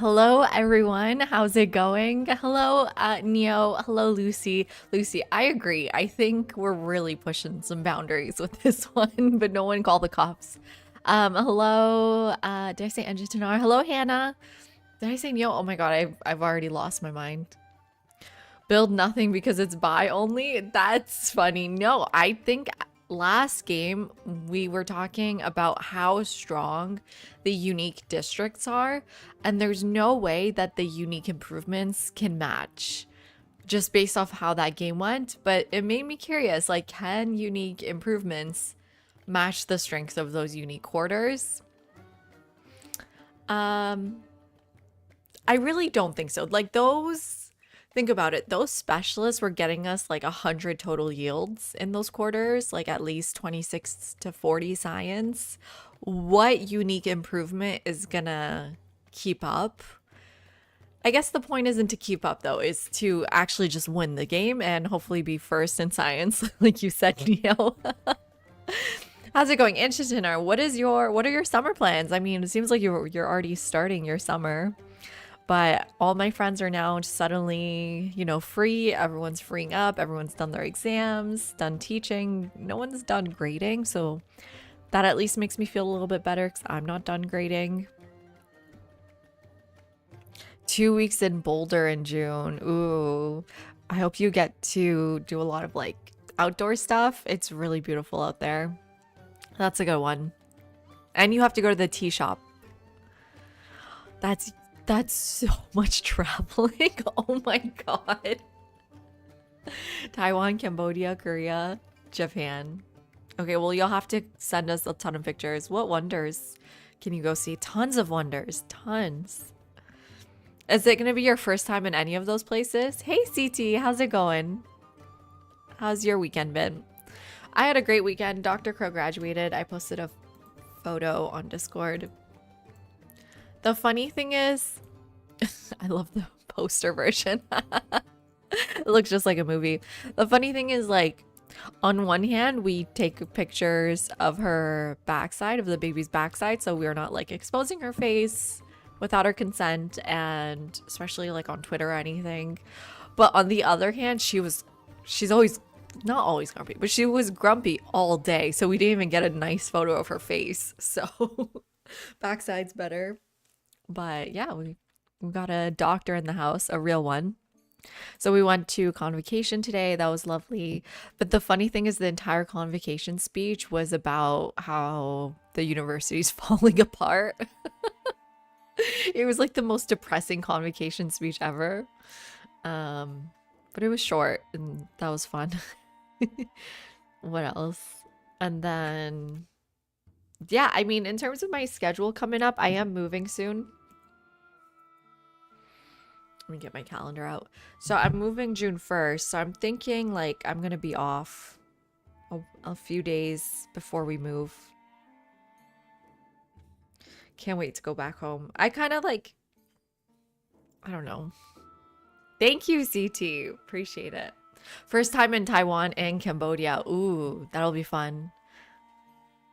Hello, everyone. How's it going? Hello, Neo. Hello, Lucy. Lucy, I agree. I think we're really pushing some boundaries with this one, but no one call the cops. Hello, did I say Engitinar? Hello, Hannah. Did I say Neo? Oh my god, I've already lost my mind. Build nothing because it's buy only? That's funny. No, I think last game we were talking about how strong the unique districts are, and there's no way that the unique improvements can match just based off how that game went. But it made me curious, like, can unique improvements match the strength of those unique quarters? Um, I really don't think so. Like those, think about it. Those specialists were getting us like 100 total yields in those quarters, like at least 26 to 40 science. What unique improvement is gonna keep up? I guess the point isn't to keep up though, is to actually just win the game and hopefully be first in science, like you said, Neil. How's it going? Interesting. What are your summer plans? I mean, it seems like you're already starting your summer. But all my friends are now suddenly, free. Everyone's freeing up. Everyone's done their exams, done teaching. No one's done grading. So that at least makes me feel a little bit better because I'm not done grading. 2 weeks in Boulder in June. Ooh, I hope you get to do a lot of like outdoor stuff. It's really beautiful out there. That's a good one. And you have to go to the tea shop. That's so much traveling. Oh my god. Taiwan, Cambodia, Korea, Japan. Okay, well, you'll have to send us a ton of pictures. What wonders can you go see? Tons of wonders. Tons. Is it going to be your first time in any of those places? Hey, CT, how's it going? How's your weekend been? I had a great weekend. Dr. Crow graduated. I posted a photo on Discord. The funny thing is, I love the poster version. It looks just like a movie. The funny thing is, like, on one hand, we take pictures of her backside, of the baby's backside, so we're not like exposing her face without her consent, and especially like on Twitter or anything. But on the other hand, she's always, not always grumpy, but she was grumpy all day, so we didn't even get a nice photo of her face. So backside's better. But yeah, we got a doctor in the house, a real one. So we went to convocation today. That was lovely. But the funny thing is the entire convocation speech was about how the university's falling apart. It was like the most depressing convocation speech ever. But it was short and that was fun. What else? And then yeah, I mean, in terms of my schedule coming up, I am moving soon. Let me get my calendar out. So I'm moving June 1st. So I'm thinking like I'm gonna be off a few days before we move. Can't wait to go back home. I kind of like, I don't know. Thank you, CT. Appreciate it. First time in Taiwan and Cambodia. Ooh, that'll be fun.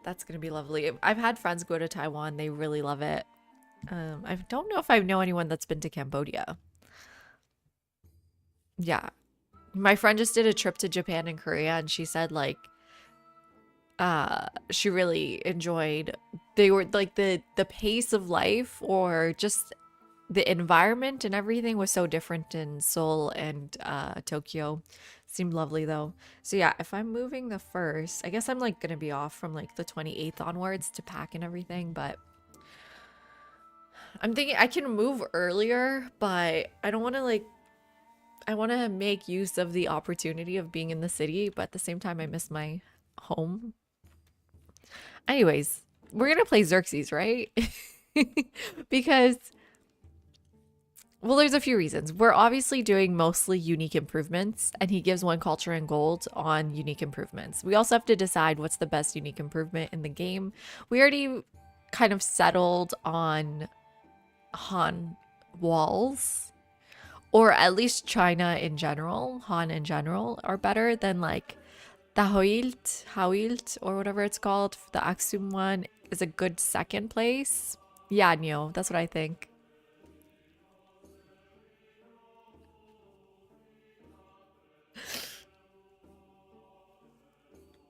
That's gonna be lovely. I've had friends go to Taiwan. They really love it. I don't know if I know anyone that's been to Cambodia. Yeah. My friend just did a trip to Japan and Korea and she said like she really enjoyed, they were like the pace of life or just the environment and everything was so different in Seoul and Tokyo. Seemed lovely though. So yeah, if I'm moving the first, I guess I'm like gonna be off from like the 28th onwards to pack and everything, but I'm thinking I can move earlier, but I don't want to like, I want to make use of the opportunity of being in the city, but at the same time I miss my home. Anyways, we're gonna play Xerxes, right? Because, well, there's a few reasons. We're obviously doing mostly unique improvements, and he gives one culture and gold on unique improvements. We also have to decide what's the best unique improvement in the game. We already kind of settled on Han walls, or at least China in general, Han in general, are better than like the Hawilt, or whatever it's called. The Aksum one is a good second place. Yeah, Neo, that's what I think.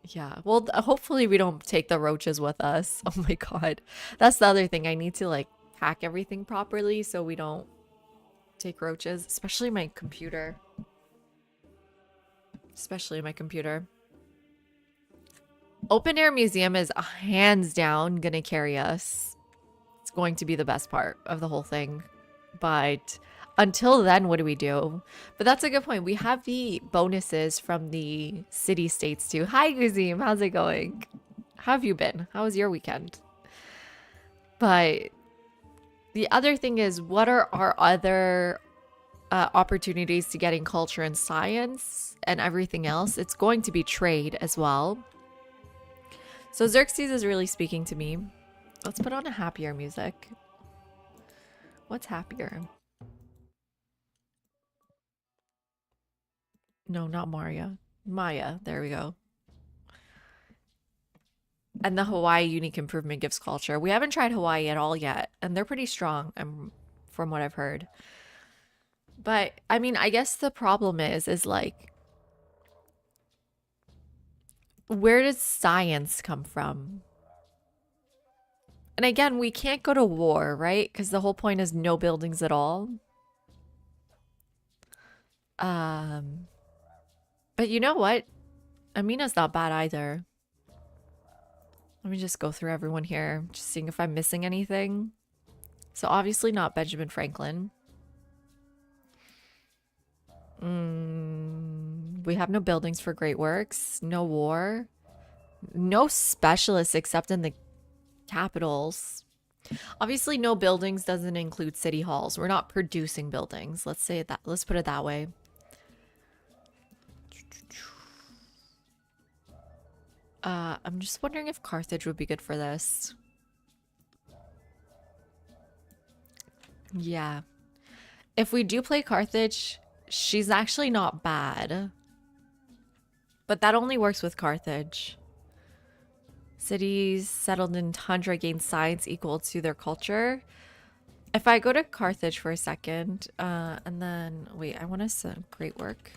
Yeah. Well, hopefully we don't take the roaches with us. Oh my God. That's the other thing. I need to like pack everything properly so we don't take roaches, especially my computer. Especially my computer. Open air museum is hands down gonna carry us. It's going to be the best part of the whole thing. But until then, what do we do? But that's a good point. We have the bonuses from the city states too. Hi, Guzim. How's it going? How have you been? How was your weekend? But the other thing is, what are our other opportunities to getting culture and science and everything else? It's going to be trade as well. So Xerxes is really speaking to me. Let's put on a happier music. What's happier? No, not Maria. Maya. There we go. And the Hawaii unique improvement gives culture. We haven't tried Hawaii at all yet, and they're pretty strong, from what I've heard. But I mean, I guess the problem is like, where does science come from? And again, we can't go to war, right? Because the whole point is no buildings at all. But you know what? Amina's not bad either. Let me just go through everyone here, just seeing if I'm missing anything. So obviously not Benjamin Franklin. We have no buildings for great works, no war, no specialists except in the capitals. Obviously no buildings doesn't include city halls. We're not producing buildings. Let's say that. Let's put it that way. I'm just wondering if Carthage would be good for this. Yeah. If we do play Carthage, she's actually not bad. But that only works with Carthage. Cities settled in tundra gain science equal to their culture. If I go to Carthage for a second, and then, wait, I want to set great work.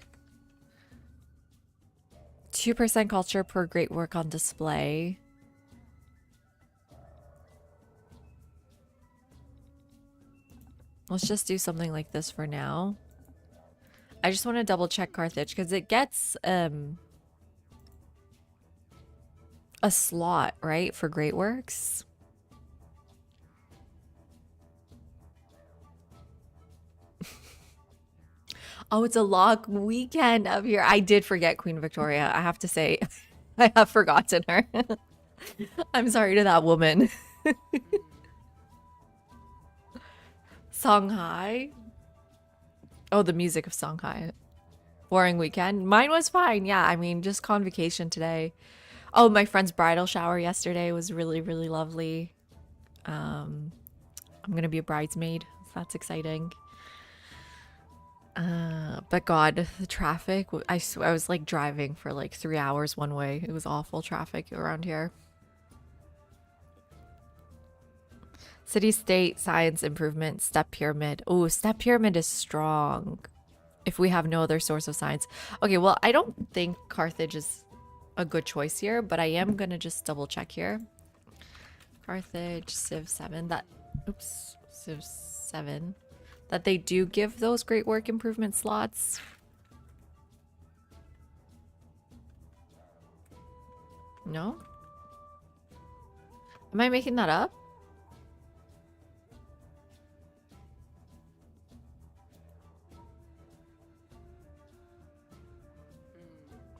2% culture per great work on display. Let's just do something like this for now. I just want to double check Carthage because it gets a slot, right, for great works. Oh, it's a log weekend up here. I did forget Queen Victoria. I have to say, I have forgotten her. I'm sorry to that woman. Songhai. Oh, the music of Songhai. Boring weekend. Mine was fine. Yeah, I mean, just convocation today. Oh, my friend's bridal shower yesterday was really, really lovely. I'm gonna be a bridesmaid. So that's exciting. But God, the traffic. I was like driving for like 3 hours one way. It was awful traffic around here. City state science improvement step pyramid. Oh, step pyramid is strong. If we have no other source of science. Okay, well, I don't think Carthage is a good choice here, but I am gonna just double check here. Carthage, Civ 7. Oops, Civ 7. That they do give those great work improvement slots. No? Am I making that up?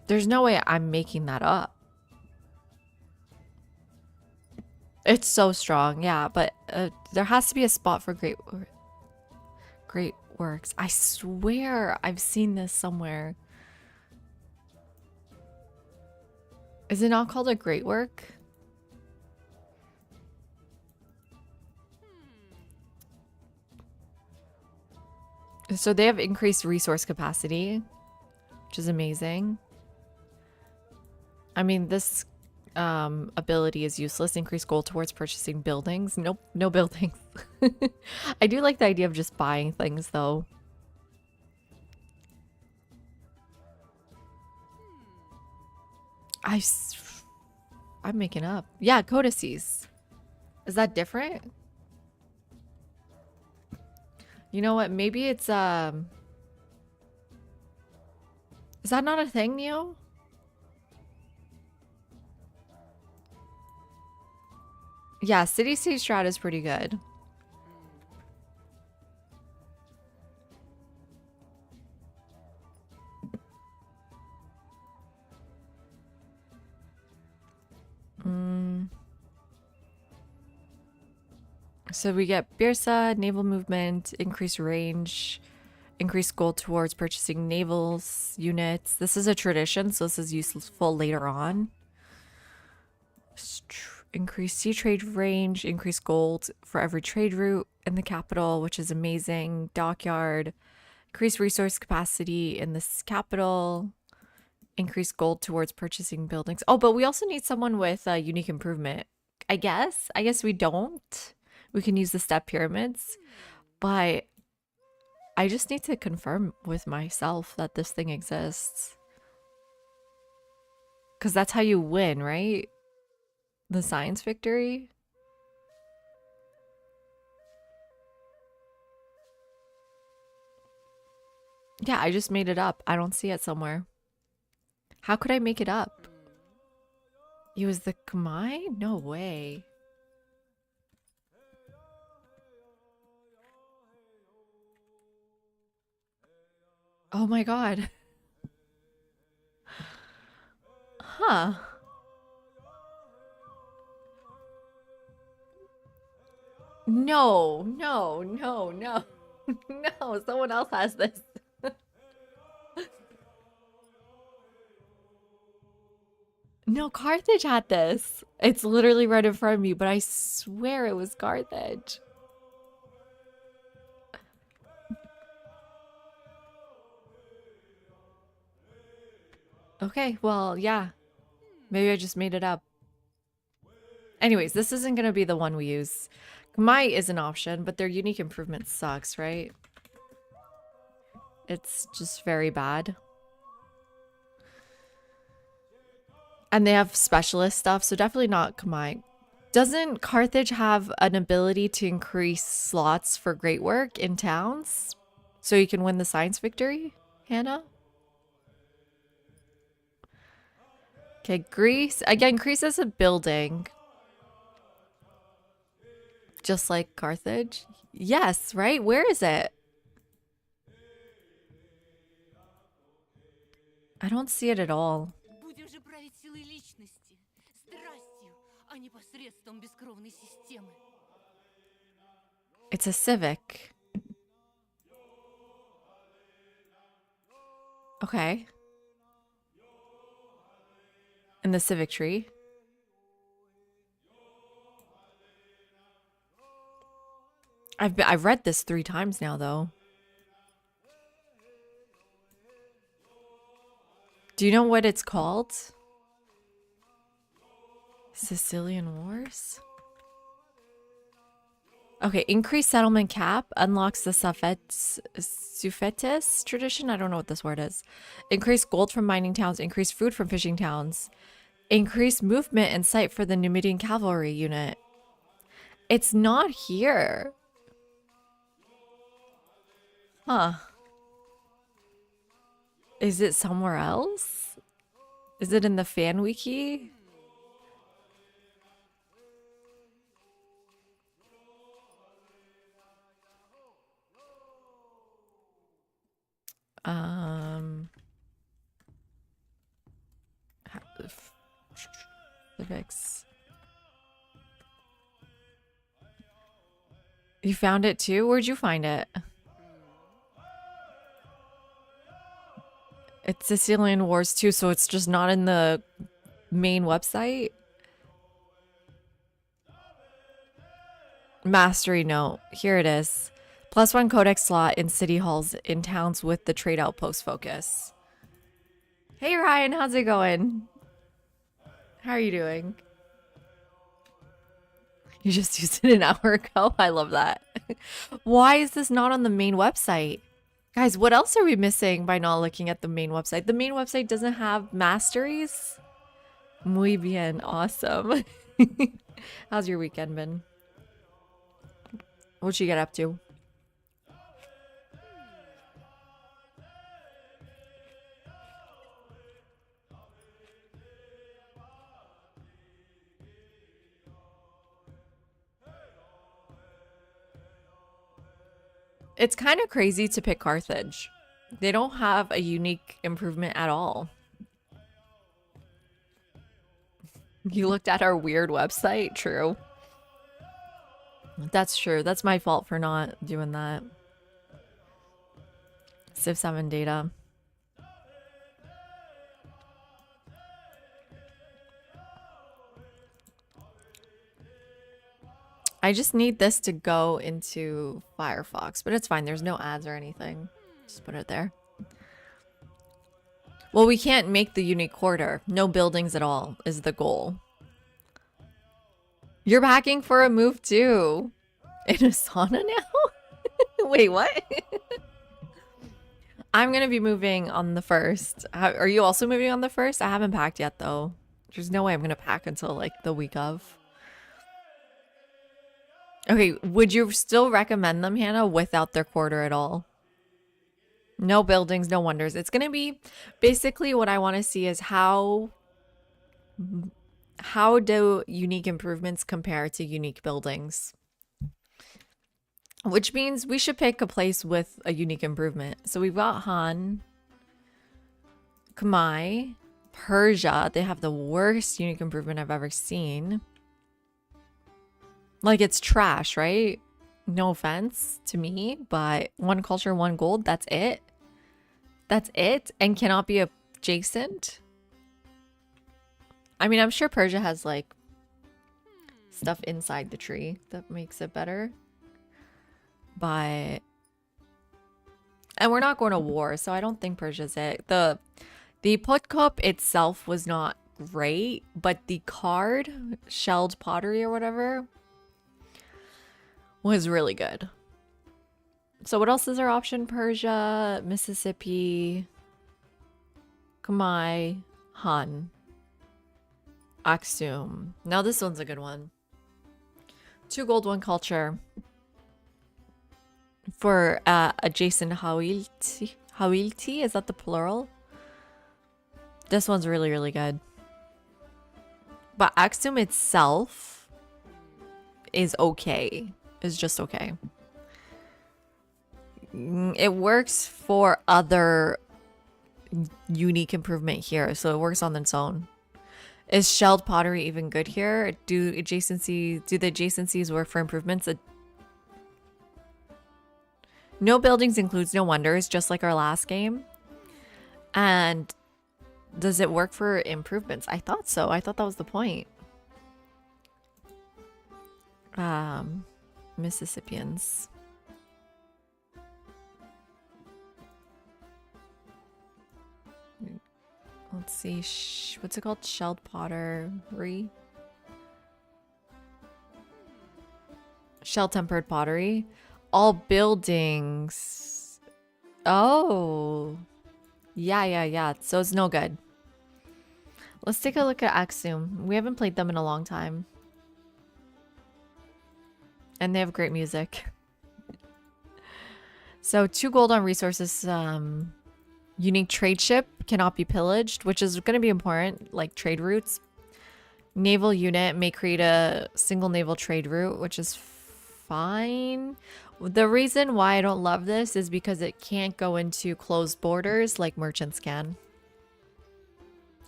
There's no way I'm making that up. It's so strong, yeah, but there has to be a spot for great works. I swear I've seen this somewhere. Is it not called a great work? So they have increased resource capacity, which is amazing. I mean, this ability is useless. Increase goal towards purchasing buildings. Nope, no buildings. I do like the idea of just buying things, though. I'm making up. Yeah, codices. Is that different? You know what? Maybe it's is that not a thing, Neo? Yeah, city state strat is pretty good. So we get Birsa, naval movement, increased range, increased goal towards purchasing navals units. This is a tradition, so this is useful later on. Increased sea trade range, increased gold for every trade route in the capital, which is amazing. Dockyard, increased resource capacity in this capital, increased gold towards purchasing buildings. Oh, but we also need someone with a unique improvement. I guess we don't. We can use the step pyramids, but I just need to confirm with myself that this thing exists. Because that's how you win, right? The science victory. Yeah, I just made it up. I don't see it somewhere. How could I make it up? It was the Khmer? No way. Oh my god. Huh. No, no, no, no. No, someone else has this. No, Carthage had this. It's literally right in front of me, but I swear it was Carthage. Okay, well, yeah. Maybe I just made it up. Anyways, this isn't going to be the one we use. Khmer is an option, but their unique improvement sucks, right? It's just very bad. And they have specialist stuff, so definitely not Khmer. Doesn't Carthage have an ability to increase slots for great work in towns? So you can win the science victory, Hannah? Okay, Greece. Again, Greece is a building. Just like Carthage? Yes, right? Where is it? I don't see it at all. Будем же править силой личности, страстью, а не посредством бескровной системы. It's a civic. Okay. In the civic tree. I've read this 3 times now, though. Do you know what it's called? Sicilian Wars? Okay, increased settlement cap unlocks the Suffetes tradition. I don't know what this word is. Increased gold from mining towns, increased food from fishing towns, increased movement and sight for the Numidian cavalry unit. It's not here. Huh. Is it somewhere else? Is it in the fan wiki? Civics. You found it too? Where'd you find it? It's Sicilian Wars too, so it's just not in the main website. Mastery note. Here it is. +1 codex slot in city halls in towns with the trade outpost focus. Hey Ryan, how's it going? How are you doing? You just used it an hour ago? I love that. Why is this not on the main website? Guys, what else are we missing by not looking at the main website? The main website doesn't have masteries? Muy bien. Awesome. How's your weekend been? What'd you get up to? It's kind of crazy to pick Carthage. They don't have a unique improvement at all. You looked at our weird website? True. That's true. That's my fault for not doing that. Civ 7 data. I just need this to go into Firefox, but it's fine. There's no ads or anything. Just put it there. Well, we can't make the unique quarter. No buildings at all is the goal. You're packing for a move too. In a sauna now? Wait, what? I'm gonna be moving on the 1st. Are you also moving on the 1st? I haven't packed yet though. There's no way I'm gonna pack until like the week of. Okay, would you still recommend them, Hannah, without their quarter at all? No buildings, no wonders. It's gonna be basically what I want to see is how do unique improvements compare to unique buildings? Which means we should pick a place with a unique improvement. So we've got Han, Khmer, Persia. They have the worst unique improvement I've ever seen. Like, it's trash, right? No offense to me, but 1 culture, 1 gold, that's it. That's it, and cannot be adjacent. I mean, I'm sure Persia has like stuff inside the tree that makes it better. But and we're not going to war, so I don't think Persia's it. The Podkop itself was not great, but the card, shelled pottery or whatever, was really good. So what else is our option? Persia, Mississippi, Khmer, Han, Aksum. Now this one's a good one. 2 gold, 1 culture. For adjacent Hawilti. Hawilti, is that the plural? This one's really, really good. But Aksum itself is okay. Is just okay. It works for other unique improvement here, so it works on its own. Is shelled pottery even good here? Do the adjacencies work for improvements? No buildings includes no wonders, just like our last game. And does it work for improvements? I thought so. I thought that was the point. Mississippians. Let's see. What's it called? Shelled pottery? Shell tempered pottery. All buildings. Oh. Yeah. So it's no good. Let's take a look at Aksum. We haven't played them in a long time. And they have great music. So 2 gold on resources. Unique trade ship cannot be pillaged, which is going to be important, like trade routes. Naval unit may create a single naval trade route, which is fine. The reason why I don't love this is because it can't go into closed borders like merchants can.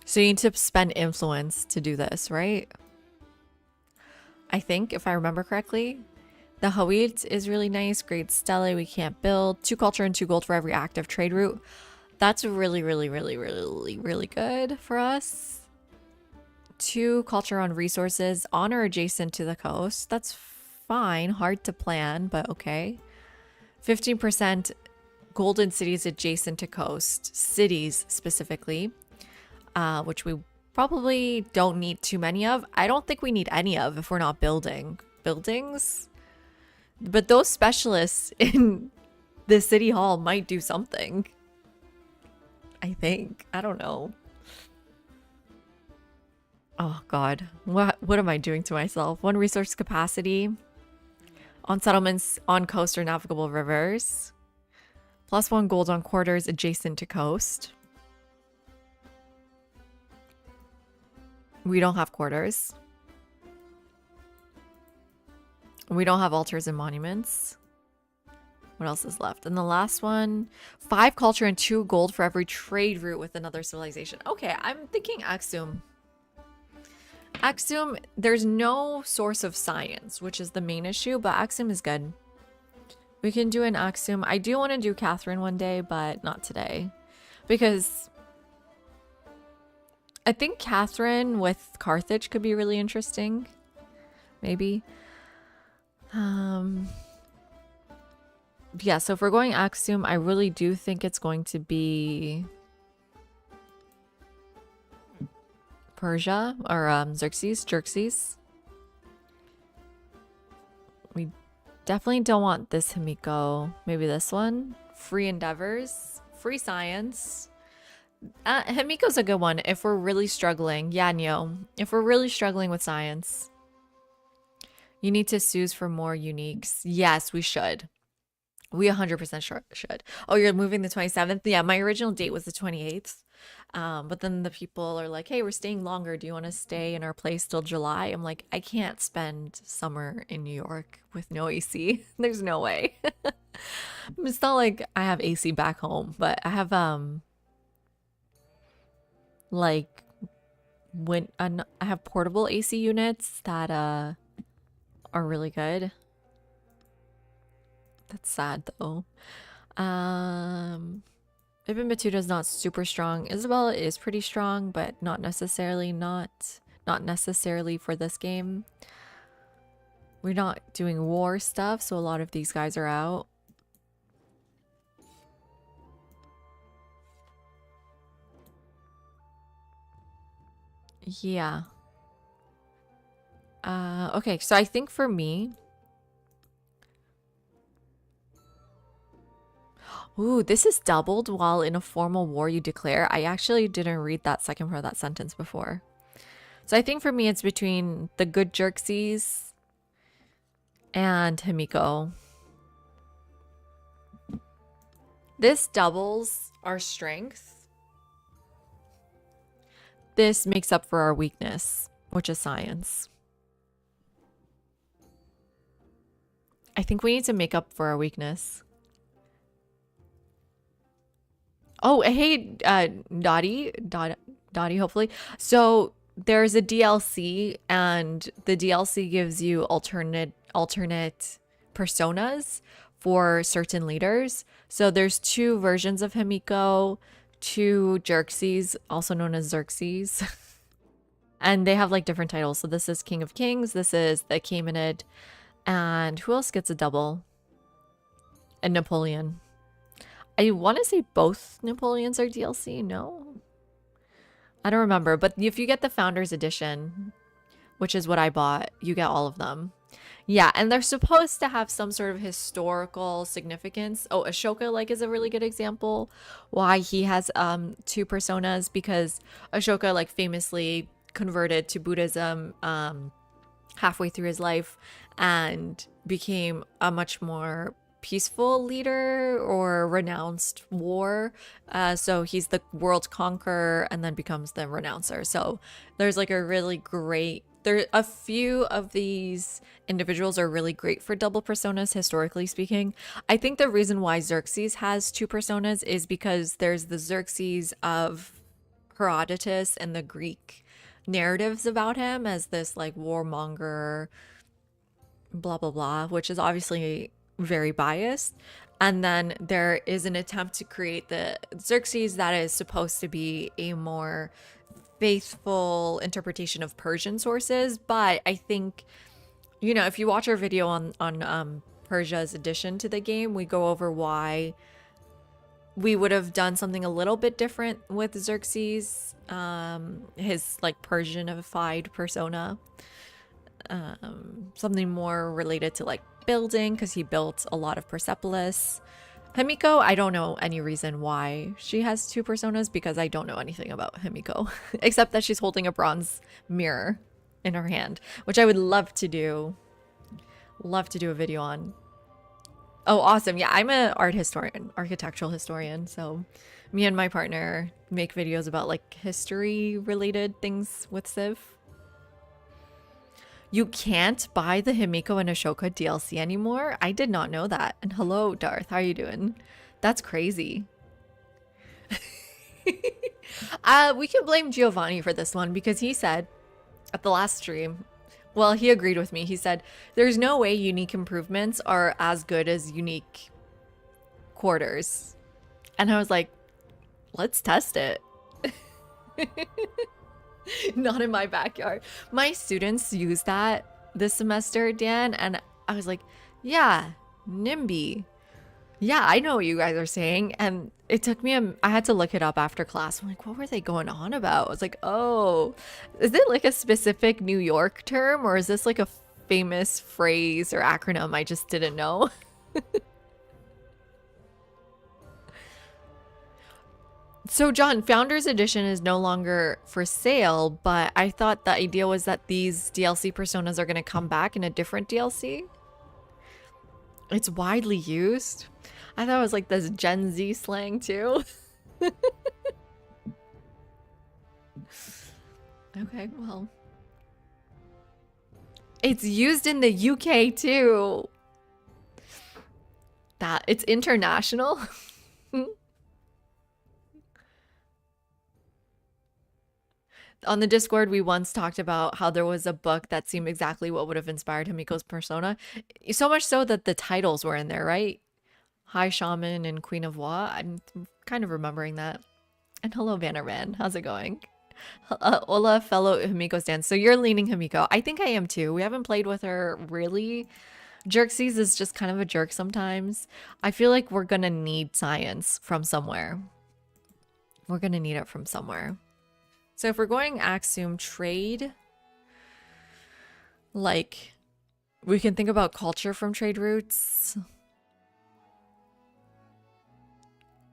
So you need to spend influence to do this, right? I think, if I remember correctly. The Hawilt is really nice. Great stele we can't build. 2 culture and 2 gold for every active trade route. That's really, really, really, really, really good for us. 2 culture on resources on or adjacent to the coast. That's fine. Hard to plan, but okay. 15% golden cities adjacent to coast. Cities specifically, which we probably don't need too many of. I don't think we need any of if we're not building buildings. But those specialists in the city hall might do something. I think. I don't know. Oh God, what am I doing to myself? 1 resource capacity on settlements on coast or navigable rivers. +1 gold on quarters adjacent to coast. We don't have quarters. We don't have altars and monuments. What else is left? And the last one, 5 culture and 2 gold for every trade route with another civilization. Okay, I'm thinking Axum. Axum, there's no source of science, which is the main issue, but Axum is good. We can do an Axum. I do want to do Catherine one day, but not today. Because I think Catherine with Carthage could be really interesting. Maybe. Yeah, so if we're going Axum, I really do think it's going to be Persia or Xerxes. We definitely don't want this Himiko. Maybe this one. Free endeavors, free science. Himiko's a good one if we're really struggling. Yeah, Nyo. If we're really struggling with science. You need to sue for more uniques. Yes, we should. We 100% should. Oh, you're moving the 27th? Yeah, my original date was the 28th. But then the people are like, hey, we're staying longer. Do you want to stay in our place till July? I'm like, I can't spend summer in New York with no AC. There's no way. It's not like I have AC back home, but I have like I have portable AC units that are really good. That's sad though. Ibn Battuta is not super strong. Isabella is pretty strong, but not necessarily for this game. We're not doing war stuff, so a lot of these guys are out. Yeah. Okay, so I think for me, ooh, this is doubled while in a formal war you declare. I actually didn't read that second part of that sentence before. So I think for me it's between the good Xerxes and Himiko. This doubles our strength. This makes up for our weakness, which is science. I think we need to make up for our weakness. Oh, hey, Dottie, hopefully. So there's a DLC, and the DLC gives you alternate personas for certain leaders. So there's 2 versions of Himiko, 2 Xerxes, also known as Xerxes. And they have like different titles. So this is King of Kings, this is the Achaemenid, and who else gets a double? And Napoleon. I want to say both Napoleons are DLC. No? I don't remember. But if you get the Founders Edition, which is what I bought, you get all of them. Yeah, and they're supposed to have some sort of historical significance. Oh, Ashoka like is a really good example why he has 2 personas, because Ashoka like famously converted to Buddhism halfway through his life and became a much more peaceful leader or renounced war. So he's the world conqueror and then becomes the renouncer. So there's like a really great, a few of these individuals are really great for double personas, historically speaking. I think the reason why Xerxes has 2 personas is because there's the Xerxes of Herodotus and the Greek narratives about him as this like warmonger, blah, blah, blah, which is obviously very biased. And then there is an attempt to create the Xerxes that is supposed to be a more faithful interpretation of Persian sources. But I think, you know, if you watch our video on Persia's addition to the game, we go over why we would have done something a little bit different with Xerxes, his like Persianified persona, something more related to like building, because he built a lot of Persepolis, Himiko, I don't know any reason why she has two personas because I don't know anything about Himiko except that she's holding a bronze mirror in her hand, which I would love to do. Love to do a video on. Oh, awesome. Yeah, I'm an art historian, architectural historian. So me and my partner make videos about like history related things with Civ. You can't buy the Himiko and Ashoka DLC anymore? I did not know that. And hello, Darth. How are you doing? That's crazy. We can blame Giovanni for this one because he said at the last stream, well, he agreed with me. He said, there's no way unique improvements are as good as unique quarters. And I was like, let's test it. Not in my backyard. My students use that this semester, Dan, and I was like, yeah, NIMBY. Yeah, I know what you guys are saying. And it took me I had to look it up after class. I'm like, what were they going on about? I was like, oh, is it like a specific New York term or is this like a famous phrase or acronym I just didn't know? So John, Founders Edition is no longer for sale, but I thought the idea was that these DLC personas are going to come back in a different DLC. It's widely used. I thought it was like this Gen Z slang too. Okay, well. It's used in the UK too. That it's international. On the Discord, we once talked about how there was a book that seemed exactly what would have inspired Himiko's persona. So much so that the titles were in there, right? High Shaman and Queen of Wa. I'm kind of remembering that. And hello, Bannerman. How's it going? Ola, fellow Himiko stands. So you're leaning Himiko. I think I am too. We haven't played with her really. Jerxes is just kind of a jerk sometimes. I feel like we're going to need science from somewhere. We're going to need it from somewhere. So if we're going Axiom trade, like, we can think about culture from trade routes.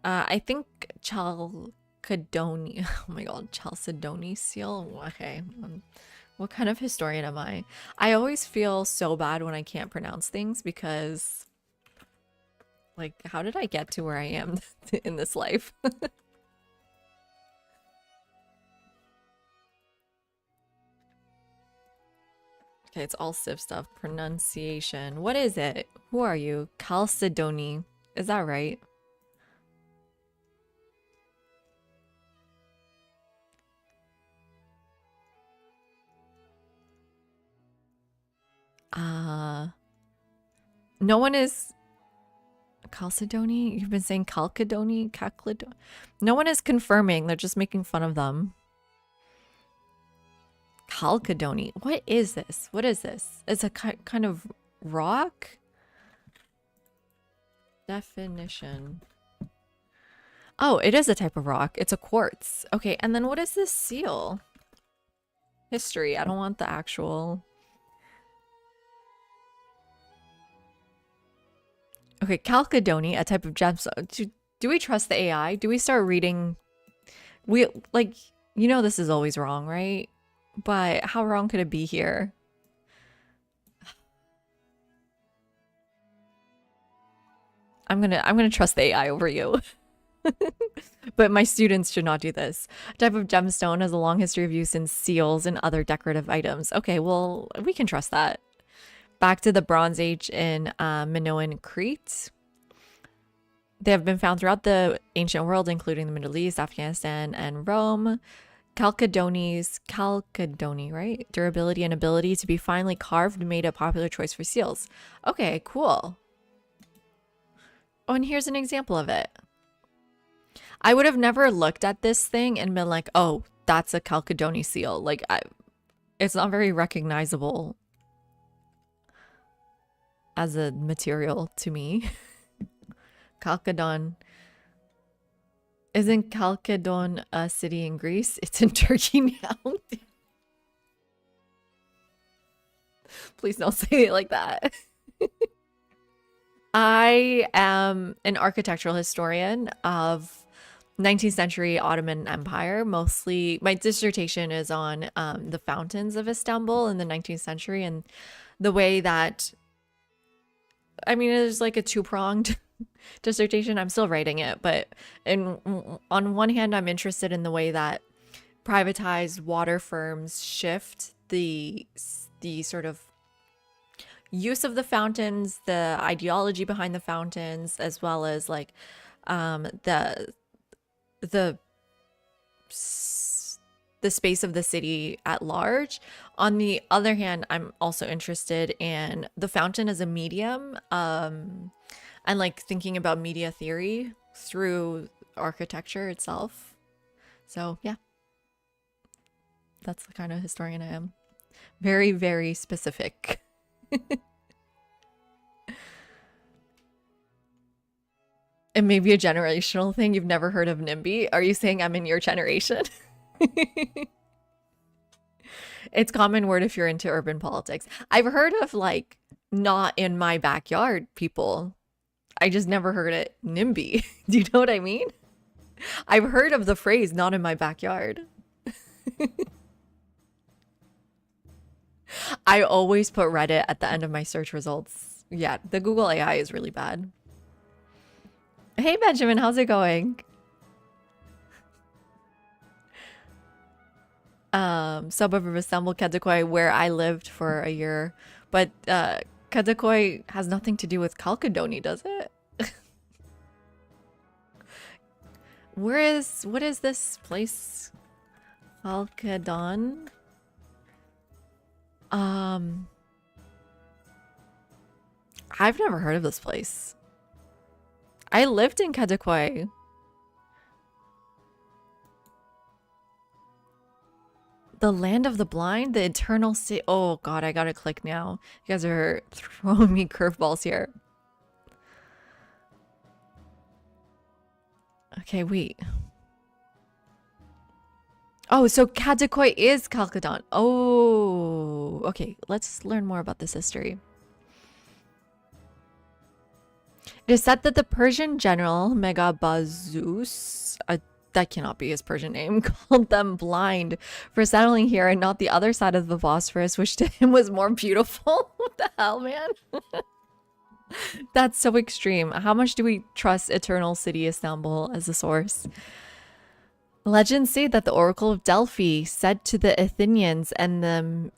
I think Chalcedony, oh my god, Chalcedony seal? Okay, what kind of historian am I? I always feel so bad when I can't pronounce things because, like, how did I get to where I am in this life? Okay, it's all Civ stuff. Pronunciation. What is it? Who are you? Chalcedony. Is that right? No one is Chalcedony? You've been saying Chalcedony? Chalcedony? No one is confirming. They're just making fun of them. Chalcedony. What is this? What is this? It's a kind of rock? Definition. Oh, it is a type of rock. It's a quartz. Okay, and then what is this seal? History. I don't want the actual... Okay, Chalcedony, a type of gemstone. Do we trust the AI? Do we start reading? We, like, you know this is always wrong, right? But how wrong could it be here? I'm gonna trust the AI over you. But my students should not do this. A type of gemstone has a long history of use in seals and other decorative items. Okay, well, we can trust that. Back to the Bronze Age in Minoan Crete. They have been found throughout the ancient world, including the Middle East, Afghanistan, and Rome. Chalcedony, right? Durability and ability to be finely carved made a popular choice for seals. Okay, cool. Oh, and here's an example of it. I would have never looked at this thing and been like, oh, that's a Chalcedony seal. Like, it's not very recognizable as a material to me. Chalcedon. Isn't Chalcedon a city in Greece? It's in Turkey now. Please don't say it like that. I am an architectural historian of 19th century Ottoman Empire. Mostly, my dissertation is on the fountains of Istanbul in the 19th century and the way that, I mean, it's like a two-pronged dissertation. I'm still writing it, but on one hand, I'm interested in the way that privatized water firms shift the sort of use of the fountains, the ideology behind the fountains, as well as like the the the space of the city at large. On the other hand, I'm also interested in the fountain as a medium, and like thinking about media theory through architecture itself. So yeah, that's the kind of historian I am. Very, very specific. It may be a generational thing. You've never heard of NIMBY. Are you saying I'm in your generation? It's common word if you're into urban politics. I've heard of like not in my backyard people. I just never heard it NIMBY. Do you know what I mean? I've heard of the phrase not in my backyard. I always put Reddit at the end of my search results. Yeah, the Google AI is really bad. Hey Benjamin, how's it going? Suburb of Istanbul, Kadıköy, where I lived for a year. But Kadıköy has nothing to do with Kalkadoni, does it? What is this place? Halkadon? I've never heard of this place. I lived in Kadıköy. The land of the blind, the eternal state. Oh god, I gotta click now. You guys are throwing me curveballs here. Okay, wait. Oh, so Kadıköy is Kalkadon. Oh, okay. Let's learn more about this history. It is said that the Persian general Megabazus, that cannot be his Persian name, called them blind for settling here and not the other side of the Bosphorus, which to him was more beautiful. What the hell, man? That's so extreme. How much do we trust Eternal City Istanbul as a source? Legends say that the Oracle of Delphi said to the Athenians and the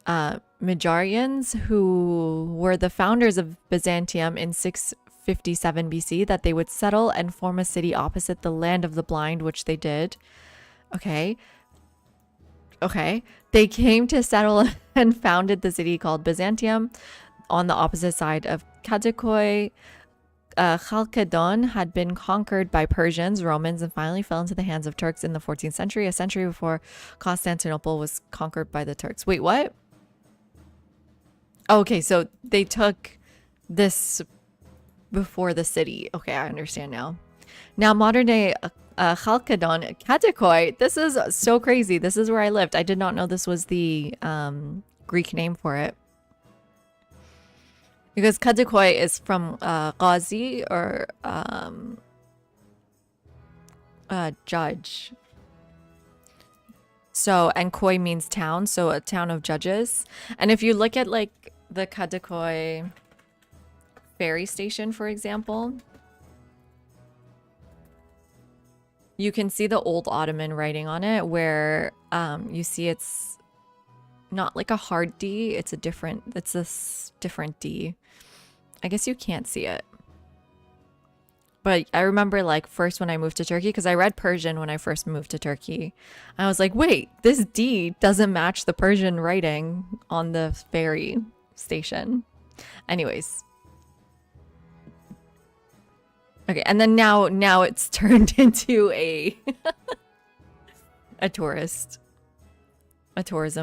Megarians, who were the founders of Byzantium in 657 BC, that they would settle and form a city opposite the land of the blind, which they did. Okay. They came to settle and founded the city called Byzantium on the opposite side of Kadıköy. Chalcedon had been conquered by Persians, Romans, and finally fell into the hands of Turks in the 14th century, a century before Constantinople was conquered by the Turks. Wait, what? Okay, so they took this before the city. Okay, I understand now. Now, modern day Chalcedon, Kadıköy, this is so crazy. This is where I lived. I did not know this was the Greek name for it. Because Kadıköy is from Ghazi, or judge. So, and Koy means town, so a town of judges. And if you look at like the Kadıköy ferry station, for example, you can see the old Ottoman writing on it where you see it's not like a hard D, it's a different D. I guess you can't see it. But I remember like first when I moved to Turkey, because I read Persian when I first moved to Turkey, I was like, wait, this D doesn't match the Persian writing on the ferry station. Anyways. Okay, and then now it's turned into a tourism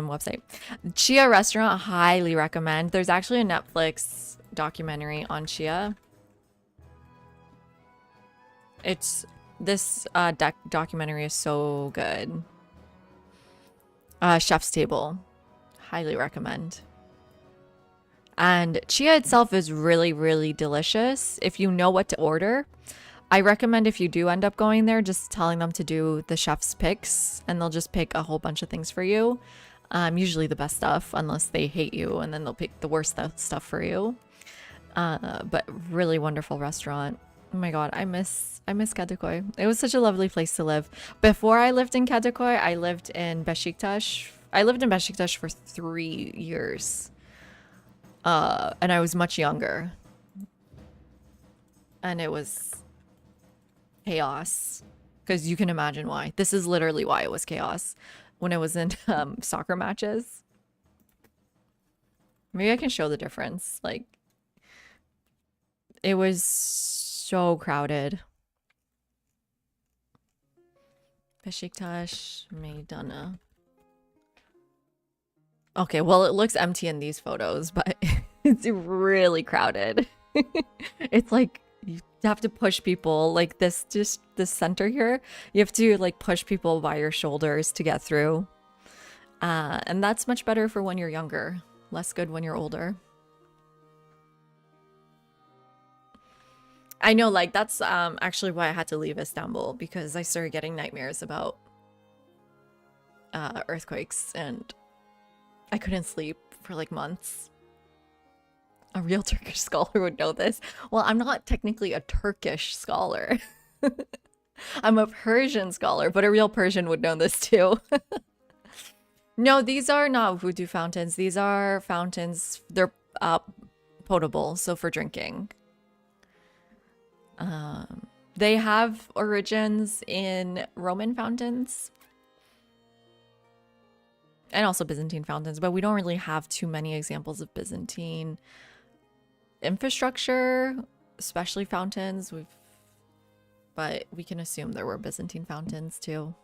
website. Chia restaurant, highly recommend. There's actually a Netflix documentary on Chia. It's this documentary is so good. Chef's Table, highly recommend. And chia itself is really, really delicious if you know what to order. I recommend if you do end up going there, just telling them to do the chef's picks and they'll just pick a whole bunch of things for you. Usually the best stuff, unless they hate you and then they'll pick the worst stuff for you. But really wonderful restaurant. Oh my god, I miss Kadikoy. It was such a lovely place to live. Before I lived in Kadikoy, I lived in Besiktas. I lived in Besiktas for 3 years. And I was much younger. And it was chaos. Because you can imagine why. This is literally why it was chaos. When it was in soccer matches. Maybe I can show the difference. Like, it was so crowded. Besiktas Meydana. Okay, well, it looks empty in these photos, but it's really crowded. It's like you have to push people like this, just this center here. You have to like push people by your shoulders to get through. And that's much better for when you're younger. Less good when you're older. I know, like, that's actually why I had to leave Istanbul, because I started getting nightmares about earthquakes and I couldn't sleep for like months. A real Turkish scholar would know this. Well, I'm not technically a Turkish scholar. I'm a Persian scholar, but a real Persian would know this too. No, these are not voodoo fountains. These are fountains. They're potable, so for drinking. They have origins in Roman fountains and also Byzantine fountains, but we don't really have too many examples of Byzantine infrastructure, especially fountains. But we can assume there were Byzantine fountains too.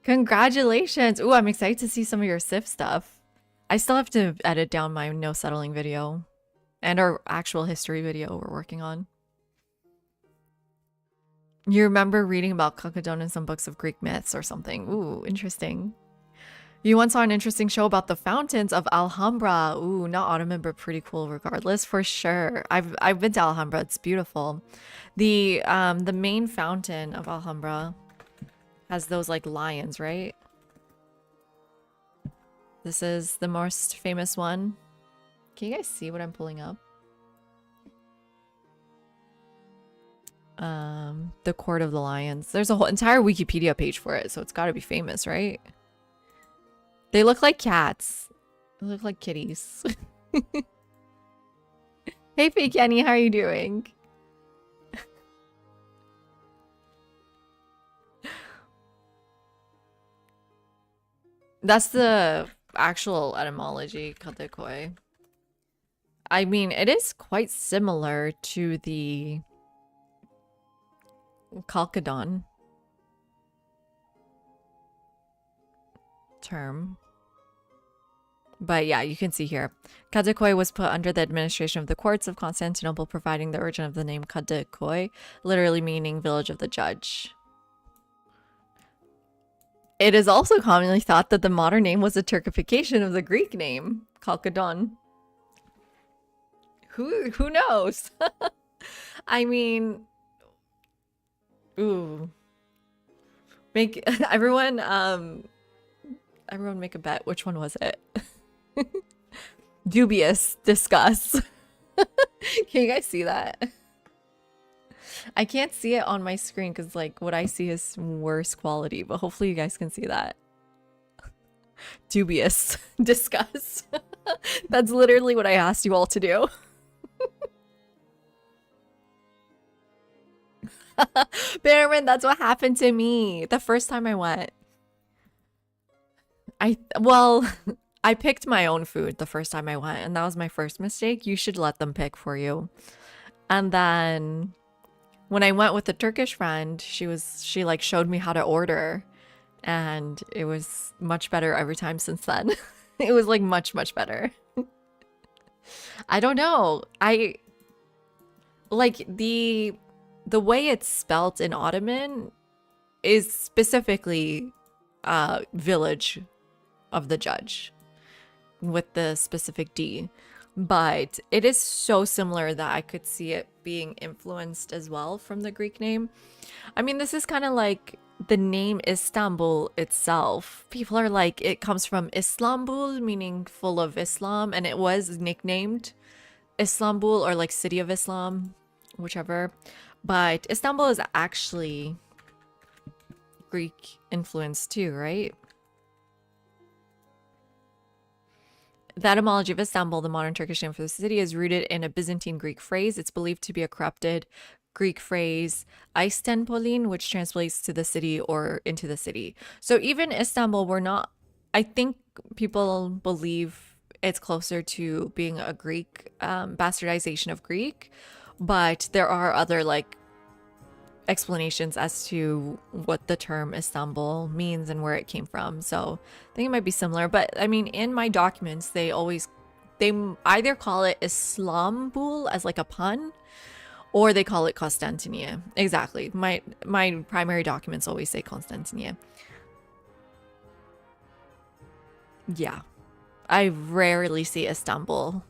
Congratulations! Ooh, I'm excited to see some of your Sif stuff. I still have to edit down my no settling video and our actual history video we're working on. You remember reading about Chalcedon in some books of Greek myths or something. Ooh, interesting. You once saw an interesting show about the fountains of Alhambra. Ooh, not Ottoman, but pretty cool regardless, for sure. I've been to Alhambra. It's beautiful. The main fountain of Alhambra has those like lions, right? This is the most famous one. Can you guys see what I'm pulling up? The Court of the Lions. There's a whole entire Wikipedia page for it, so it's got to be famous, right? They look like cats. They look like kitties. Hey, Fake Kenny, how are you doing? That's the actual etymology, Kadekoi. I mean, it is quite similar to the Chalcedon term. But yeah, you can see here. Kadekoi was put under the administration of the courts of Constantinople, providing the origin of the name Kadekoi, literally meaning village of the judge. It is also commonly thought that the modern name was a Turkification of the Greek name, Chalcedon. Who knows? I mean, ooh. Make everyone make a bet. Which one was it? Dubious. Discuss. Can you guys see that? I can't see it on my screen because like what I see is worse quality, but hopefully you guys can see that. Dubious. Discuss. That's literally what I asked you all to do. Bannerman, that's what happened to me the first time I went. Well, I picked my own food the first time I went, and that was my first mistake. You should let them pick for you. And then when I went with a Turkish friend, she like showed me how to order, and it was much better every time since then. It was like much better. I don't know. I like the way it's spelt in Ottoman is specifically village of the judge. with the specific D. But it is so similar that I could see it being influenced as well from the Greek name. I mean, this is kind of like the name Istanbul itself. People are like, it comes from Islambul, meaning full of Islam, and it was nicknamed Istanbul or like City of Islam, whichever. But Istanbul is actually Greek influence too, right? The etymology of Istanbul, the modern Turkish name for the city, is rooted in a Byzantine Greek phrase. It's believed to be a corrupted Greek phrase, Istenpolin, which translates to the city or into the city. So even Istanbul, we're not, I think people believe it's closer to being a Greek bastardization of Greek, but there are other like explanations as to what the term Istanbul means and where it came from. So I think it might be similar, but I mean, in my documents, they either call it Islambul as like a pun, or they call it Constantinia. Exactly. My primary documents always say Constantinia. Yeah. I rarely see Istanbul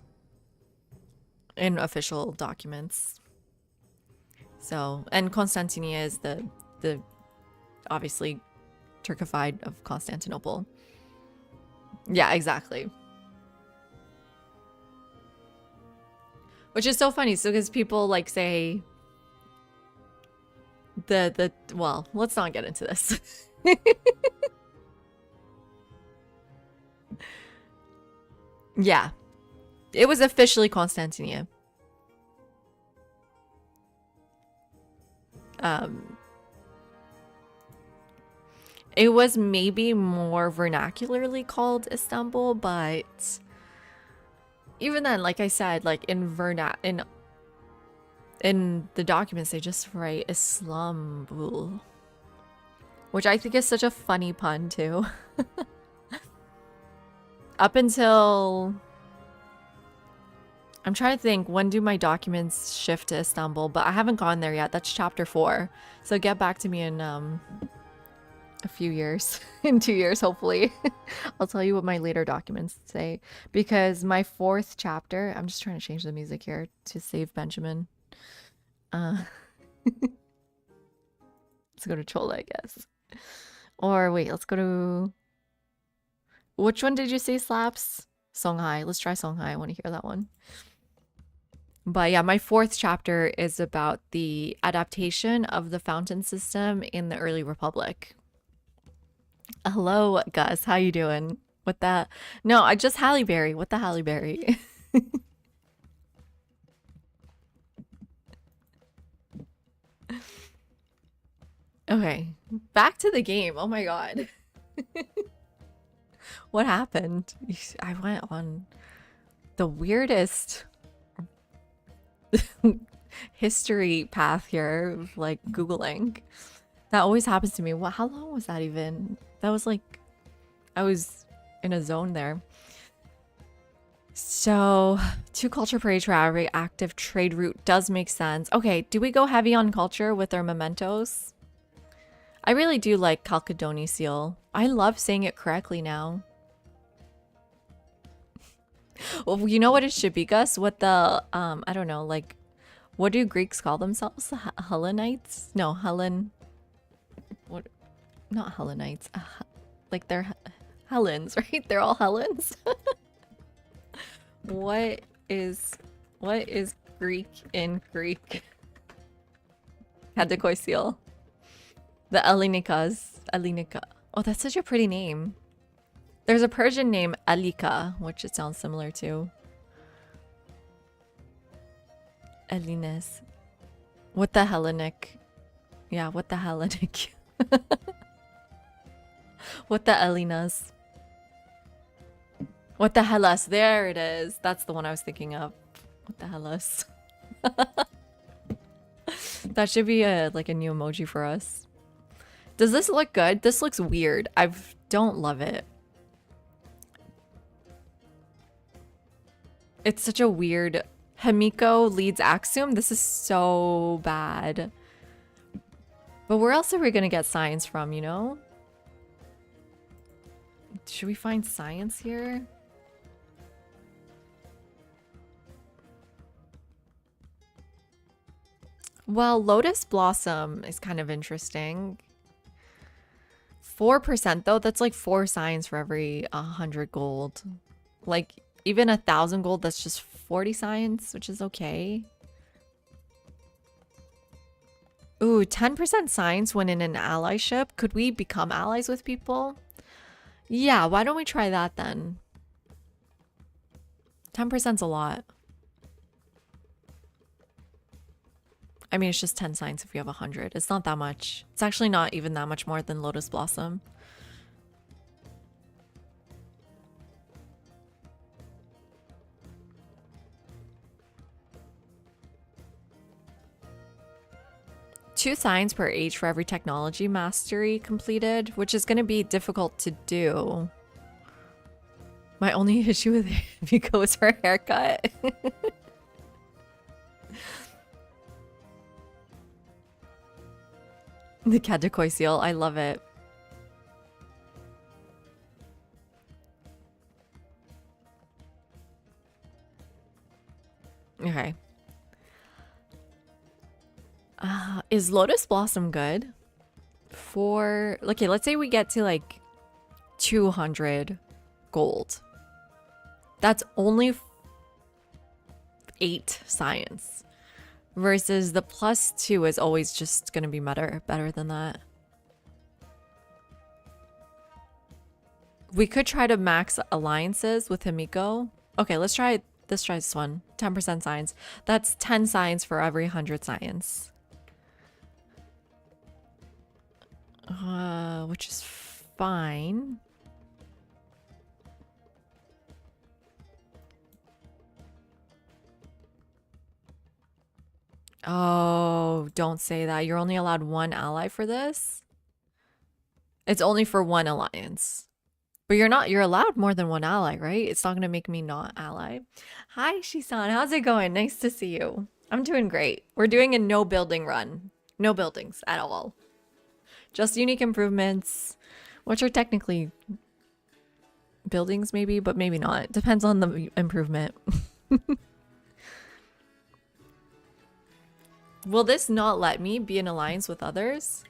in official documents. So, and Constantinia is the obviously Turkified of Constantinople. Yeah, exactly. Which is so funny, so because people like say well, let's not get into this. Yeah. It was officially Constantinia. It was maybe more vernacularly called Istanbul, but even then, like I said, like in the documents, they just write Islambul, which I think is such a funny pun too. Up until, I'm trying to think, when do my documents shift to Istanbul? But I haven't gone there yet. That's chapter 4. So get back to me in a few years, in 2 years, hopefully. I'll tell you what my later documents say. Because my 4th chapter, I'm just trying to change the music here to save Benjamin. Let's go to Chola, I guess. Or wait, let's go to... Which one did you say slaps? Songhai. Let's try Songhai. I want to hear that one. But yeah, my 4th chapter is about the adaptation of the fountain system in the early republic. Hello, Gus. How you doing? What that? No, I just Halle Berry. What the Halle Berry? Okay, back to the game. Oh my god. What happened? I went on the weirdest history path here of like Googling. That always happens to me. How long was that even? That was like, I was in a zone there. So, 2 culture parades for every active trade route does make sense. Okay, do we go heavy on culture with our mementos? I really do like Chalcedony seal. I love saying it correctly now. Well, you know what it should be, Gus? What the, I don't know, like, what do Greeks call themselves? Hellenites? No, what? Not Hellenites. Like, they're Helens, right? They're all Helens. What is Greek in Greek? Kadikoy seal. The Elinikas. Elinika. Oh, that's such a pretty name. There's a Persian name, Alika, which it sounds similar to. Elines. What the Hellenic? Yeah, what the Hellenic? What the Elinas? What the Hellas? There it is. That's the one I was thinking of. What the Hellas? That should be like a new emoji for us. Does this look good? This looks weird. I don't love it. It's such a weird... Himiko leads Axiom? This is so bad. But where else are we gonna get science from, you know? Should we find science here? Well, Lotus Blossom is kind of interesting. 4% though, that's like 4 signs for every 100 gold. Like even 1,000 gold, that's just 40 signs, which is okay. Ooh, 10% signs when in an allyship. Could we become allies with people? Yeah, why don't we try that then? 10%'s a lot. I mean, it's just 10 signs if you have 100. It's not that much. It's actually not even that much more than Lotus Blossom. Two signs per age for every technology mastery completed, which is going to be difficult to do. My only issue with Miko is her haircut. The Kadekoi seal, I love it. Okay. Is Lotus Blossom good? For, okay, let's say we get to like 200 gold. That's only 8 science. Versus the +2 is always just gonna be better than that. We could try to max alliances with Himiko. Okay, let's try this one. 10% science. That's 10 science for every 100 science. Which is fine. Oh, don't say that. You're only allowed 1 ally for this? It's only for 1 alliance. But you're allowed more than 1 ally, right? It's not gonna make me not ally. Hi, Shisan. How's it going? Nice to see you. I'm doing great. We're doing a no building run. No buildings at all. Just unique improvements, which are technically buildings maybe, but maybe not. Depends on the improvement. Will this not let me be in alliance with others?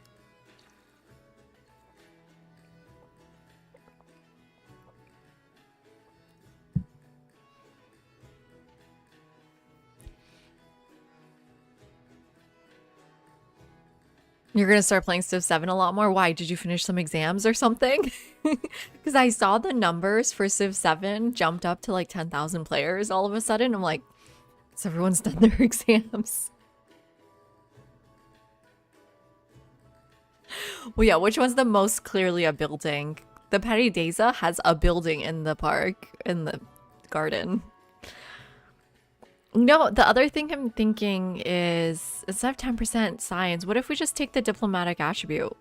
You're gonna start playing Civ 7 a lot more? Why? Did you finish some exams or something? Because I saw the numbers for Civ 7 jumped up to like 10,000 players all of a sudden. I'm like, so everyone's done their exams. Well, yeah, which one's the most clearly a building? The Petty Deza has a building in the park, in the garden. No, the other thing I'm thinking is instead of 10% science, what if we just take the diplomatic attribute?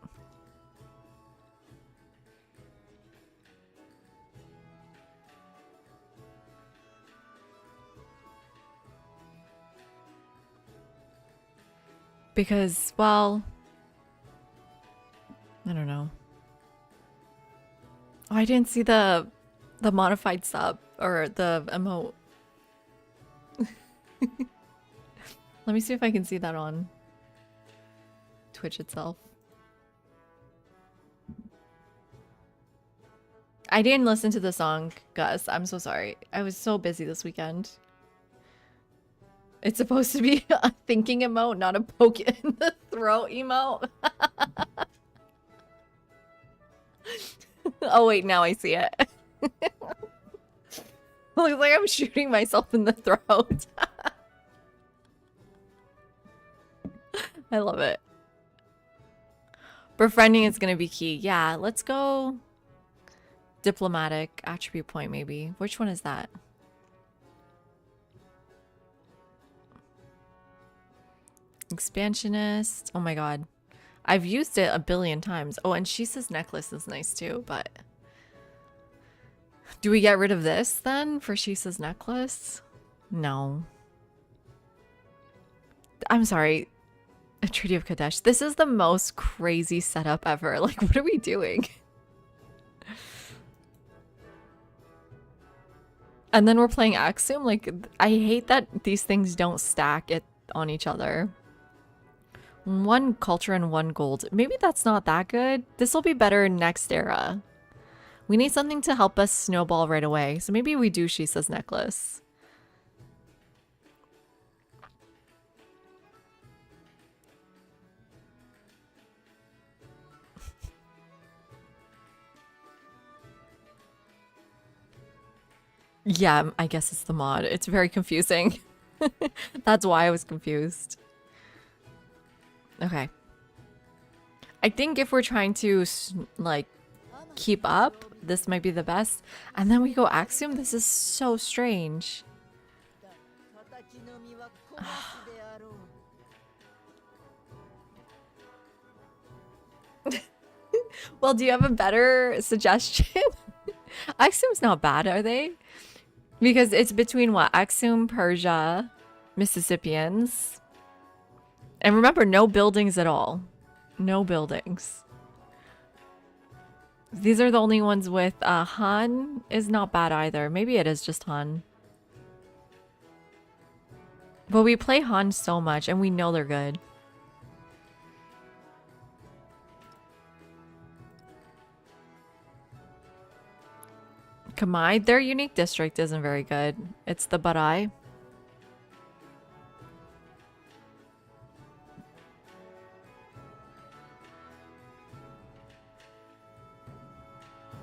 Because, well, I don't know. Oh, I didn't see the modified sub or the emote. Let me see if I can see that on Twitch itself. I didn't listen to the song, Gus. I'm so sorry. I was so busy this weekend. It's supposed to be a thinking emote, not a poke in the throat emote. Oh wait, now I see it. Looks like I'm shooting myself in the throat. I love it. Befriending is gonna be key. Yeah, let's go diplomatic attribute point maybe. Which one is that? Expansionist. Oh my god. I've used it a billion times. Oh, and Shisa's necklace is nice too, but do we get rid of this then for Shisa's necklace? No. I'm sorry. A Treaty of Kadesh. This is the most crazy setup ever. Like, what are we doing? And then we're playing Axum. Like, I hate that these things don't stack it on each other. One culture and one gold. Maybe that's not that good. This will be better next era. We need something to help us snowball right away. So maybe we do Shisa's necklace. Yeah, I guess it's the mod. It's very confusing. That's why I was confused. Okay. I think if we're trying to, like, keep up, this might be the best. And then we go Axiom? This is so strange. Well, do you have a better suggestion? Axiom's not bad, are they? Because it's between what? Axiom, Persia, Mississippians. And remember, no buildings at all. No buildings. These are the only ones with Han is not bad either. Maybe it is just Han. But we play Han so much and we know they're good. Kamai, their unique district isn't very good. It's the Barai.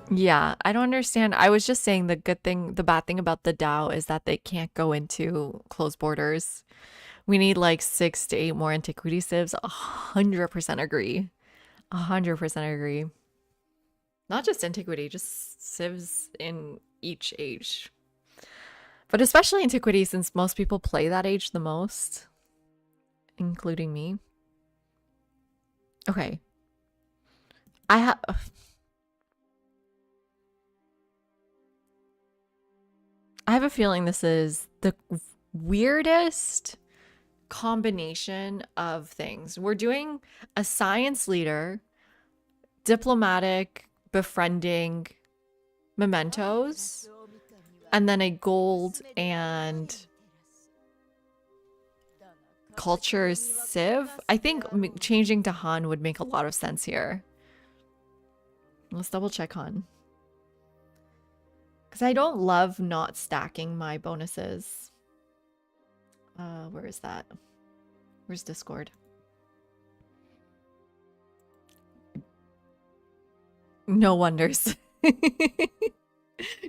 Yeah, I don't understand. I was just saying the bad thing about the DAO is that they can't go into closed borders. We need like 6 to 8 more antiquity civs. 100% agree. 100% agree. Not just antiquity, just civs in each age. But especially antiquity since most people play that age the most, including me. Okay. I have... I have a feeling this is the weirdest combination of things. We're doing a science leader, diplomatic, befriending, mementos, and then a gold and culture civ. I think changing to Han would make a lot of sense here. Let's double check Han. Because I don't love not stacking my bonuses. Where is that? Where's Discord? No wonders.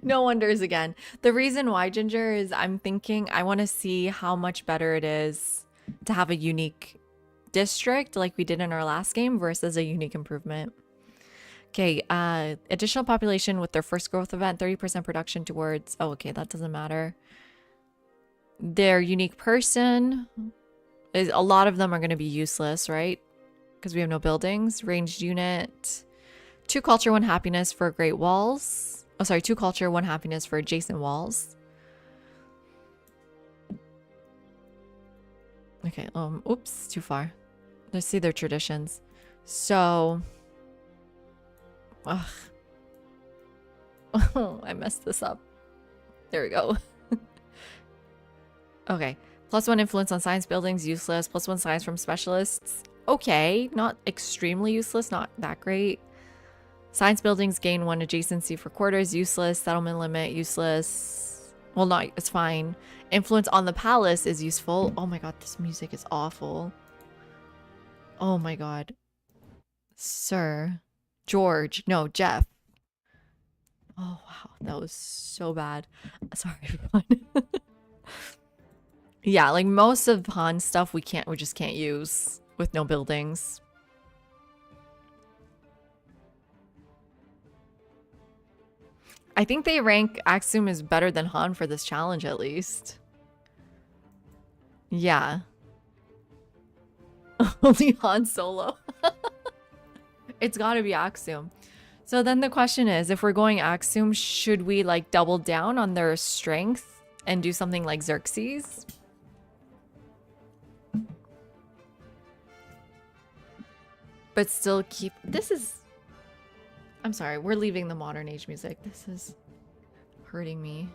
No wonders again. The reason why, Ginger, is I'm thinking I want to see how much better it is to have a unique district like we did in our last game versus a unique improvement. Okay, additional population with their first growth event, 30% production towards... Oh, okay, that doesn't matter. Their unique person, is a lot of them are going to be useless, right? Because we have no buildings. Ranged unit. 2 culture, 1 happiness for Great Walls. Oh, sorry, 2 culture, 1 happiness for adjacent walls. Okay, oops, too far. Let's see their traditions. So... Ugh. Oh, I messed this up. There we go. Okay. +1 influence on science buildings, useless. +1 science from specialists. Okay. Not extremely useless, not that great. Science buildings gain 1 adjacency for quarters, useless. Settlement limit, useless. Well, not, it's fine. Influence on the palace is useful. Oh my god, this music is awful. Oh my god. Sir. George. No, Jeff. Oh, wow. That was so bad. Sorry, everyone. Yeah, like most of Han's stuff we just can't use with no buildings. I think they rank Axiom as better than Han for this challenge at least. Yeah. Only Han Solo. It's gotta be Axiom. So then the question is, if we're going Axiom, should we like double down on their strength and do something like Xerxes? But still keep... This is... I'm sorry, we're leaving the modern age music. This is hurting me.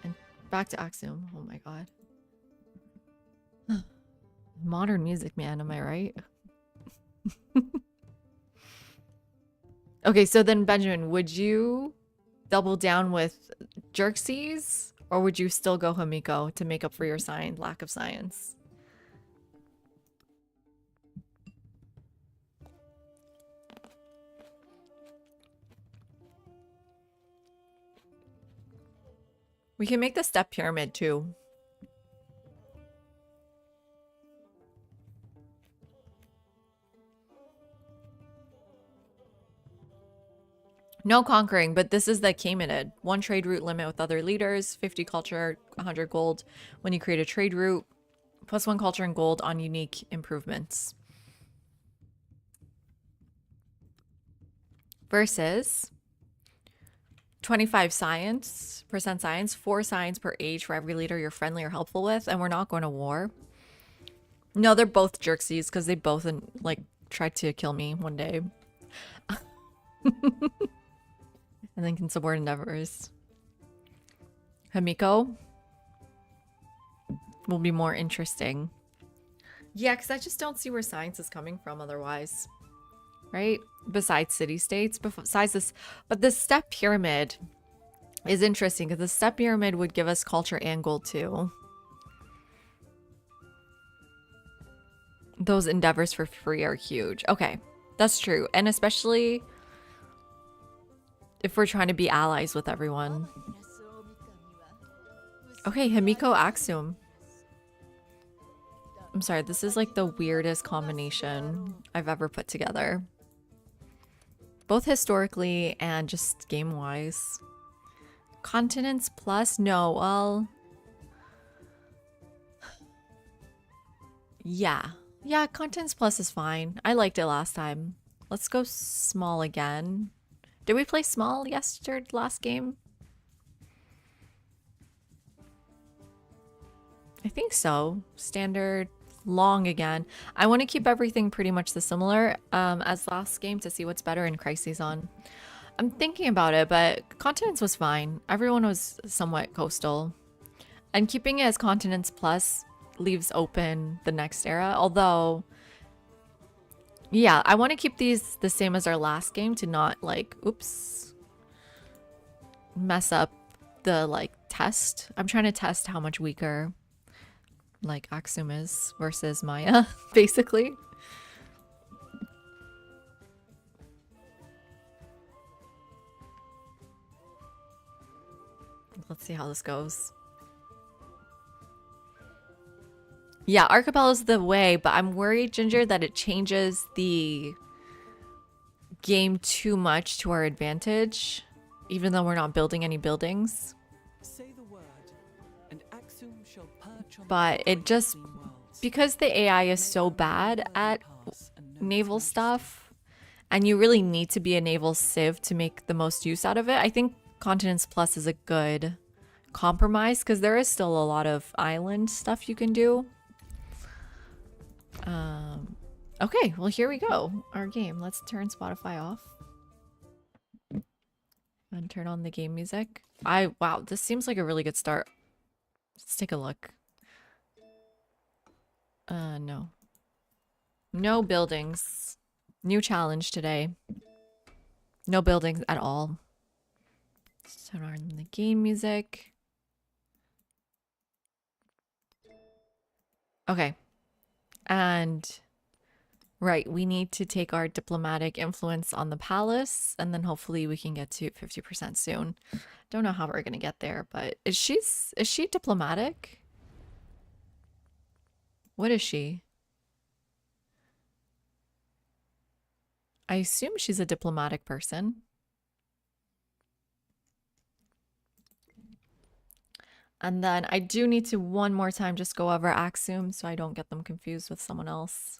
And back to Axiom. Oh my god. Modern music, man, am I right? Okay, so then Benjamin, would you double down with Xerxes, or would you still go Hamiko to make up for your lack of science? We can make the step pyramid too. No conquering, but this is the Caymanid. 1 trade route limit with other leaders, 50 culture, 100 gold when you create a trade route, plus 1 culture and gold on unique improvements. Versus 25 science, percent science, 4 science per age for every leader you're friendly or helpful with, and we're not going to war. No, they're both Xerxes because they both like tried to kill me one day. And then can support endeavors. Hamiko will be more interesting. Yeah, because I just don't see where science is coming from otherwise. Right? Besides city-states, besides this. But the step pyramid is interesting because the step pyramid would give us culture and gold too. Those endeavors for free are huge. Okay, that's true. And especially if we're trying to be allies with everyone. Okay, Himiko Axum. I'm sorry, this is like the weirdest combination I've ever put together. Both historically and just game-wise. Continents plus? No, well... Yeah. Yeah, Continents plus is fine. I liked it last time. Let's go small again. Did we play small last game? I think so. Standard, long again. I want to keep everything pretty much the similar as last game to see what's better in Crises on. I'm thinking about it, but Continents was fine. Everyone was somewhat coastal. And keeping it as Continents plus leaves open the next era, although... Yeah, I want to keep these the same as our last game to not, like, oops, mess up the, like, test. I'm trying to test how much weaker, like, Axum is versus Maya, basically. Let's see how this goes. Yeah, Archipelago's the way, but I'm worried, Ginger, that it changes the game too much to our advantage, even though we're not building any buildings. Say the word, and Axum shall perch on But it just, because the AI is so bad at naval stuff, and you really need to be a naval civ to make the most use out of it, I think Continents Plus is a good compromise, because there is still a lot of island stuff you can do. Okay, well, here we go. Our game. Let's turn Spotify off. And turn on the game music. Wow, this seems like a really good start. Let's take a look. No. No buildings. New challenge today. No buildings at all. Turn on the game music. Okay. And right, we need to take our diplomatic influence on the palace, and then hopefully we can get to 50% soon. Don't know how we're gonna get there, but is she diplomatic? What is she? I assume she's a diplomatic person. And then I do need to one more time just go over Axum so I don't get them confused with someone else.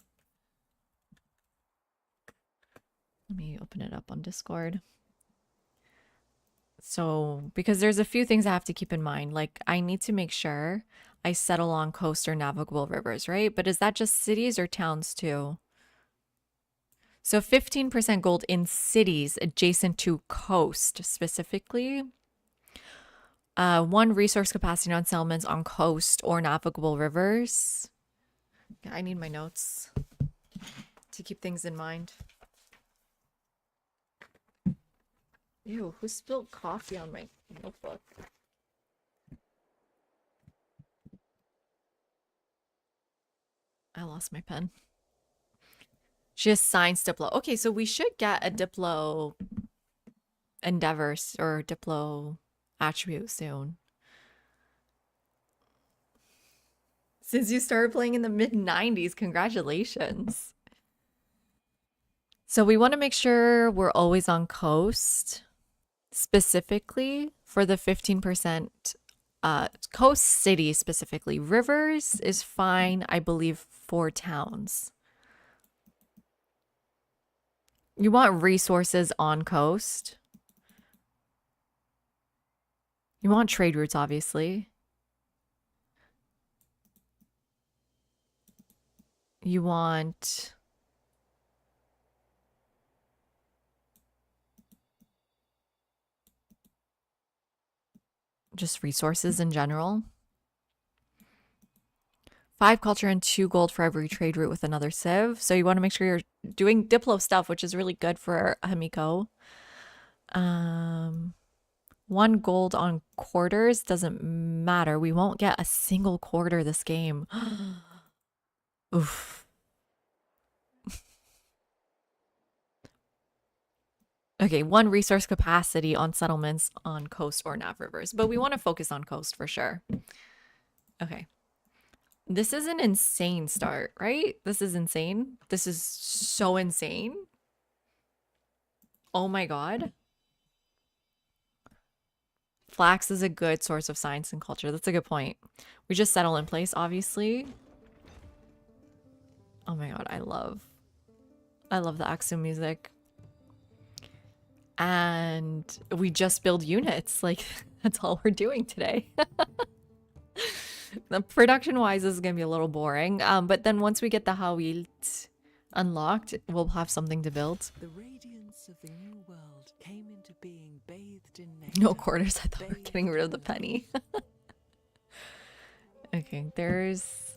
Let me open it up on Discord. So, because there's a few things I have to keep in mind. Like, I need to make sure I set along coast or navigable rivers, right? But is that just cities or towns too? So 15% gold in cities adjacent to coast specifically. 1 resource capacity on settlements on coast or navigable rivers. I need my notes to keep things in mind. Ew, who spilled coffee on my notebook? I lost my pen. She has science Diplo. Okay, so we should get a Diplo endeavors or Diplo attribute soon. Since you started playing in the mid 90s, congratulations. So we want to make sure we're always on coast, specifically for the 15% coast city specifically. Rivers is fine, I believe, for towns. You want resources on coast. You want trade routes, obviously. You want just resources in general. 5 culture and 2 gold for every trade route with another civ. So you want to make sure you're doing Diplo stuff, which is really good for Hamiko. 1 gold on quarters doesn't matter. We won't get a single quarter this game. Oof. Okay, 1 resource capacity on settlements on coast or nav rivers, but we want to focus on coast for sure. Okay. This is an insane start, right? This is insane. This is so insane. Oh my god. Flax is a good source of science and culture. That's a good point. We just settle in place, obviously. Oh my god, I love the Axum music. And we just build units. Like, that's all we're doing today. The production-wise, this is going to be a little boring. But then once we get the Hawilt unlocked, we'll have something to build. The radiance of the new world came into being bathed in nectar. No quarters. I thought we were getting rid of the penny. Okay, there's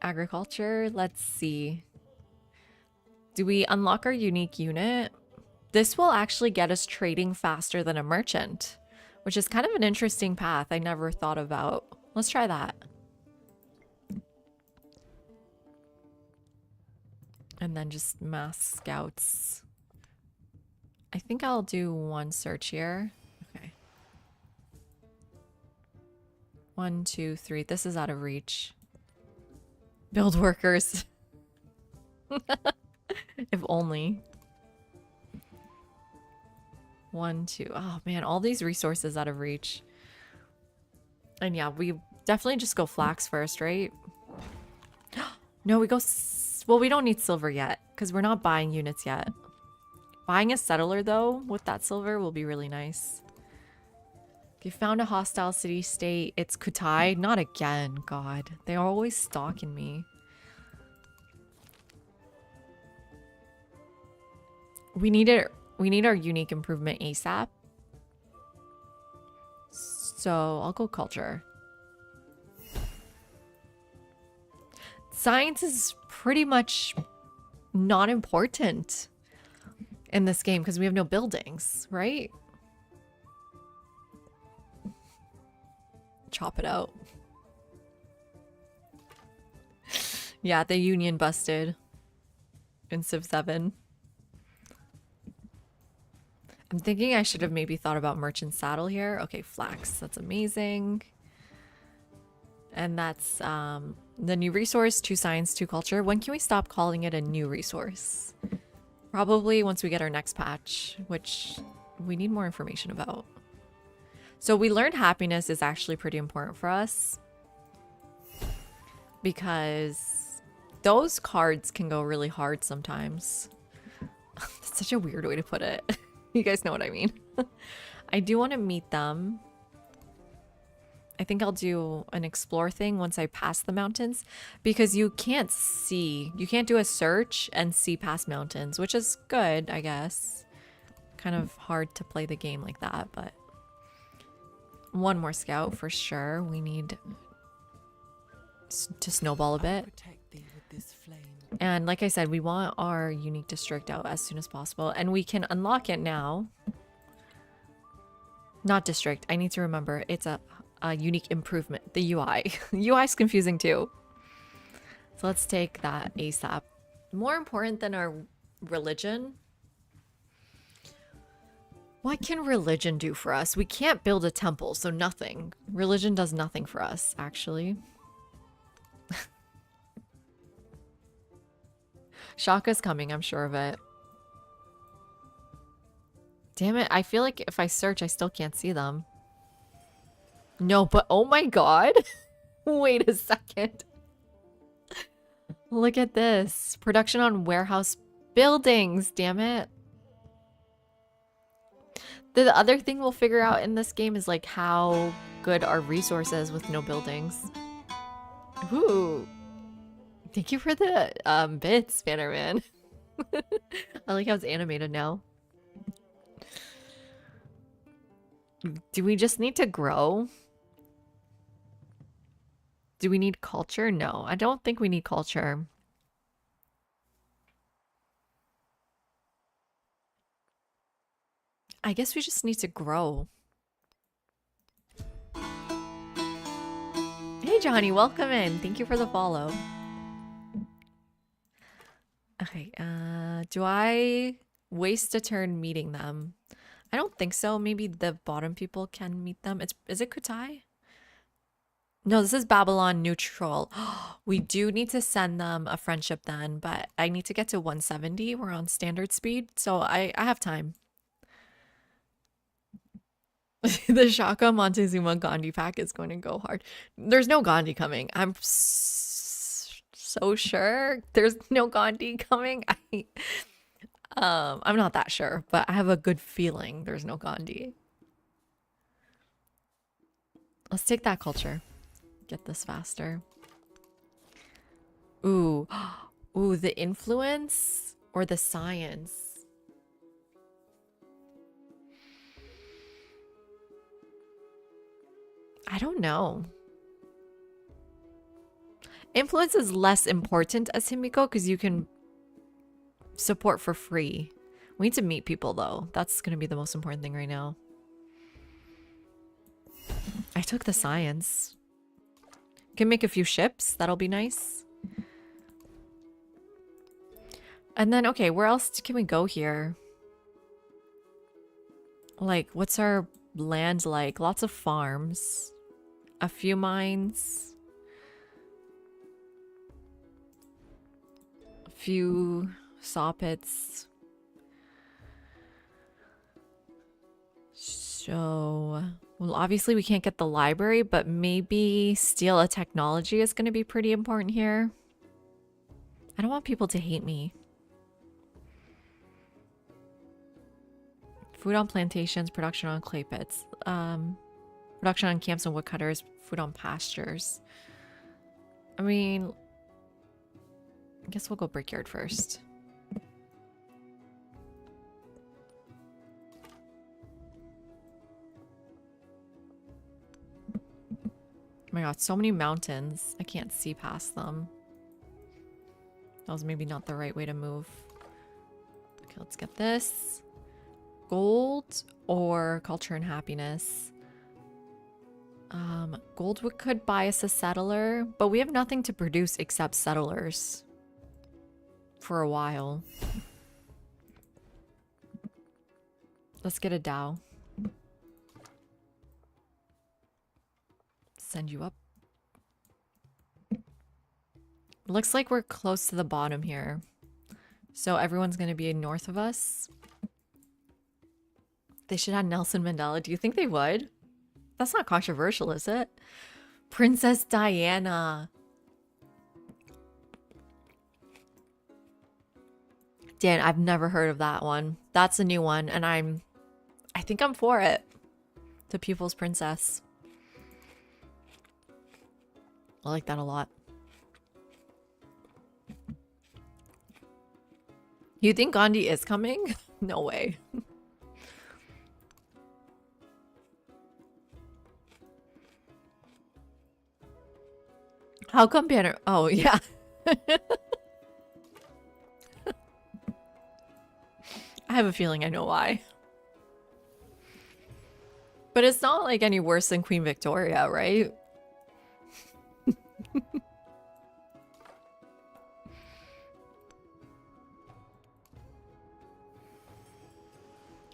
agriculture. Let's see. Do we unlock our unique unit? This will actually get us trading faster than a merchant, which is kind of an interesting path I never thought about. Let's try that. And then just mass scouts. I think I'll do 1 search here. Okay. 1, 2, 3. This is out of reach. Build workers. If only. 1, 2. Oh man, all these resources out of reach. And yeah, we definitely just go flax first, right? No, we go... Well, we don't need silver yet because we're not buying units yet. Buying a settler, though, with that silver will be really nice. Okay, found a hostile city-state. It's Kutai. Not again, God. They are always stalking me. We need our unique improvement ASAP. So I'll go culture. Science is pretty much not important in this game because we have no buildings, right? Chop it out. Yeah, the union busted in Civ 7. I'm thinking I should have maybe thought about merchant saddle here. Okay, flax. That's amazing. And that's the new resource, 2 science, 2 culture. When can we stop calling it a new resource? Probably once we get our next patch, which we need more information about. So we learned happiness is actually pretty important for us. Because those cards can go really hard sometimes. That's such a weird way to put it. You guys know what I mean. I do want to meet them. I think I'll do an explore thing once I pass the mountains because you can't do a search and see past mountains, which is good, I guess. Kind of hard to play the game like that, but 1 more scout for sure. We need to snowball a I'll bit. protect thee with this flame. And like I said, we want our unique district out as soon as possible. And we can unlock it now. Not district. I need to remember. It's a unique improvement. The UI. UI is confusing too. So let's take that ASAP. More important than our religion. What can religion do for us? We can't build a temple, so nothing. Religion does nothing for us, actually. Shaka's coming, I'm sure of it. Damn it, I feel like if I search, I still can't see them. No, but oh my god. Wait a second. Look at this. Production on warehouse buildings, damn it. The other thing we'll figure out in this game is like how good our resources with no buildings. Ooh. Thank you for the bits, Bannerman. I like how it's animated now. Do we just need to grow? Do we need culture? No, I don't think we need culture. I guess we just need to grow. Hey Johnny, welcome in. Thank you for the follow. Okay, do I waste a turn meeting them? I don't think so. Maybe the bottom people can meet them. Is it Kutai? No, this is Babylon neutral. We do need to send them a friendship then, but I need to get to 170. We're on standard speed, so I have time. The Shaka Montezuma Gandhi pack is going to go hard. There's no Gandhi coming. I'm so sure there's no Gandhi coming. I'm not that sure, but I have a good feeling there's no Gandhi. Let's take that culture. Get this faster. Ooh. Ooh, the influence or the science? I don't know. Influence is less important as Himiko because you can support for free. We need to meet people though. That's going to be the most important thing right now. I took the science. Can make a few ships. That'll be nice. And then, okay, where else can we go here? Like, what's our land like? Lots of farms. A few mines. A few saw pits. So, well, obviously we can't get the library, but maybe steal a technology is going to be pretty important here. I don't want people to hate me. Food on plantations, production on clay pits. Production on camps and woodcutters, food on pastures. I mean, I guess we'll go brickyard first. Oh my god, so many mountains. I can't see past them. That was maybe not the right way to move. Okay, let's get this. Gold or culture and happiness. Gold could buy us a settler, but we have nothing to produce except settlers for a while. Let's get a Dow. Send you up. Looks like we're close to the bottom here. So everyone's going to be north of us. They should have Nelson Mandela. Do you think they would? That's not controversial, is it? Princess Diana. Dan, I've never heard of that one. That's a new one, and I think I'm for it. The People's Princess. I like that a lot. You think Gandhi is coming? No way. How come banner? Oh, yeah. I have a feeling I know why. But it's not like any worse than Queen Victoria, right?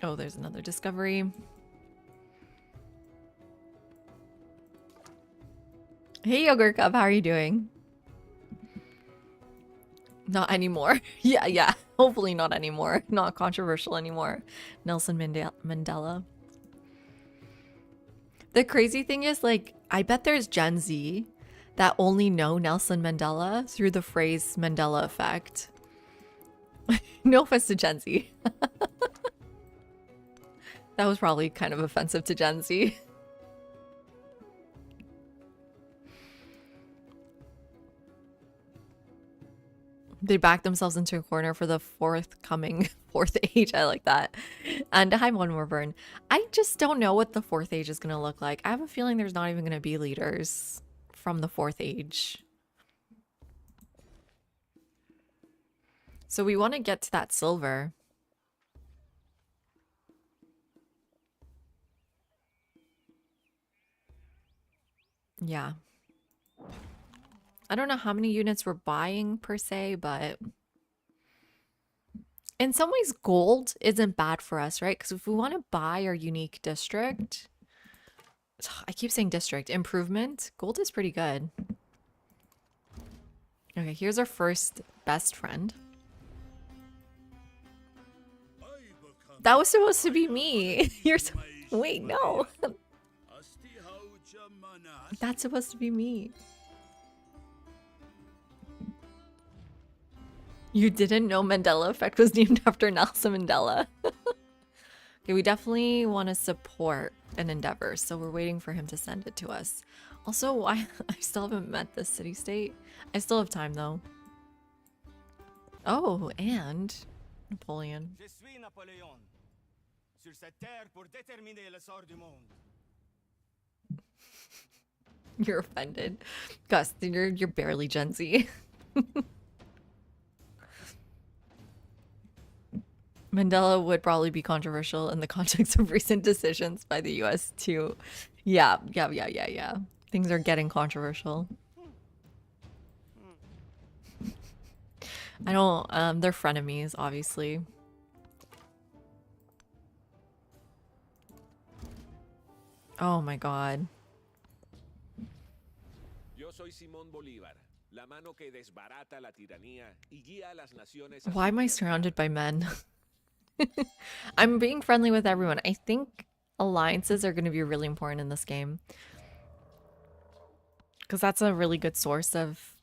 Oh, there's another discovery. Hey, Yogurt Cup, how are you doing? Not anymore. Yeah. Hopefully not anymore. Not controversial anymore. Nelson Mandela. The crazy thing is, like, I bet there's Gen Z that only know Nelson Mandela through the phrase Mandela effect. No offense to Gen Z. That was probably kind of offensive to Gen Z. They backed themselves into a corner for the forthcoming fourth age. I like that. And hi, One More Burn. I just don't know what the fourth age is going to look like. I have a feeling there's not even going to be leaders from the fourth age. So we want to get to that silver. Yeah. I don't know how many units we're buying per se, but in some ways gold isn't bad for us, right? Because if we want to buy our unique district, I keep saying district, improvement, gold is pretty good. Okay, here's our first best friend. That was supposed to be me. You're so... Wait, no. That's supposed to be me. You didn't know Mandela Effect was named after Nelson Mandela. Okay, we definitely want to support an endeavor, so we're waiting for him to send it to us. Also, I still haven't met this city-state. I still have time, though. Oh, and Napoleon. Je suis Napoléon. Sur cette terre pour déterminer le sort du monde. You're offended. Gus, you're barely Gen Z. Mandela would probably be controversial in the context of recent decisions by the US too. Yeah. Things are getting controversial. I don't, they're frenemies, obviously. Oh my god. Yo soy Simón Bolívar, la mano que desbarata la tiranía y guía a las naciones. Why am I surrounded by men? I'm being friendly with everyone. I think alliances are going to be really important in this game. Because that's a really good source of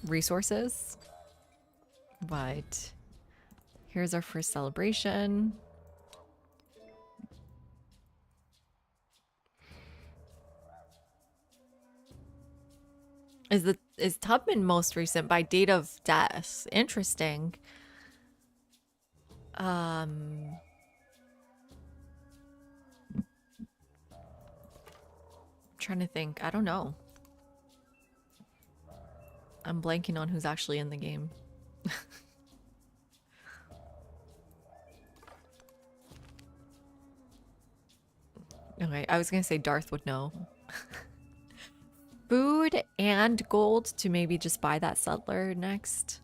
resources. But here's our first celebration. Is Tubman most recent by date of death? Interesting. Trying to think. I don't know. I'm blanking on who's actually in the game. Okay, I was gonna say Darth would know. Food and gold to maybe just buy that settler next.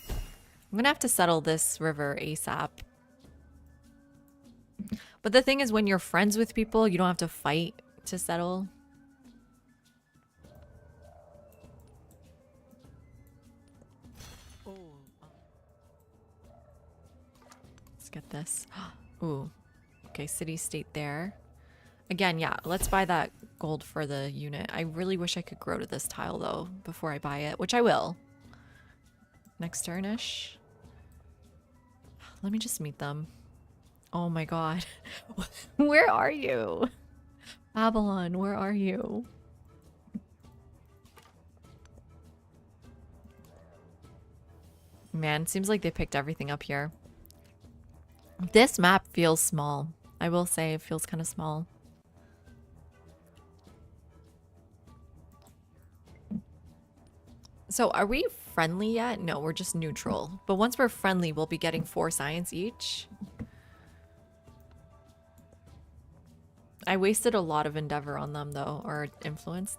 I'm gonna have to settle this river ASAP. But the thing is, when you're friends with people, you don't have to fight to settle. Let's get this. Ooh. Okay, city-state there. Again, yeah, let's buy that gold for the unit. I really wish I could grow to this tile, though, before I buy it, which I will. Next turn-ish. Let me just meet them. Oh my god. Where are you? Babylon, where are you? Man, seems like they picked everything up here. This map feels small. I will say it feels kind of small. So are we friendly yet? No, we're just neutral. But once we're friendly, we'll be getting 4 science each. I wasted a lot of endeavor on them though, or influence.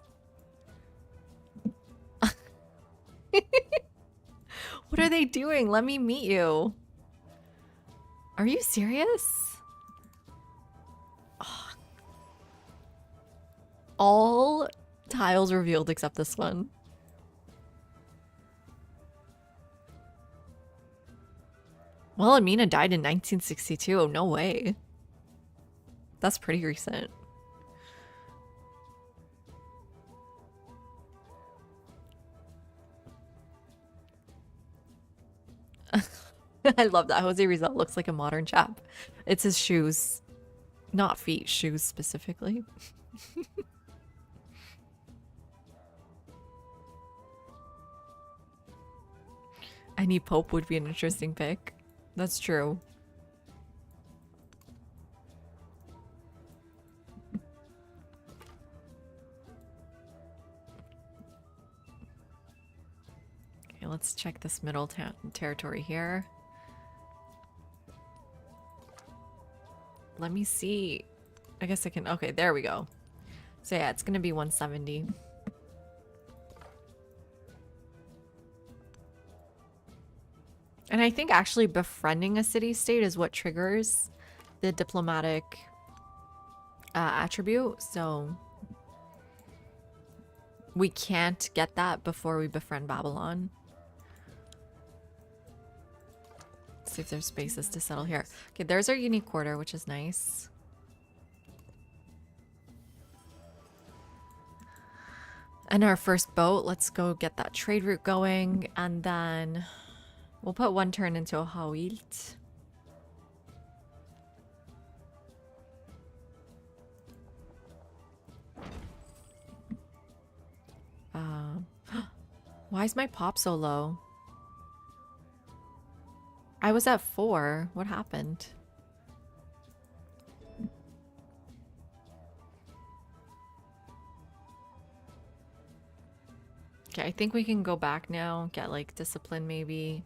What are they doing? Let me meet you. Are you serious? Ugh. All tiles revealed except this one. Well, Amina died in 1962. Oh, no way. That's pretty recent. I love that. Jose Rizal looks like a modern chap. It's his shoes. Not feet, shoes specifically. Any Pope would be an interesting pick. That's true. Okay, let's check this middle territory here. Let me see. I guess I can. Okay, there we go. So yeah, it's gonna be 170. And I think actually befriending a city-state is what triggers the diplomatic attribute. So we can't get that before we befriend Babylon. See if there's spaces to settle here. Okay, there's our unique quarter, which is nice. And our first boat, let's go get that trade route going. And then we'll put 1 turn into a Hawilt. Why is my pop so low? I was at 4. What happened? Okay, I think we can go back now. Get like discipline maybe.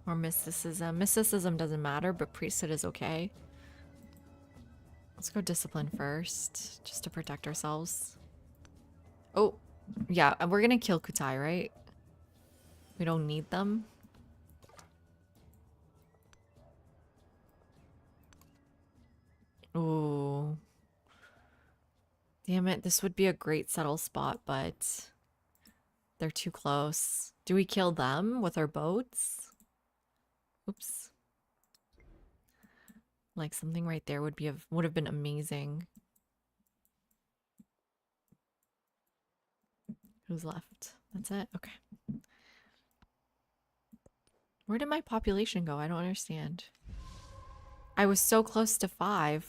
Or mysticism. Mysticism doesn't matter, but priesthood is okay. Let's go discipline first. Just to protect ourselves. Oh, yeah. And we're gonna kill Kutai, right? We don't need them. Ooh. Damn it, this would be a great settle spot, but they're too close. Do we kill them with our boats? Oops. Like something right there would have been amazing. Who's left? That's it? Okay. Where did my population go? I don't understand. I was so close to 5.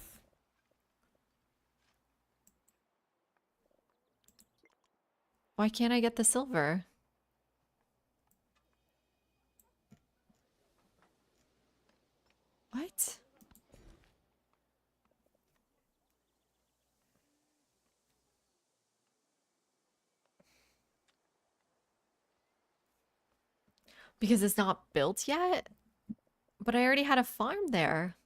Why can't I get the silver? What? Because it's not built yet? But I already had a farm there.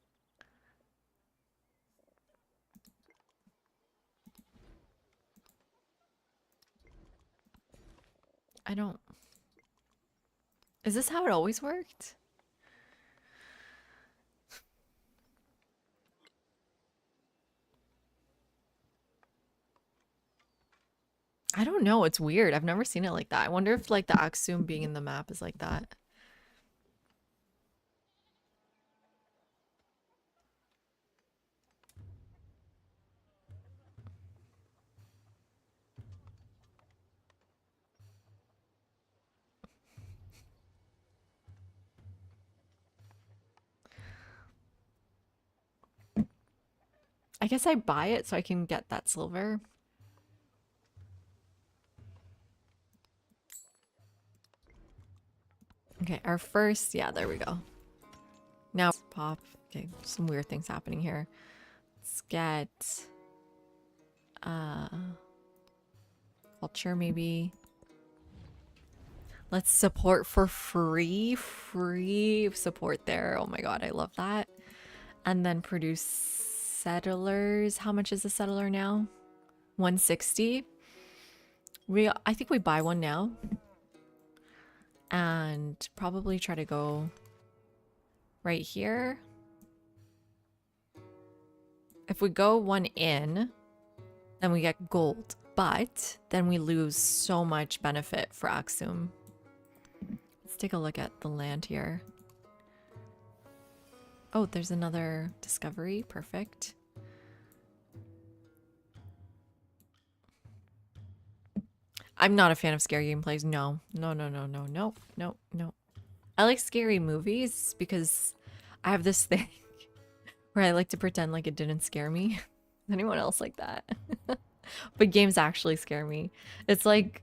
I don't... Is this how it always worked? I don't know. It's weird. I've never seen it like that. I wonder if like the Aksum being in the map is like that. I guess I buy it so I can get that silver. Okay, our first, yeah, there we go. Now pop. Okay, some weird things happening here. Let's get culture maybe. Let's support for free. Free support there. Oh my god, I love that. And then produce settlers. How much is a settler now? 160. I think we buy one now. And probably try to go right here. If we go one in, then we get gold. But then we lose so much benefit for Axum. Let's take a look at the land here. Oh, there's another discovery. Perfect. I'm not a fan of scary gameplays. No. No, no, no, no, no, no, no. I like scary movies because I have this thing where I like to pretend like it didn't scare me. Anyone else like that? But games actually scare me. It's like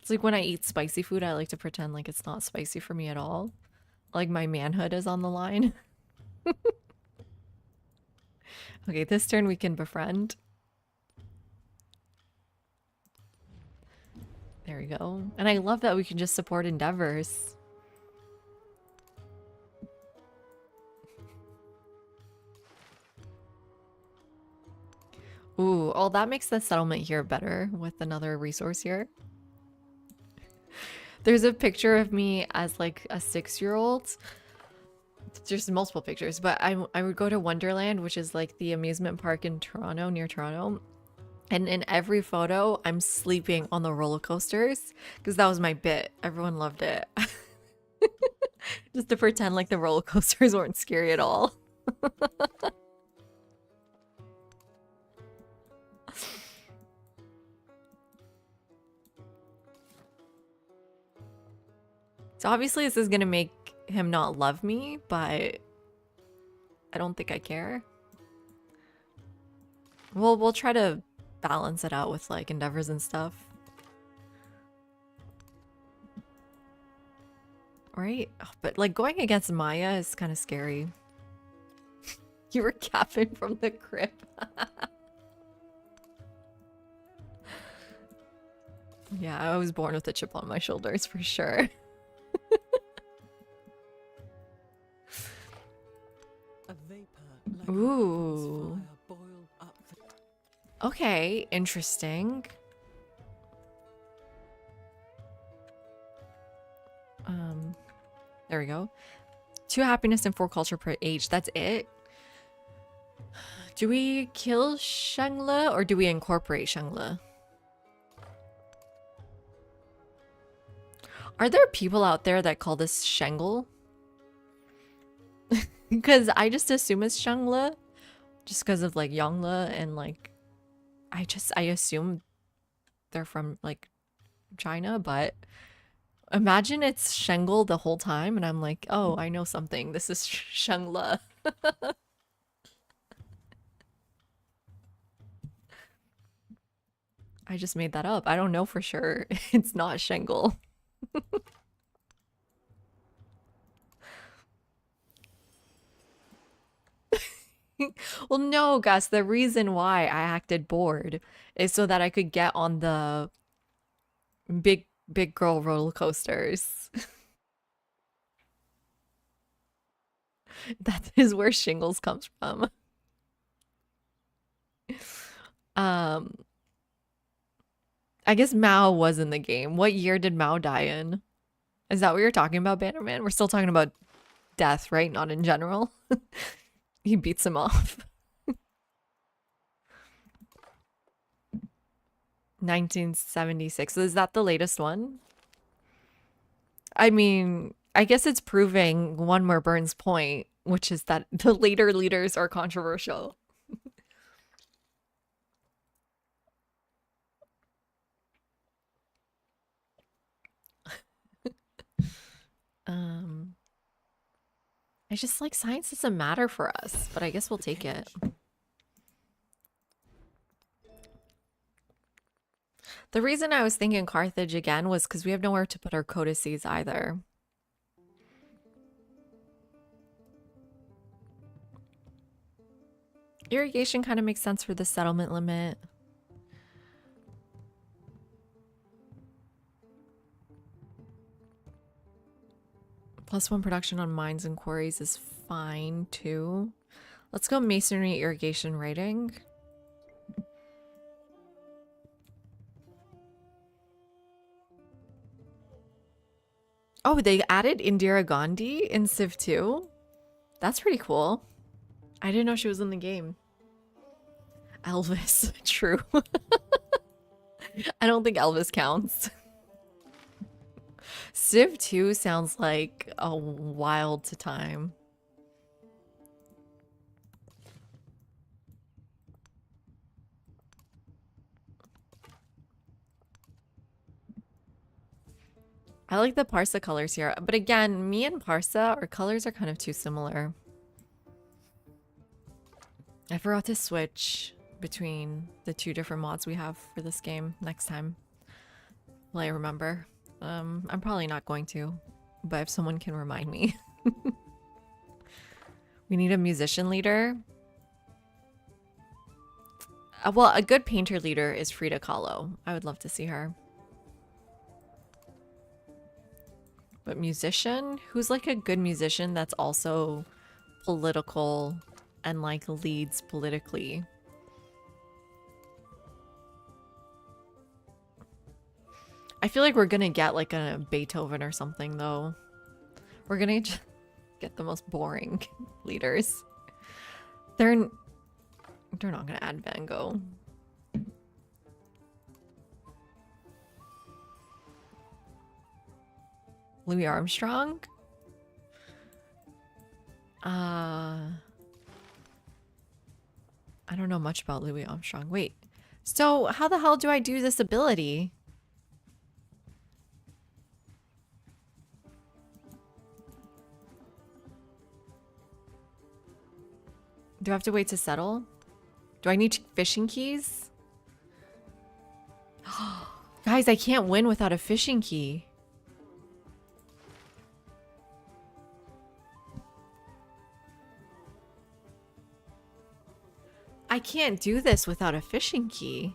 it's like when I eat spicy food, I like to pretend like it's not spicy for me at all. Like my manhood is on the line. Okay, this turn we can befriend. There we go. And I love that we can just support endeavors. Ooh, oh, that makes the settlement here better with another resource here. There's a picture of me as like a 6-year-old. There's multiple pictures, but I would go to Wonderland, which is like the amusement park in Toronto, near Toronto. And in every photo, I'm sleeping on the roller coasters because that was my bit. Everyone loved it. Just to pretend like the roller coasters weren't scary at all. So obviously this is gonna make him not love me, but I don't think I care. We'll try to balance it out with like endeavors and stuff. Right? Oh, but like going against Maya is kind of scary. You were capping from the crib. Yeah, I was born with a chip on my shoulders for sure. A vapor like Ooh. fire boiled up the Okay, interesting. There we go. 2 happiness and 4 culture per age. That's it. Do we kill Shangla or do we incorporate Shangla? Are there people out there that call this Shangle? Because I just assume it's Shangla. Just because of like Yongla and like I assume they're from like China, but imagine it's Shangle the whole time and I'm like, oh, I know something. This is Shangla. I just made that up. I don't know for sure. It's not Shangle. Well, no, Gus, the reason why I acted bored is so that I could get on the big girl roller coasters. That is where shingles comes from. I guess Mao was in the game. What year did Mao die in? Is that what you're talking about, Bannerman? We're still talking about death, right? Not in general. He beats him off. 1976. So is that the latest one? I mean, I guess it's proving one more Burns' point, which is that the later leaders are controversial. I just like science doesn't matter for us, but I guess we'll take it. The reason I was thinking Carthage again was because we have nowhere to put our codices either. Irrigation kind of makes sense for the settlement limit. +1 production on mines and quarries is fine too. Let's go masonry, irrigation, writing. Oh, they added Indira Gandhi in Civ 2? That's pretty cool. I didn't know she was in the game. Elvis, true. I don't think Elvis counts. Civ 2 sounds like a wild time. I like the Parsa colors here, but again, me and Parsa, our colors are kind of too similar. I forgot to switch between the 2 different mods we have for this game next time. Will I remember? I'm probably not going to, but if someone can remind me. We need a musician leader. Well, a good painter leader is Frida Kahlo. I would love to see her. But musician? Who's like a good musician that's also political and like leads politically? I feel like we're gonna get like a Beethoven or something though. We're gonna just get the most boring leaders. They're not gonna add Van Gogh. Louis Armstrong? I don't know much about Louis Armstrong. Wait. So how the hell do I do this ability? Do I have to wait to settle? Do I need fishing keys? Guys, I can't win without a fishing key. I can't do this without a fishing key.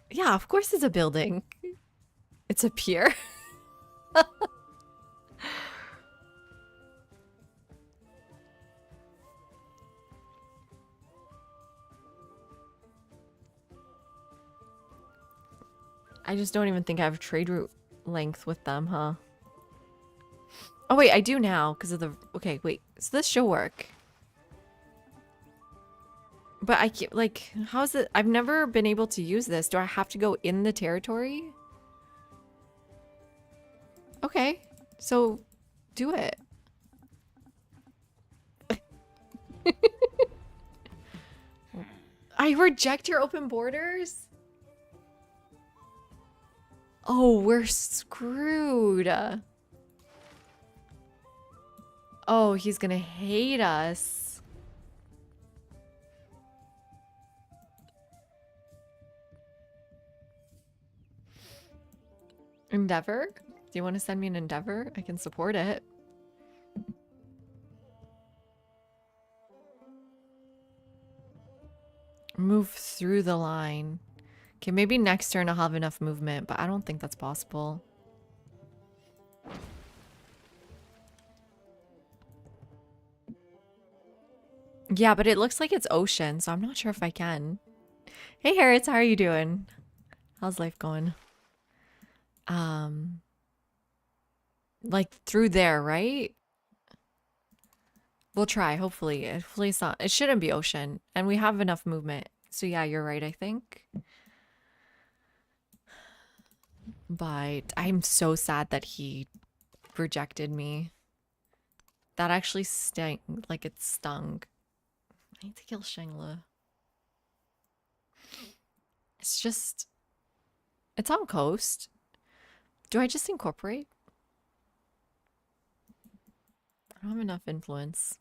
Yeah, of course it's a building. It's a pier. I just don't even think I have trade route length with them, huh? Oh wait, I do now because of the... Okay, wait. So this should work. But I can't... Like, how is it... I've never been able to use this. Do I have to go in the territory? Okay. So, do it. I reject your open borders? Oh, we're screwed. Oh, he's gonna hate us. Endeavor? Do you want to send me an Endeavor? I can support it. Move through the line. Okay, maybe next turn I'll have enough movement, but I don't think that's possible. Yeah, but it looks like it's ocean, so I'm not sure if I can. Hey Harriet, how are you doing? How's life going? Like through there, right? We'll try, hopefully. Hopefully it's not. It shouldn't be ocean. And we have enough movement. So yeah, you're right, I think. But I'm so sad that he rejected me. That actually stung. Like it stung. I need to kill Shangla. It's just... It's on coast. Do I just incorporate? I don't have enough influence.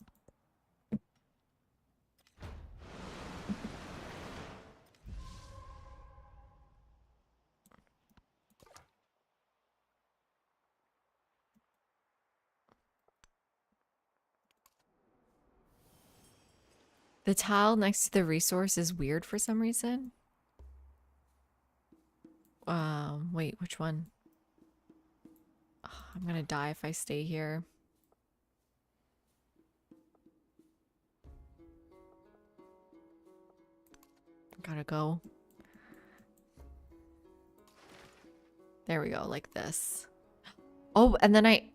The tile next to the resource is weird for some reason. Wait, which one? I'm gonna die if I stay here. Gotta go. There we go, like this. Oh, and then I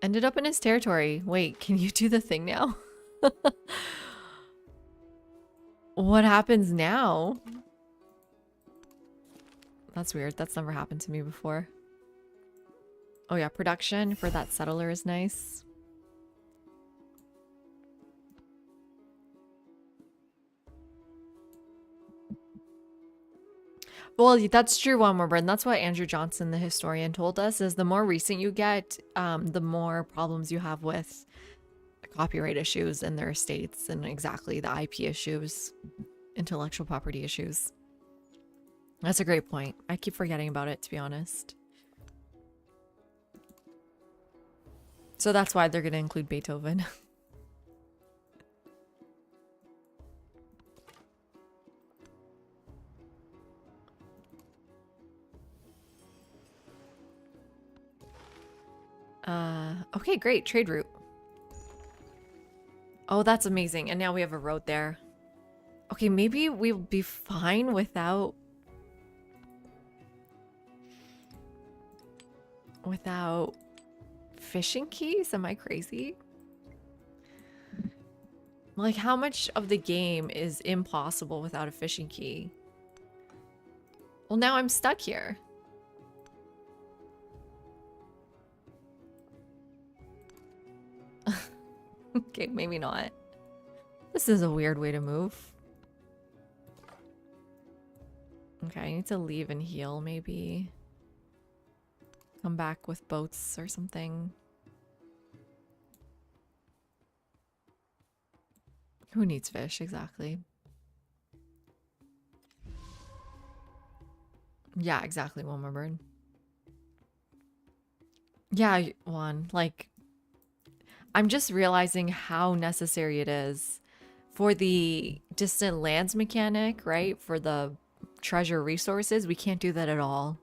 ended up in his territory. Wait, can you do the thing now? What happens now? That's weird. That's never happened to me before. Oh yeah, production for that settler is nice. Well, that's true, One More Burn. That's what Andrew Johnson, the historian, told us, is the more recent you get, the more problems you have with copyright issues in their estates and exactly the IP issues, intellectual property issues. That's a great point. I keep forgetting about it, to be honest. So that's why they're going to include Beethoven. Okay, great. Trade route. Oh, that's amazing. And now we have a road there. Okay, maybe we'll be fine without fishing keys? Am I crazy? Like, how much of the game is impossible without a fishing key? Well, now I'm stuck here. Okay, maybe not. This is a weird way to move. Okay, I need to leave and heal, maybe. Come back with boats or something. Who needs fish, exactly? Yeah, exactly, one more bird. Yeah, Juan, like... I'm just realizing how necessary it is for the distant lands mechanic, right? For the treasure resources. We can't do that at all.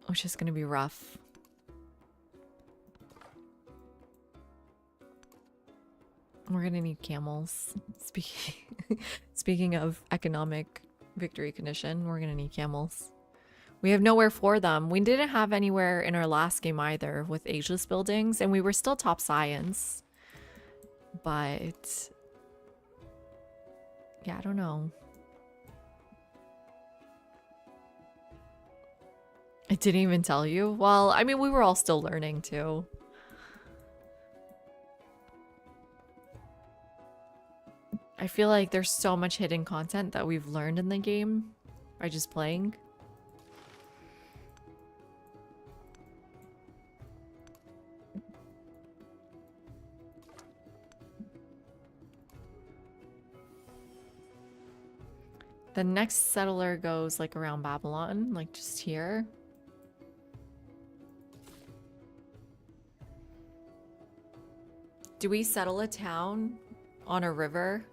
Which is going to be rough. We're going to need camels. Speaking of economic victory condition, we're going to need camels. We have nowhere for them. We didn't have anywhere in our last game either with ageless buildings, and we were still top science. But yeah, I don't know. I didn't even tell you. Well, I mean, we were all still learning too. I feel like there's so much hidden content that we've learned in the game by just playing. The next settler goes like around Babylon, like just here. Do we settle a town on a river?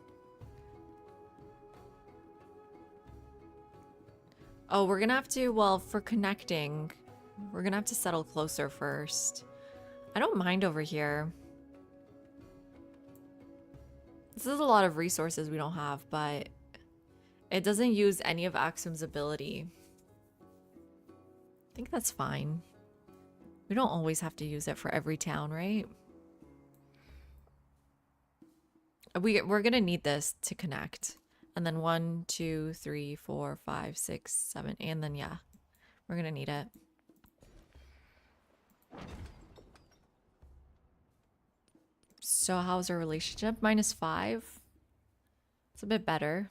Oh, we're gonna have to, well, for connecting, we're gonna have to settle closer first. I don't mind over here. This is a lot of resources we don't have, but it doesn't use any of Axum's ability. I think that's fine. We don't always have to use it for every town, right? We're gonna need this to connect. And then 1, 2, 3, 4, 5, 6, 7, and then yeah, we're gonna need it. So how's our relationship? -5. It's a bit better.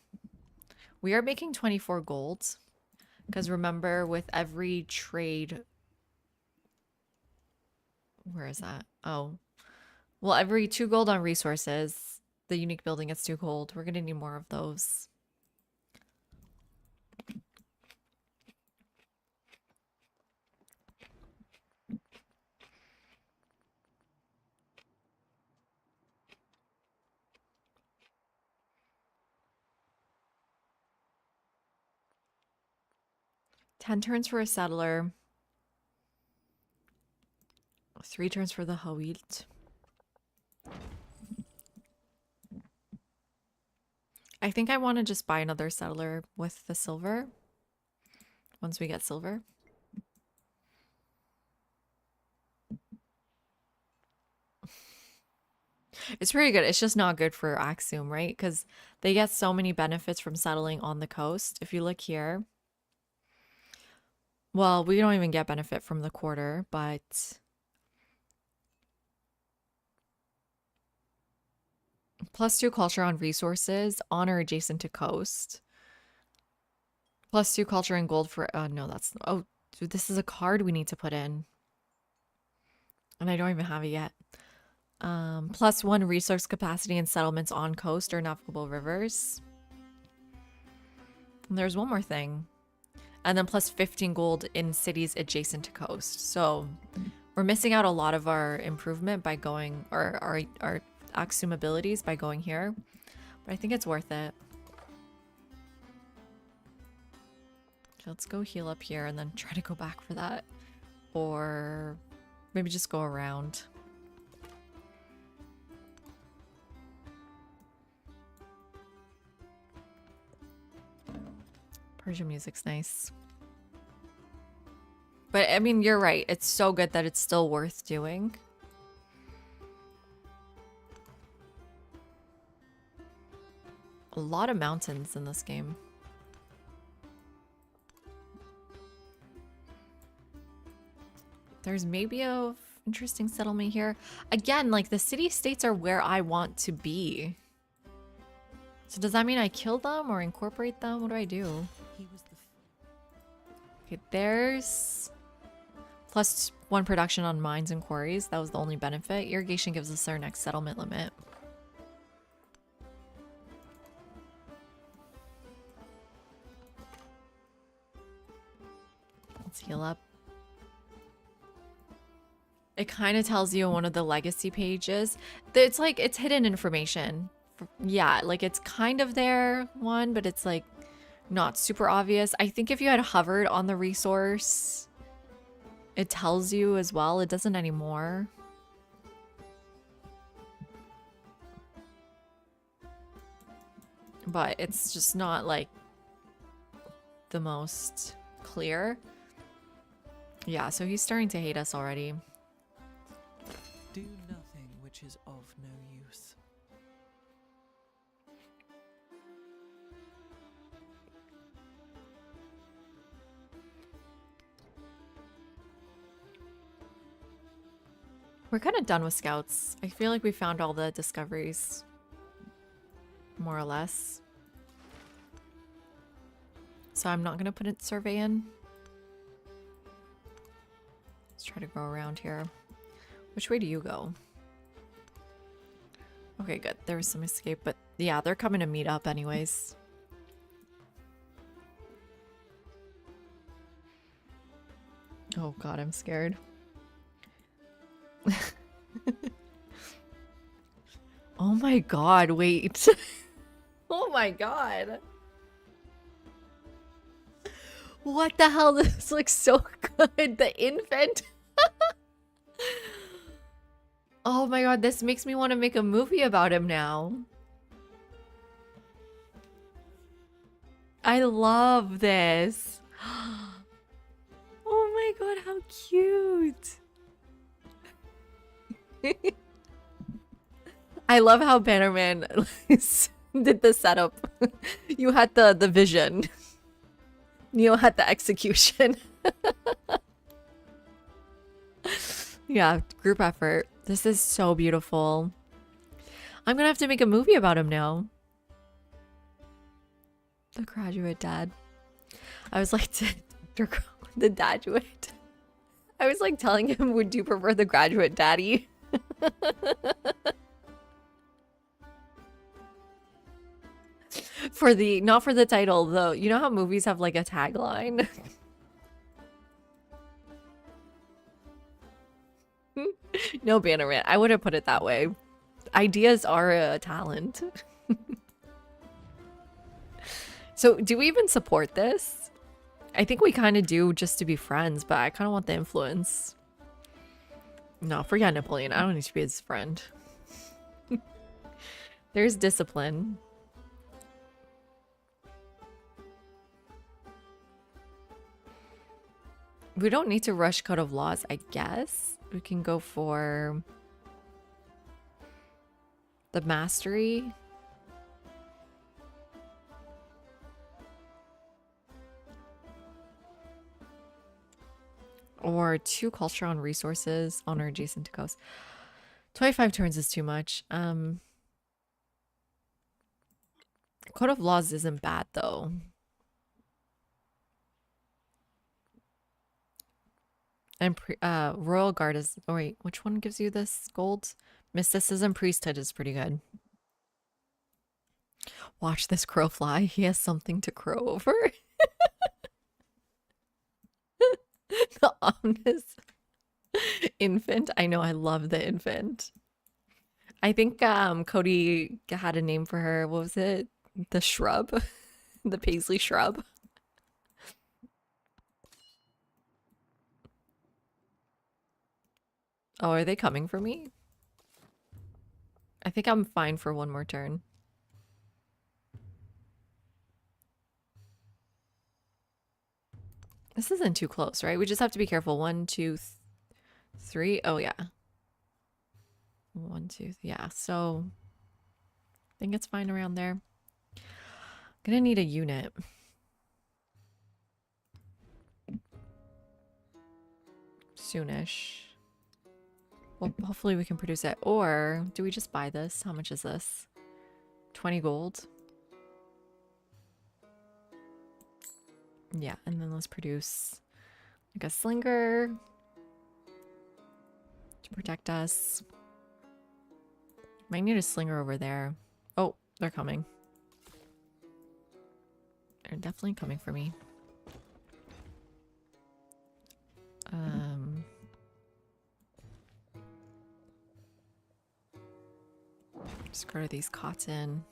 We are making 24 gold. Because remember, with every trade... Where is that? Oh. Well, every 2 gold on resources, the unique building gets 2 gold. We're going to need more of those. 10 turns for a settler. 3 turns for the Hawilt. I think I want to just buy another settler with the silver. Once we get silver. It's pretty good. It's just not good for Aksum, right? Because they get so many benefits from settling on the coast. If you look here, well, we don't even get benefit from the quarter, but +2 culture on resources, honor adjacent to coast. +2 culture and gold for, no, that's, oh, dude, this is a card we need to put in. And I don't even have it yet. +1 resource capacity and settlements on coast or navigable rivers. And there's one more thing. And then +15 gold in cities adjacent to coast. So we're missing out a lot of our improvement by going, or our Aksum abilities by going here. But I think it's worth it. Okay, let's go heal up here and then try to go back for that. Or maybe just go around. Persian music's nice. But I mean, you're right. It's so good that it's still worth doing. A lot of mountains in this game. There's maybe a interesting settlement here. Again, like the city-states are where I want to be. So does that mean I kill them or incorporate them? What do I do? He was the Okay, there's +1 production on mines and quarries. That was the only benefit. Irrigation gives us our next settlement limit. Let's heal up. It kind of tells you on one of the legacy pages. It's like, it's hidden information. Yeah, like it's kind of there, one, but it's like not super obvious. I think if you had hovered on the resource, it tells you as well. It doesn't anymore. But it's just not like the most clear. Yeah, so he's starting to hate us already. do nothing which is of no use. We're kind of done with scouts. I feel like we found all the discoveries. More or less. So I'm not going to put a survey in. Let's try to go around here. Which way do you go? Okay, good. There was some escape, but yeah, they're coming to meet up anyways. Oh god, I'm scared. Oh my god, wait. Oh my god. What the hell? This looks so good. The infant. Oh my god, this makes me want to make a movie about him now. I love this. Oh my god, how cute. I love how Bannerman did the setup. You had the vision. Neo had the execution. Yeah, group effort. This is so beautiful. I'm gonna have to make a movie about him now. The Graduate Dad. I was like, the Graduate. I was like telling him, would you prefer the Graduate Daddy? For the, not for the title though. You know how movies have like a tagline? No, Bannerman. I wouldn't put it that way. Ideas are a talent. So do we even support this? I think we kind of do just to be friends, but I kind of want the influence. No, forget Napoleon. I don't need to be his friend. There's discipline. We don't need to rush Code of Laws, I guess. We can go for the Mastery. Or 2 culture on resources on or adjacent to coast. 25 turns is too much. Code of Laws isn't bad though. And Royal Guard is... Oh wait, which one gives you this gold? Mysticism Priesthood is pretty good. Watch this crow fly. He has something to crow over. The ominous infant. I know, I love the infant. I think Cody had a name for her. What was it? The shrub? The paisley shrub. Oh, are they coming for me? I think I'm fine for one more turn. This isn't too close, right? We just have to be careful. 1, 2, 3. Oh, yeah. 1, 2. Yeah, so I think it's fine around there. Gonna need a unit. Soonish. Well, hopefully we can produce it. Or do we just buy this? How much is this? 20 gold. Yeah, and then let's produce like a slinger to protect us. Might need a slinger over there. Oh, they're coming. They're definitely coming for me. Just go to these cotton.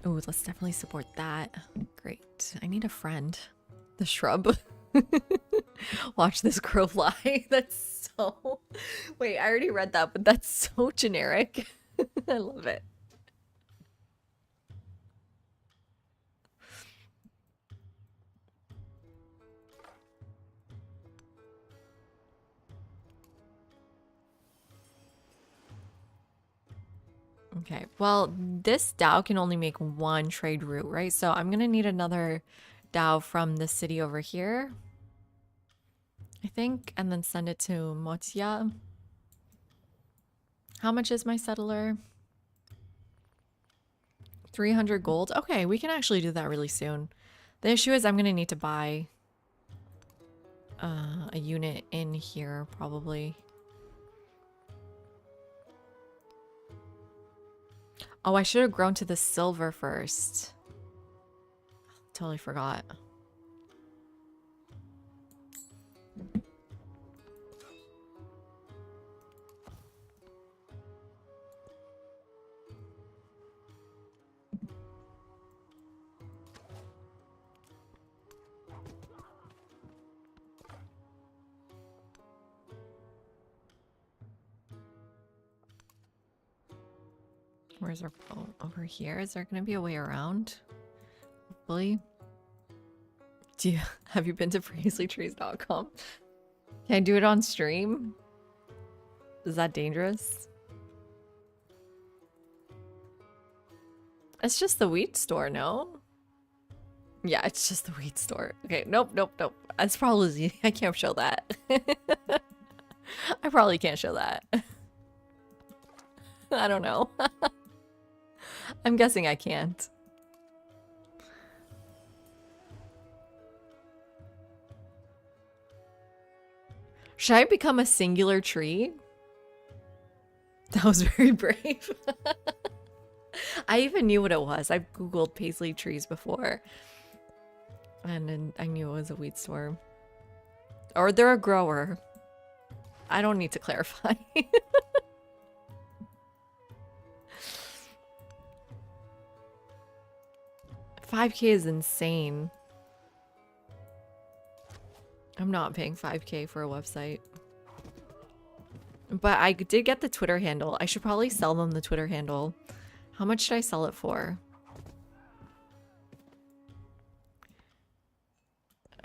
Oh, let's definitely support that. Great. I need a friend. The shrub. Watch this crow fly. That's so... Wait, I already read that, but that's so generic. I love it. Okay, well, this Dao can only make 1 trade route, right? So I'm gonna need another Dao from the city over here, I think, and then send it to Motia. How much is my settler? 300 gold. Okay, we can actually do that really soon. The issue is I'm gonna need to buy a unit in here, probably. Oh, I should have grown to the silver first. Totally forgot. Where's our... Oh, over here? Is there gonna be a way around? Hopefully. Have you been to PaisleyTrees.com? Can I do it on stream? Is that dangerous? It's just the wheat store, no? Yeah, it's just the wheat store. Okay, nope, nope, nope. That's probably... I can't show that. I probably can't show that. I don't know. I'm guessing I can't. Should I become a singular tree? That was very brave. I even knew what it was. I've googled paisley trees before. And then I knew it was a wheat store. Or they're a grower. I don't need to clarify. 5K is insane. I'm not paying 5K for a website. But I did get the Twitter handle. I should probably sell them the Twitter handle. How much should I sell it for?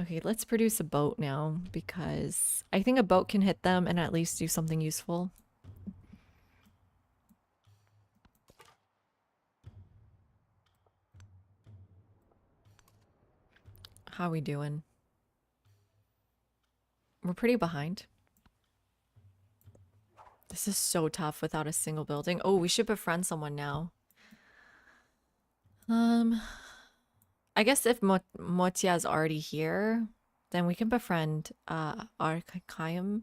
Okay, let's produce a boat now because I think a boat can hit them and at least do something useful. How we doing? We're pretty behind. This is so tough without a single building. Oh, we should befriend someone now. I guess if Motia is already here, then we can befriend Arkayam.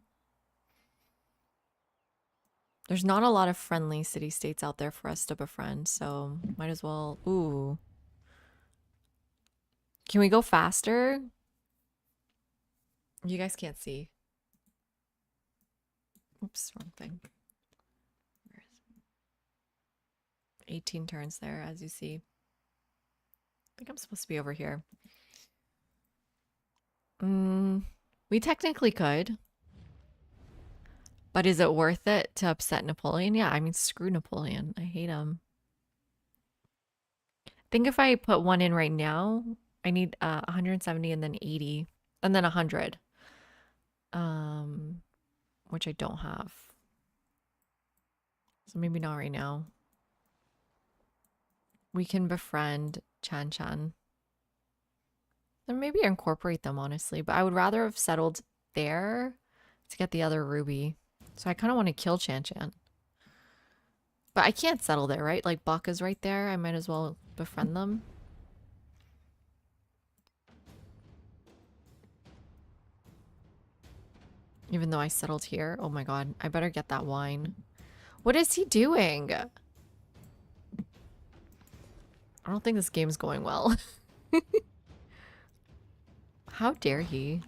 There's not a lot of friendly city-states out there for us to befriend, so might as well... Ooh. Can we go faster? You guys can't see. Oops, wrong thing. 18 turns there, as you see. I think I'm supposed to be over here. We technically could. But is it worth it to upset Napoleon? Yeah, I mean, screw Napoleon. I hate him. I think if I put one in right now, I need 170 and then 80. And then 100. Which I don't have. So maybe not right now. We can befriend Chan Chan. Then maybe incorporate them, honestly. But I would rather have settled there to get the other ruby. So I kind of want to kill Chan Chan. But I can't settle there, right? Like, Baka's right there. I might as well befriend them. Even though I settled here. Oh my god. I better get that wine. What is he doing? I don't think this game's going well. How dare he?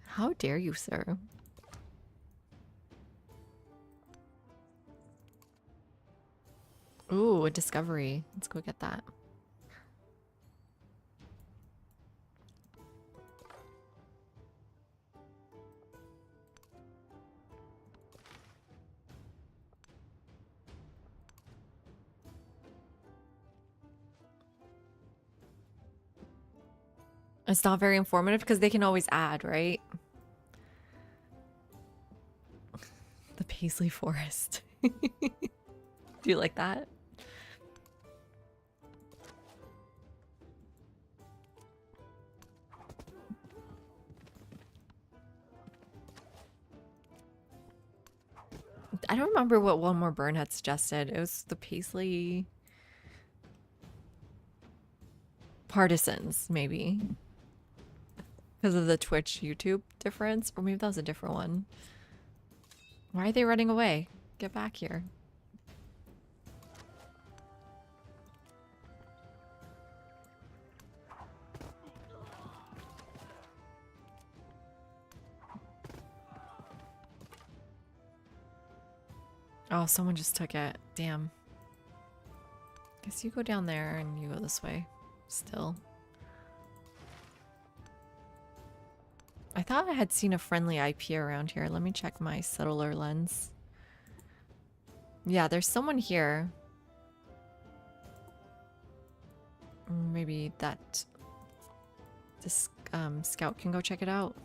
How dare you, sir? Ooh, a discovery. Let's go get that. It's not very informative because they can always add, right? The Paisley Forest. Do you like that? I don't remember what One More Burn had suggested. It was the Paisley Partisans, maybe. Because of the Twitch YouTube difference? Or maybe that was a different one. Why are they running away? Get back here. Oh, someone just took it. Damn. Guess you go down there and you go this way. Still. I thought I had seen a friendly IP around here. Let me check my settler lens. Yeah, there's someone here. Maybe that this scout can go check it out.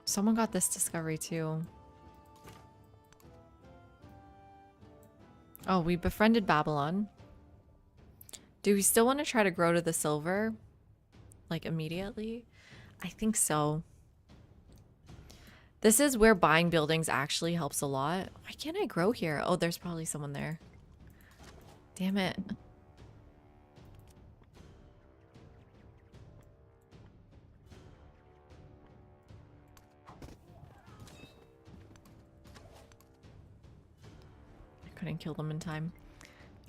Someone got this discovery too. Oh, we befriended Babylon. Do we still want to try to grow to the silver? Like immediately? I think so. This is where buying buildings actually helps a lot. Why can't I grow here? Oh, there's probably someone there. Damn it. Couldn't kill them in time.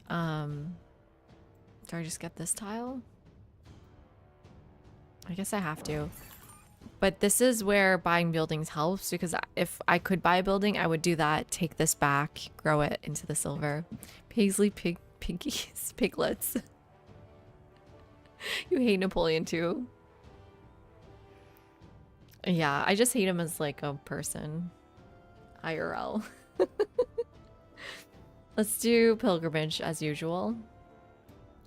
Do I just get this tile? I guess I have to. But this is where buying buildings helps, because if I could buy a building, I would do that. Take this back, grow it into the silver. Paisley piggies, piglets. You hate Napoleon too. Yeah, I just hate him as like a person. IRL. Let's do pilgrimage as usual.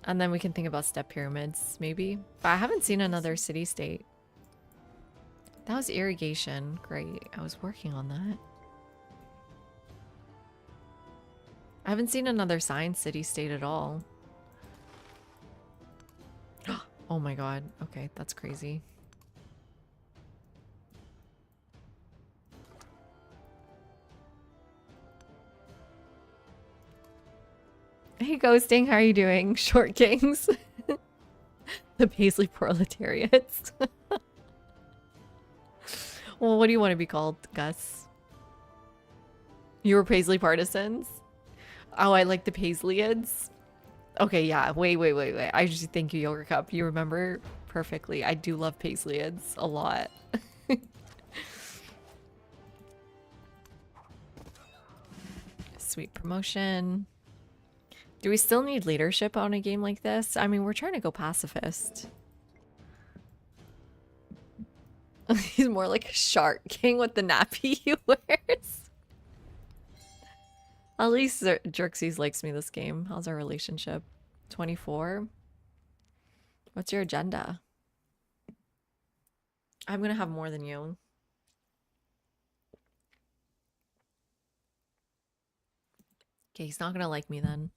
And then we can think about step pyramids, maybe. But I haven't seen another city-state. That was irrigation. Great. I was working on that. I haven't seen another science city-state at all. Oh my god. Okay, that's crazy. Hey Ghosting, how are you doing? Short Kings. The Paisley proletariats. Well, what do you want to be called, Gus? You were Paisley partisans? Oh, I like the Paisleyids. Okay, yeah. Wait. I just thank you, Yogurt Cup. You remember perfectly. I do love Paisleyids a lot. Sweet promotion. Do we still need leadership on a game like this? I mean, we're trying to go pacifist. He's more like a shark king with the nappy he wears. At least Jerxes likes me this game. How's our relationship? 24? What's your agenda? I'm gonna have more than you. Okay, he's not gonna like me then.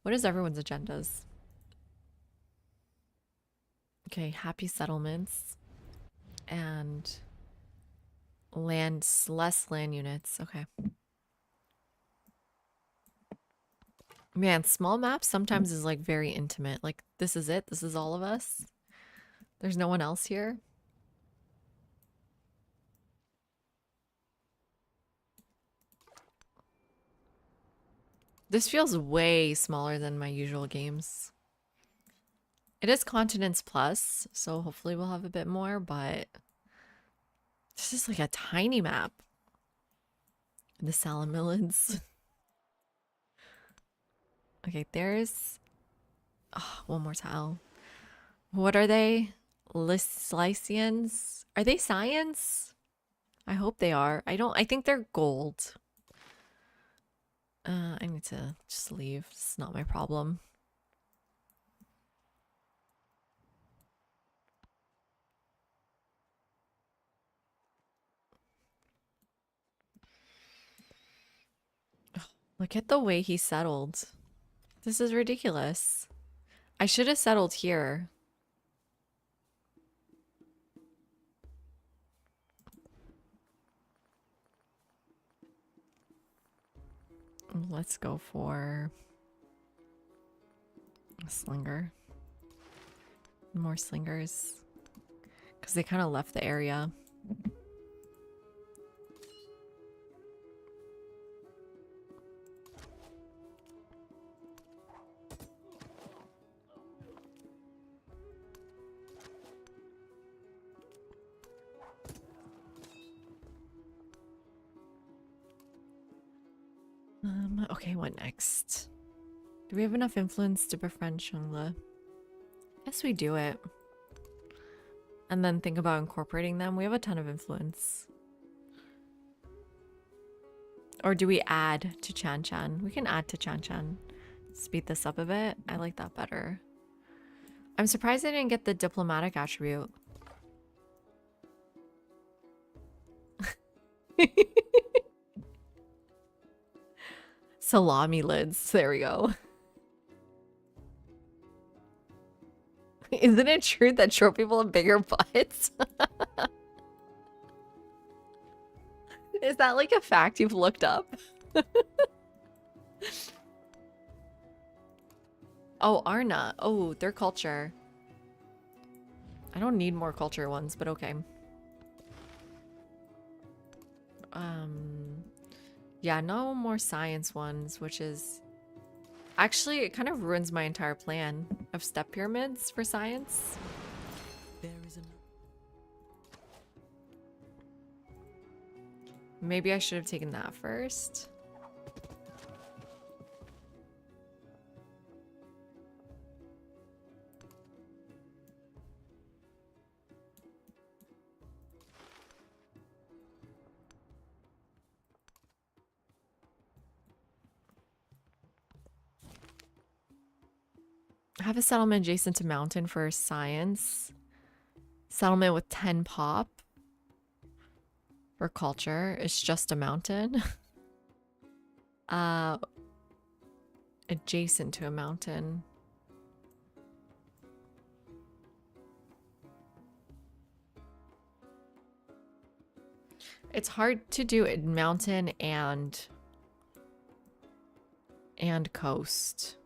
What is everyone's agendas? Okay, happy settlements. And less land units. Okay. Man, small maps sometimes is like very intimate. Like, this is it. This is all of us. There's no one else here. This feels way smaller than my usual games. It is Continents Plus, so hopefully we'll have a bit more, but this is like a tiny map. The Salamillids. Okay, there's one more tile. What are they? Lycians? Are they science? I hope they are. I think they're gold. I need to just leave. It's not my problem. Look at the way he settled. This is ridiculous. I should have settled here. Let's go for a slinger. More slingers. Because they kind of left the area. Okay, what next? Do we have enough influence to befriend Shangla? Yes, we do it. And then think about incorporating them. We have a ton of influence. Or do we add to Chan Chan? We can add to Chan Chan. Speed this up a bit. I like that better. I'm surprised I didn't get the diplomatic attribute. Salami lids. There we go. Isn't it true that short people have bigger butts? Is that like a fact you've looked up? Oh, Arna. Oh, their culture. I don't need more culture ones, but okay. Yeah, no more science ones, which is... Actually, it kind of ruins my entire plan of step pyramids for science. There is Maybe I should have taken that first. I have a settlement adjacent to mountain for science. Settlement with 10 pop. For culture, it's just a mountain. Adjacent to a mountain. It's hard to do it mountain and coast.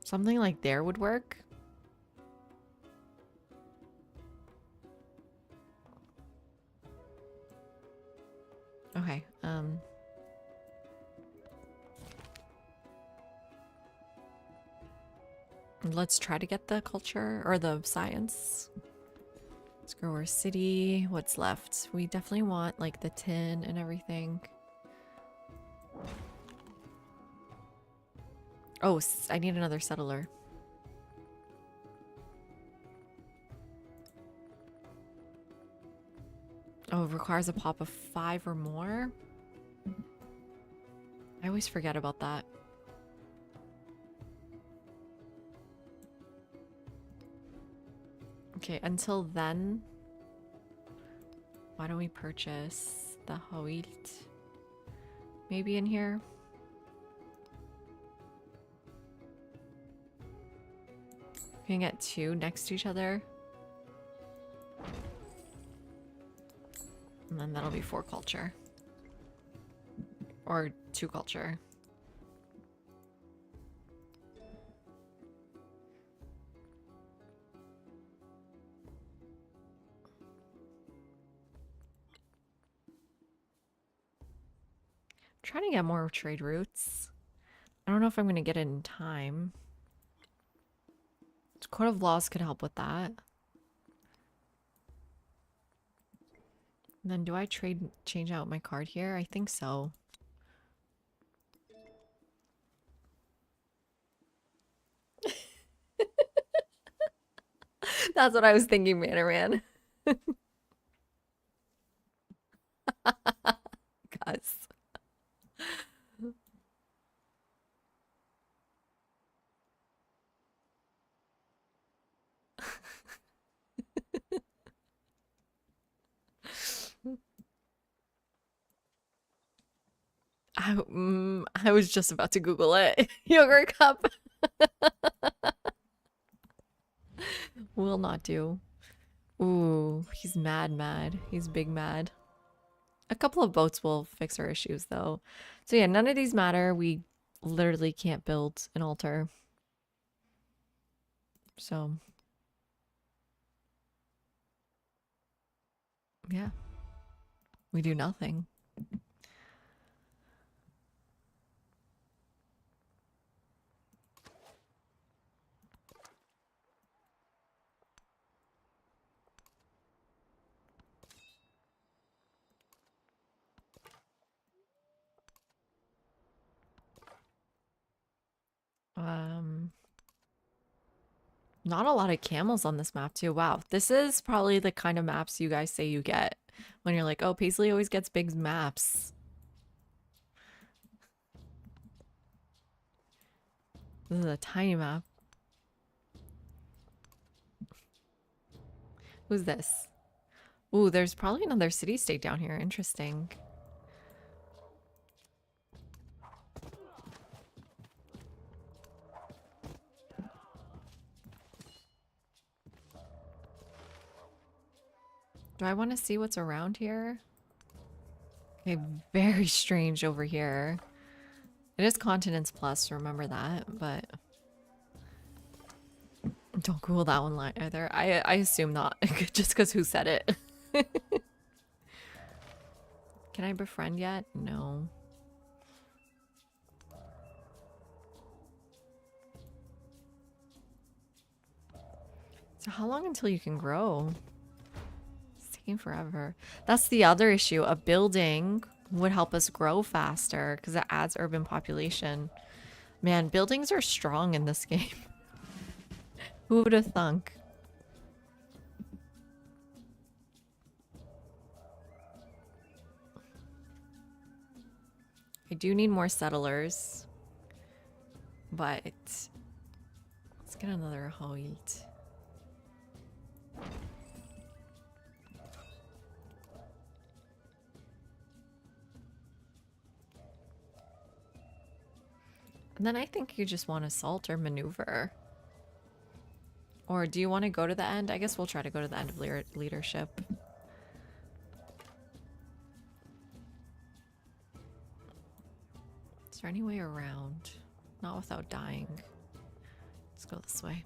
Something like there would work. Okay, let's try to get the culture or the science. Let's grow our city. What's left? We definitely want like the tin and everything. Oh, I need another settler. Oh, it requires a pop of 5 or more. I always forget about that. Okay, until then, why don't we purchase the Howilt? Maybe in here? We can get 2 next to each other. And then that'll be 4 culture. Or 2 culture. Trying to get more trade routes. I don't know if I'm going to get it in time. Court of Laws could help with that. Then do I change out my card here? I think so. That's what I was thinking, Mannerman. Guys. I was just about to Google it. Yogurt cup. Will not do. Ooh, he's mad. He's big mad. A couple of boats will fix our issues though. So yeah, none of these matter. We literally can't build an altar. So yeah, we do nothing. Not a lot of camels on this map too. Wow, this is probably the kind of maps you guys say you get when you're like, oh, Paisley always gets big maps. This is a tiny map. Who's this? Ooh, there's probably another city-state down here. Interesting. Do I want to see what's around here? Okay, very strange over here. It is Continents Plus, remember that, but don't Google that one either. I assume not, just because who said it. Can I befriend yet? No. How long until you can grow? It's taking forever. That's the other issue. A building would help us grow faster because it adds urban population. Man, buildings are strong in this game. Who would have thunk? I do need more settlers. But let's get another Hoyt. And then I think you just want assault or maneuver. Or do you want to go to the end? I guess we'll try to go to the end of leadership. Is there any way around? Not without dying. Let's go this way.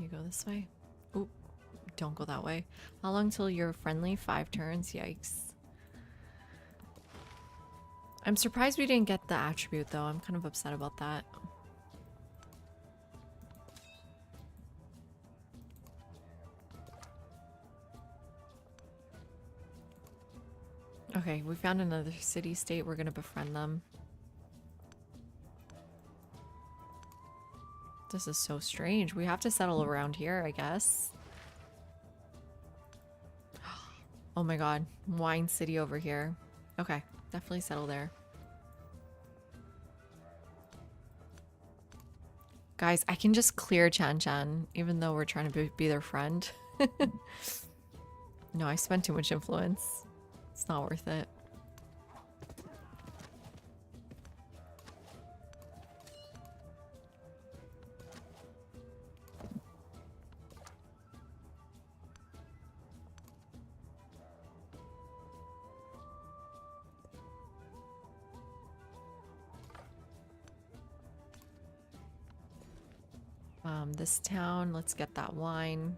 You go this way. Oop, don't go that way. How long till you're friendly? 5 turns? Yikes. I'm surprised we didn't get the attribute though. I'm kind of upset about that. Okay, we found another city state. We're gonna befriend them. This is so strange. We have to settle around here, I guess. Oh my god. Wine City over here. Okay, definitely settle there. Guys, I can just clear Chan Chan, even though we're trying to be their friend. No, I spent too much influence. It's not worth it. This town, let's get that wine.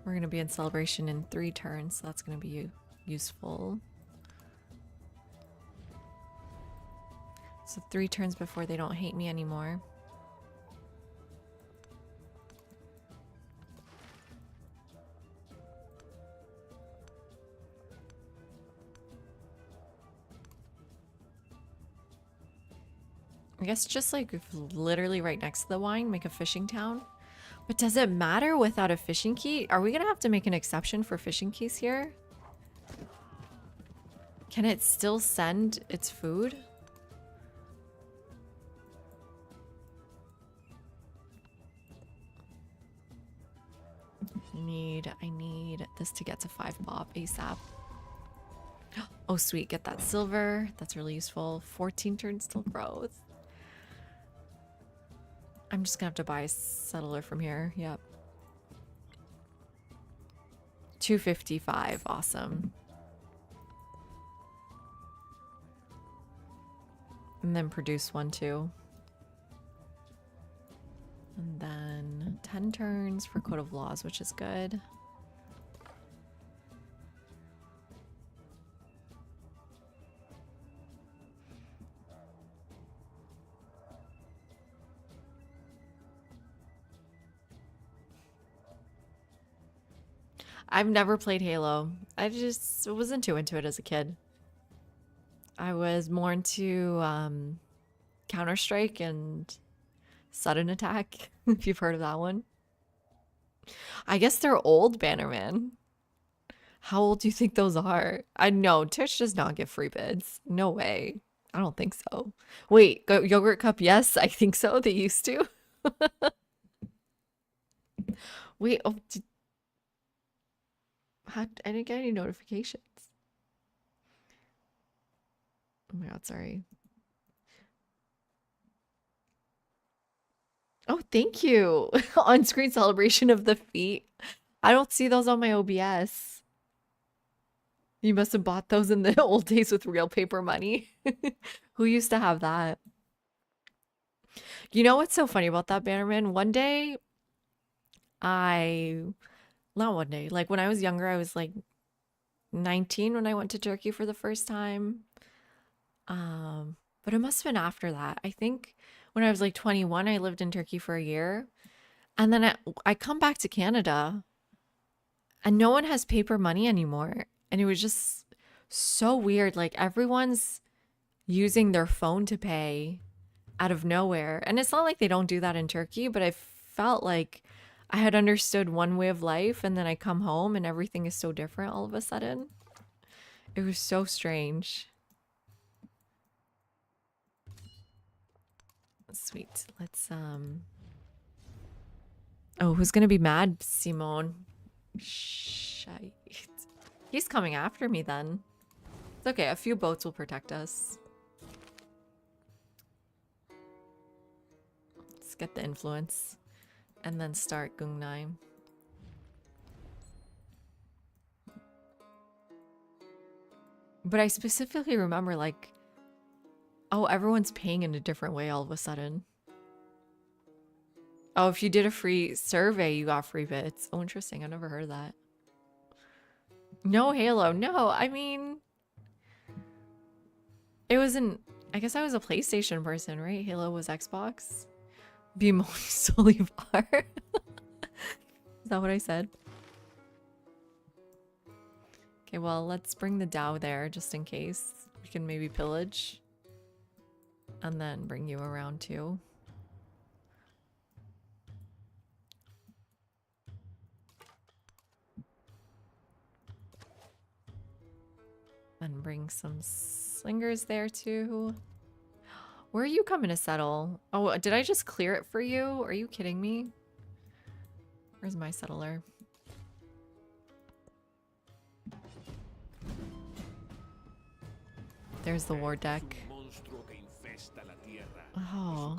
We're gonna be in celebration in 3 turns, so that's gonna be useful. So 3 turns before they don't hate me anymore. I guess just like literally right next to the wine, make a fishing town. But does it matter without a fishing key? Are we gonna have to make an exception for fishing keys here? Can it still send its food? I need this to get to 5 bob ASAP. Oh sweet, get that silver. That's really useful. 14 turns till growth. I'm just gonna have to buy a settler from here. Yep. 255. Awesome. And then produce 1 too. And then 10 turns for Code of Laws, which is good. I've never played Halo. I just wasn't too into it as a kid. I was more into Counter-Strike and Sudden Attack, if you've heard of that one. I guess they're old, Bannerman. How old do you think those are? I know, Twitch does not give free bids. No way. I don't think so. Wait, Yogurt Cup, yes, I think so. They used to. Wait, oh, I didn't get any notifications. Oh my god, sorry. Oh, thank you. On-screen celebration of the feet. I don't see those on my OBS. You must have bought those in the old days with real paper money. Who used to have that? You know what's so funny about that, Bannerman? One day, not one day, like when I was younger, I was like 19 when I went to Turkey for the first time. But it must have been after that. I think when I was like 21, I lived in Turkey for a year. And then I come back to Canada and no one has paper money anymore. And it was just so weird. Like everyone's using their phone to pay out of nowhere. And it's not like they don't do that in Turkey, but I felt like I had understood one way of life and then I come home and everything is so different all of a sudden. It was so strange. Sweet. Let's Oh, who's gonna be mad? Simone. Shite. He's coming after me then. It's okay, a few boats will protect us. Let's get the influence. And then start Gungnai. But I specifically remember like, oh, everyone's paying in a different way all of a sudden. Oh, if you did a free survey, you got free bits. Oh, interesting. I never heard of that. No Halo. No, I mean, it wasn't. I guess I was a PlayStation person, right? Halo was Xbox. Bimon Solivar. Is that what I said? Okay, well, let's bring the Dao there just in case. We can maybe pillage. And then bring you around too. And bring some slingers there too. Where are you coming to settle? Oh, did I just clear it for you? Are you kidding me? Where's my settler? There's the war deck. Oh.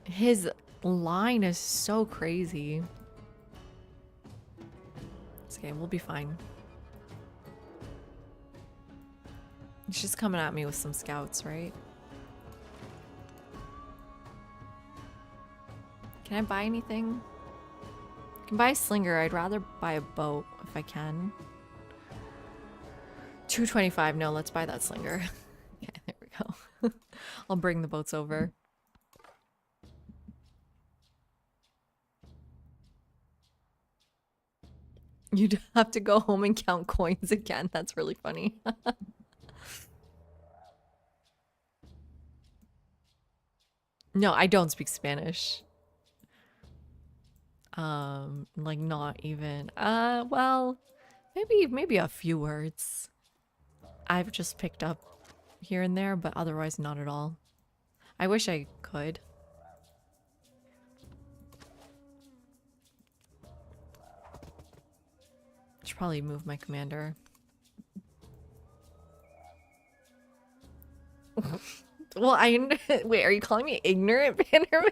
His line is so crazy. It's okay, we'll be fine. He's just coming at me with some scouts, right? Can I buy anything? I can buy a slinger. I'd rather buy a boat if I can. 225. No, let's buy that slinger. Okay, there we go. I'll bring the boats over. You'd have to go home and count coins again. That's really funny. No, I don't speak Spanish. Like not even. Well, maybe a few words. I've just picked up here and there, but otherwise not at all. I wish I could. Should probably move my commander. Well, wait, are you calling me ignorant, Bannerman?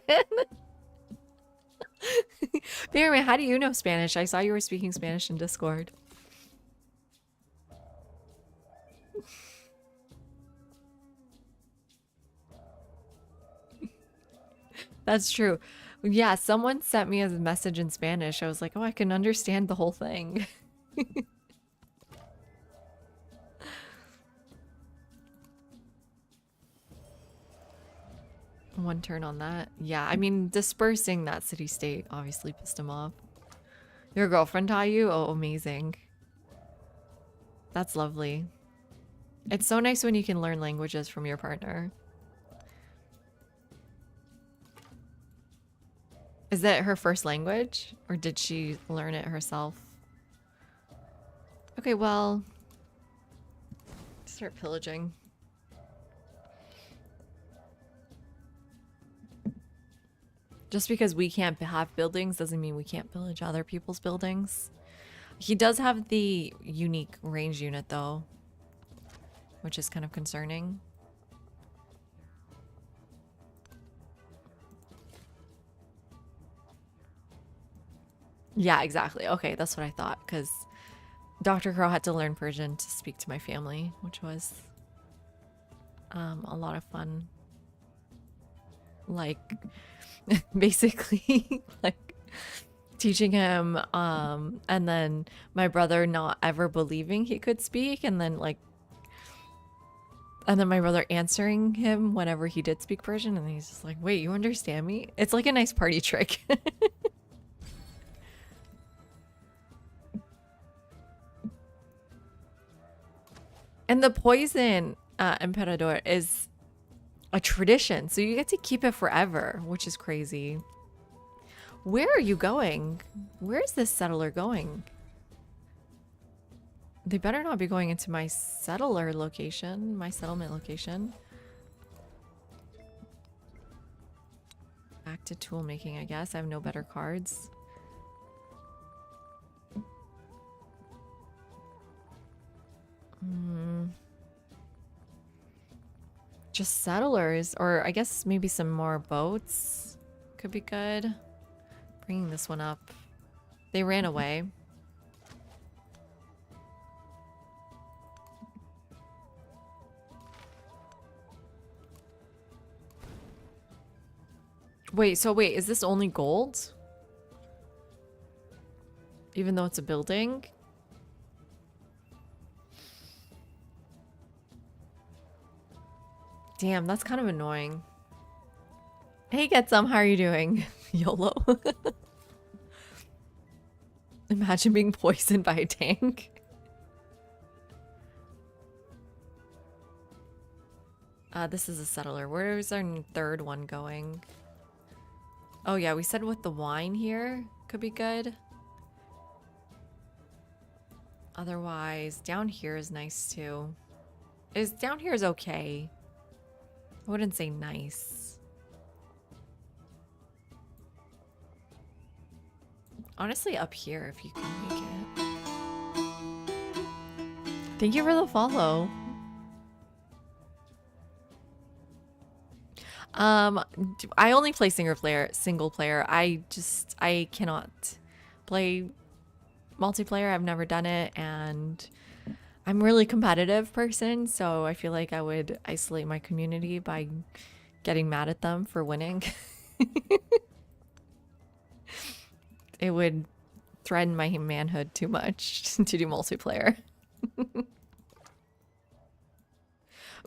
Bannerman, how do you know Spanish? I saw you were speaking Spanish in Discord. That's true. Yeah, someone sent me a message in Spanish. I was like, oh, I can understand the whole thing. One turn on that. Yeah, I mean, dispersing that city-state obviously pissed him off. Your girlfriend taught you? Oh, amazing. That's lovely. It's so nice when you can learn languages from your partner. Is that her first language? Or did she learn it herself? Okay, well... Start pillaging. Just because we can't have buildings doesn't mean we can't pillage other people's buildings. He does have the unique range unit though, which is kind of concerning. Yeah, exactly. Okay, that's what I thought, because Dr. Crow had to learn Persian to speak to my family, which was a lot of fun. Like, basically, like, teaching him, and then my brother not ever believing he could speak, and then, like, And then my brother answering him whenever he did speak Persian, and he's just like, wait, you understand me? It's like a nice party trick. And the poison, Emperador, is a tradition, so you get to keep it forever, which is crazy. Where are you going? Where is this settler going? They better not be going into my settler location, my settlement location. Back to tool making, I guess. I have no better cards. Just settlers, or I guess maybe some more boats could be good. Bringing this one up. They ran away. Wait, is this only gold? Even though it's a building? Damn, that's kind of annoying. Hey, Get Some, how are you doing? YOLO. Imagine being poisoned by a tank. This is a settler. Where's our third one going? Oh yeah, we said with the wine here could be good. Otherwise, down here is nice too. Down here is okay. I wouldn't say nice. Honestly, up here if you can make it. Thank you for the follow. I only play single player. I cannot play multiplayer. I've never done it, and I'm a really competitive person, so I feel like I would isolate my community by getting mad at them for winning. It would threaten my manhood too much to do multiplayer.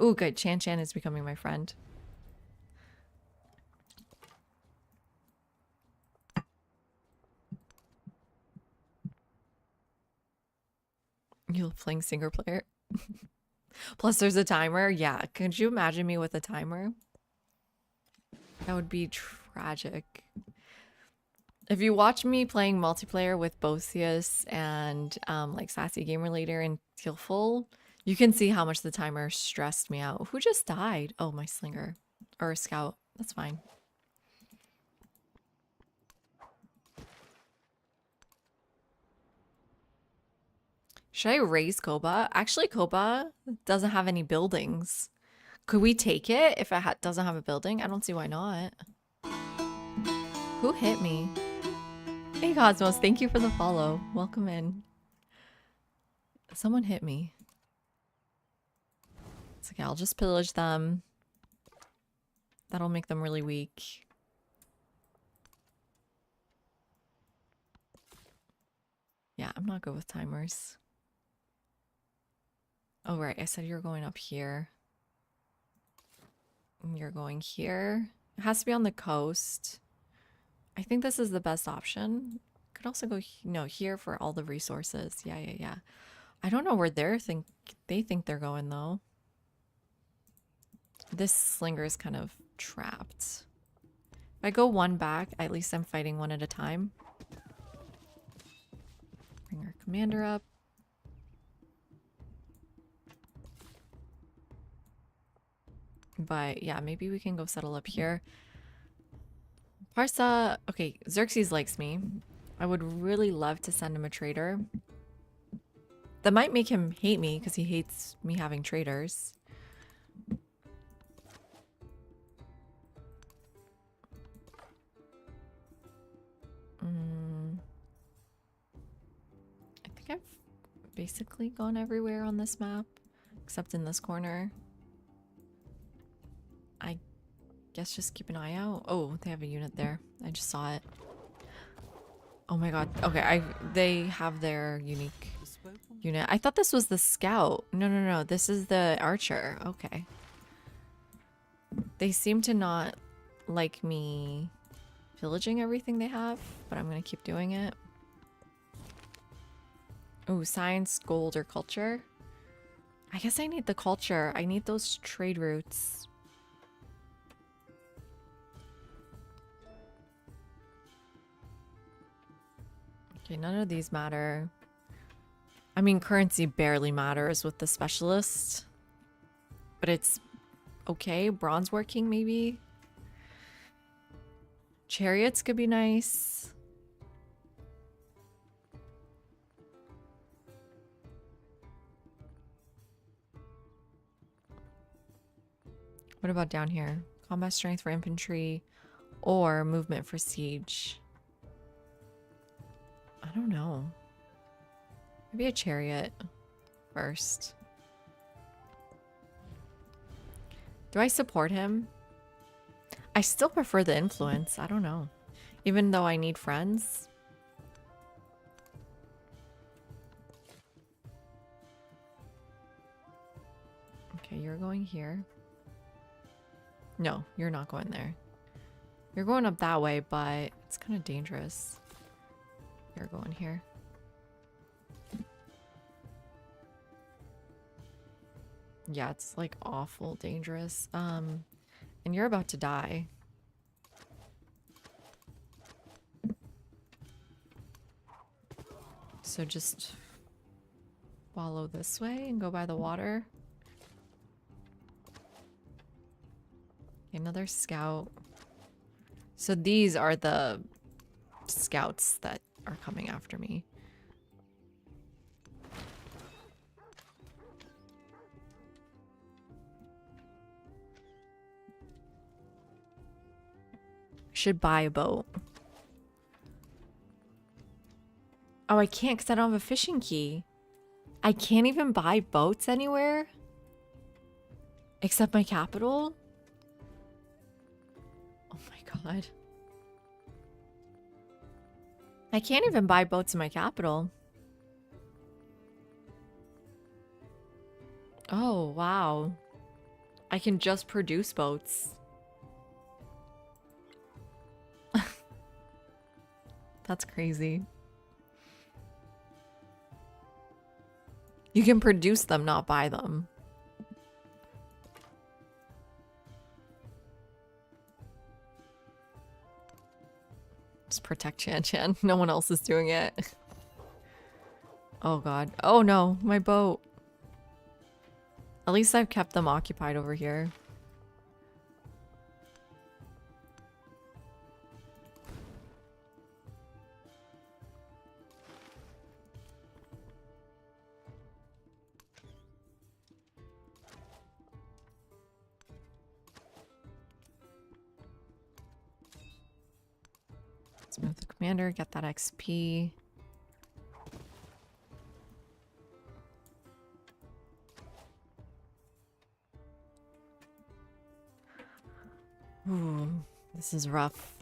Ooh, good. Chan Chan is becoming my friend. You're playing single player. Plus there's a timer. Yeah, could you imagine me with a timer? That would be tragic. If you watch me playing multiplayer with Botheus and like Sassy Gamer Leader and Tealful, you can see how much the timer stressed me out. Who just died? Oh, my slinger. Or a scout. That's fine. Should I raise Koba? Actually, Koba doesn't have any buildings. Could we take it if it doesn't have a building? I don't see why not. Who hit me? Hey, Cosmos, thank you for the follow. Welcome in. Someone hit me. It's okay, I'll just pillage them. That'll make them really weak. Yeah, I'm not good with timers. Oh, right. I said you're going up here. And you're going here. It has to be on the coast. I think this is the best option. Could also go, no, here for all the resources. Yeah. I don't know where they think they're going, though. This slinger is kind of trapped. If I go one back, at least I'm fighting one at a time. Bring our commander up. But yeah, maybe we can go settle up here. Parsa, okay, Xerxes likes me. I would really love to send him a trader. That might make him hate me because he hates me having traders. I think I've basically gone everywhere on this map, except in this corner. I guess just keep an eye out. Oh, they have a unit there. I just saw it. Oh my god. Okay, they have their unique The spoken unit. I thought this was the scout. No, no, no. This is the archer. Okay. They seem to not like me pillaging everything they have, but I'm gonna keep doing it. Oh, science, gold, or culture? I guess I need the culture. I need those trade routes. Okay, none of these matter. I mean, currency barely matters with the specialist. But it's okay. Bronze working, maybe? Chariots could be nice. What about down here? Combat strength for infantry or movement for siege? I don't know. Maybe a chariot first. Do I support him? I still prefer the influence. I don't know. Even though I need friends. Okay, you're going here. No, you're not going there. You're going up that way, but it's kind of dangerous. You're going here. Yeah, it's like awful dangerous. And you're about to die. So just follow this way and go by the water. Another scout. So these are the scouts that are coming after me. Should buy a boat. Oh, I can't because I don't have a fishing key. I can't even buy boats anywhere except my capital. Oh my god. I can't even buy boats in my capital. Oh, wow. I can just produce boats. That's crazy. You can produce them, not buy them. Just protect Chan Chan. No one else is doing it. Oh god. Oh no, my boat. At least I've kept them occupied over here. Let's move the commander, get that XP. Ooh, this is rough.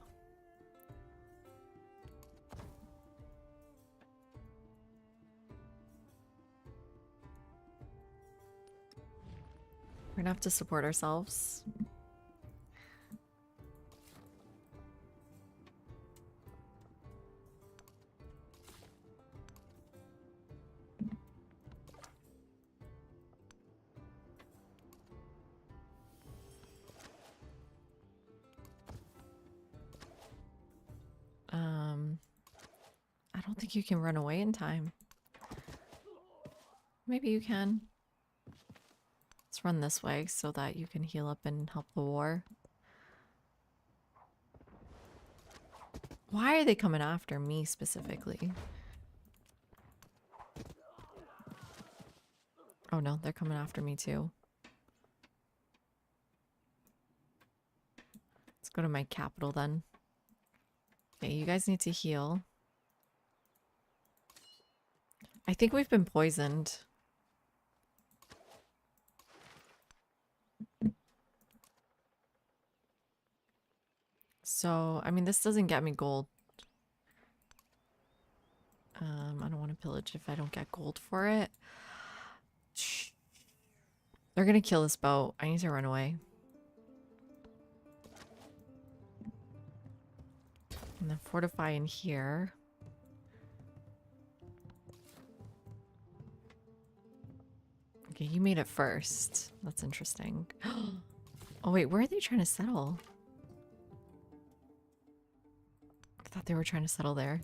We're gonna have to support ourselves. I don't think you can run away in time. Maybe you can. Let's run this way so that you can heal up and help the war. Why are they coming after me specifically? Oh no, they're coming after me too. Let's go to my capital then. Okay, you guys need to heal. I think we've been poisoned. So, I mean, this doesn't get me gold. I don't want to pillage if I don't get gold for it. Shh. They're gonna kill this boat. I need to run away. And then fortify in here. Okay, you made it first. That's interesting. Oh wait, where are they trying to settle? I thought they were trying to settle there.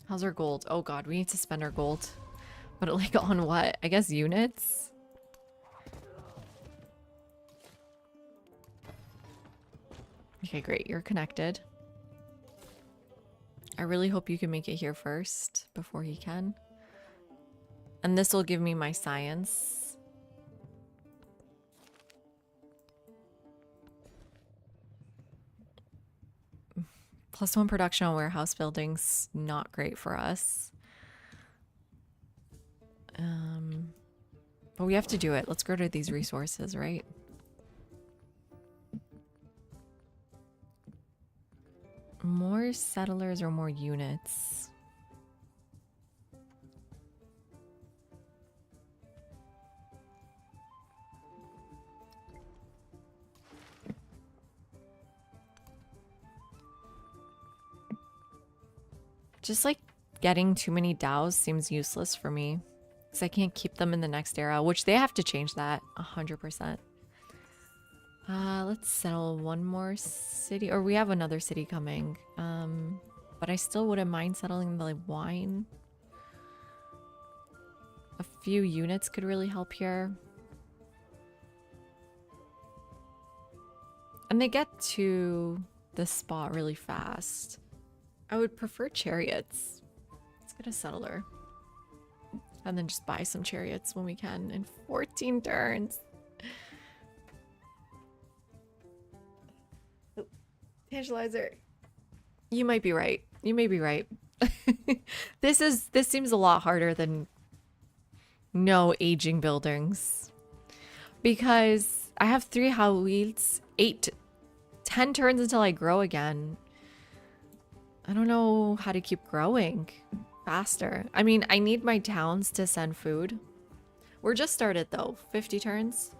How's our gold? Oh god, we need to spend our gold. But like on what? I guess units? Okay, great. You're connected. I really hope you can make it here first before he can. And this will give me my science. +1 production on warehouse buildings, not great for us. But we have to do it. Let's go to these resources, right? More settlers or more units? Just like getting too many DAOs seems useless for me. Because I can't keep them in the next era, which they have to change that 100%. Let's settle one more city. Or we have another city coming. But I still wouldn't mind settling the wine. A few units could really help here. And they get to the spot really fast. I would prefer chariots. Let's get a settler. And then just buy some chariots when we can in 14 turns. Oh, Tantalizer. You might be right. You may be right. This seems a lot harder than no aging buildings. Because I have 3 Howils, 10 turns until I grow again. I don't know how to keep growing faster. I mean, I need my towns to send food. We're just started though. 50 turns.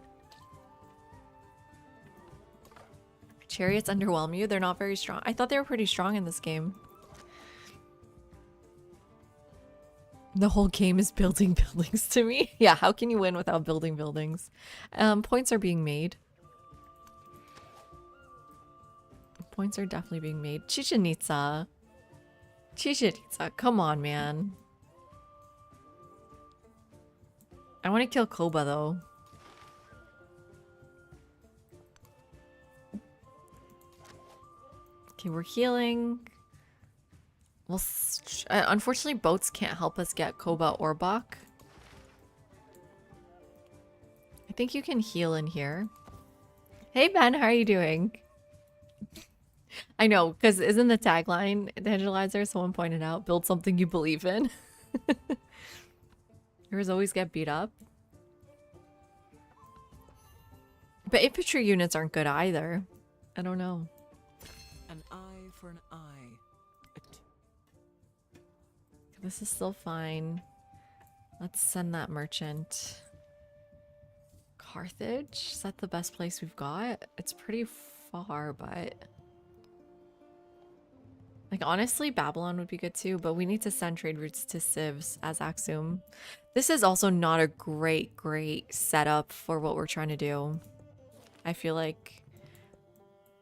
Chariots underwhelm you? They're not very strong. I thought they were pretty strong in this game. The whole game is building buildings to me. Yeah, how can you win without building buildings? Points are being made. Points are definitely being made. Chichen Itza. Chichen Itza. Come on, man. I want to kill Koba, though. Okay, we're healing. Well, unfortunately, boats can't help us get Koba or Bach. I think you can heal in here. Hey, Ben, how are you doing? I know, because isn't the tagline, Evangelizer, someone pointed out, build something you believe in. Heroes always get beat up. But infantry units aren't good either. I don't know. An eye for an eye. This is still fine. Let's send that merchant. Carthage? Is that the best place we've got? It's pretty far, but... like, honestly, Babylon would be good too, but we need to send trade routes to Civs as Axum. This is also not a great setup for what we're trying to do. I feel like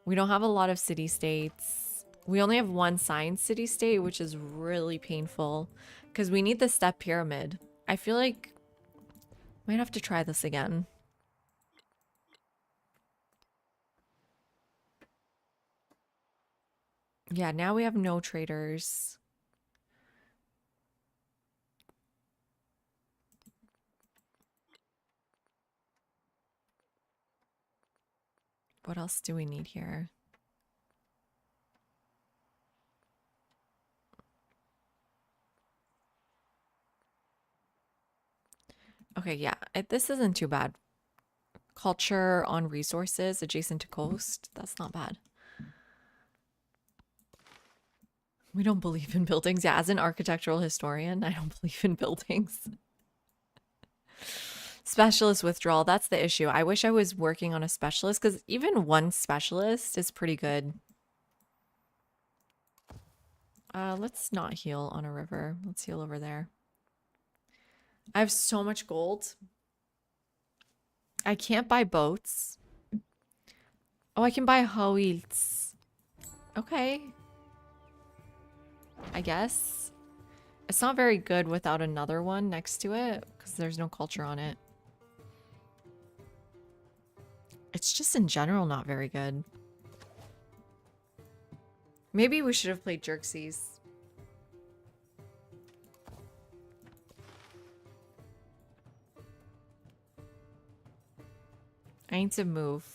we don't have a lot of city-states. We only have one science city-state, which is really painful because we need the step pyramid. I feel like might have to try this again. Yeah, now we have no traders. What else do we need here? Okay, yeah, this isn't too bad. Culture on resources adjacent to coast. That's not bad. We don't believe in buildings. Yeah, as an architectural historian, I don't believe in buildings. Specialist withdrawal, that's the issue. I wish I was working on a specialist because even one specialist is pretty good. Let's not heal on a river. Let's heal over there. I have so much gold. I can't buy boats. Oh, I can buy hoils. Okay. I guess. It's not very good without another one next to it because there's no culture on it. It's just in general not very good. Maybe we should have played Jerxes. I need to move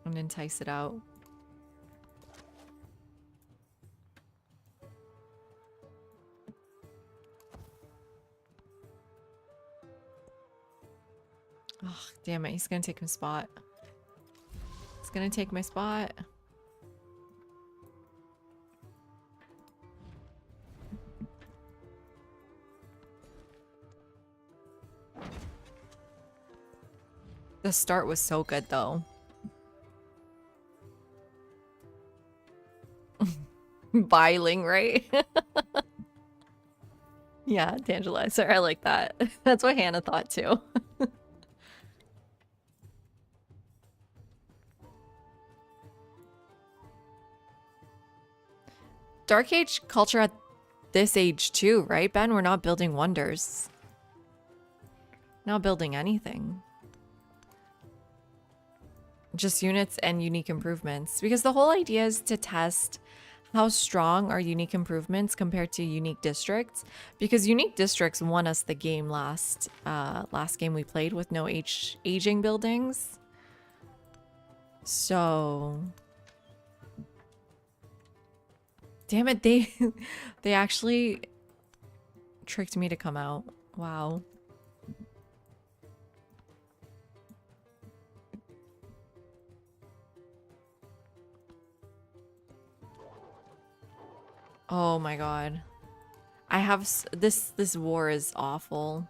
and entice it out. Oh, damn it. He's gonna take my spot. He's gonna take my spot. The start was so good, though. Biling, right? Yeah, tantalizer. I like that. That's what Hannah thought, too. Dark Age culture at this age too, right, Ben? We're not building wonders. Not building anything. Just units and unique improvements. Because the whole idea is to test how strong are unique improvements compared to unique districts. Because unique districts won us the game last game we played with no aging buildings. So... Damn it, they actually tricked me to come out. Wow. Oh my god. I have this war is awful.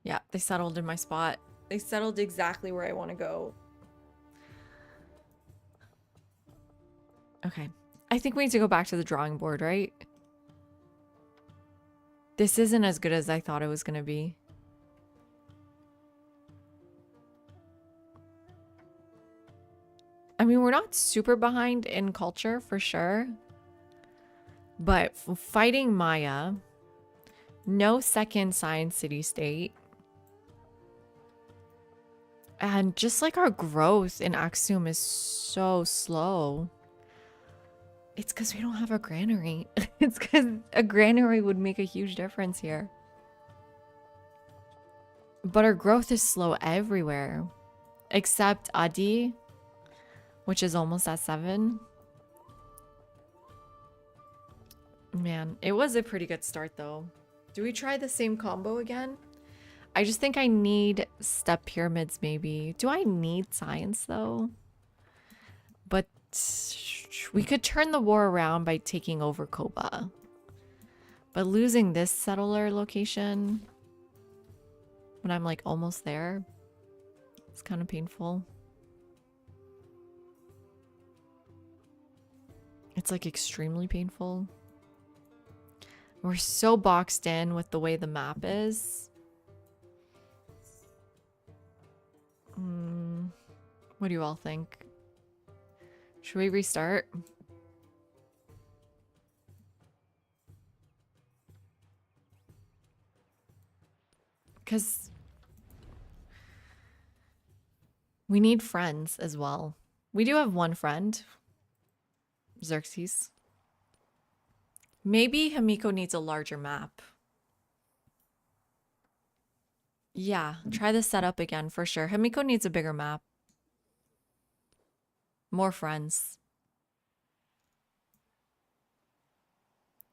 Yeah, they settled in my spot. They settled exactly where I want to go. Okay. I think we need to go back to the drawing board, right? This isn't as good as I thought it was going to be. I mean, we're not super behind in culture for sure. But fighting Maya, no second science city-state. And just like our growth in Aksum is so slow. It's because we don't have a granary. It's because a granary would make a huge difference here. But our growth is slow everywhere. Except Adi, which is almost at 7. Man, it was a pretty good start though. Do we try the same combo again? I just think I need step pyramids maybe. Do I need science though? But we could turn the war around by taking over Koba. But losing this settler location when I'm like almost there, it's kind of painful. It's like extremely painful. We're so boxed in with the way the map is. What do you all think? Should we restart? Because we need friends as well. We do have one friend, Xerxes. Maybe Himiko needs a larger map. Yeah, try the setup again for sure. Himiko needs a bigger map. More friends.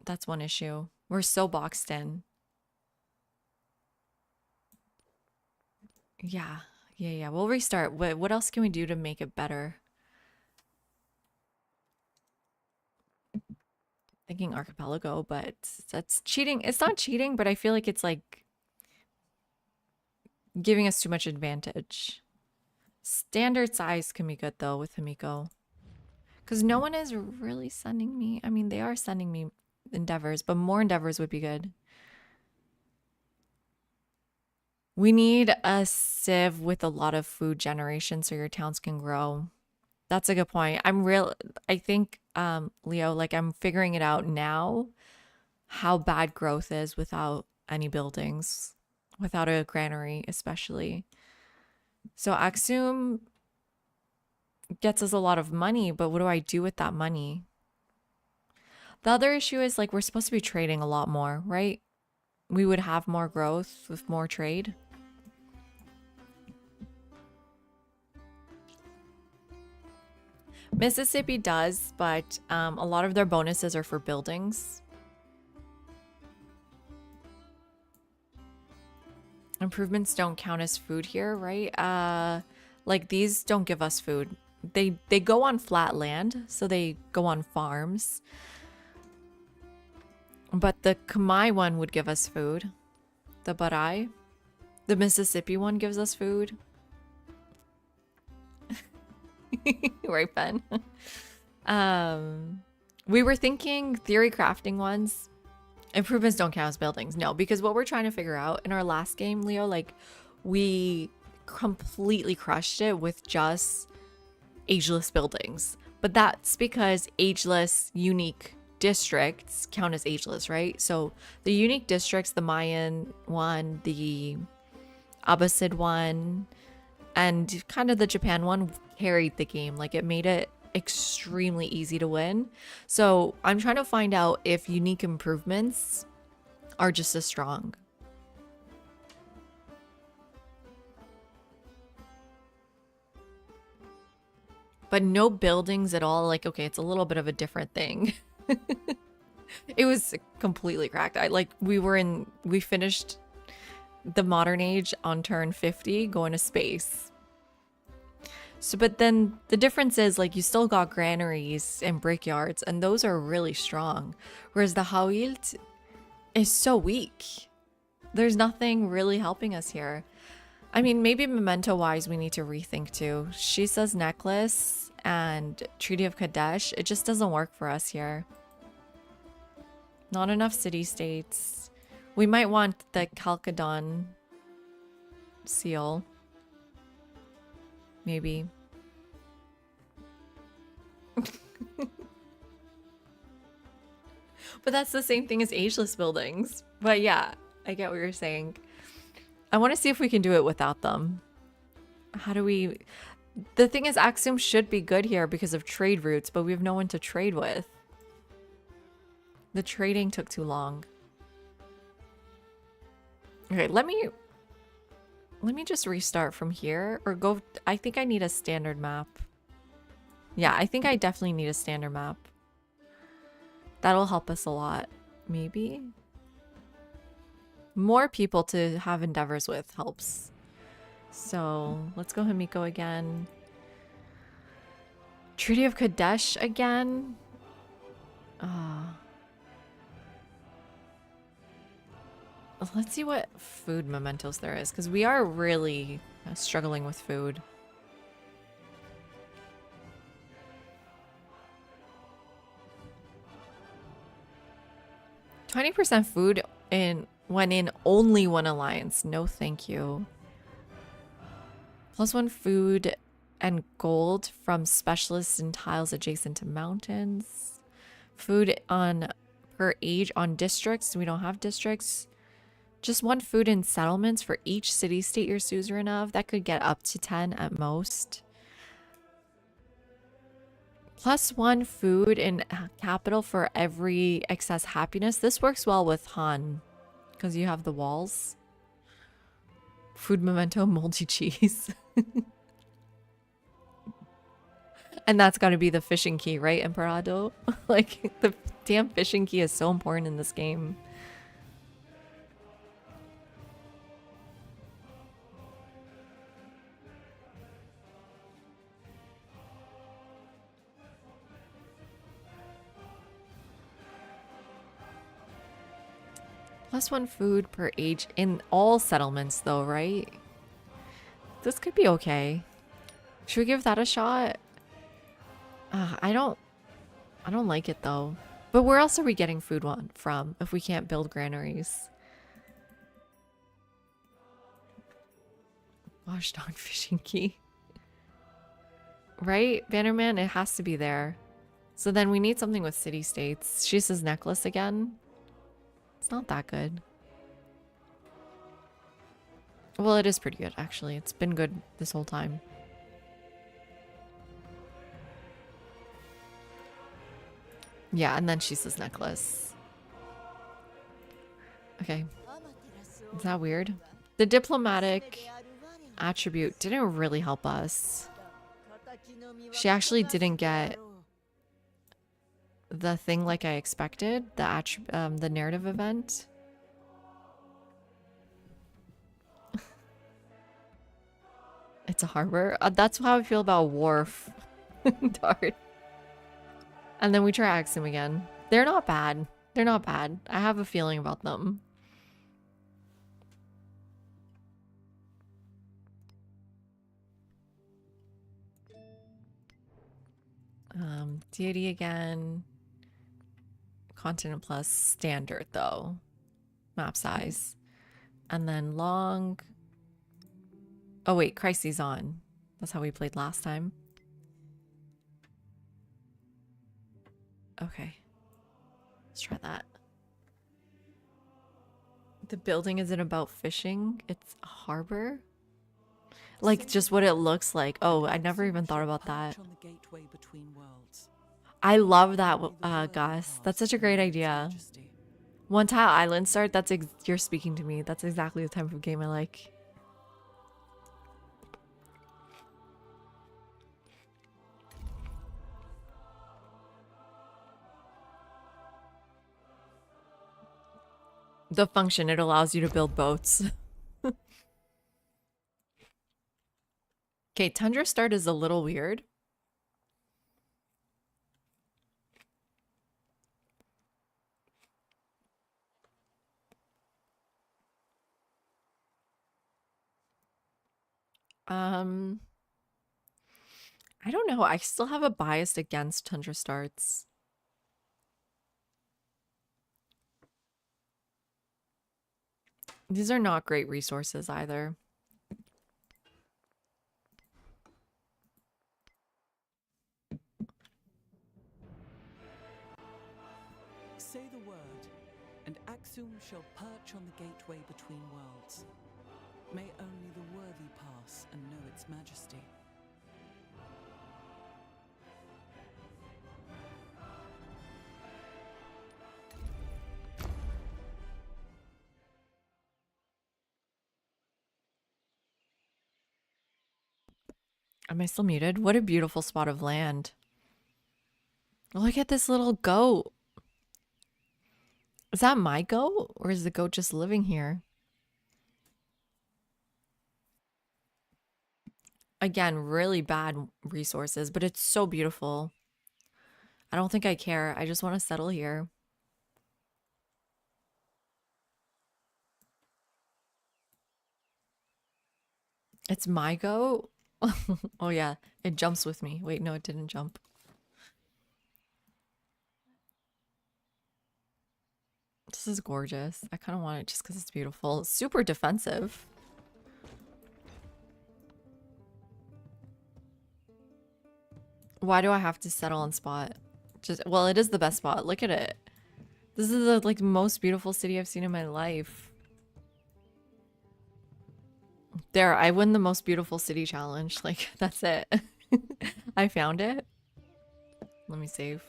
That's one issue. We're so boxed in. Yeah. Yeah. We'll restart. What else can we do to make it better? Thinking archipelago, but that's cheating. It's not cheating, but I feel like it's like giving us too much advantage. Standard size can be good though with Himiko. Because no one is really sending me. I mean, they are sending me endeavors, but more endeavors would be good. We need a civ with a lot of food generation so your towns can grow. That's a good point. I think, Leo, like I'm figuring it out now how bad growth is without any buildings, without a granary, especially. So Axum gets us a lot of money, but what do I do with that money? The other issue is like we're supposed to be trading a lot more, right? We would have more growth with more trade. Mississippi does, but a lot of their bonuses are for buildings. Improvements don't count as food here, right? Like these don't give us food. They go on flat land, so they go on farms. But the Kamai one would give us food. The Barai. The Mississippi one gives us food. Right, Ben? We were thinking theory crafting ones. Improvements don't count as buildings. No, because what we're trying to figure out in our last game, Leo, like we completely crushed it with just ageless buildings. But that's because ageless unique districts count as ageless, right? So the unique districts, the Mayan one, the Abbasid one, and kind of the Japan one carried the game. Like it made it extremely easy to win. So I'm trying to find out if unique improvements are just as strong. But no buildings at all. Like, okay, it's a little bit of a different thing. It was completely cracked. We finished the modern age on turn 50 going to space. So, but then the difference is like you still got granaries and brickyards, and those are really strong. Whereas the Hawilt is so weak. There's nothing really helping us here. I mean, maybe memento wise, we need to rethink too. She says necklace and Treaty of Kadesh. It just doesn't work for us here. Not enough city states. We might want the Kalkadon seal. Maybe. But that's the same thing as ageless buildings. But yeah, I get what you're saying. I want to see if we can do it without them. How do we... The thing is, Axum should be good here because of trade routes, but we have no one to trade with. The trading took too long. Okay, let me just restart from here or go. I think I need a standard map. Yeah, I think I definitely need a standard map. That'll help us a lot. Maybe more people to have endeavors with helps. So let's go Himiko again. Treaty of Kadesh again. Let's see what food mementos there is, because we are really struggling with food. %20 food when in only one alliance. No, thank you. +1 food and gold from specialists in tiles adjacent to mountains. Food on per age on districts. We don't have districts. Just 1 food in settlements for each city-state you're suzerain of. That could get up to 10 at most. +1 food in capital for every excess happiness. This works well with Han because you have the walls. Food memento, moldy cheese. And that's got to be the fishing key, right, Emperado? Like, the damn fishing key is so important in this game. +1 food per age in all settlements, though, right? This could be okay. Should we give that a shot? I don't like it though. But where else are we getting food from if we can't build granaries? Gosh darn fishing key. Right, Bannerman? It has to be there. So then we need something with city-states. She says necklace again. It's not that good. Well, it is pretty good, actually. It's been good this whole time. Yeah, and then she says necklace. Okay. Is that weird? The diplomatic attribute didn't really help us. She actually didn't get the thing like I expected, the narrative event. It's a harbor. That's how I feel about Wharf. Darn. And then we try Axum again. They're not bad. They're not bad. I have a feeling about them. Deity again. Continent plus standard though. Map size. And then long. Oh wait, Crises on. That's how we played last time. Okay. Let's try that. The building isn't about fishing. It's a harbor. Like just what it looks like. Oh, I never even thought about that. On the gateway between worlds. I love that, Gus. That's such a great idea. One Tile Island start. That's you're speaking to me. That's exactly the type of game I like. The function, it allows you to build boats. Okay, Tundra Start is a little weird. I don't know. I still have a bias against Tundra Starts. These are not great resources either. Say the word, and Axum shall perch on the gateway between worlds. May only the worthy pass and know its majesty. Am I still muted? What a beautiful spot of land. Look at this little goat. Is that my goat? Or is the goat just living here? Again, really bad resources, but it's so beautiful. I don't think I care. I just want to settle here. It's my goat? Oh yeah, it jumps with me. Wait, no, it didn't jump. This is gorgeous. I kind of want it just because it's beautiful. It's super defensive. Why do I have to settle on spot? Just, well, it is the best spot. Look at it. This is the like most beautiful city I've seen in my life. There, I win the most beautiful city challenge. Like, that's it. I found it. Let me save.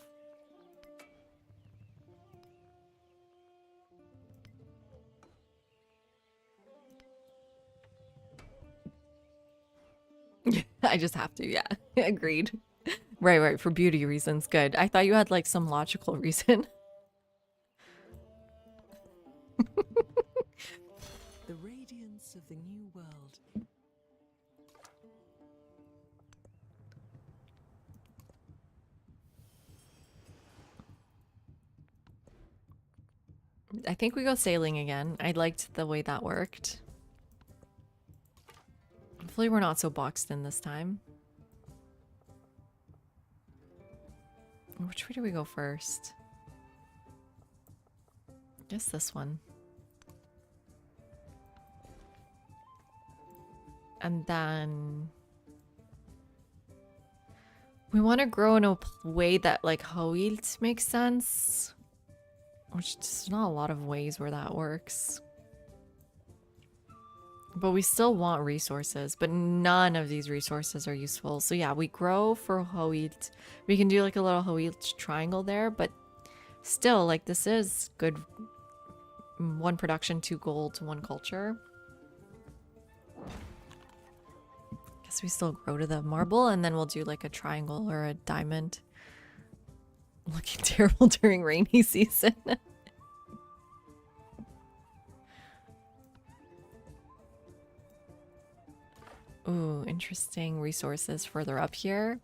I just have to, yeah. Agreed. Right, for beauty reasons. Good. I thought you had like some logical reason. The radiance of the new world. I think we go sailing again. I liked the way that worked. Hopefully we're not so boxed in this time. Which way do we go first? Guess this one. And then we want to grow in a way that like Howilt makes sense. Which there's not a lot of ways where that works. But we still want resources, but none of these resources are useful. So yeah, we grow for Howilt. We can do like a little Howilt triangle there, but still like this is good. 1 production, 2 gold, 1 culture. Guess we still grow to the marble and then we'll do like a triangle or a diamond. Looking terrible during rainy season. Ooh, interesting resources further up here.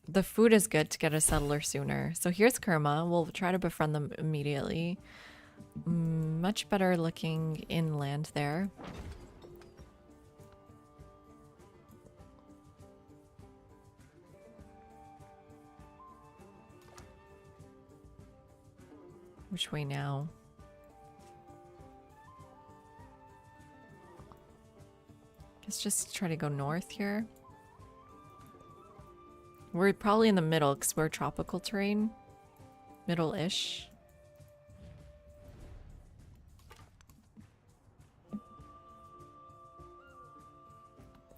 The food is good to get a settler sooner. So here's Kerma. We'll try to befriend them immediately. Much better looking inland there. Which way now? Let's just try to go north here. We're probably in the middle because we're tropical terrain. Middle-ish.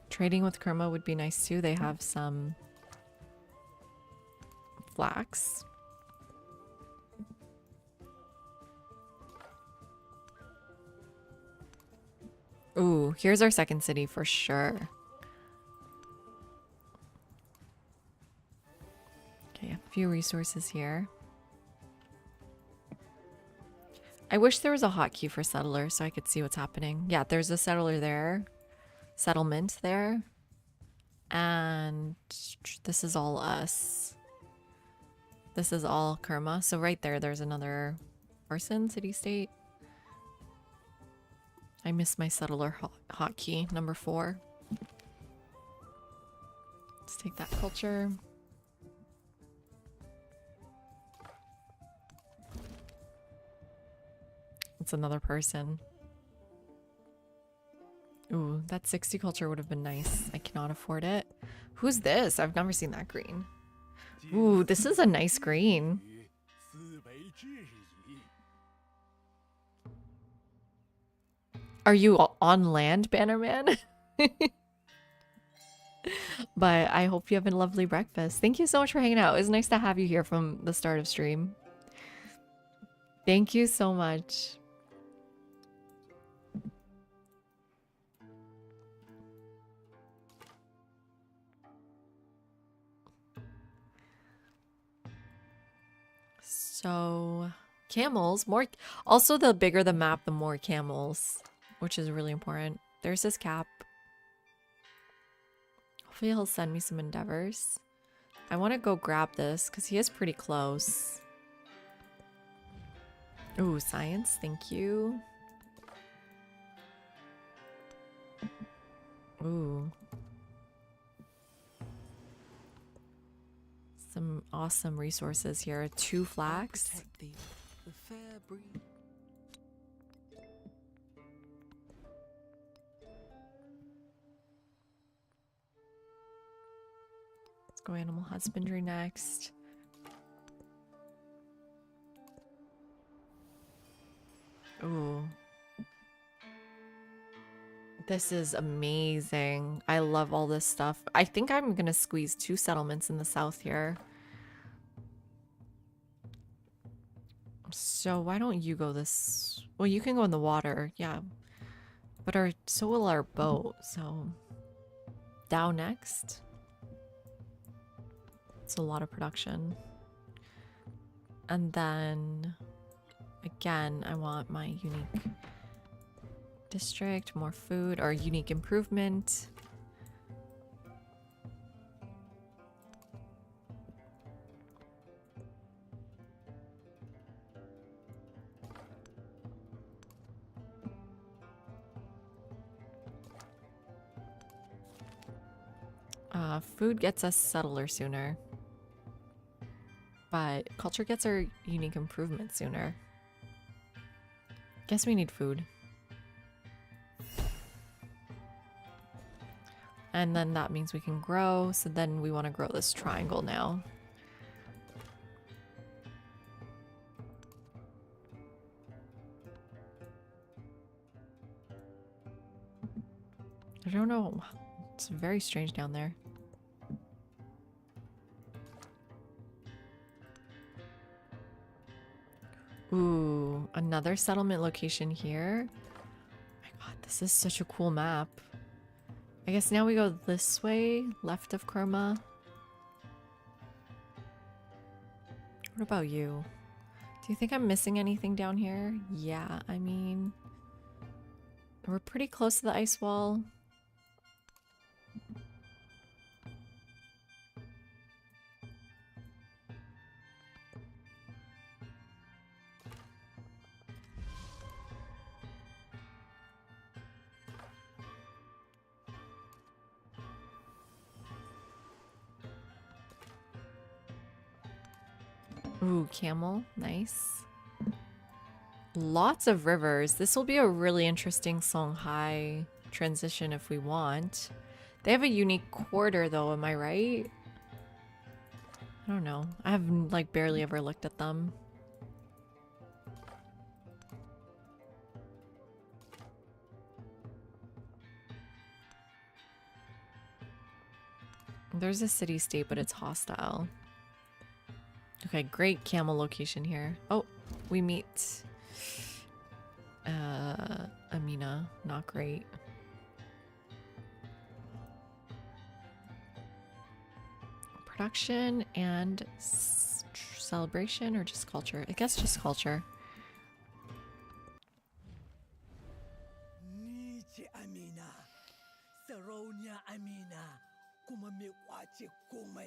Trading with Kerma would be nice too. They have some flax. Ooh, here's our second city for sure. Okay, a few resources here. I wish there was a hotkey for settler so I could see what's happening. Yeah, there's a settler there. Settlement there. And this is all us. This is all Kerma. So right there, there's another person, city-state. I missed my settler hotkey, number 4. Let's take that culture. It's another person. Ooh, that 60 culture would have been nice. I cannot afford it. Who's this? I've never seen that green. Ooh, this is a nice green. Are you on land, Bannerman? But I hope you have a lovely breakfast. Thank you so much for hanging out. It was nice to have you here from the start of stream. Thank you so much. So, camels, more. Also, the bigger the map, the more camels, which is really important. There's his cap. Hopefully, he'll send me some endeavors. I want to go grab this because he is pretty close. Ooh, science. Thank you. Ooh. Some awesome resources here. 2 flax. Protect thee, the fair breed. Let's go animal husbandry next. Ooh. This is amazing. I love all this stuff. I think I'm gonna squeeze 2 settlements in the south here. So why don't you go this... Well, you can go in the water, yeah. But so will our boat, so... Dow next. It's a lot of production. And then again, I want my unique district, more food, or unique improvement. Food gets us settler sooner. But culture gets our unique improvement sooner. Guess we need food. And then that means we can grow. So then we want to grow this triangle now. I don't know. It's very strange down there. Ooh, another settlement location here. Oh my god, this is such a cool map. I guess now we go this way, left of Kerma. What about you? Do you think I'm missing anything down here? Yeah, I mean, we're pretty close to the ice wall. Ooh, camel. Nice. Lots of rivers. This will be a really interesting Songhai transition if we want. They have a unique quarter though, am I right? I don't know. I have like barely ever looked at them. There's a city-state, but it's hostile. Okay, great camel location here. Oh, we meet Amina. Not great. Production and celebration, or just culture? I guess just culture. Niche Amina, Saronia Amina, Kumami Wachi Kumai,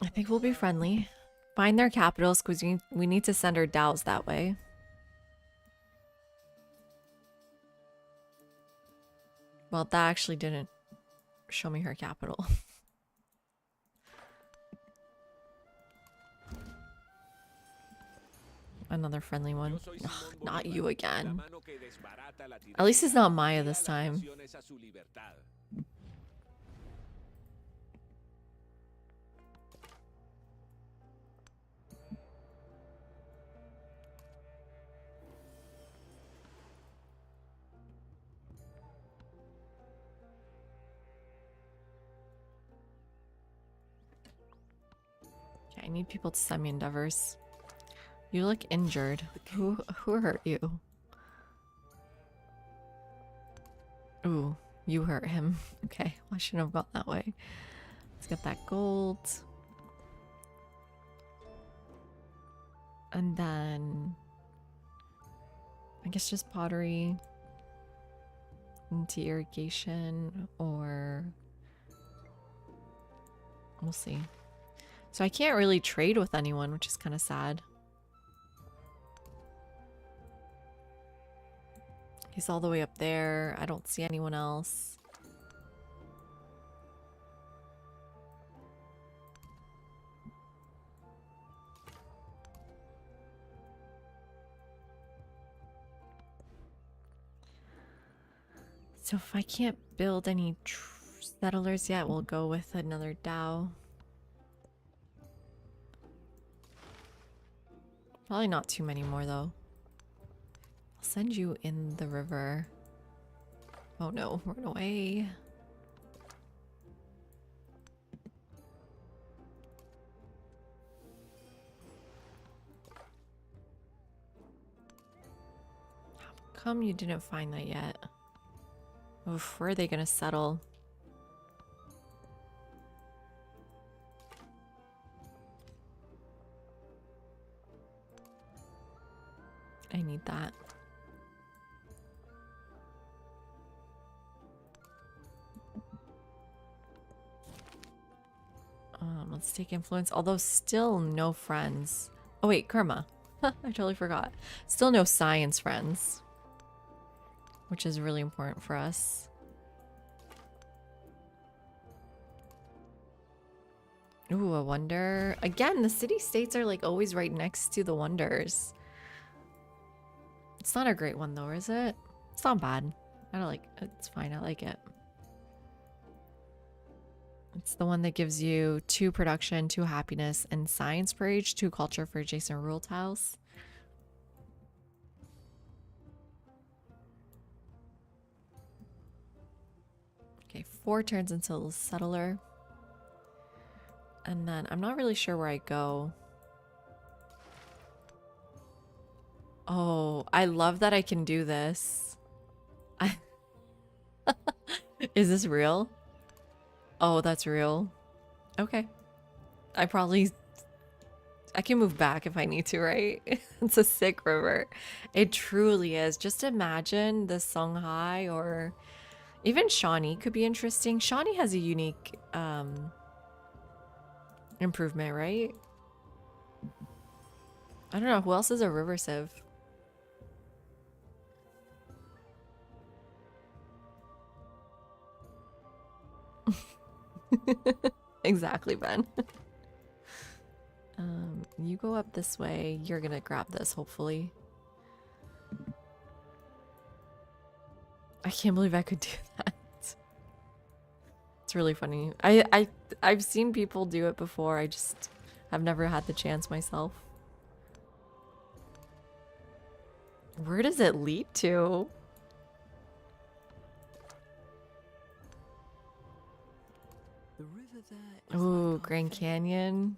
I think we'll be friendly. Find their capitals because we need to send our DAOs that way. Well, that actually didn't show me her capital. Another friendly one. Ugh, not you again. At least it's not Maya this time. Okay, I need people to send me endeavors. You look injured. Who hurt you? Ooh, you hurt him. Okay, well, I shouldn't have gone that way. Let's get that gold. And then I guess just pottery into irrigation, or we'll see. So I can't really trade with anyone, which is kind of sad. He's all the way up there. I don't see anyone else. So if I can't build any settlers yet, we'll go with another DAO. Probably not too many more though. I'll send you in the river. Oh no, run away. How come you didn't find that yet? Oof, where are they gonna settle? I need that. Let's take influence, although still no friends. Oh wait, Kerma. I totally forgot. Still no science friends, which is really important for us. Ooh, a wonder. Again, the city-states are like always right next to the wonders. It's not a great one though, is it? It's not bad. I don't like it. It's fine. I like it. It's the one that gives you 2 production, 2 happiness, and science per age, 2 culture for adjacent rule tiles. Okay, 4 turns until settler. And then I'm not really sure where I go. Oh, I love that I can do this. Is this real? Oh, that's real. Okay. I can move back if I need to, right? It's a sick river. It truly is. Just imagine the Songhai or even Shawnee could be interesting. Shawnee has a unique improvement, right? I don't know. Who else is a river civ? Exactly, Ben. You go up this way. You're gonna grab this, hopefully. I can't believe I could do that. It's really funny. I've seen people do it before. I just have never had the chance myself. Where does it lead to? The river there is Ooh, like Grand our Canyon.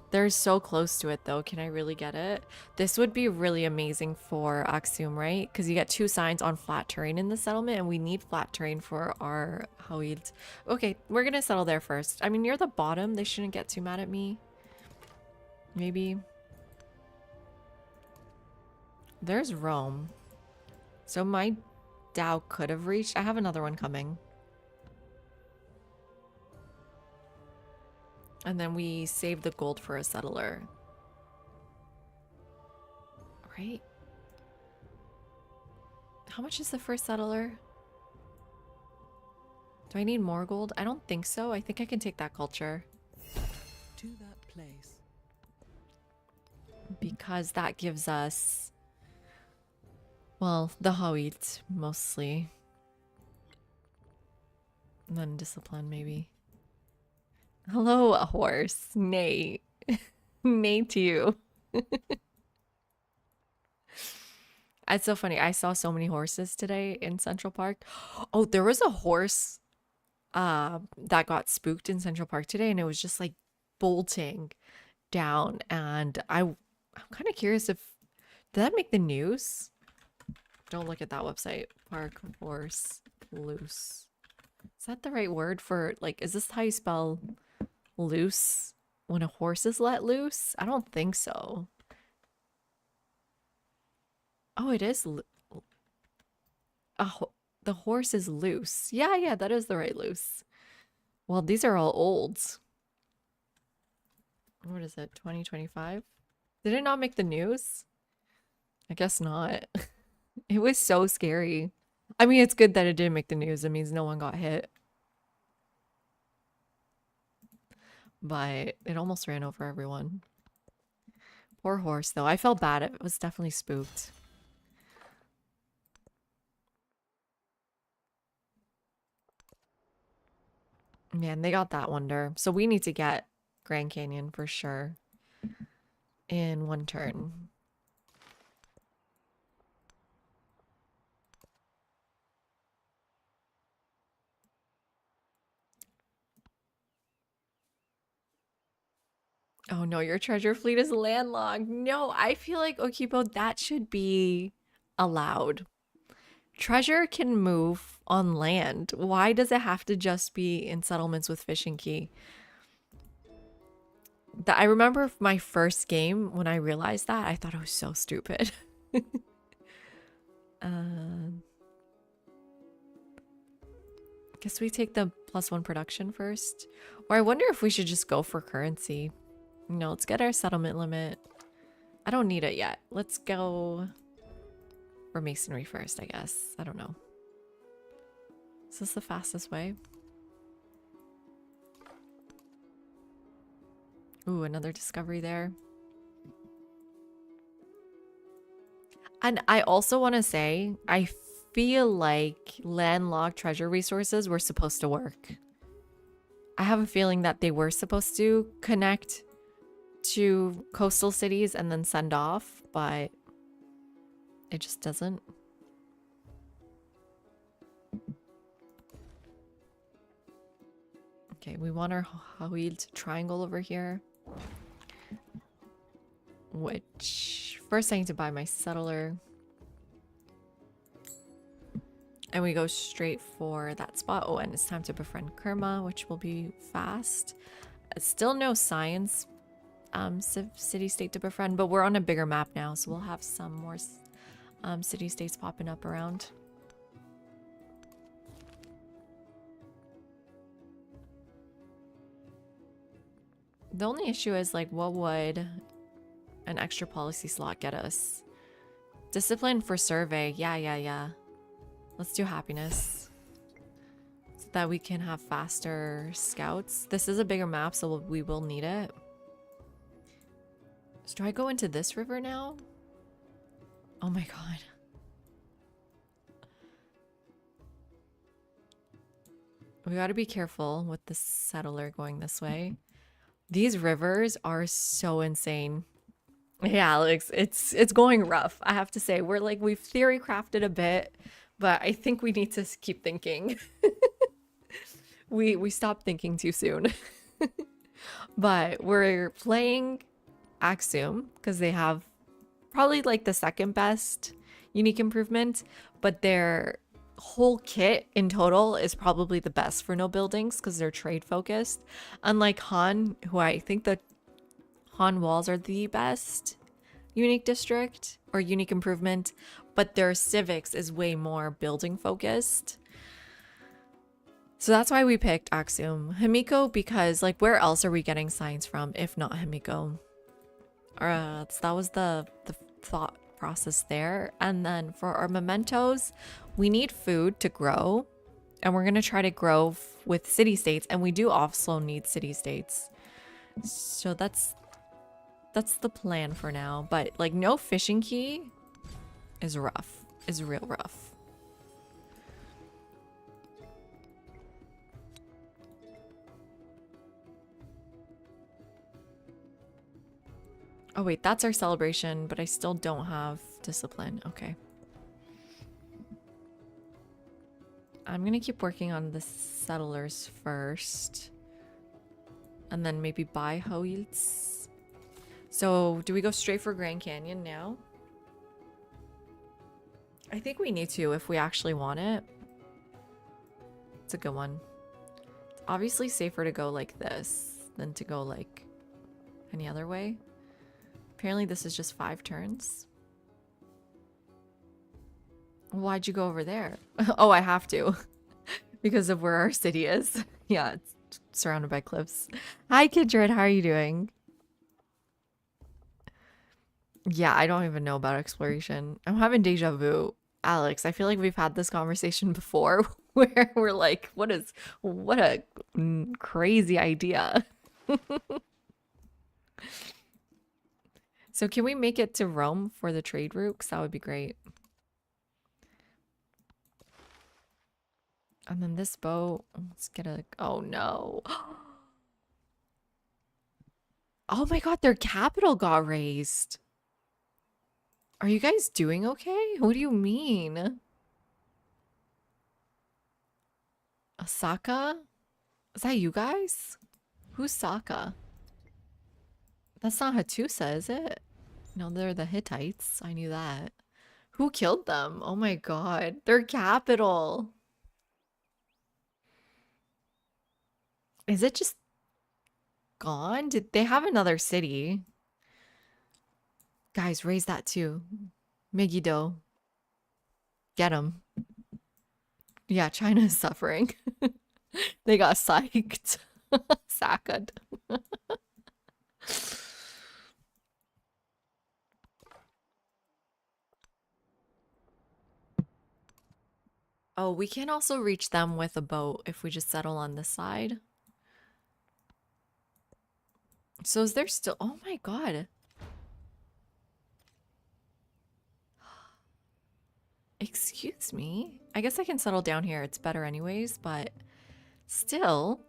They're so close to it though. Can I really get it? This would be really amazing for Aksum, right? Because you get 2 signs on flat terrain in the settlement, and we need flat terrain for our Hawid. Okay, we're gonna settle there first. I mean, near the bottom, they shouldn't get too mad at me. Maybe. There's Rome. So my Dow could have reached. I have another one coming. And then we save the gold for a settler. Right? How much is the first settler? Do I need more gold? I don't think so. I think I can take that culture. to that place. Because that gives us, well, the Hawit mostly. And then discipline, maybe. Hello, a horse. Nay. Nay to you. It's so funny. I saw so many horses today in Central Park. Oh, there was a horse that got spooked in Central Park today, and it was just like bolting down. And I'm kind of curious if did that make the news? Don't look at that website. Park horse loose. Is that the right word for, like, is this how you spell loose when a horse is let loose? I don't think so. Oh, it is. The horse is loose. Yeah, that is the right loose. Well, these are all old. What is it? 2025? Did it not make the news? I guess not. It was so scary. I mean, it's good that it didn't make the news. It means no one got hit. But it almost ran over everyone. Poor horse, though. I felt bad. It was definitely spooked. Man, they got that wonder. So we need to get Grand Canyon for sure in one turn. Oh no, your treasure fleet is landlocked. No, I feel like Okipo, that should be allowed. treasure can move on land. Why does it have to just be in settlements with fishing key? I remember my first game when I realized that, I thought it was so stupid. Guess we take the +1 production first. Or I wonder if we should just go for currency. No, let's get our settlement limit. I don't need it yet. Let's go for masonry first, I guess. I don't know. Is this the fastest way? Ooh, another discovery there. And I also want to say, I feel like landlocked treasure resources were supposed to work. I have a feeling that they were supposed to connect to coastal cities and then send off, but it just doesn't. Okay, we want our Hawid triangle over here. Which, first I need to buy my settler. And we go straight for that spot. Oh, and it's time to befriend Kerma, which will be fast. Still no science city-state to befriend, but we're on a bigger map now, so we'll have some more city-states popping up around. The only issue is, like, what would an extra policy slot get us? Discipline for survey. Yeah. Let's do happiness. So that we can have faster scouts. This is a bigger map, so we will need it. So do I go into this river now? Oh my god. We gotta be careful with the settler going this way. These rivers are so insane. Yeah, Alex, it's going rough. I have to say, we've theory crafted a bit, but I think we need to keep thinking. we stopped thinking too soon. But we're playing Axum because they have probably like the second best unique improvement, but their whole kit in total is probably the best for no buildings because they're trade focused. Unlike Han, who I think the Han walls are the best unique district or unique improvement, but their civics is way more building focused. So that's why we picked Axum. Himiko, because like where else are we getting science from if not Himiko? So that was the thought process there. And then for our mementos, we need food to grow, and we're gonna try to grow with city states, and we do also need city states. So that's the plan for now. But like no fishing key is rough. Is real rough. Oh wait, that's our celebration, but I still don't have discipline. Okay. I'm gonna keep working on the settlers first. And then maybe buy Hoyts. So, do we go straight for Grand Canyon now? I think we need to if we actually want it. It's a good one. It's obviously safer to go like this than to go like any other way. Apparently this is just 5 turns. Why'd you go over there? Oh, I have to. Because of where our city is. Yeah, it's surrounded by cliffs. Hi, Kindred. How are you doing? Yeah, I don't even know about exploration. I'm having deja vu. Alex, I feel like we've had this conversation before where we're like, what a crazy idea. So can we make it to Rome for the trade route? 'Cause that would be great. And then this boat, let's get a, oh no. Oh my god, their capital got raised. Are you guys doing okay? What do you mean? Osaka? Is that you guys? Who's Saka? That's not Hattusa, is it? No, they're the Hittites. I knew that. Who killed them? Oh my god. Their capital. Is it just gone? Did they have another city? Guys, raise that too. Megiddo. Get them. Yeah, China is suffering. They got psyched. Sacked. Oh, we can also reach them with a boat if we just settle on this side. So is there still... Oh my god. Excuse me? I guess I can settle down here. It's better anyways, but still.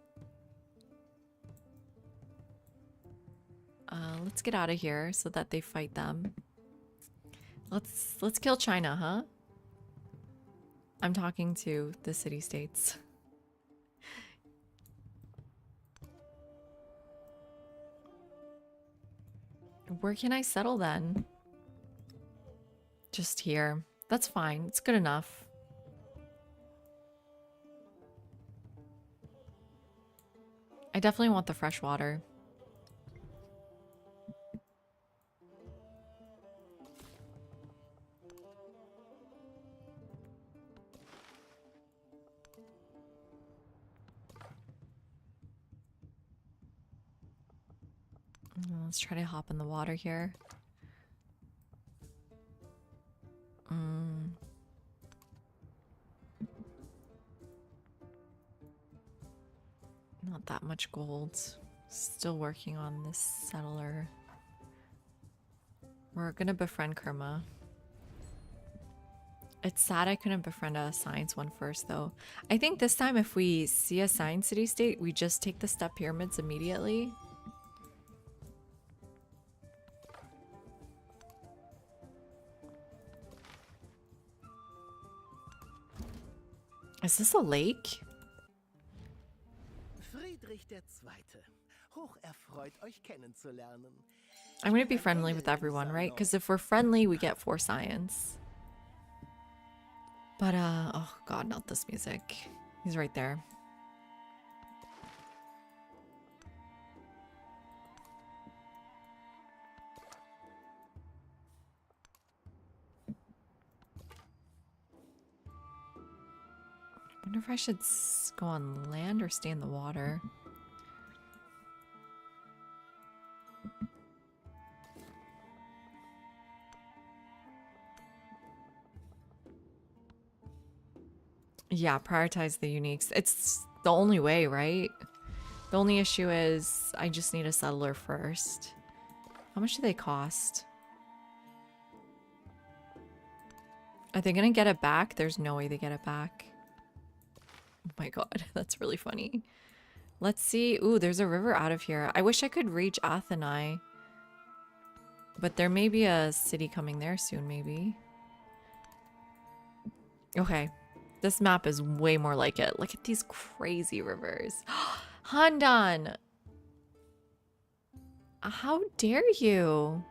Let's get out of here so that they fight them. Let's kill China, huh? I'm talking to the city-states. Where can I settle then? Just here. That's fine. It's good enough. I definitely want the fresh water. Let's try to hop in the water here. Not that much gold. Still working on this settler. We're gonna befriend Kerma. It's sad I couldn't befriend a science one first, though. I think this time if we see a science city-state, we just take the step pyramids immediately. Is this a lake? Friedrich II. Hocherfreut, euch kennenzulernen. I'm gonna be friendly with everyone, right? Because if we're friendly, we get 4 science. But, oh god, not this music. He's right there. I wonder if I should go on land or stay in the water. Yeah, prioritize the uniques. It's the only way, right? The only issue is I just need a settler first. How much do they cost? Are they gonna get it back? There's no way they get it back. Oh my god, that's really funny. Let's see. Ooh, there's a river out of here. I wish I could reach Athenai. But there may be a city coming there soon, maybe. Okay. This map is way more like it. Look at these crazy rivers. Handan! How dare you?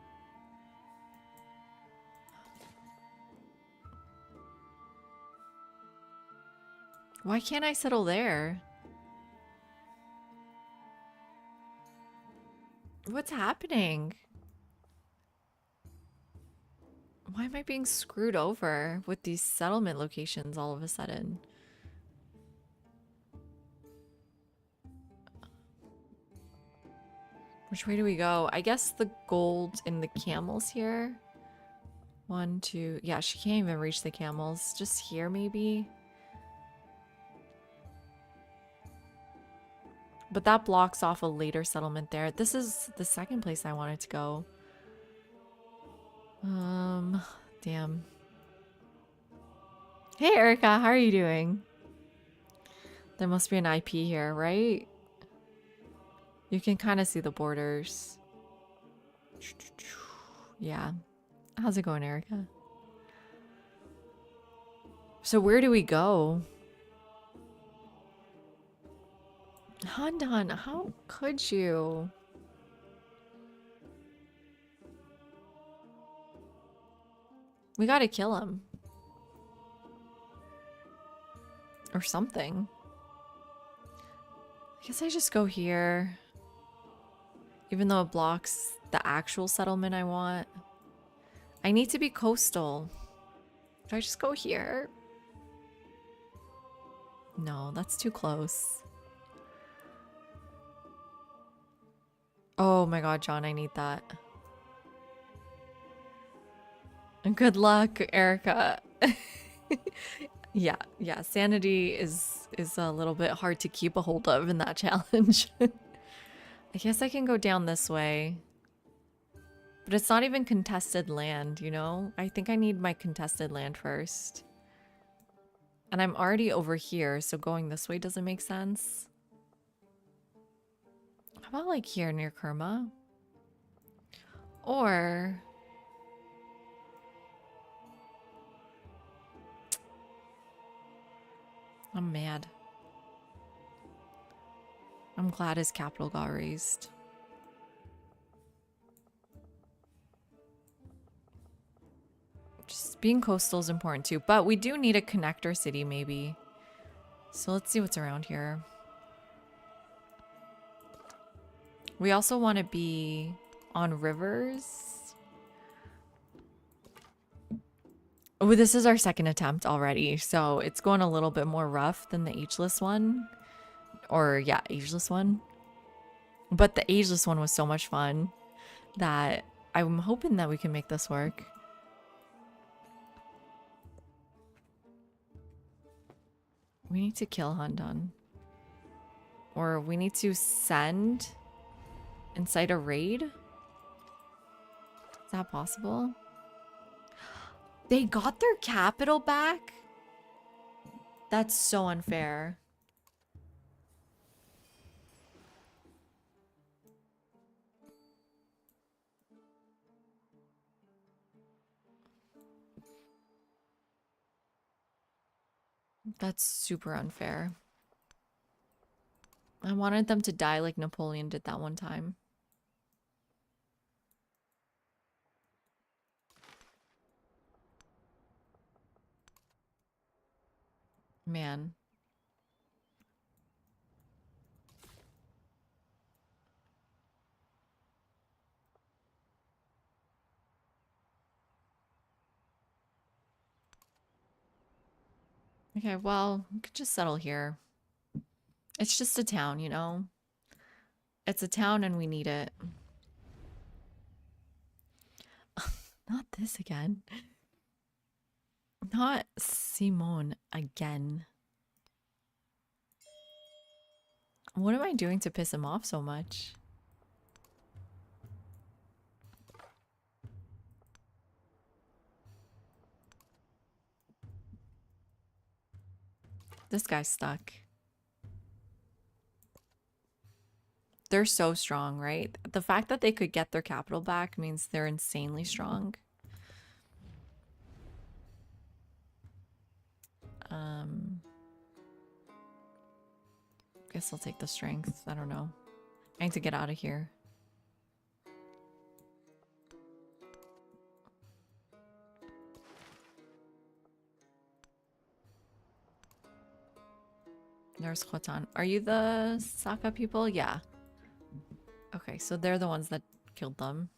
Why can't I settle there? What's happening? Why am I being screwed over with these settlement locations all of a sudden? Which way do we go? I guess the gold in the camels here. 1, 2. Yeah, she can't even reach the camels. Just here, maybe? But that blocks off a later settlement there. This is the second place I wanted to go. Damn. Hey, Erica, how are you doing? There must be an IP here, right? You can kind of see the borders. Yeah. How's it going, Erica? So where do we go? Handan, how could you? We gotta kill him. Or something. I guess I just go here. Even though it blocks the actual settlement I want. I need to be coastal. Do I just go here? No, that's too close. Oh my god, John, I need that. And good luck, Erica. Yeah, sanity is a little bit hard to keep a hold of in that challenge. I guess I can go down this way. But it's not even contested land, you know? I think I need my contested land first. And I'm already over here, so going this way doesn't make sense. How about like here near Kerma? Or... I'm mad. I'm glad his capital got raised. Just being coastal is important too, but we do need a connector city maybe. So let's see what's around here. We also want to be on rivers. Oh, this is our second attempt already, so it's going a little bit more rough than the ageless one. Or yeah, ageless one. But the ageless one was so much fun that I'm hoping that we can make this work. We need to kill Handan. Or we need to send inside a raid? Is that possible? They got their capital back? That's so unfair. That's super unfair. I wanted them to die like Napoleon did that one time. Man. Okay, well, we could just settle here. It's just a town, you know? It's a town and we need it. Not this again. Not Simone again. What am I doing to piss him off so much? This guy's stuck. They're so strong, right? The fact that they could get their capital back means they're insanely strong. Guess I'll take the strength. I don't know. I need to get out of here. There's Khotan. Are you the Saka people? Yeah. Okay, so they're the ones that killed them.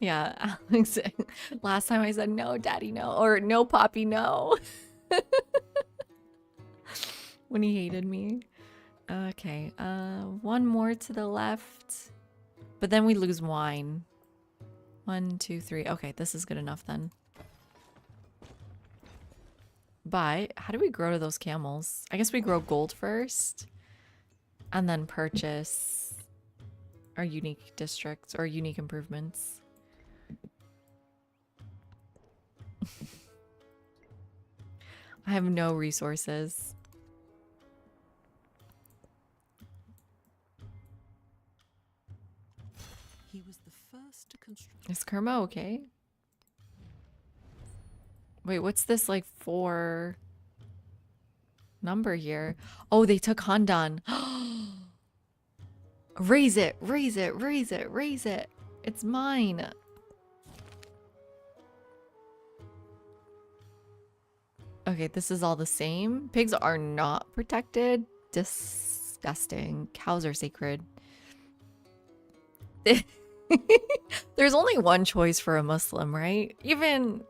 Yeah, Alex. Last time I said no, daddy, no. Or no, poppy, no. When he hated me. Okay, one more to the left. But then we lose wine. 1, 2, 3. Okay, this is good enough then. But how do we grow to those camels? I guess we grow gold first. And then purchase our unique districts or unique improvements. I have no resources. He was the first to construct. Is Kerma okay? Wait, what's this like 4 number here? Oh, they took Handan. Raise it, raise it, raise it, raise it. It's mine. Okay, this is all the same. Pigs are not protected. Disgusting. Cows are sacred. There's only one choice for a Muslim, right? Even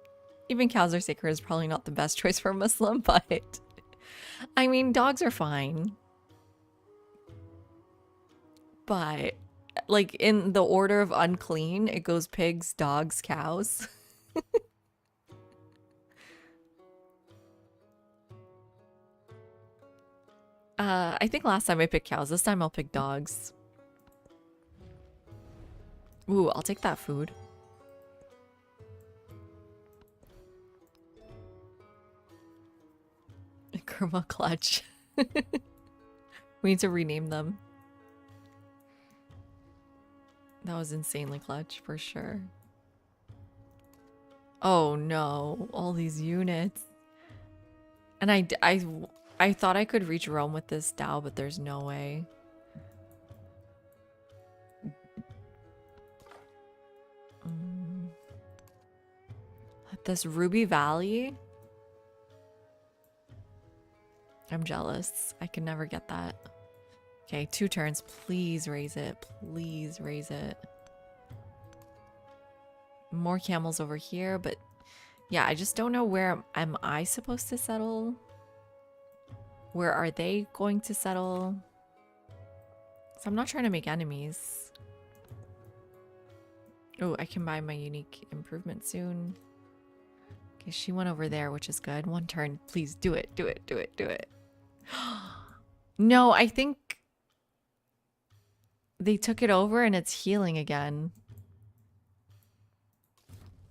cows are sacred is probably not the best choice for a Muslim, but I mean, dogs are fine. But like in the order of unclean, it goes pigs, dogs, cows. I think last time I picked cows. This time I'll pick dogs. Ooh, I'll take that food. Kurma clutch. We need to rename them. That was insanely clutch for sure. Oh no, all these units. And I thought I could reach Rome with this Dao, but there's no way. This Ruby Valley. I'm jealous. I can never get that. Okay, 2 turns. Please raise it. Please raise it. More camels over here, but yeah, I just don't know where am I supposed to settle? Where are they going to settle? So I'm not trying to make enemies. Oh, I can buy my unique improvement soon. Okay, she went over there, which is good. 1 turn. Please do it. Do it. Do it. Do it. No, I think they took it over and it's healing again.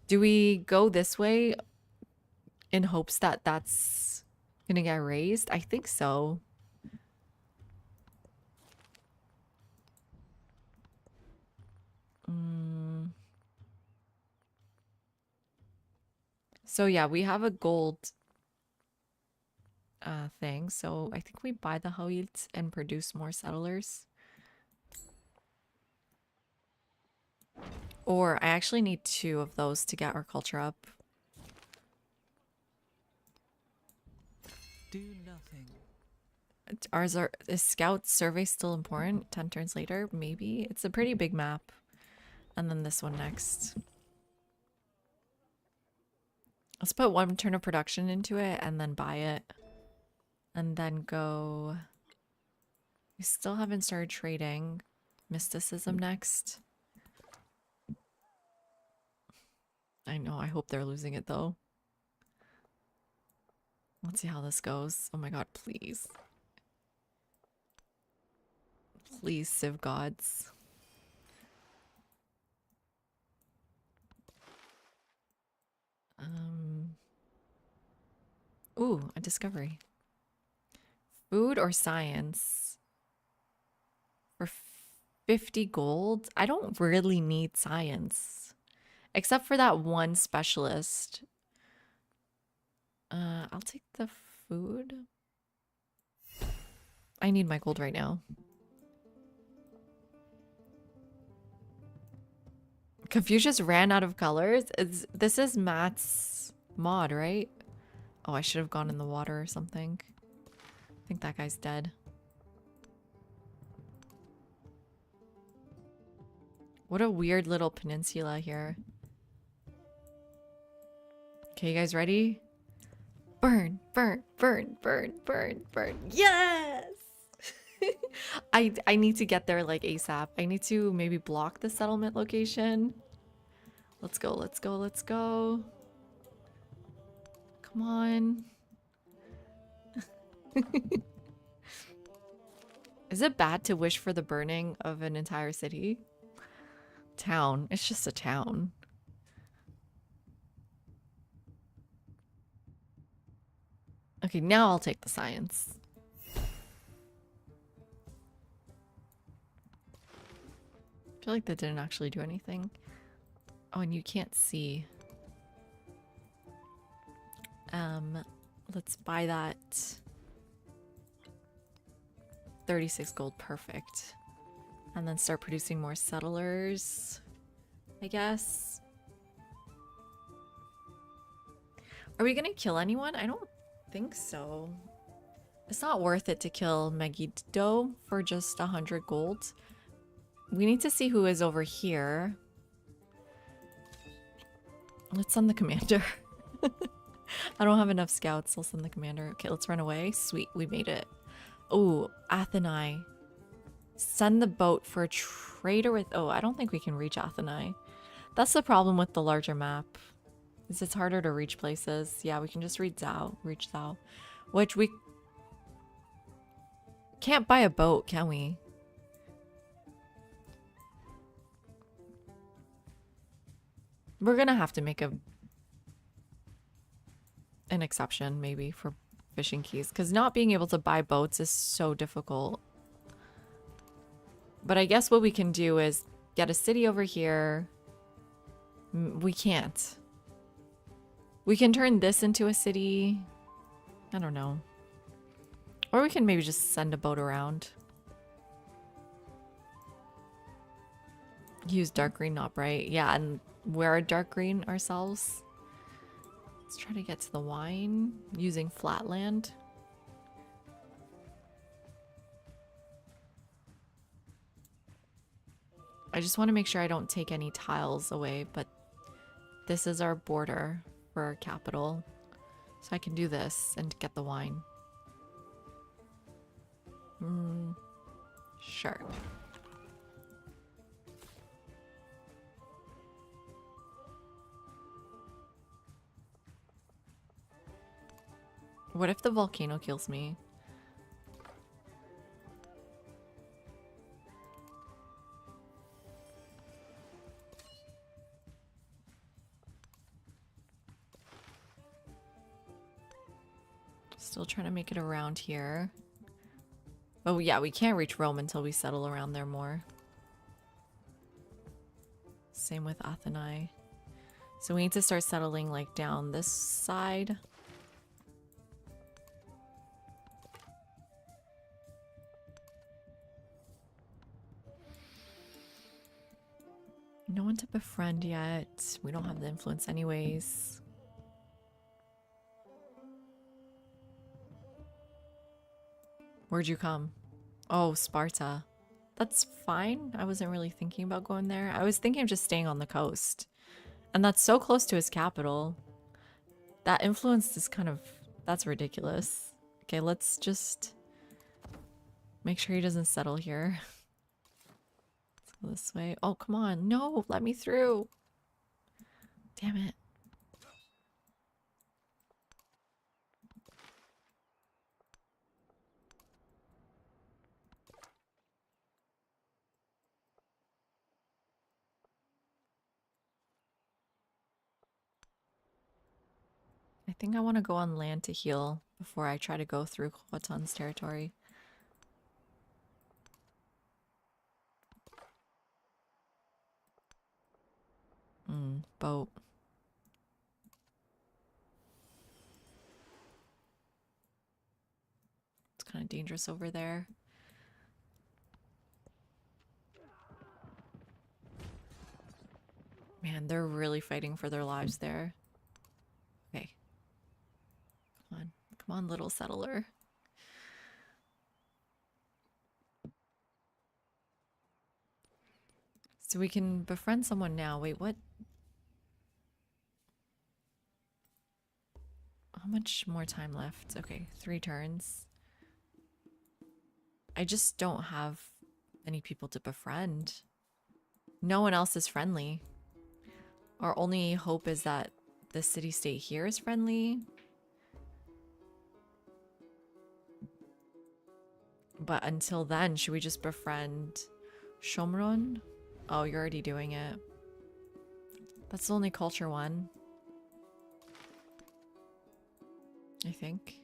Do we go this way in hopes that that's gonna get raised? I think so. So yeah, we have a gold thing. So I think we buy the Hawit and produce more settlers. Or I actually need 2 of those to get our culture up. Do nothing. Is scout survey still important? 10 turns later? Maybe. It's a pretty big map. And then this one next. Let's put 1 turn of production into it and then buy it. And then go... We still haven't started trading. Mysticism next. I know, I hope they're losing it though. Let's see how this goes. Oh my god, please. Please, Civ gods. Ooh, a discovery. Food or science? For 50 gold? I don't really need science. Except for that 1 specialist. I'll take the food. I need my gold right now. Confucius ran out of colors? This is Matt's mod, right? Oh, I should have gone in the water or something. I think that guy's dead. What a weird little peninsula here. Okay, you guys ready? Burn, burn, burn, burn, burn, burn. Yes! I need to get there like ASAP. I need to maybe block the settlement location. Let's go, let's go, let's go. Come on. Is it bad to wish for the burning of an entire city? Town. It's just a town. Okay, now I'll take the science. I feel like that didn't actually do anything. Oh, and you can't see. Let's buy that. 36 gold, perfect. And then start producing more settlers, I guess. Are we gonna kill anyone? I don't think so. It's not worth it to kill Megiddo for just 100 gold. We need to see who is over here. Let's send the commander. I don't have enough scouts. I'll send the commander. Okay, let's run away. Sweet, we made it. Oh, Athenai. Send the boat for a trader with... Oh, I don't think we can reach Athenai. That's the problem with the larger map. Is it's harder to reach places. Yeah, we can just reach Zhao. Which we... can't buy a boat, can we? We're gonna have to make an exception, maybe, for fishing keys. Because not being able to buy boats is so difficult. But I guess what we can do is get a city over here. We can't. We can turn this into a city. I don't know. Or we can maybe just send a boat around. Use dark green, not bright. Yeah, and wear a dark green ourselves. Let's try to get to the wine using flatland. I just want to make sure I don't take any tiles away, but this is our border for our capital. So I can do this and get the wine. Sure. What if the volcano kills me? Still trying to make it around here. Oh yeah, we can't reach Rome until we settle around there more. Same with Athenai. So we need to start settling like down this side. No one to befriend yet. We don't have the influence anyways. Where'd you come? Oh, Sparta. That's fine. I wasn't really thinking about going there. I was thinking of just staying on the coast. And that's so close to his capital. That influence is kind of... that's ridiculous. Okay, let's just make sure he doesn't settle here. Let's go this way. Oh, come on. No, let me through. Damn it. I think I want to go on land to heal before I try to go through Khotan's territory. Boat. It's kind of dangerous over there. Man, they're really fighting for their lives there. Okay. Come on, little settler. So we can befriend someone now. Wait, what? How much more time left? Okay, 3 turns. I just don't have any people to befriend. No one else is friendly. Our only hope is that the city-state here is friendly. But until then, should we just befriend Shomron? Oh, you're already doing it. That's the only culture one, I think.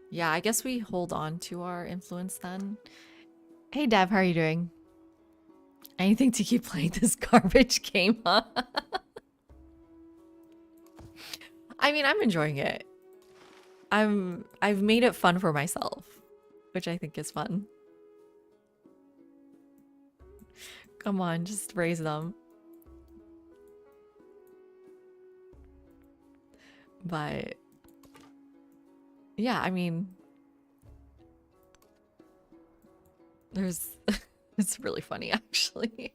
Yeah, I guess we hold on to our influence then. Hey Dev, how are you doing? Anything to keep playing this garbage game, huh? I mean, I'm enjoying it. I've made it fun for myself, which I think is fun. Come on, just raise them. But yeah, I mean, there's it's really funny actually.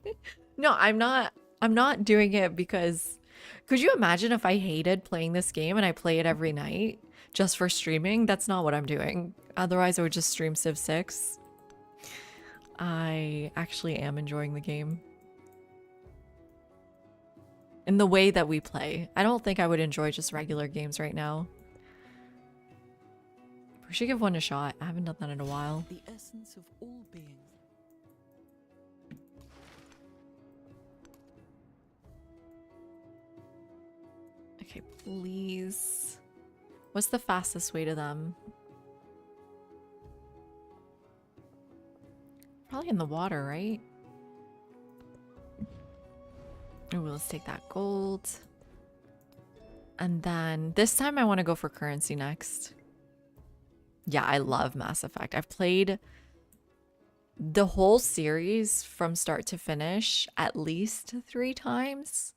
No, I'm not doing it because could you imagine if I hated playing this game and I play it every night just for streaming? That's not what I'm doing. Otherwise, I would just stream Civ 6. I actually am enjoying the game. In the way that we play. I don't think I would enjoy just regular games right now. We should give one a shot. I haven't done that in a while. The essence of all being. Okay, please. What's the fastest way to them? Probably in the water, right? Ooh, let's take that gold. And then this time I want to go for currency next. Yeah, I love Mass Effect. I've played the whole series from start to finish at least 3 times.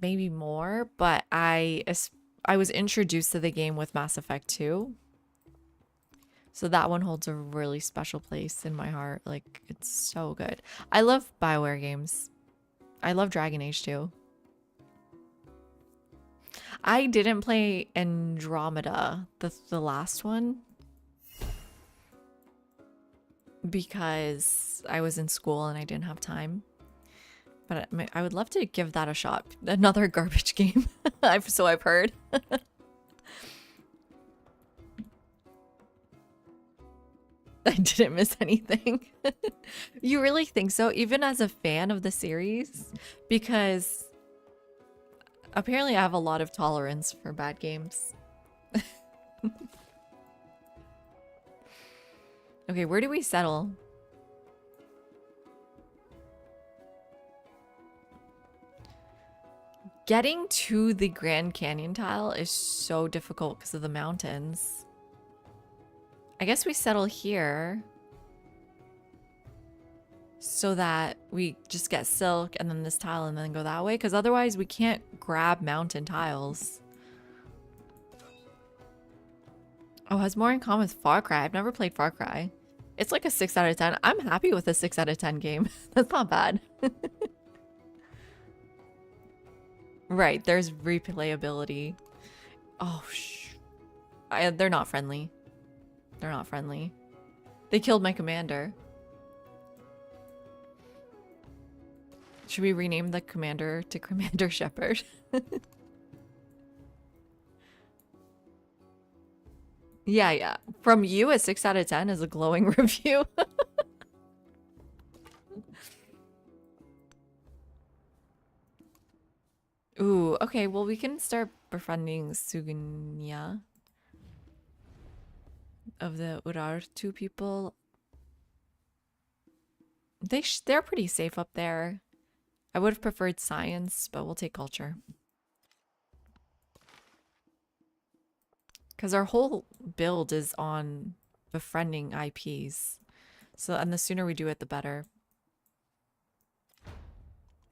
Maybe more, but I was introduced to the game with Mass Effect 2. So that one holds a really special place in my heart. Like, it's so good. I love BioWare games. I love Dragon Age 2. I didn't play Andromeda, the last one, because I was in school and I didn't have time. But I would love to give that a shot. Another garbage game, so I've heard. I didn't miss anything. You really think so? Even as a fan of the series? Because apparently I have a lot of tolerance for bad games. Okay, where do we settle? Getting to the Grand Canyon tile is so difficult because of the mountains. I guess we settle here so that we just get silk and then this tile and then go that way, because otherwise we can't grab mountain tiles. Oh, has more in common with Far Cry. I've never played Far Cry. It's like a 6 out of 10. I'm happy with a 6 out of 10 game. That's not bad. Right, there's replayability. Oh, they're not friendly. They're not friendly. They killed my commander. Should we rename the commander to Commander Shepard? Yeah. From you, a 6 out of 10 is a glowing review. Ooh, okay, well, we can start befriending Sugunya of the Urartu people. They're pretty safe up there. I would have preferred science, but we'll take culture. Because our whole build is on befriending IPs. So, and the sooner we do it, the better.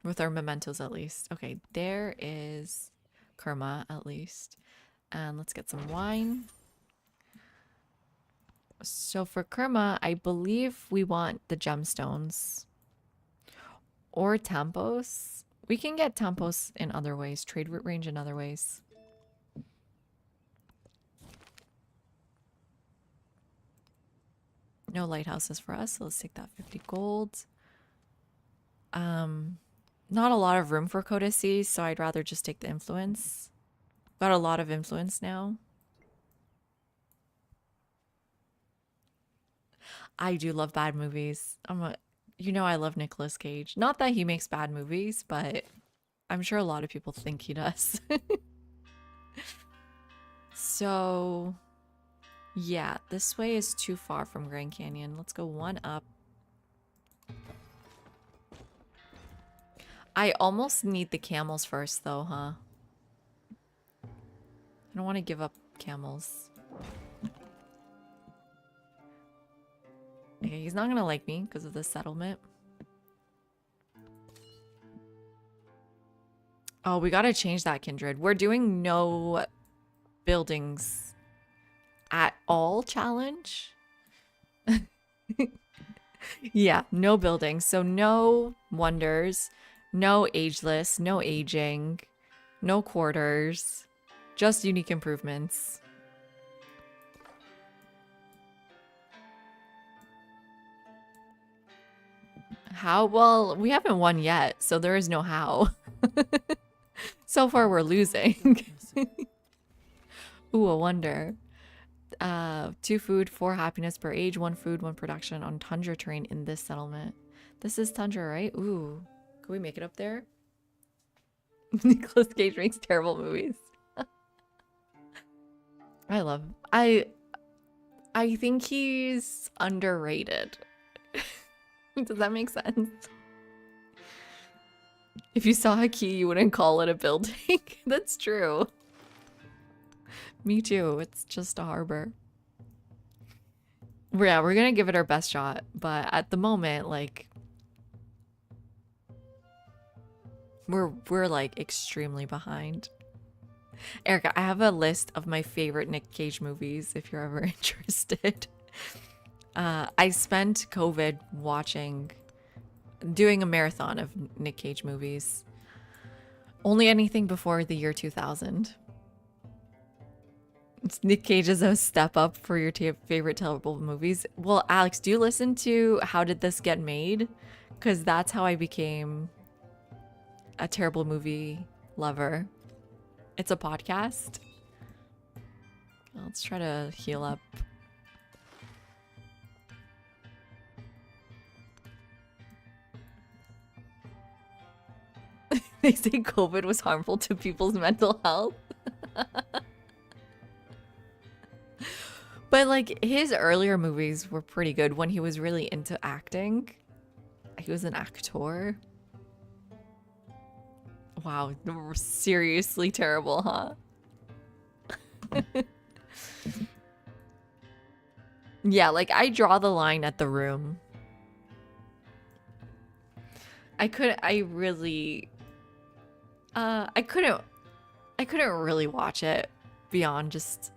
With our mementos, at least. Okay, there is Kerma, at least. And let's get some wine. So for Kerma, I believe we want the gemstones. Or Tampos. We can get Tampos in other ways. Trade route range in other ways. No lighthouses for us, so let's take that 50 gold. Not a lot of room for Codices, so I'd rather just take the influence. Got a lot of influence now. I do love bad movies. You know I love Nicolas Cage. Not that he makes bad movies, but I'm sure a lot of people think he does. So, yeah, this way is too far from Grand Canyon. Let's go one up. I almost need the camels first, though, huh? I don't want to give up camels. Okay, he's not gonna like me because of the settlement. Oh, we gotta change that, Kindred. We're doing no buildings at all challenge. Yeah, no buildings. So no wonders, no ageless, no aging, no quarters, just unique improvements. How? Well, we haven't won yet, so there is no how. So far, we're losing. Ooh, a wonder. 2 food, 4 happiness per age, 1 food, 1 production on tundra terrain in this settlement. This is tundra, right? Ooh. Can we make it up there? Nicolas Cage makes terrible movies. I think he's underrated. Does that make sense? If you saw a key, you wouldn't call it a building. That's true. Me too. It's just a harbor. Yeah, we're gonna give it our best shot, but at the moment, like, we're like extremely behind. Erica, I have a list of my favorite Nick Cage movies if you're ever interested. I spent COVID doing a marathon of Nick Cage movies. Only anything before the year 2000. Nick Cage is a step up for your favorite terrible movies. Well, Alex, do you listen to How Did This Get Made? Because that's how I became a terrible movie lover. It's a podcast. Let's try to heal up. They say COVID was harmful to people's mental health. But like his earlier movies were pretty good when he was really into acting. He was an actor. Wow, seriously terrible, huh? Yeah, like I draw the line at The Room. I couldn't really watch it beyond just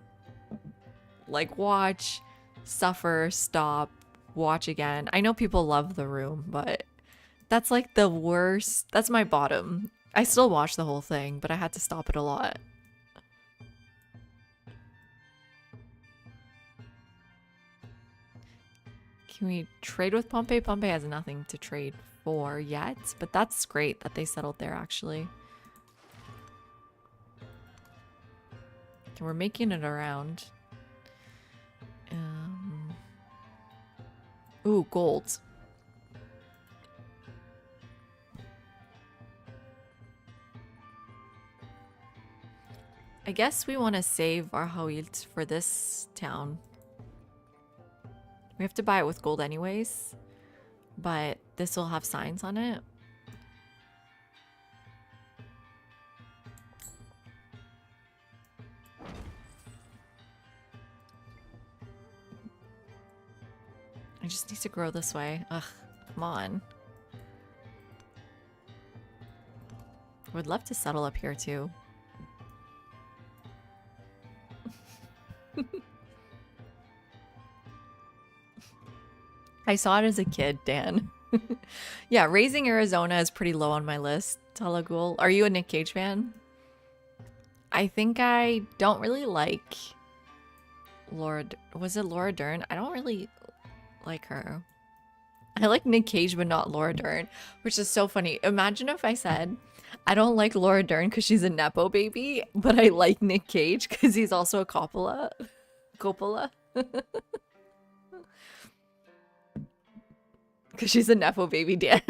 like watch, suffer, stop, watch again. I know people love The Room, but that's like the worst. That's my bottom. I still watch the whole thing, but I had to stop it a lot. Can we trade with Pompey? Pompey has nothing to trade for yet, but that's great that they settled there actually. Okay, we're making it around. Ooh, gold. I guess we want to save our Hawilt for this town. We have to buy it with gold anyways, but this will have signs on it. I just need to grow this way. Ugh, come on. I would love to settle up here too. I saw it as a kid, Dan. Yeah, Raising Arizona is pretty low on my list. Talagul, are you a Nick Cage fan? I think I don't really like was it Laura Dern? I don't really like her. I like Nick Cage but not Laura Dern, which is so funny. Imagine if I said I don't like Laura Dern because she's a Nepo baby, but I like Nick Cage because he's also a Coppola. Because she's a Nepo baby, Dan.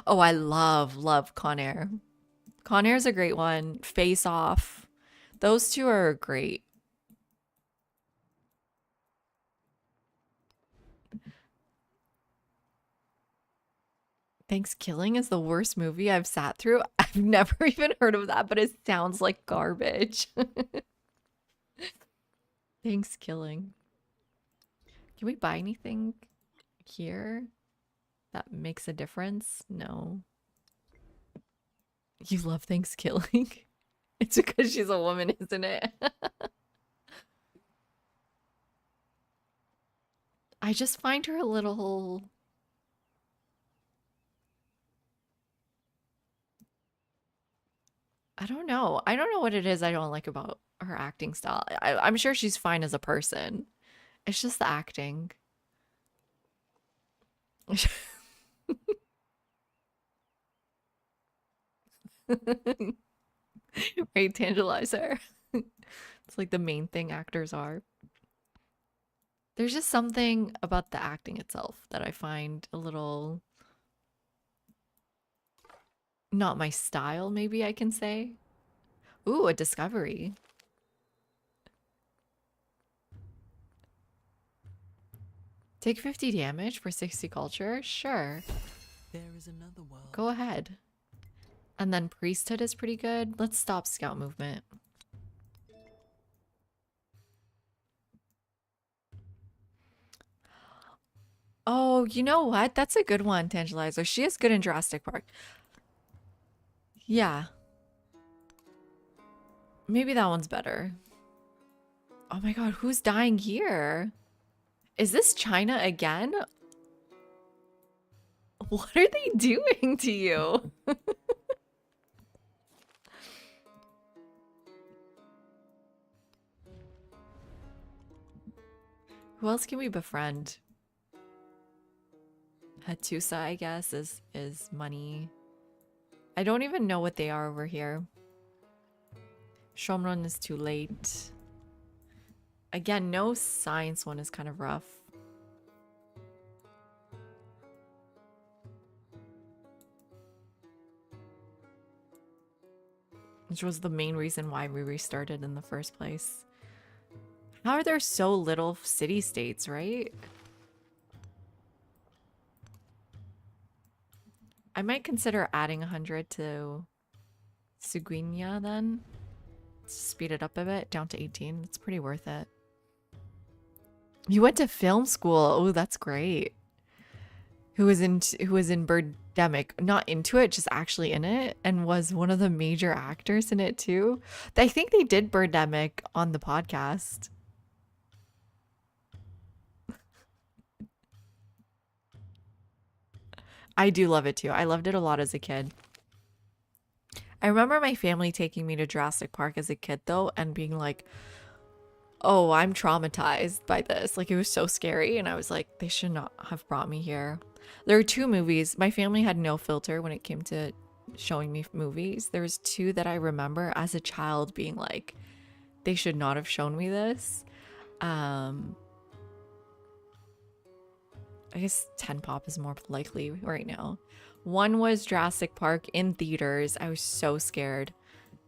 Oh, I love Con Air. Con Air's a great one. Face Off. Those two are great. Thanksgiving is the worst movie I've sat through. I've never even heard of that, but it sounds like garbage. Thanksgiving. Can we buy anything here that makes a difference? No. You love Thanksgiving? It's because she's a woman, isn't it? I just find her a little... I don't know. I don't know what it is I don't like about her acting style. I'm sure she's fine as a person. It's just the acting. Right, tantalizer. It's like the main thing actors are. There's just something about the acting itself that I find a little not my style, maybe I can say. Ooh, a discovery. Take 50 damage for 60 culture? Sure. There is another world. Go ahead. And then priesthood is pretty good. Let's stop scout movement. Oh, you know what? That's a good one, Tangelizer. She is good in Jurassic Park. Yeah. Maybe that one's better. Oh my god, who's dying here? Is this China again? What are they doing to you? Who else can we befriend? Hatusa, I guess, is money. I don't even know what they are over here. Shomron is too late. Again, no science one is kind of rough. Which was the main reason why we restarted in the first place. How are there so little city-states, right? I might consider adding 100 to Suguinia then. Speed it up a bit, down to 18. It's pretty worth it. You went to film school. Oh, that's great. Who was in Birdemic, not into it, just actually in it, and was one of the major actors in it too. I think they did Birdemic on the podcast. I do love it too. I loved it a lot as a kid. I remember my family taking me to Jurassic Park as a kid though and being like, oh, I'm traumatized by this. Like, it was so scary. And I was like, they should not have brought me here. There are two movies. My family had no filter when it came to showing me movies. There was two that I remember as a child being like, they should not have shown me this. I guess 10 Pop is more likely right now. One was Jurassic Park in theaters. I was so scared.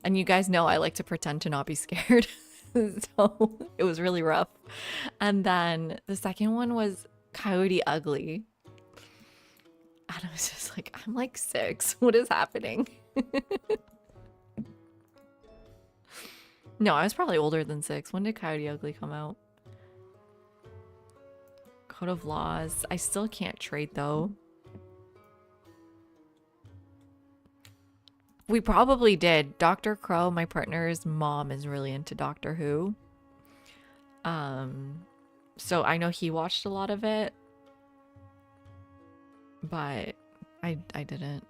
And you guys know I like to pretend to not be scared. So it was really rough. And then the second one was Coyote Ugly. And I was just like, I'm like 6. What is happening? No, I was probably older than 6. When did Coyote Ugly come out? Code of Laws. I still can't trade though. We probably did. Dr. Crow, my partner's mom, is really into Doctor Who. So I know he watched a lot of it. But I didn't.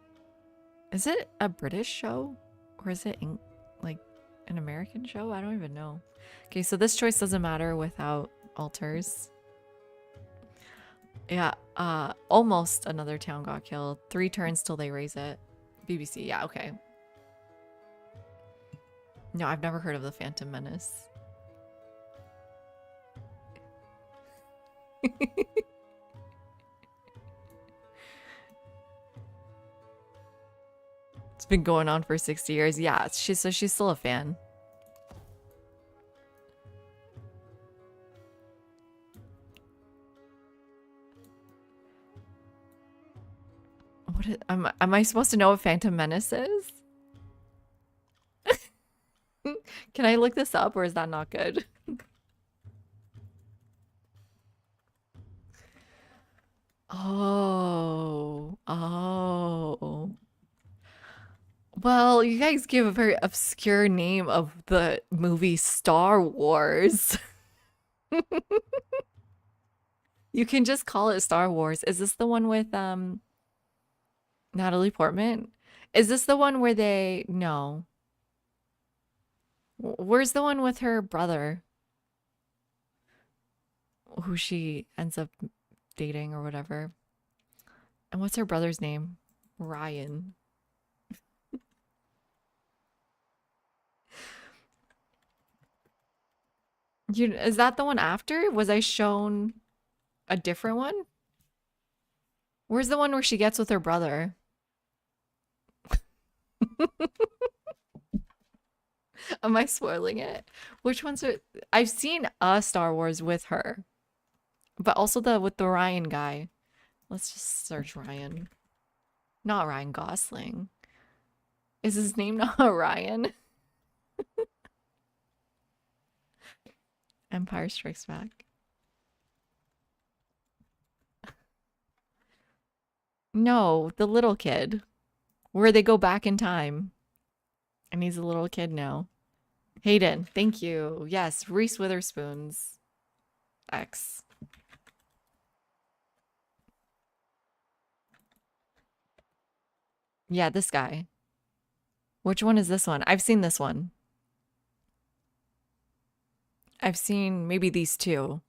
Is it a British show? Or is it like an American show? I don't even know. Okay, so this choice doesn't matter without alters. Yeah, almost another town got killed. 3 turns till they raise it. BBC, yeah, okay. No, I've never heard of the Phantom Menace. It's been going on for 60 years. Yeah, so she's still a fan. What Am I supposed to know what Phantom Menace is? Can I look this up or is that not good? Oh. Oh. Well, you guys give a very obscure name of the movie Star Wars. You can just call it Star Wars. Is this the one with Natalie Portman? Is this the one where they no. Where's the one with her brother? Who she ends up dating or whatever. And what's her brother's name? Ryan. Is that the one after? Was I shown a different one? Where's the one where she gets with her brother? Am I spoiling it? Which ones are I've seen a Star Wars with her. But also with the Ryan guy. Let's just search Ryan. Not Ryan Gosling. Is his name not Ryan? Empire Strikes Back. No, the little kid. Where they go back in time. And he's a little kid now. Hayden, thank you. Yes, Reese Witherspoon's ex. Yeah, this guy. Which one is this one? I've seen this one. I've seen maybe these two.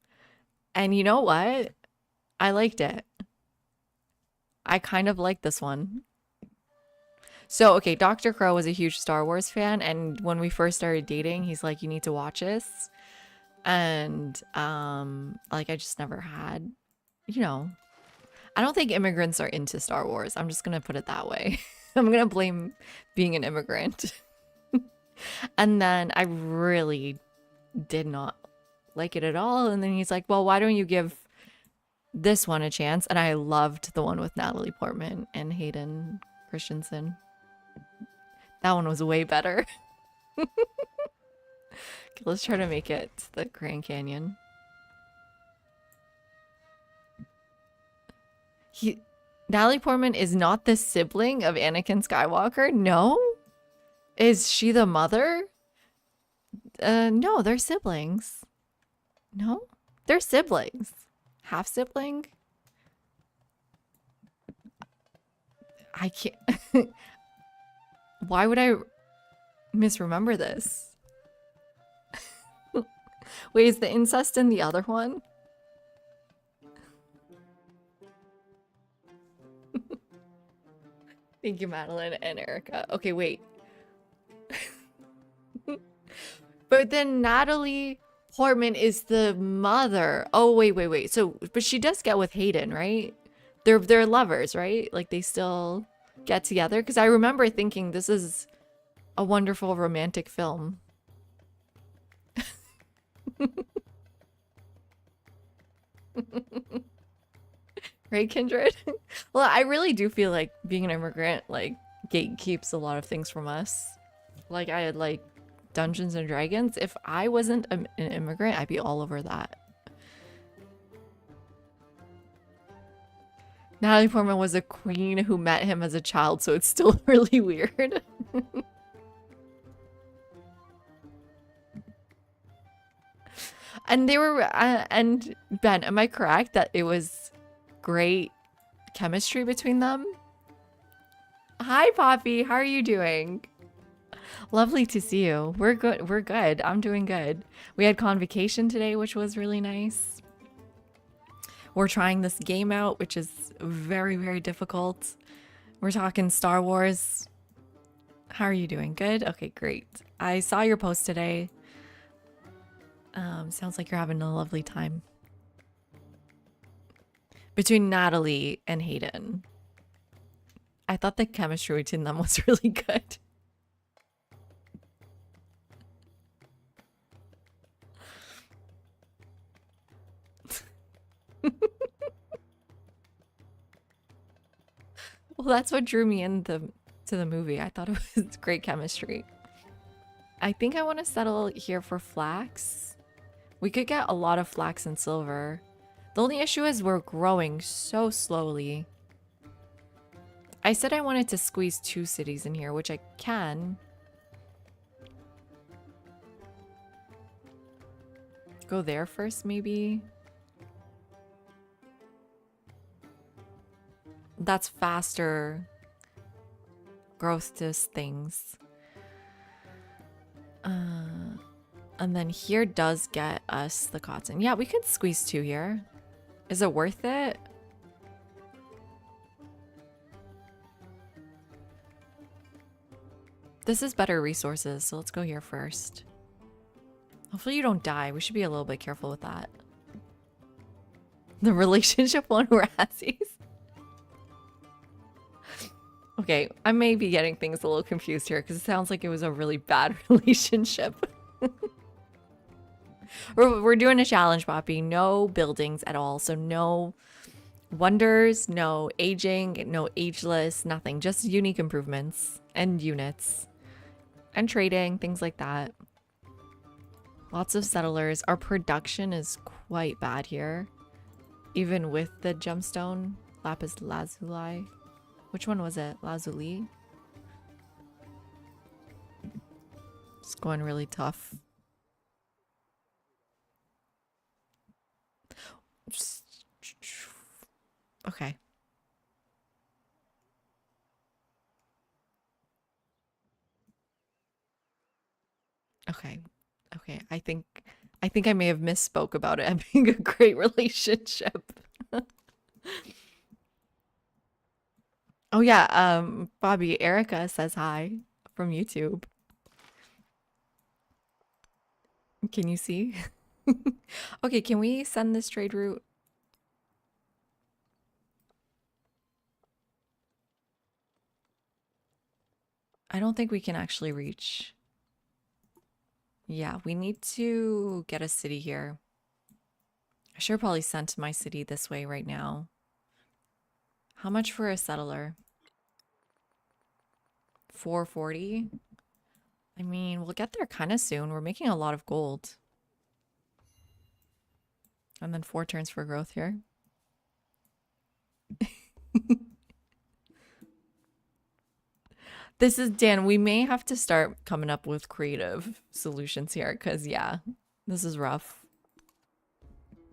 And you know what? I liked it. I kind of like this one. So, okay, Dr. Crow was a huge Star Wars fan, and when we first started dating, he's like, you need to watch this. And, like, I just never had, you know. I don't think immigrants are into Star Wars. I'm just gonna put it that way. I'm gonna blame being an immigrant. And then I really did not like it at all. And then he's like, well, why don't you give this one a chance? And I loved the one with Natalie Portman and Hayden Christensen. That one was way better. Okay, let's try to make it to the Grand Canyon. Natalie Portman is not the sibling of Anakin Skywalker? No? Is she the mother? No, they're siblings. No? They're siblings. Half sibling? I can't. Why would I misremember this? Wait, is the incest in the other one? Thank you, Madeline and Erica. Okay, wait. But then Natalie Portman is the mother. Oh, wait. So, but she does get with Hayden, right? They're lovers, right? Like they still get together. Because I remember thinking this is a wonderful romantic film. Right, Kindred? Well, I really do feel like being an immigrant, like, gatekeeps a lot of things from us. Like, I had, like, Dungeons and Dragons. If I wasn't an immigrant, I'd be all over that. Natalie Portman was a queen who met him as a child, so it's still really weird. And they were, and Ben, am I correct that it was great chemistry between them? Hi, Poppy. How are you doing? Lovely to see you. We're good. We're good. I'm doing good. We had convocation today, which was really nice. We're trying this game out, which is very, very difficult. We're talking Star Wars. How are you doing? Good? Okay, great. I saw your post today. Sounds like you're having a lovely time. Between Natalie and Hayden. I thought the chemistry between them was really good. Well, that's what drew me to the movie. I thought it was great chemistry. I think I want to settle here for flax. We could get a lot of flax and silver. The only issue is we're growing so slowly. I said I wanted to squeeze 2 cities in here, which I can. Go there first, maybe. That's faster growth to things. And then here does get us the cotton. Yeah, we could squeeze 2 here. Is it worth it? This is better resources, so let's go here first. Hopefully you don't die. We should be a little bit careful with that. The relationship one we're Razzies. Okay, I may be getting things a little confused here because it sounds like it was a really bad relationship. We're doing a challenge, Poppy. No buildings at all. So no wonders, no aging, no ageless, nothing. Just unique improvements and units and trading, things like that. Lots of settlers. Our production is quite bad here. Even with the gemstone. Lapis lazuli. Which one was it? Lazuli? It's going really tough. Okay. Okay. Okay. I think I may have misspoke about it having a great relationship. Oh yeah, Bobby, Erica says hi from YouTube. Can you see? Okay, can we send this trade route? I don't think we can actually reach. Yeah, we need to get a city here. I should probably send my city this way right now. How much for a settler? 440? I mean, we'll get there kind of soon. We're making a lot of gold. And then 4 turns for growth here. This is Dan. We may have to start coming up with creative solutions here because, yeah, this is rough.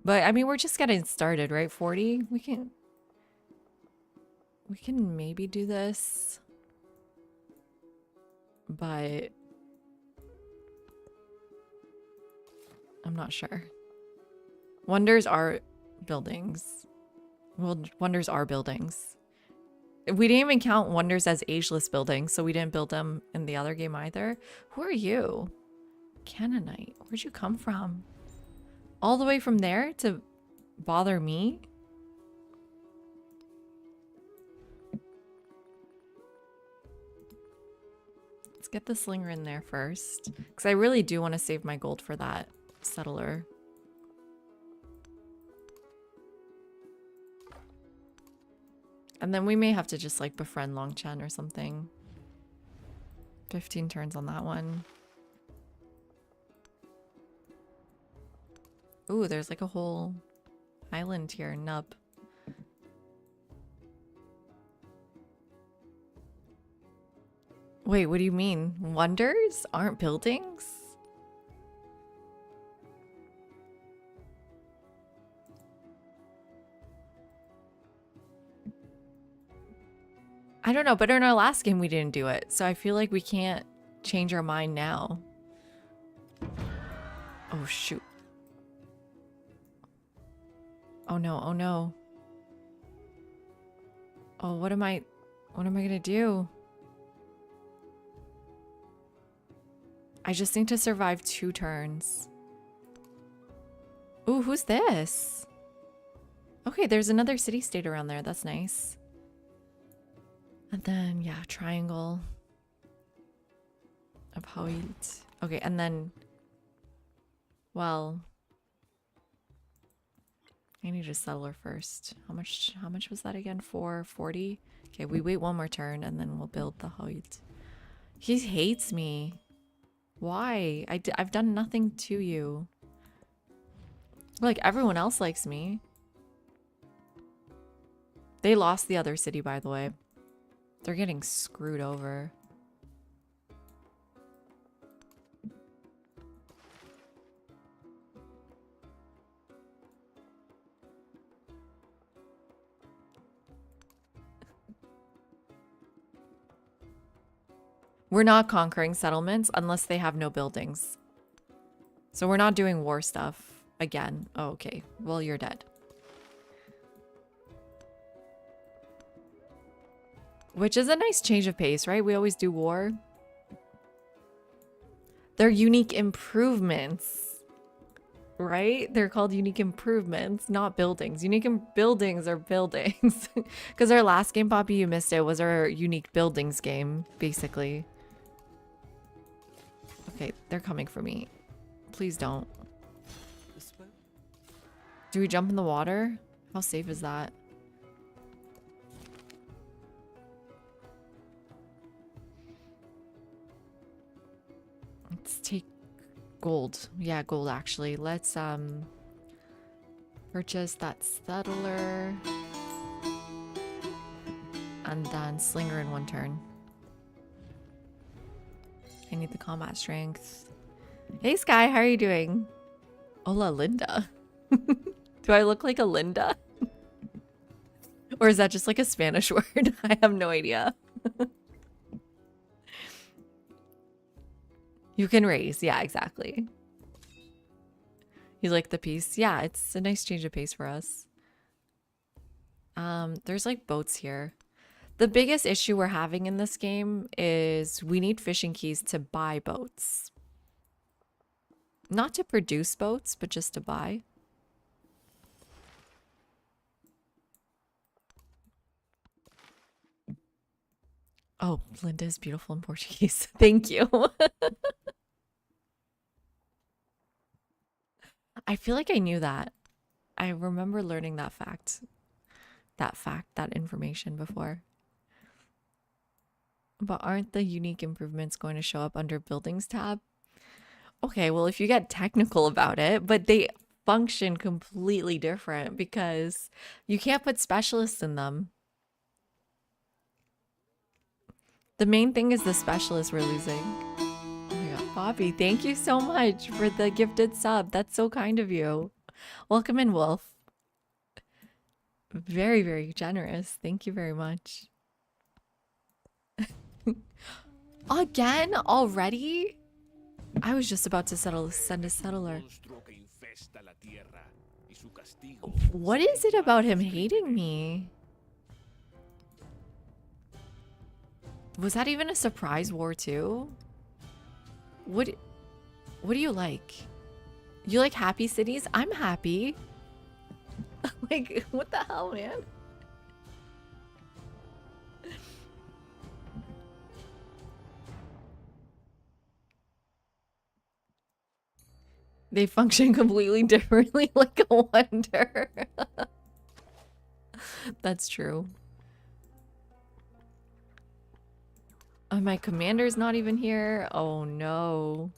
But I mean, we're just getting started, right? 40? We can maybe do this. But I'm not sure. Wonders are buildings. Well, wonders are buildings. We didn't even count wonders as ageless buildings, so we didn't build them in the other game either. Who are you? Canaanite. Where'd you come from? All the way from there to bother me? Let's get the slinger in there first. Because I really do want to save my gold for that settler. And then we may have to just like befriend Longchen or something. 15 turns on that one. Ooh, there's like a whole island here, Nub. Wait, what do you mean? Wonders aren't buildings? I don't know, but in our last game we didn't do it, so I feel like we can't change our mind now. Oh shoot. Oh no, oh no. Oh, what am I gonna do? I just need to survive 2 turns. Ooh, who's this? Okay, there's another city-state around there. That's nice. And then, yeah, triangle of Hawit. Okay, and then, well, I need a settler first. How much was that again? 440? Okay, we wait one more turn and then we'll build the height. He hates me. Why? I've done nothing to you. Like, everyone else likes me. They lost the other city, by the way. They're getting screwed over. We're not conquering settlements unless they have no buildings. So we're not doing war stuff again. Oh, okay. Well, you're dead. Which is a nice change of pace, right? We always do war. They're unique improvements, right? They're called unique improvements, not buildings. Unique buildings are buildings. Because our last game, Poppy, you missed it, was our unique buildings game, basically. Okay, they're coming for me. Please don't. Do we jump in the water? How safe is that? Let's take gold. Yeah, gold actually. Let's purchase that settler. And then slinger in one turn. I need the combat strength. Hey Sky, how are you doing? Hola Linda. Do I look like a Linda? Or is that just like a Spanish word? I have no idea. You can raise. Yeah, exactly. You like the piece? Yeah, it's a nice change of pace for us. There's like boats here. The biggest issue we're having in this game is we need fishing keys to buy boats. Not to produce boats, but just to buy. Oh, Linda is beautiful in Portuguese. Thank you. I feel like I knew that. I remember learning that fact. That information before. But aren't the unique improvements going to show up under buildings tab? Okay, well, if you get technical about it, but they function completely different because you can't put specialists in them. The main thing is the specialist we're losing. Oh my god, Bobby, thank you so much for the gifted sub. That's so kind of you. Welcome in, Wolf. Very, very generous. Thank you very much. Again? Already? I was just about to send a settler. What is it about him hating me? Was that even a surprise war too? What do you like? You like happy cities? I'm happy. Like, what the hell, man? They function completely differently, like a wonder. That's true. My commander's not even here. Oh no.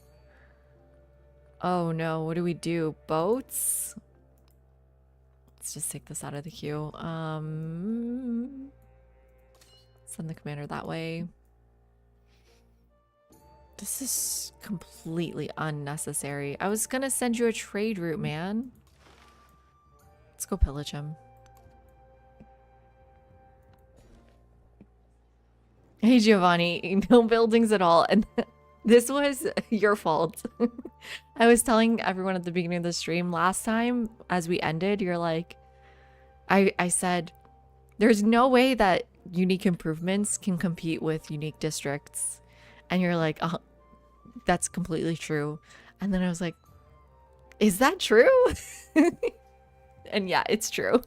Oh no, what do we do? Boats? Let's just take this out of the queue. Send the commander that way. This is completely unnecessary. I was gonna send you a trade route, man. Let's go pillage him. Hey Giovanni, no buildings at all. And this was your fault. I was telling everyone at the beginning of the stream last time as we ended, you're like, I said, there's no way that unique improvements can compete with unique districts. And you're like, oh, that's completely true. And then I was like, is that true? And yeah, it's true.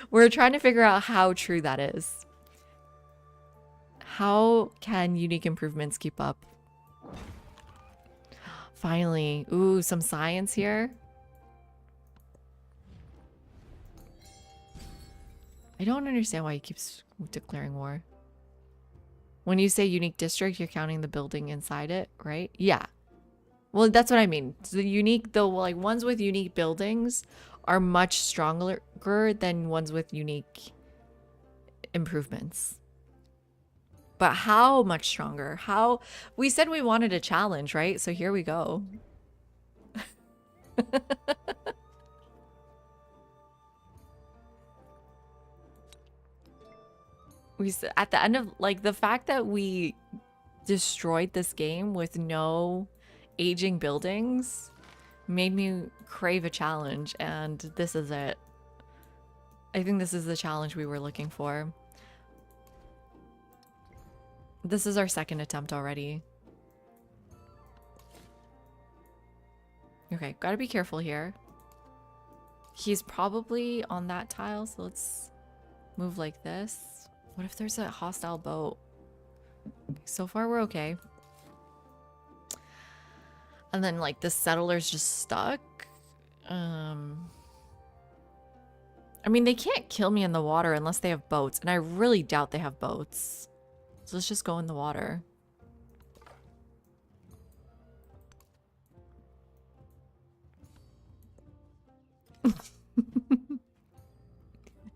We're trying to figure out how true that is. How can unique improvements keep up? Finally. Ooh, some science here. I don't understand why he keeps declaring war. When you say unique district, you're counting the building inside it, right? Yeah. Well, that's what I mean. The unique, though, like ones with unique buildings are much stronger than ones with unique improvements. But how much stronger? How? We said we wanted a challenge, right? So here we go. At the end of, like, the fact that we destroyed this game with no aging buildings made me crave a challenge, and this is it. I think this is the challenge we were looking for. This is our second attempt already. Okay, gotta be careful here. He's probably on that tile, so let's move like this. What if there's a hostile boat? So far, we're okay. And then, like, the settler's just stuck. I mean, they can't kill me in the water unless they have boats, and I really doubt they have boats. So let's just go in the water.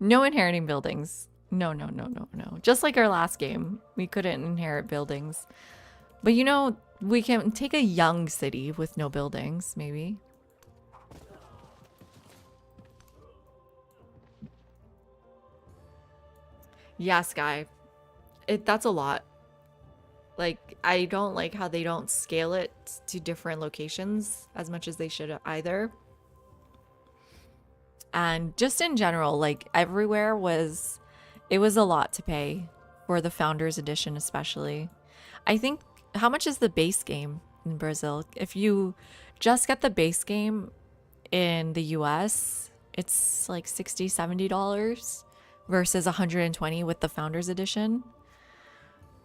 No inheriting buildings. No, no, no, no, no. Just like our last game, we couldn't inherit buildings. But you know, we can take a young city with no buildings, maybe. Yeah, Sky. That's a lot. Like, I don't like how they don't scale it to different locations as much as they should either. And just in general, like, everywhere was... It was a lot to pay for the Founders Edition especially. I think... How much is the base game in Brazil? If you just get the base game in the US, it's like $60, $70 versus $120 with the Founders Edition.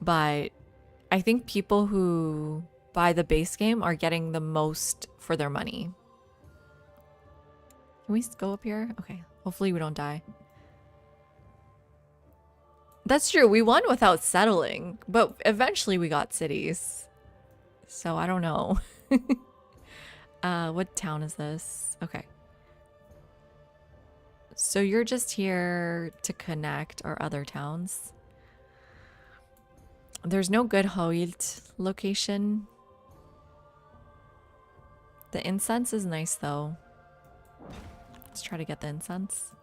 But I think people who buy the base game are getting the most for their money. Can we go up here? Okay. Hopefully we don't die. That's true. We won without settling, but eventually we got cities. So I don't know. What town is this? Okay. So you're just here to connect our other towns. There's no good Hoyt location. The incense is nice though. Let's try to get the incense.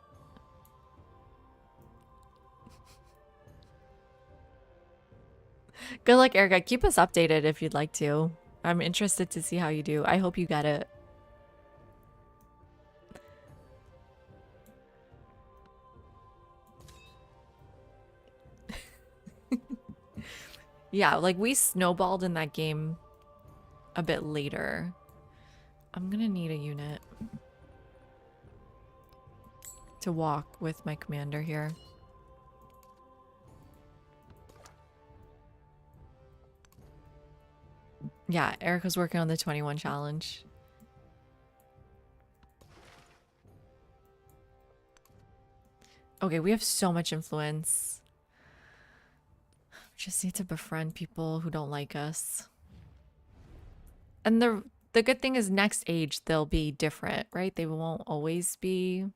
Good luck, Erica. Keep us updated if you'd like to. I'm interested to see how you do. I hope you get it. Yeah, like we snowballed in that game a bit later. I'm gonna need a unit to walk with my commander here. Yeah, Erica's working on the 21 challenge. Okay, we have so much influence. Just need to befriend people who don't like us. And the good thing is next age they'll be different, right? They won't always be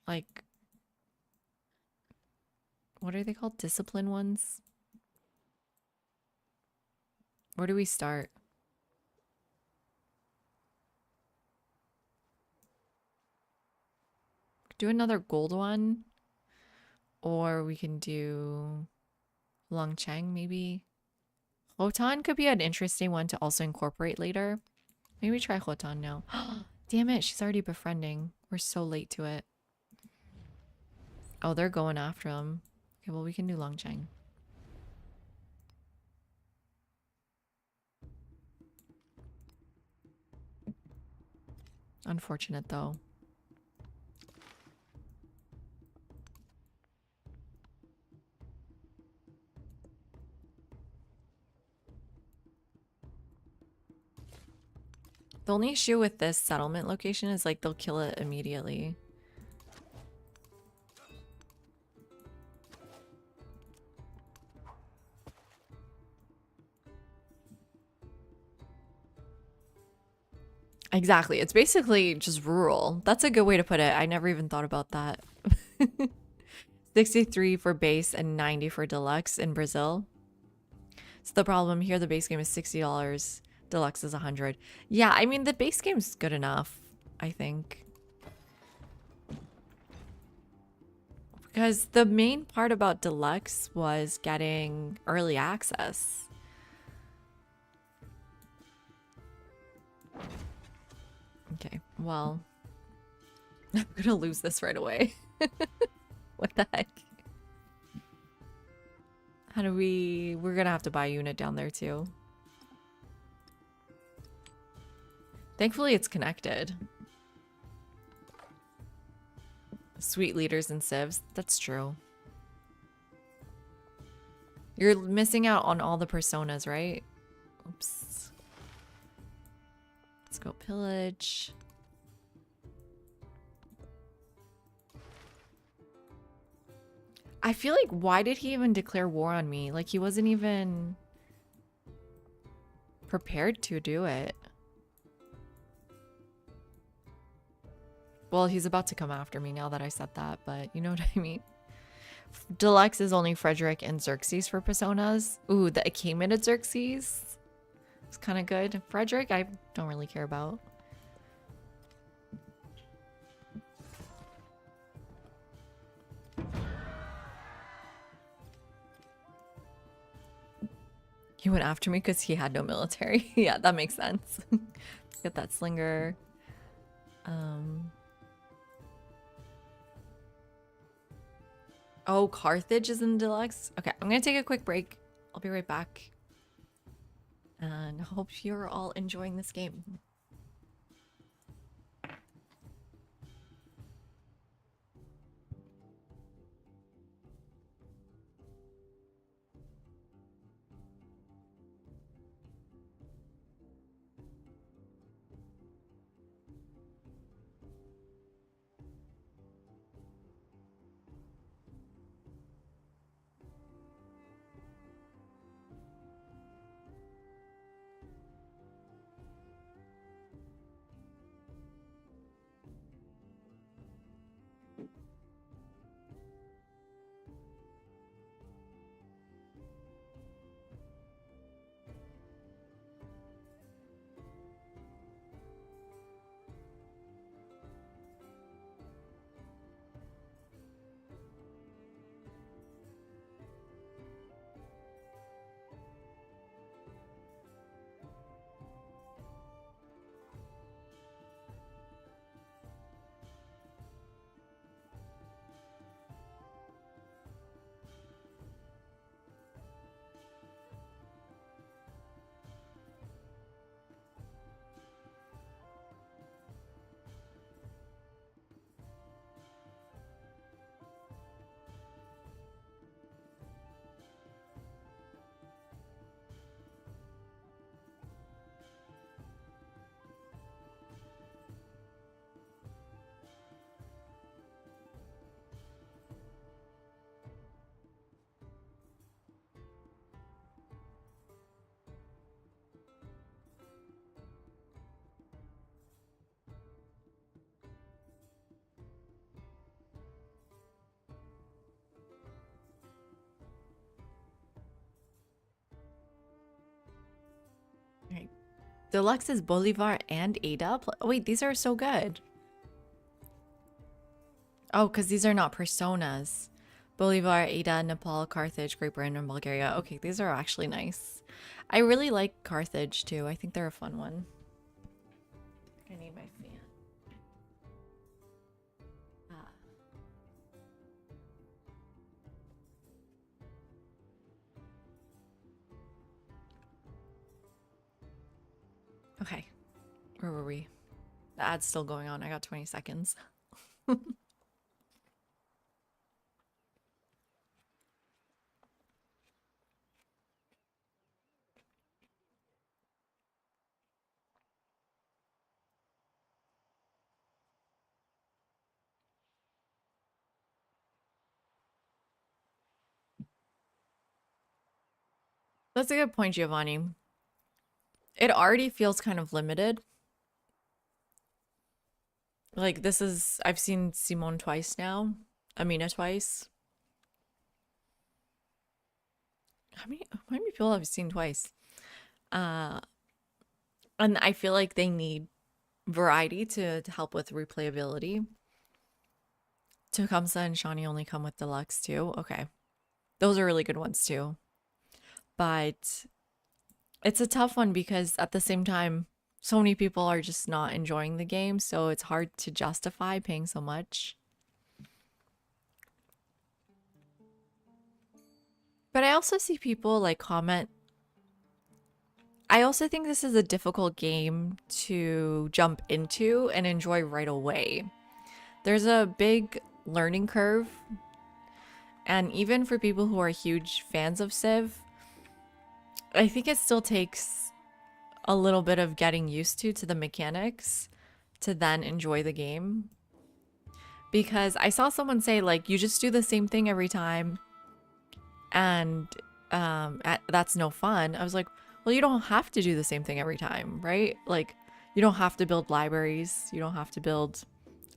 like, what are they called? Discipline ones? Where do we start? Do another gold one. Or we can do Longcheng, maybe. Khotan could be an interesting one to also incorporate later. Maybe try Khotan now. Damn it, she's already befriending. We're so late to it. Oh, they're going after him. Okay, well, we can do Longcheng. Unfortunate, though. The only issue with this settlement location is like they'll kill it immediately. Exactly. It's basically just rural. That's a good way to put it. I never even thought about that. 63 for base and 90 for deluxe in Brazil. So the problem here, the base game is $60. Deluxe is 100. Yeah, I mean, the base game's good enough, I think. Because the main part about deluxe was getting early access. Okay, well, I'm gonna lose this right away. What the heck? How do we... We're gonna have to buy a unit down there too. Thankfully it's connected. Sweet leaders and civs. That's true. You're missing out on all the personas, right? Oops. Let's go pillage. I feel like, why did he even declare war on me? Like, he wasn't even prepared to do it. Well, he's about to come after me now that I said that, but you know what I mean? Deluxe is only Frederick and Xerxes for personas. Ooh, the Achaemenid Xerxes. It's kind of good. Frederick, I don't really care about. He went after me because he had no military. Yeah, that makes sense. Get that slinger. Oh, Carthage is in deluxe. Okay, I'm gonna take a quick break. I'll be right back. And hope you're all enjoying this game. Right. Deluxe is Bolivar and Ada. Wait, these are so good. Oh, because these are not personas. Bolivar, Ada, Nepal, Carthage, Great Britain, and Bulgaria. Okay, these are actually nice. I really like Carthage too. I think they're a fun one. I need my fan. Okay, where were we? The ad's still going on. I got 20 seconds. That's a good point, Giovanni. It already feels kind of limited. Like this is I've seen Simone twice now. Amina twice. How many people have I seen twice? Uh and I feel like they need variety to help with replayability. Tecumseh and Shawnee only come with deluxe too. Okay. Those are really good ones too. But it's a tough one because at the same time, so many people are just not enjoying the game, so it's hard to justify paying so much. But I also see people like comment. I also think this is a difficult game to jump into and enjoy right away. There's a big learning curve, and even for people who are huge fans of Civ, I think it still takes a little bit of getting used to the mechanics to then enjoy the game. Because I saw someone say like you just do the same thing every time and that's no fun. I was like, well, you don't have to do the same thing every time, right? Like you don't have to build libraries, you don't have to build,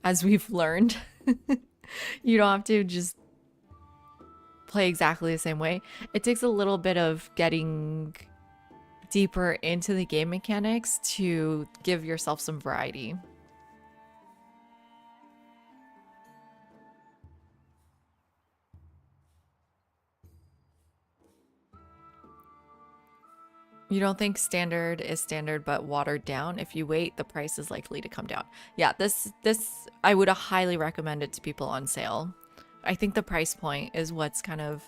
as we've learned, you don't have to just play exactly the same way. It takes a little bit of getting deeper into the game mechanics to give yourself some variety. You don't think standard is standard but watered down? If you wait, the price is likely to come down. Yeah, this I would highly recommend it to people on sale. I think the price point is what's kind of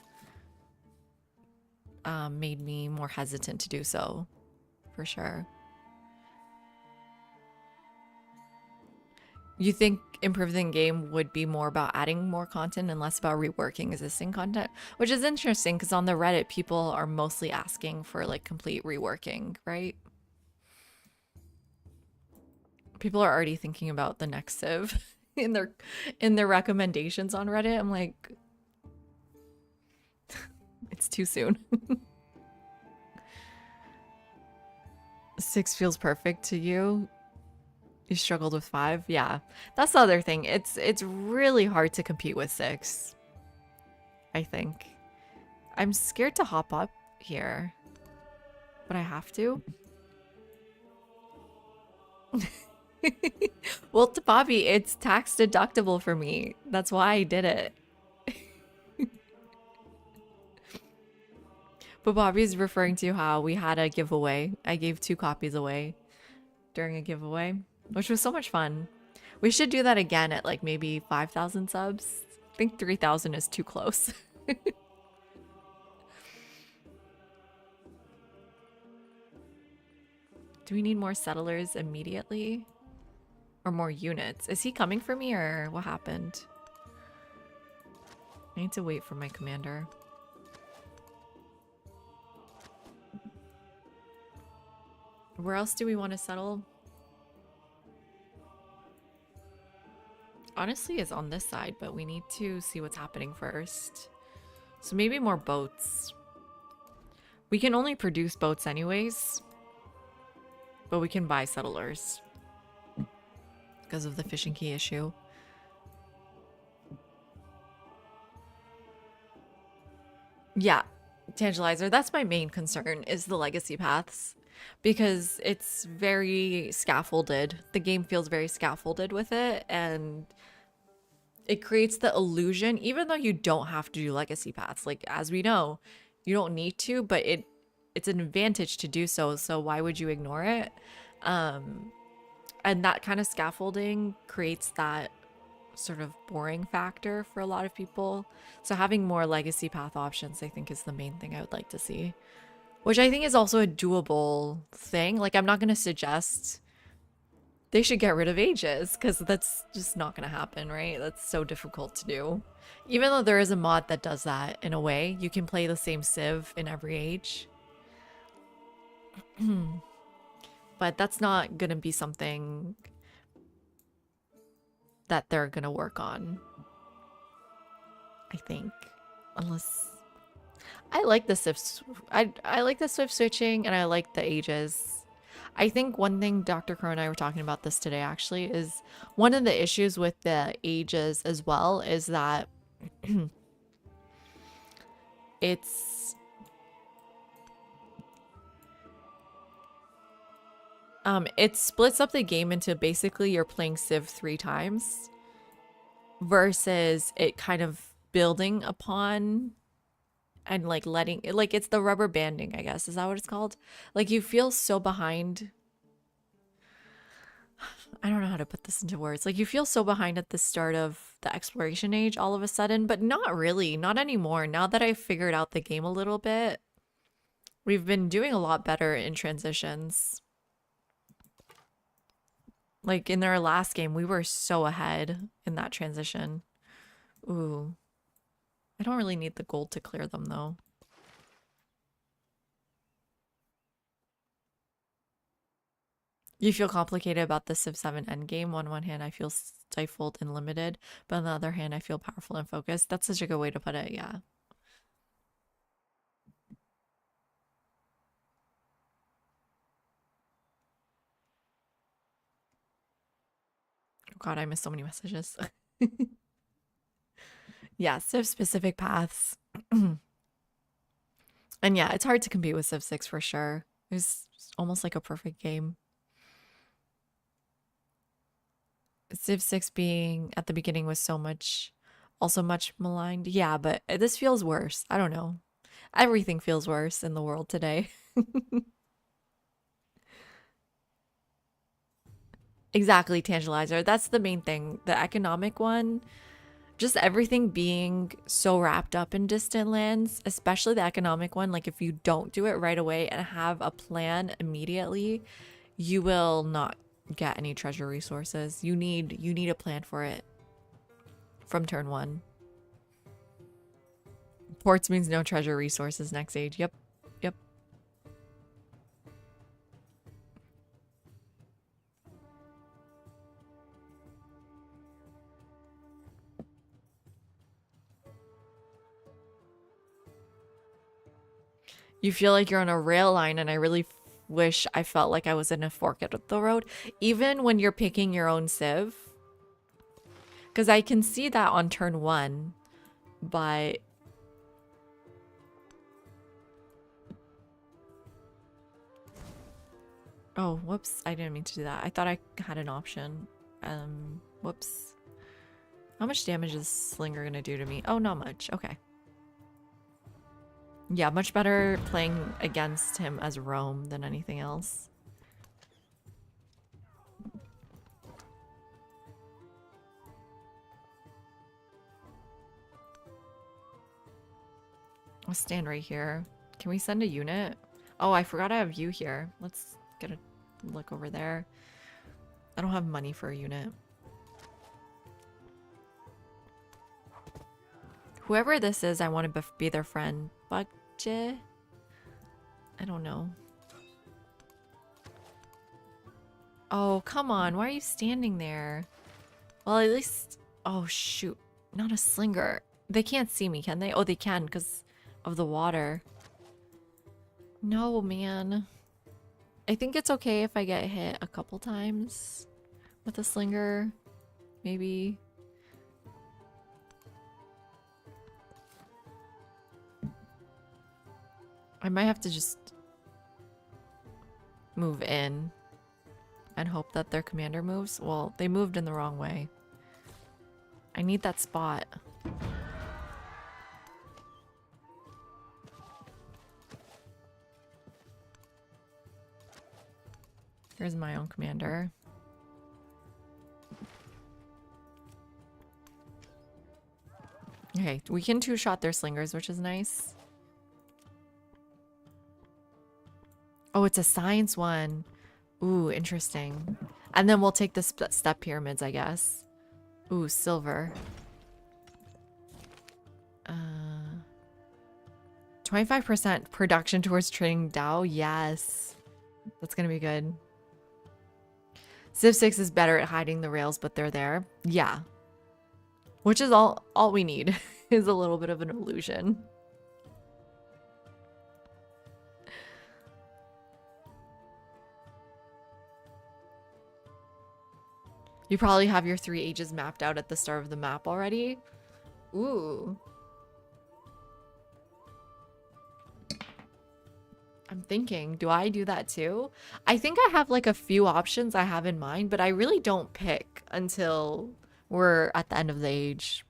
made me more hesitant to do so, for sure. You think improving the game would be more about adding more content and less about reworking existing content? Which is interesting because on the Reddit, people are mostly asking for like complete reworking, right? People are already thinking about the next Civ in their recommendations on Reddit. I'm like, it's too soon. 6 feels perfect to you. You struggled with 5? Yeah. That's the other thing. It's really hard to compete with 6. I think. I'm scared to hop up here. But I have to. Well, to Bobby, it's tax deductible for me. That's why I did it. But Bobby's referring to how we had a giveaway. I gave 2 copies away during a giveaway, which was so much fun. We should do that again at like maybe 5,000 subs. I think 3,000 is too close. Do we need more settlers immediately? Or more units? Is he coming for me or what happened? I need to wait for my commander. Where else do we want to settle? Honestly, it's on this side, but we need to see what's happening first. So maybe more boats. We can only produce boats anyways, but we can buy settlers because of the fishing key issue. Yeah, Tangelizer, that's my main concern is the legacy paths. Because it's very scaffolded. The game feels very scaffolded with it, and it creates the illusion, even though you don't have to do legacy paths. Like, as we know, you don't need to, but it's an advantage to do so, so why would you ignore it? And that kind of scaffolding creates that sort of boring factor for a lot of people. So having more legacy path options, I think, is the main thing I would like to see. Which I think is also a doable thing. Like, I'm not going to suggest they should get rid of ages, because that's just not going to happen, right? That's so difficult to do. Even though there is a mod that does that in a way. You can play the same Civ in every age. But that's not going to be something that they're going to work on, I think. Unless... I like the Civ. I like the Swift switching, and I like the ages. I think one thing Dr. Crow and I were talking about this today actually is one of the issues with the ages as well is that it's it splits up the game into basically you're playing Civ 3 times versus it kind of building upon and like letting it, like it's the rubber banding, I guess. Is that what it's called? Like you feel so behind. I don't know how to put this into words. Like you feel so behind at the start of the exploration age all of a sudden, but not really, not anymore. Now that I've figured out the game a little bit, we've been doing a lot better in transitions. Like in our last game, we were so ahead in that transition. Ooh. I don't really need the gold to clear them though. You feel complicated about the Civ 7 endgame. On one hand, I feel stifled and limited, but on the other hand, I feel powerful and focused. That's such a good way to put it, yeah. Oh God, I missed so many messages. Yeah, Civ specific paths. And yeah, it's hard to compete with Civ 6 for sure. It's almost like a perfect game. Civ 6 being at the beginning was so much, also much maligned. Yeah, but this feels worse. I don't know. Everything feels worse in the world today. Exactly, Tangelizer. That's the main thing. The economic one, just everything being so wrapped up in distant lands, especially the economic one. Like if you don't do it right away and have a plan immediately, you will not get any treasure resources. You need a plan for it from turn 1. Ports means no treasure resources next age. Yep. Yep. You feel like you're on a rail line, and I really wish I felt like I was in a fork at the road, even when you're picking your own Civ. Because I can see that on turn 1, but oh, whoops, I didn't mean to do that. I thought I had an option. Whoops. How much damage is Slinger gonna do to me? Oh, not much. Okay. Yeah, much better playing against him as Rome than anything else. I'll stand right here. Can we send a unit? Oh, I forgot I have you here. Let's get a look over there. I don't have money for a unit. Whoever this is, I want to be their friend. Bakje? I don't know. Oh, come on. Why are you standing there? Well, at least... Oh, shoot. Not a Slinger. They can't see me, can they? Oh, they can because of the water. No, man. I think it's okay if I get hit a couple times with a Slinger. Maybe. I might have to just move in and hope that their commander moves. Well, they moved in the wrong way. I need that spot. Here's my own commander. Okay, we can two-shot their slingers, which is nice. Oh, it's a science one. Ooh, interesting. And then we'll take the step pyramids, I guess. Ooh, silver. 25% production towards trading Dao. Yes. That's gonna be good. Civ 6 is better at hiding the rails, but they're there. Yeah. Which is all we need is a little bit of an illusion. You probably have your 3 ages mapped out at the start of the map already. Ooh. I'm thinking, do I do that too? I think I have like a few options I have in mind, but I really don't pick until we're at the end of the age.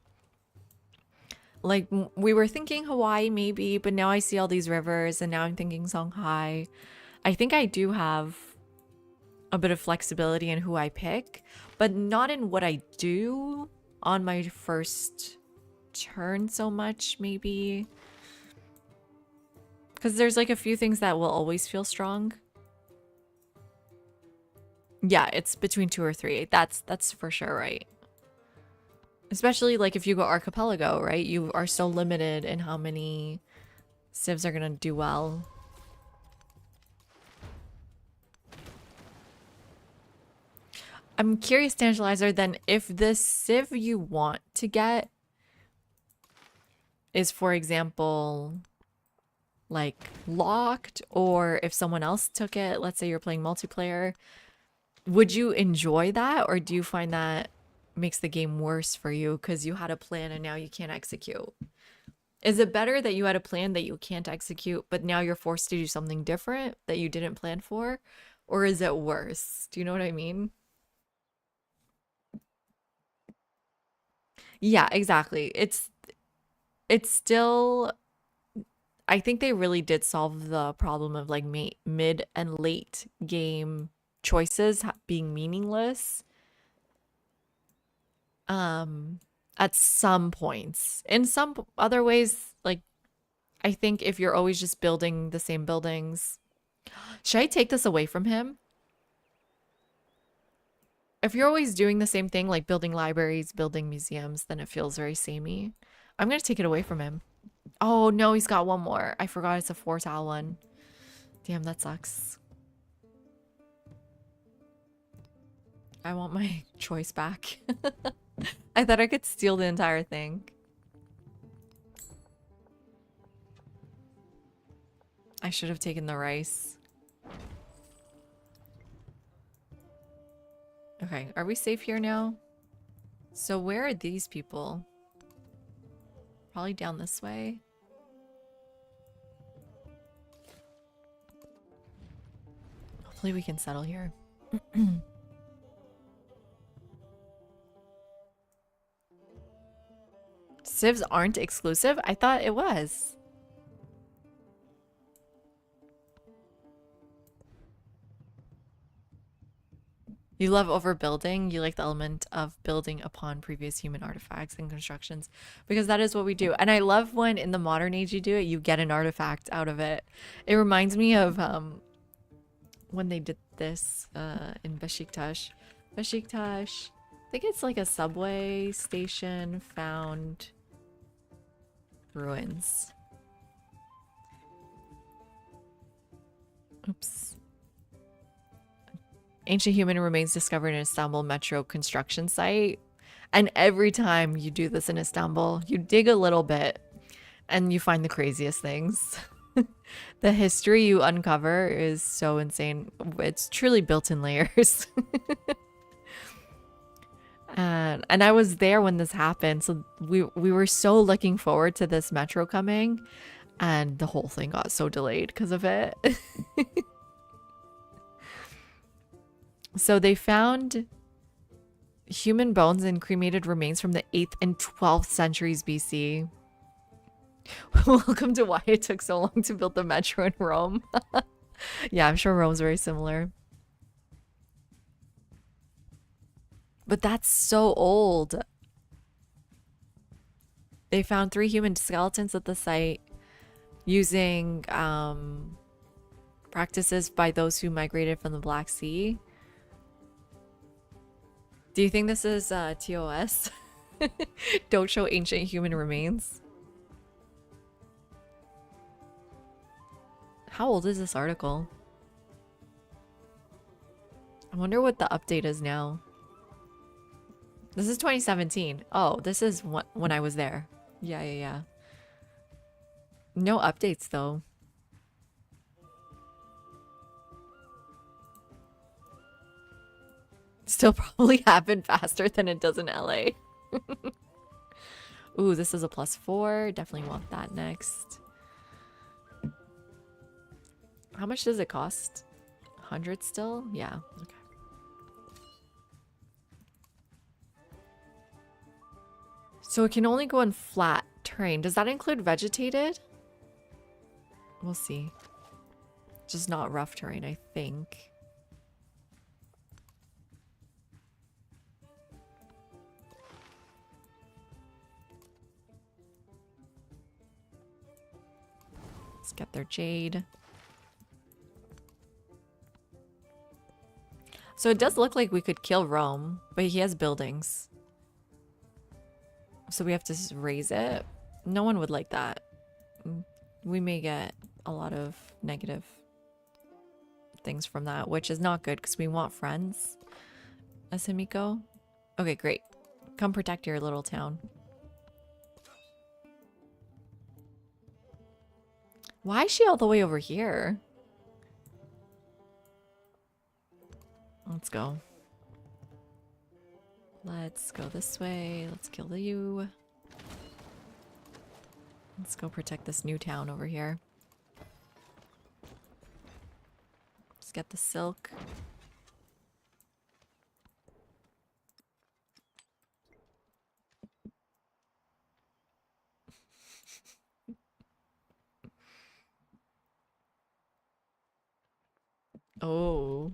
Like, we were thinking Hawaii maybe, but now I see all these rivers and now I'm thinking Songhai. I think I do have a bit of flexibility in who I pick, but not in what I do on my first turn so much, maybe. Because there's like a few things that will always feel strong. Yeah, it's between 2 or 3. That's for sure, right? Especially like if you go archipelago, right? You are so limited in how many civs are gonna do well. I'm curious, Tantalizer, then if the civ you want to get is, for example, like locked, or if someone else took it, let's say you're playing multiplayer, would you enjoy that, or do you find that makes the game worse for you because you had a plan and now you can't execute? Is it better that you had a plan that you can't execute, but now you're forced to do something different that you didn't plan for? Or is it worse? Do you know what I mean? Yeah, exactly. It's still, I think they really did solve the problem of like mid and late game choices being meaningless. At some points. In some other ways, like, I think if you're always just building the same buildings, should I take this away from him? If you're always doing the same thing, like building libraries, building museums, then it feels very samey. I'm gonna take it away from him. Oh no, he's got one more. I forgot it's a 4-tile one. Damn, that sucks. I want my choice back. I thought I could steal the entire thing. I should have taken the rice. Okay, are we safe here now? So where are these people? Probably down this way. Hopefully we can settle here. Civs aren't exclusive? I thought it was. You love overbuilding. You like the element of building upon previous human artifacts and constructions, because that is what we do. And I love when in the modern age you do it, you get an artifact out of it. It reminds me of when they did this in Besiktas. Besiktas, I think it's like a subway station found ruins. Oops. Ancient human remains discovered in Istanbul metro construction site. And every time you do this in Istanbul, you dig a little bit and you find the craziest things. The history you uncover is so insane. It's truly built in layers. And I was there when this happened, so we were so looking forward to this metro coming, and the whole thing got so delayed because of it. So they found human bones and cremated remains from the 8th and 12th centuries BC. Welcome to why it took so long to build the metro in Rome. Yeah, I'm sure Rome's very similar. But that's so old. They found 3 human skeletons at the site using practices by those who migrated from the Black Sea. Do you think this is TOS? Don't show ancient human remains. How old is this article? I wonder what the update is now. This is 2017. Oh, this is when I was there. Yeah. No updates though. still probably happen faster than it does in LA. Ooh, this is a +4. Definitely want that next. How much does it cost? 100 still? Yeah, okay. So it can only go in flat terrain. Does that include vegetated? We'll see. Just not rough terrain, I think. Let's get their jade. So it does look like we could kill Rome, but he has buildings. So we have to just raise it. No one would like that. We may get a lot of negative things from that, which is not good because we want friends as Himiko. Okay, great. Come protect your little town. Why is she all the way over here? Let's go. Let's go this way. Let's kill the you. Let's go protect this new town over here. Let's get the silk. Oh,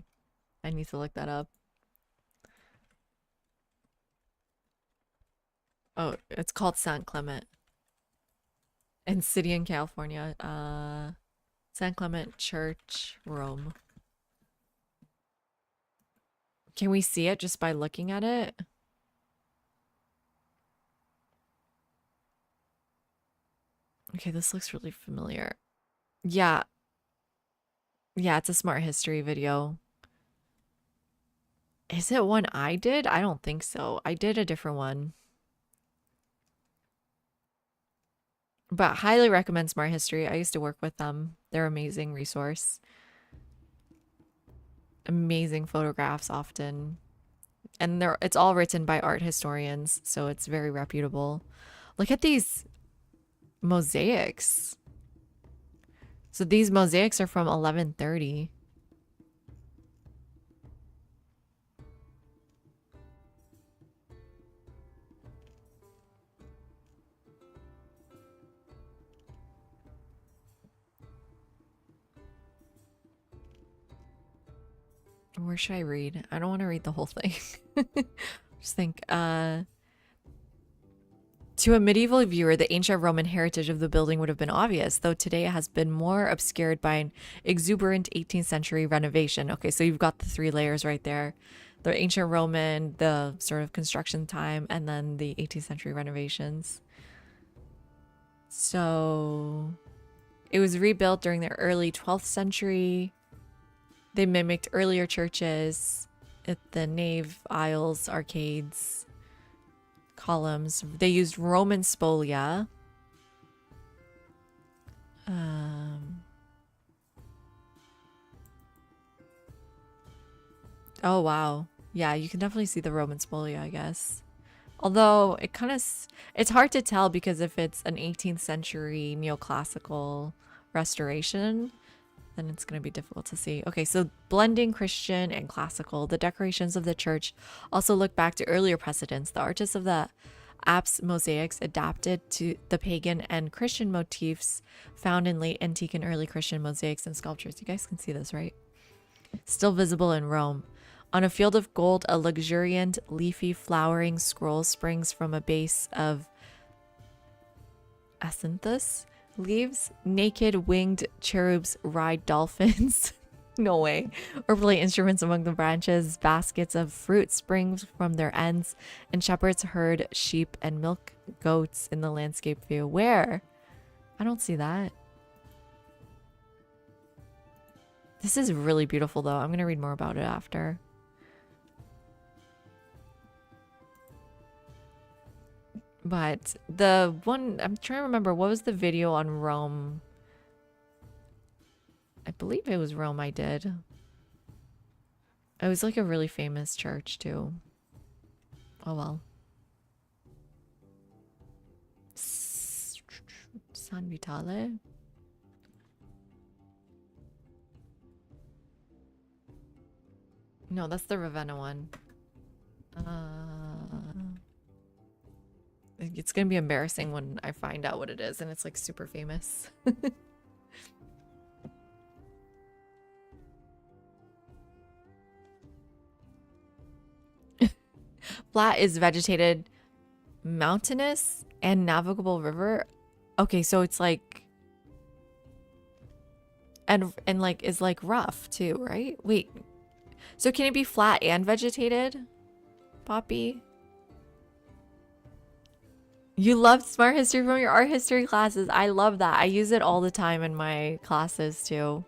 I need to look that up. Oh, it's called San Clement. In city in California. San Clement Church, Rome. Can we see it just by looking at it? Okay, this looks really familiar. Yeah. Yeah, it's a smart history video. Is it one I did? I don't think so. I did a different one. But highly recommend Smart History. I used to work with them. They're an amazing resource. Amazing photographs often. And it's all written by art historians, so it's very reputable. Look at these mosaics. So these mosaics are from 1130. Where should I read? I don't want to read the whole thing. Just think, to a medieval viewer, the ancient Roman heritage of the building would have been obvious, though today it has been more obscured by an exuberant 18th century renovation. Okay, so you've got the 3 layers right there. The ancient Roman, the sort of construction time, and then the 18th century renovations. So it was rebuilt during the early 12th century. They mimicked earlier churches at the nave, aisles, arcades, columns. They used Roman spolia. Oh, wow. Yeah, you can definitely see the Roman spolia, I guess. Although it kind of, it's hard to tell because if it's an 18th century neoclassical restoration, then it's going to be difficult to see. Okay, so blending Christian and classical. The decorations of the church also look back to earlier precedents. The artists of the apse mosaics adapted to the pagan and Christian motifs found in late antique and early Christian mosaics and sculptures. You guys can see this, right? Still visible in Rome. On a field of gold, a luxuriant, leafy, flowering scroll springs from a base of acanthus leaves. Naked winged cherubs ride dolphins. No way. Or play instruments among the branches. Baskets of fruit spring from their ends, and shepherds herd sheep and milk goats in the landscape view. Where? I don't see that. This is really beautiful though. I'm gonna read more about it after. But the one, I'm trying to remember, what was the video on Rome? I believe it was Rome I did. It was like a really famous church too. Oh well. San Vitale. No, that's the Ravenna one. It's gonna be embarrassing when I find out what it is and it's like super famous. Flat is vegetated, mountainous, and navigable river. Okay, so it's like and like is like rough too, right? Wait. So can it be flat and vegetated? Poppy? You love smart history from your art history classes. I love that. I use it all the time in my classes too.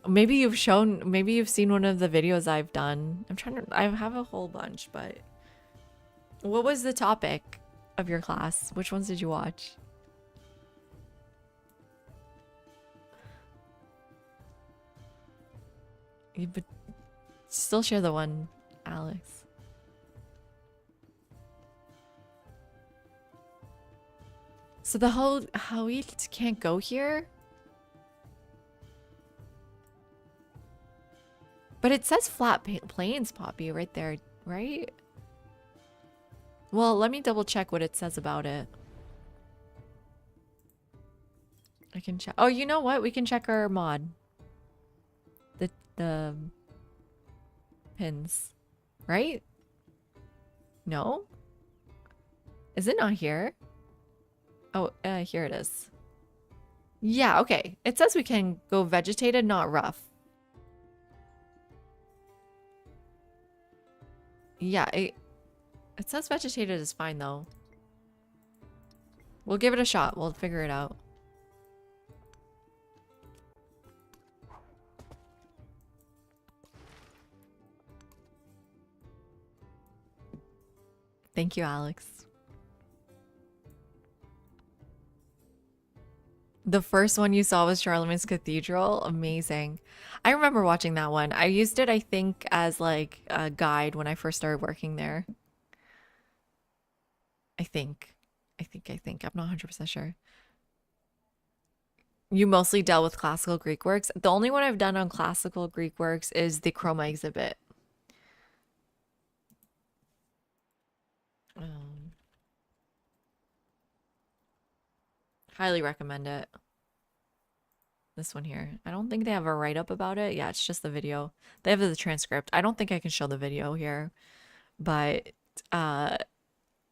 Maybe you've seen one of the videos I've done. I have a whole bunch, but what was the topic of your class? Which ones did you watch? But still share the one, Alex. So the whole Hawit can't go here? But it says flat plains, Poppy, right there, right? Well, let me double check what it says about it. I can check. Oh, you know what? We can check our mod. The pins, right? No? Is it not here? Oh, here it is. Yeah, okay. It says we can go vegetated, not rough. Yeah, it says vegetated is fine though. We'll give it a shot. We'll figure it out. Thank you, Alex. The first one you saw was Charlemagne's Cathedral. Amazing. I remember watching that one. I used it, I think, as like a guide when I first started working there. I think. I'm not 100% sure. You mostly dealt with classical Greek works. The only one I've done on classical Greek works is the Chroma exhibit. Highly recommend it. This one here. I don't think they have a write-up about it. Yeah, it's just the video. They have the transcript. I don't think I can show the video here. But, and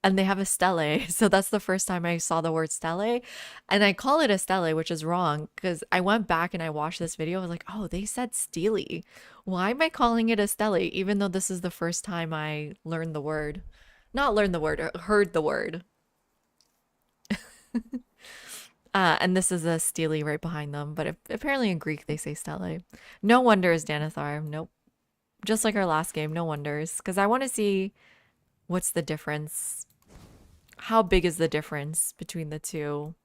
they have a stele. So that's the first time I saw the word stele. And I call it a stele, which is wrong. Because I went back and I watched this video. I was like, oh, they said stele. Why am I calling it a stele? Even though this is the first time I learned the word. Not learned the word, heard the word. And this is a stele right behind them, but apparently in Greek they say stele. No wonders, Danithar. Nope. Just like our last game, no wonders. Because I want to see what's the difference. How big is the difference between the two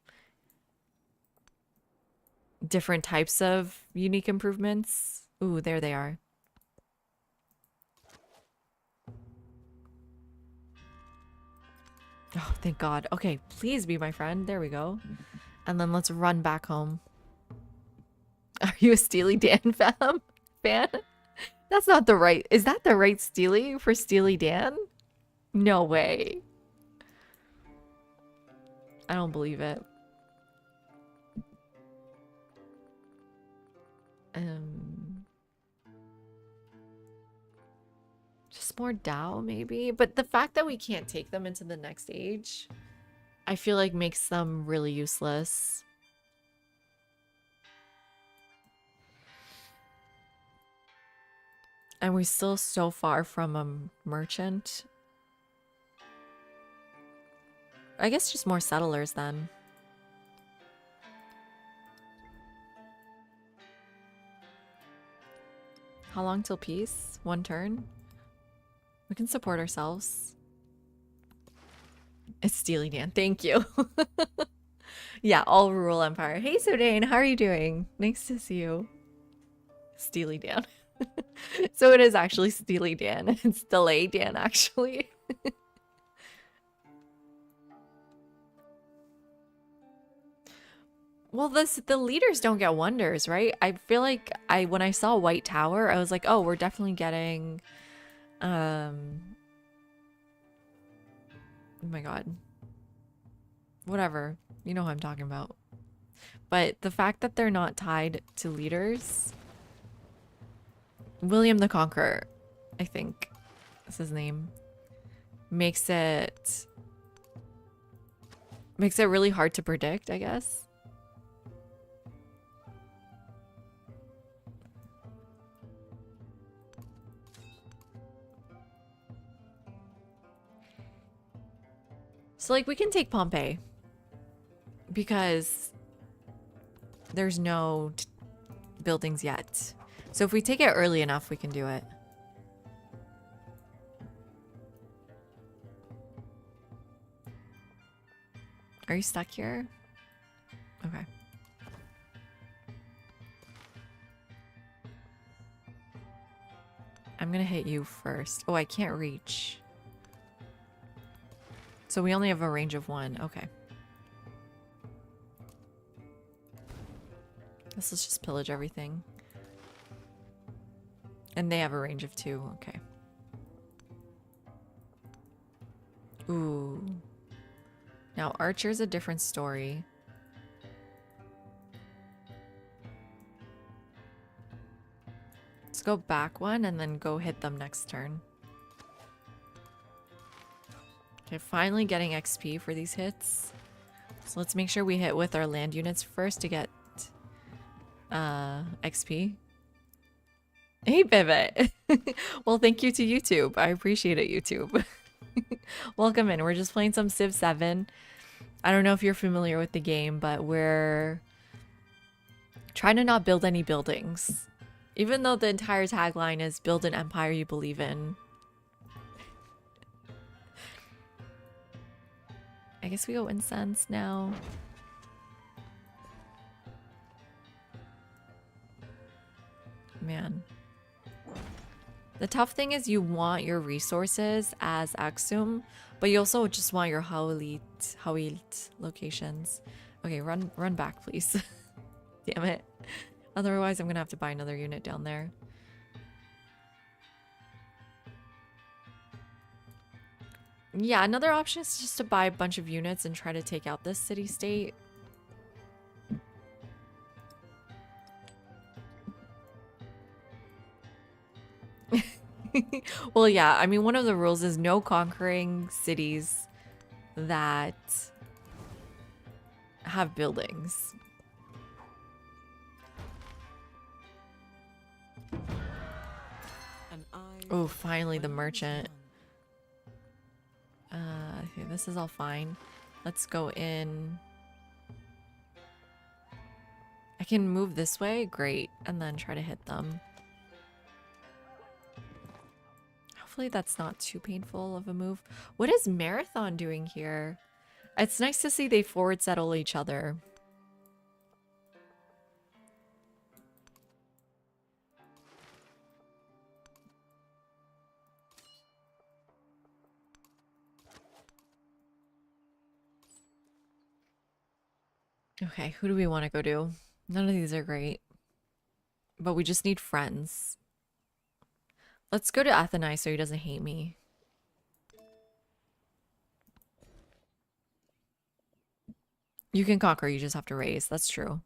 different types of unique improvements? Ooh, there they are. Oh, thank God. Okay, please be my friend. There we go. And then let's run back home. Are you a Steely Dan fan? That's not the right... Is that the right Steely for Steely Dan? No way. I don't believe it. Just more Dao, maybe? But the fact that we can't take them into the next age... I feel like makes them really useless. And we're still so far from a merchant. I guess just more settlers then. How long till peace? 1 turn? We can support ourselves. It's Steely Dan. Thank you. Yeah, all rural empire. Hey, Sodane, how are you doing? Nice to see you. Steely Dan. So it is actually Steely Dan. It's Delay Dan, actually. Well, the leaders don't get wonders, right? I feel like when I saw White Tower, I was like, oh, we're definitely getting oh my god. Whatever. You know who I'm talking about. But the fact that they're not tied to leaders. William the Conqueror, I think is his name. Makes it really hard to predict, I guess. So, like, we can take Pompeii because there's no buildings yet. So if we take it early enough, we can do it. Are you stuck here? Okay. I'm gonna hit you first. Oh, I can't reach. So we only have a range of 1. Okay. Let's just pillage everything. And they have a range of 2. Okay. Ooh. Now, Archer's a different story. Let's go back 1 and then go hit them next turn. Okay, finally getting XP for these hits. So let's make sure we hit with our land units first to get XP. Hey, Pivot. Well, thank you to YouTube. I appreciate it, YouTube. Welcome in. We're just playing some Civ 7. I don't know if you're familiar with the game, but we're trying to not build any buildings. Even though the entire tagline is build an empire you believe in. I guess we go incense now. Man. The tough thing is you want your resources as Axum, but you also just want your Hawilt locations. Okay, run back, please. Damn it. Otherwise, I'm gonna have to buy another unit down there. Yeah, another option is just to buy a bunch of units and try to take out this city-state. Well, yeah, I mean, one of the rules is no conquering cities that have buildings. Oh, finally the merchant. Okay, this is all fine. Let's go in. I can move this way, great, and then try to hit them. Hopefully that's not too painful of a move. What is Marathon doing here? It's nice to see they forward settle each other. Okay, who do we want to go to? None of these are great. But we just need friends. Let's go to Athenai so he doesn't hate me. You can conquer, you just have to raise. That's true.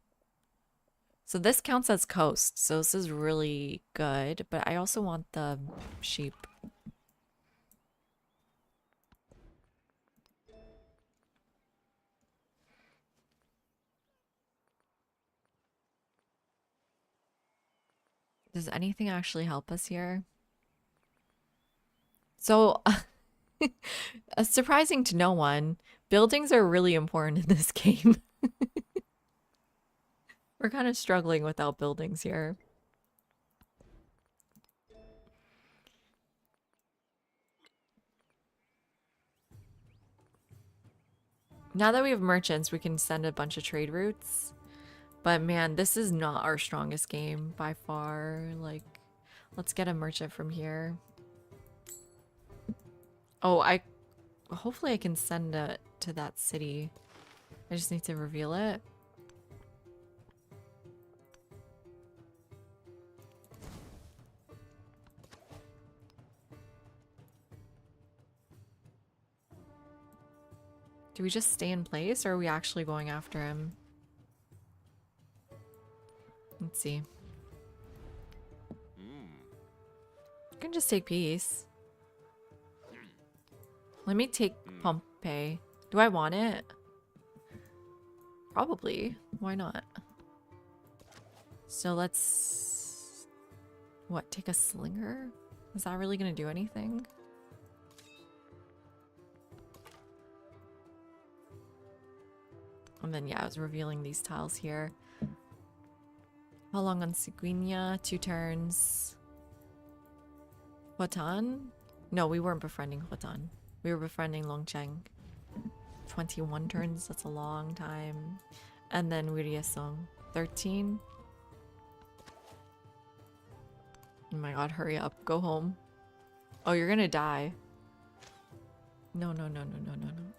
So this counts as coast. So this is really good. But I also want the sheep. Does anything actually help us here? So, surprising to no one, buildings are really important in this game. We're kind of struggling without buildings here. Now that we have merchants, we can send a bunch of trade routes. But man, this is not our strongest game by far. Like, Let's get a merchant from here. Oh, hopefully I can send it to that city. I just need to reveal it. Do we just stay in place, or are we actually going after him? Let's see. I can just take peace. Let me take Pompeii. Do I want it? Probably. Why not? So let's... What, take a slinger? Is that really gonna do anything? And then, yeah, I was revealing these tiles here. How long on Seguinha? 2 turns. Hotan? No, we weren't befriending Hotan. We were befriending Longcheng. 21 turns, that's a long time. And then Wiriasong. 13. Oh my god, hurry up. Go home. Oh, you're gonna die. No.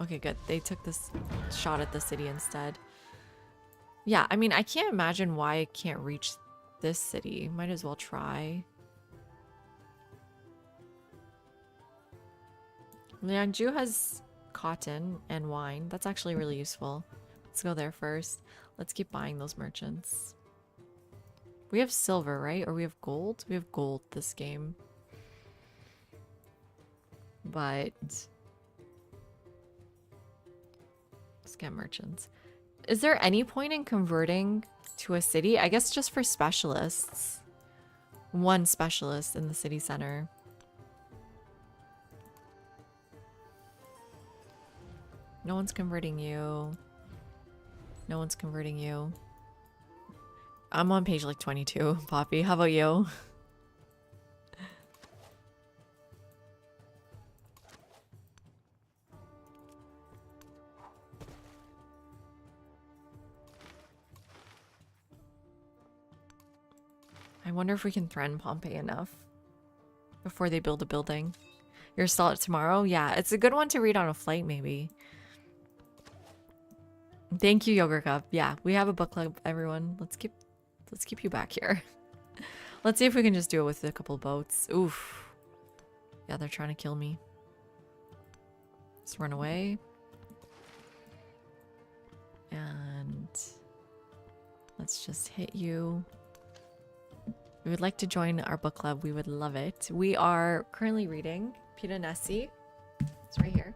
Okay, good. They took this shot at the city instead. Yeah, I mean, I can't imagine why I can't reach this city. Might as well try. Liangju has cotton and wine. That's actually really useful. Let's go there first. Let's keep buying those merchants. We have silver, right? Or we have gold? We have gold this game. But... let's get merchants. Is there any point in converting to a city? I guess just for specialists. 1 specialist in the city center. No one's converting you. No one's converting you. I'm on page like 22, Poppy. How about you? I wonder if we can threaten Pompeii enough before they build a building. You're still at tomorrow? Yeah, it's a good one to read on a flight, maybe. Thank you, Yogurt Cup. Yeah, we have a book club, everyone. Let's keep you back here. Let's see if we can just do it with a couple boats. Oof. Yeah, they're trying to kill me. Let's run away. And let's just hit you. We would like to join our book club. We would love it. We are currently reading Piranesi. It's right here.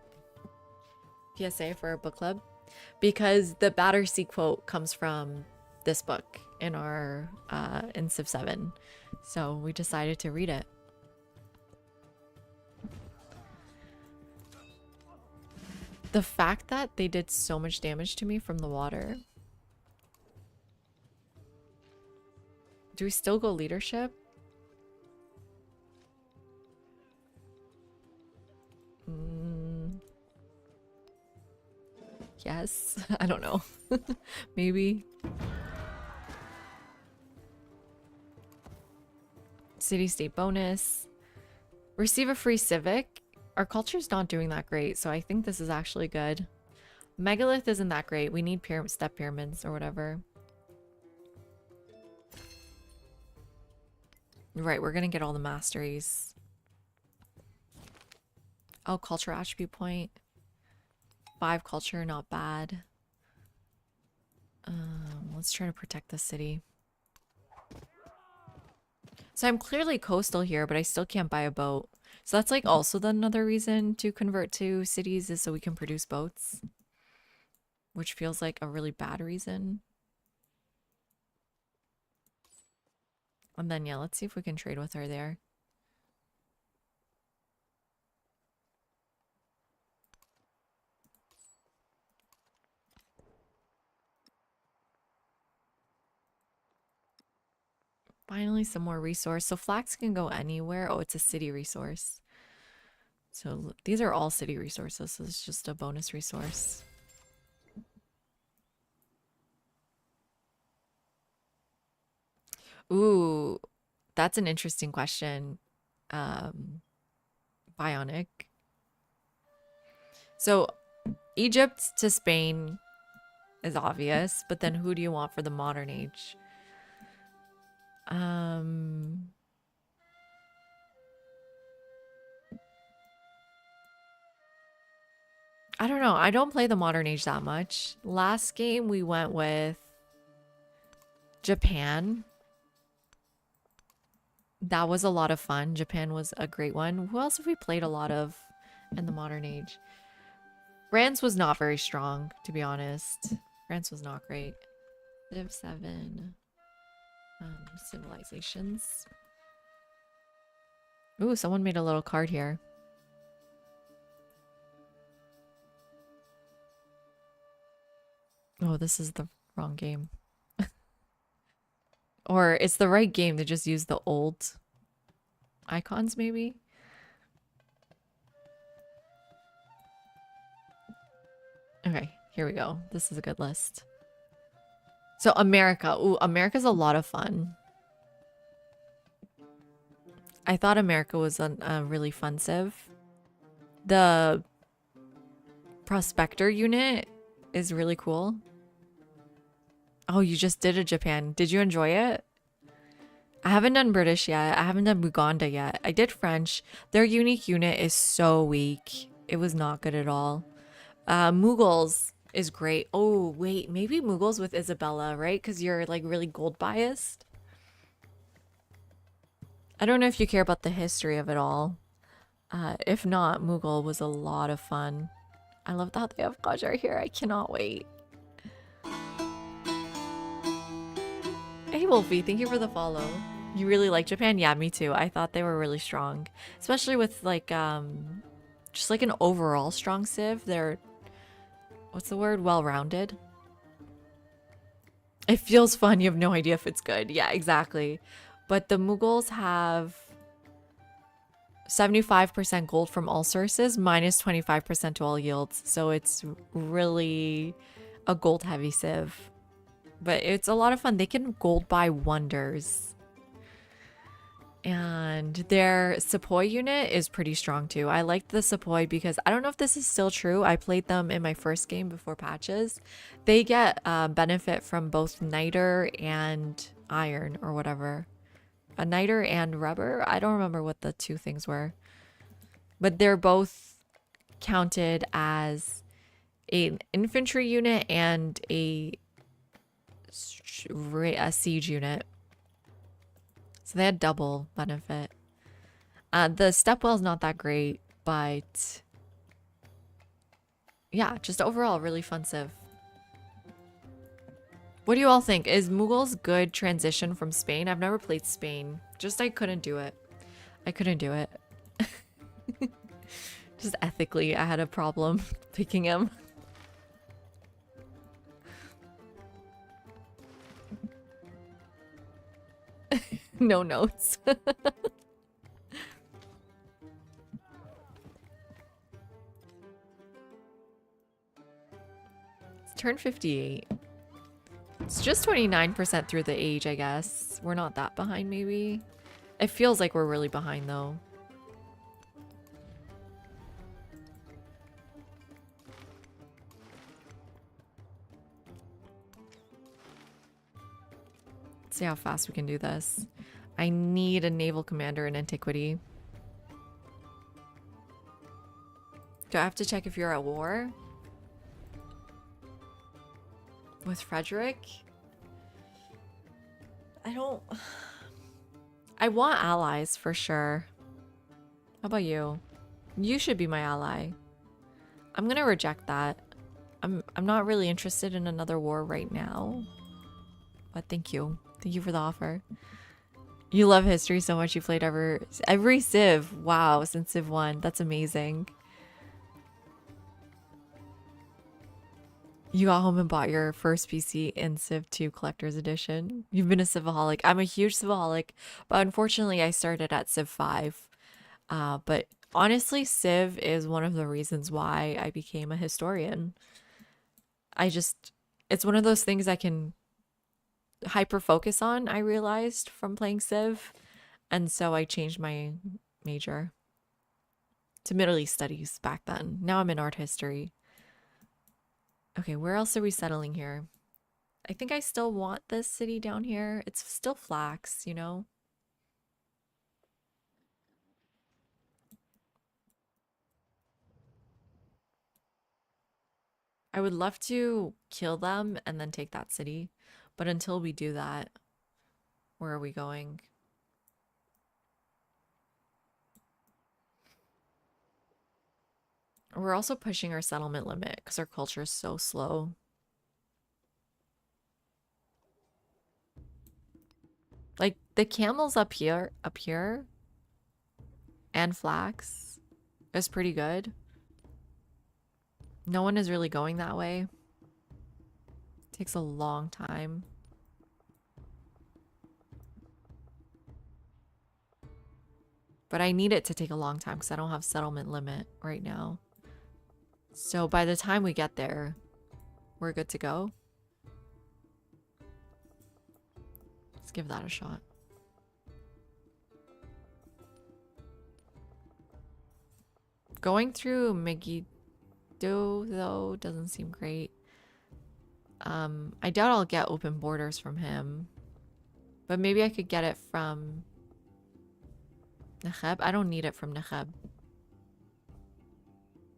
PSA for our book club. Because the Battersea quote comes from this book in our in Civ 7. So we decided to read it. The fact that they did so much damage to me from the water. Do we still go leadership? Yes. I don't know. Maybe. City-state bonus. Receive a free civic. Our culture's not doing that great, so I think this is actually good. Megalith isn't that great. We need step pyramids or whatever. Right, we're gonna get all the masteries. Oh, culture attribute point. 5 culture, not bad. Let's try to protect the city. So I'm clearly coastal here, but I still can't buy a boat. So that's like also another reason to convert to cities, is so we can produce boats. Which feels like a really bad reason. And then, yeah, let's see if we can trade with her there. Finally, some more resource. So flax can go anywhere. Oh, it's a city resource. So these are all city resources. So it's just a bonus resource. Ooh, That's an interesting question. Bionic. So Egypt to Spain is obvious, but then who do you want for the modern age? I don't know. I don't play the modern age that much. Last game we went with Japan. That was a lot of fun. Japan was a great one. Who else have we played a lot of in the modern age? France was not very strong, to be honest. France was not great. Civ 7. Civilizations. Ooh, someone made a little card here. Oh, this is the wrong game. Or it's the right game, they just use the old icons, maybe? Okay, here we go. This is a good list. So America. Ooh, America's a lot of fun. I thought America was a really fun civ. The Prospector unit is really cool. Oh, you just did a Japan. Did you enjoy it? I haven't done British yet. I haven't done Uganda yet. I did French. Their unique unit is so weak. It was not good at all. Mughals is great. Oh, wait. Maybe Mughals with Isabella, right? Because you're like really gold biased. I don't know if you care about the history of it all. If not, Mughal was a lot of fun. I love that they have Qajar here. I cannot wait. Hey Wolfie, thank you for the follow. You really like Japan? Yeah, me too. I thought they were really strong. Especially with like just like an overall strong civ. They're, what's the word? Well-rounded. It feels fun. You have no idea if it's good. Yeah, exactly. But the Mughals have 75% gold from all sources, minus 25% to all yields. So it's really a gold heavy civ. But it's a lot of fun. They can gold buy wonders. And their Sepoy unit is pretty strong too. I liked the Sepoy because I don't know if this is still true. I played them in my first game before patches. They get benefit from both niter and iron or whatever. A niter and rubber. I don't remember what the two things were. But they're both counted as an infantry unit and a siege unit. So they had double benefit. The Stepwell is not that great, but yeah, just overall really fun civ. What do you all think? Is Mughals good transition from Spain? I've never played Spain. Just I couldn't do it. I couldn't do it. Just ethically, I had a problem picking him. No notes. It's turned 58. It's just 29% through the age, I guess. We're not that behind, maybe. It feels like we're really behind, though. Let's see how fast we can do this. I need a naval commander in antiquity. Do I have to check if you're at war? With Frederick? I don't... I want allies for sure. How about you? You should be my ally. I'm gonna reject that. I'm not really interested in another war right now. But thank you. Thank you for the offer. You love history so much you played every Civ. Wow, since Civ 1. That's amazing. You got home and bought your first PC in Civ 2 Collector's Edition. You've been a Civaholic. I'm a huge Civaholic, but unfortunately I started at Civ 5. But honestly, Civ is one of the reasons why I became a historian. It's one of those things I can hyper focus on, I realized from playing Civ. And so I changed my major to Middle East studies back then. Now I'm in art history. Okay, where else are we settling here? I think I still want this city down here. It's still flax, you know? I would love to kill them and then take that city. But until we do that, where are we going? We're also pushing our settlement limit because our culture is so slow. Like the camels up here, and flax is pretty good. No one is really going that way. Takes a long time. But I need it to take a long time because I don't have settlement limit right now. So by the time we get there, we're good to go. Let's give that a shot. Going through Megiddo, though, doesn't seem great. I doubt I'll get open borders from him. But maybe I could get it from Nekheb. I don't need it from Nekheb.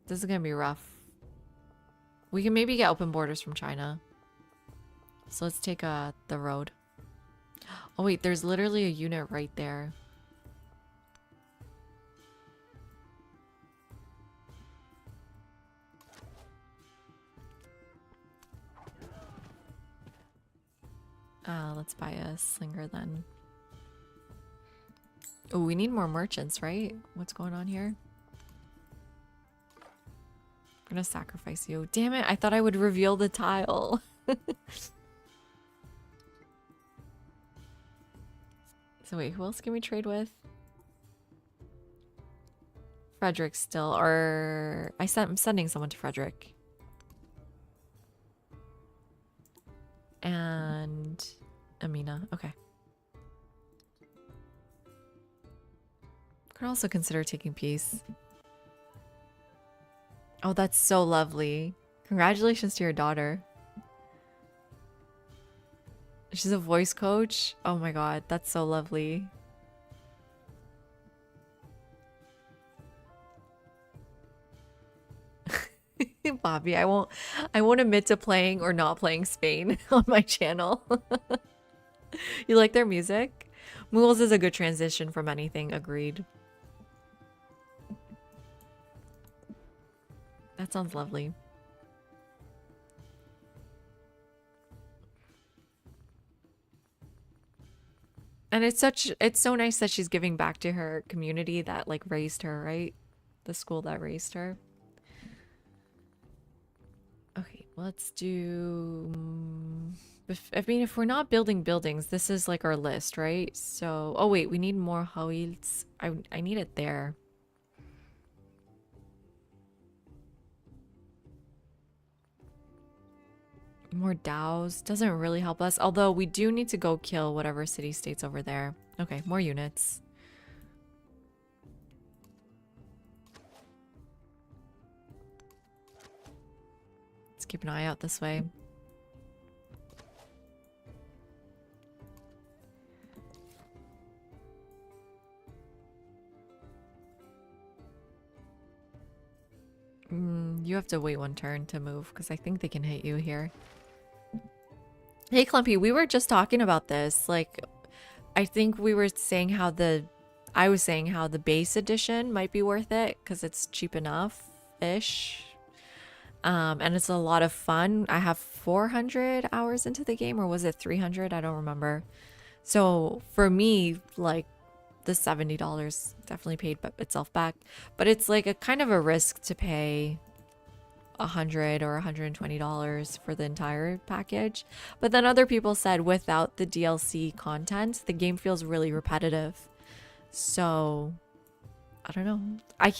This is gonna be rough. We can maybe get open borders from China. So let's take the road. Oh wait, there's literally a unit right there. Let's buy a slinger then. Oh, we need more merchants, right? What's going on here? I'm gonna sacrifice you. Damn it, I thought I would reveal the tile. So wait, who else can we trade with? Frederick still, or I'm sending someone to Frederick. And Amina, okay. Could also consider taking peace. Oh, that's so lovely. Congratulations to your daughter. She's a voice coach. Oh my god, that's so lovely. Bobby, I won't admit to playing or not playing Spain on my channel. You like their music? Mules is a good transition from anything, agreed. That sounds lovely. And it's so nice that she's giving back to her community that like raised her, right? The school that raised her. Okay, let's do... I mean, if we're not building buildings, this is like our list, right? So, oh wait, we need more Hawils. I need it there. More DAOs doesn't really help us, although we do need to go kill whatever city-states over there. Okay, more units. Let's keep an eye out this way. You have to wait one turn to move because I think they can hit you here. Hey Clumpy, we were just talking about this. Like, I think we were saying I was saying how the base edition might be worth it because it's cheap enough-ish. And it's a lot of fun. I have 400 hours into the game, or was it 300? I don't remember. So for me, like, the $70 definitely paid itself back. But it's like a kind of a risk to pay $100 or $120 for the entire package. But then other people said without the DLC content, the game feels really repetitive. So I don't know. I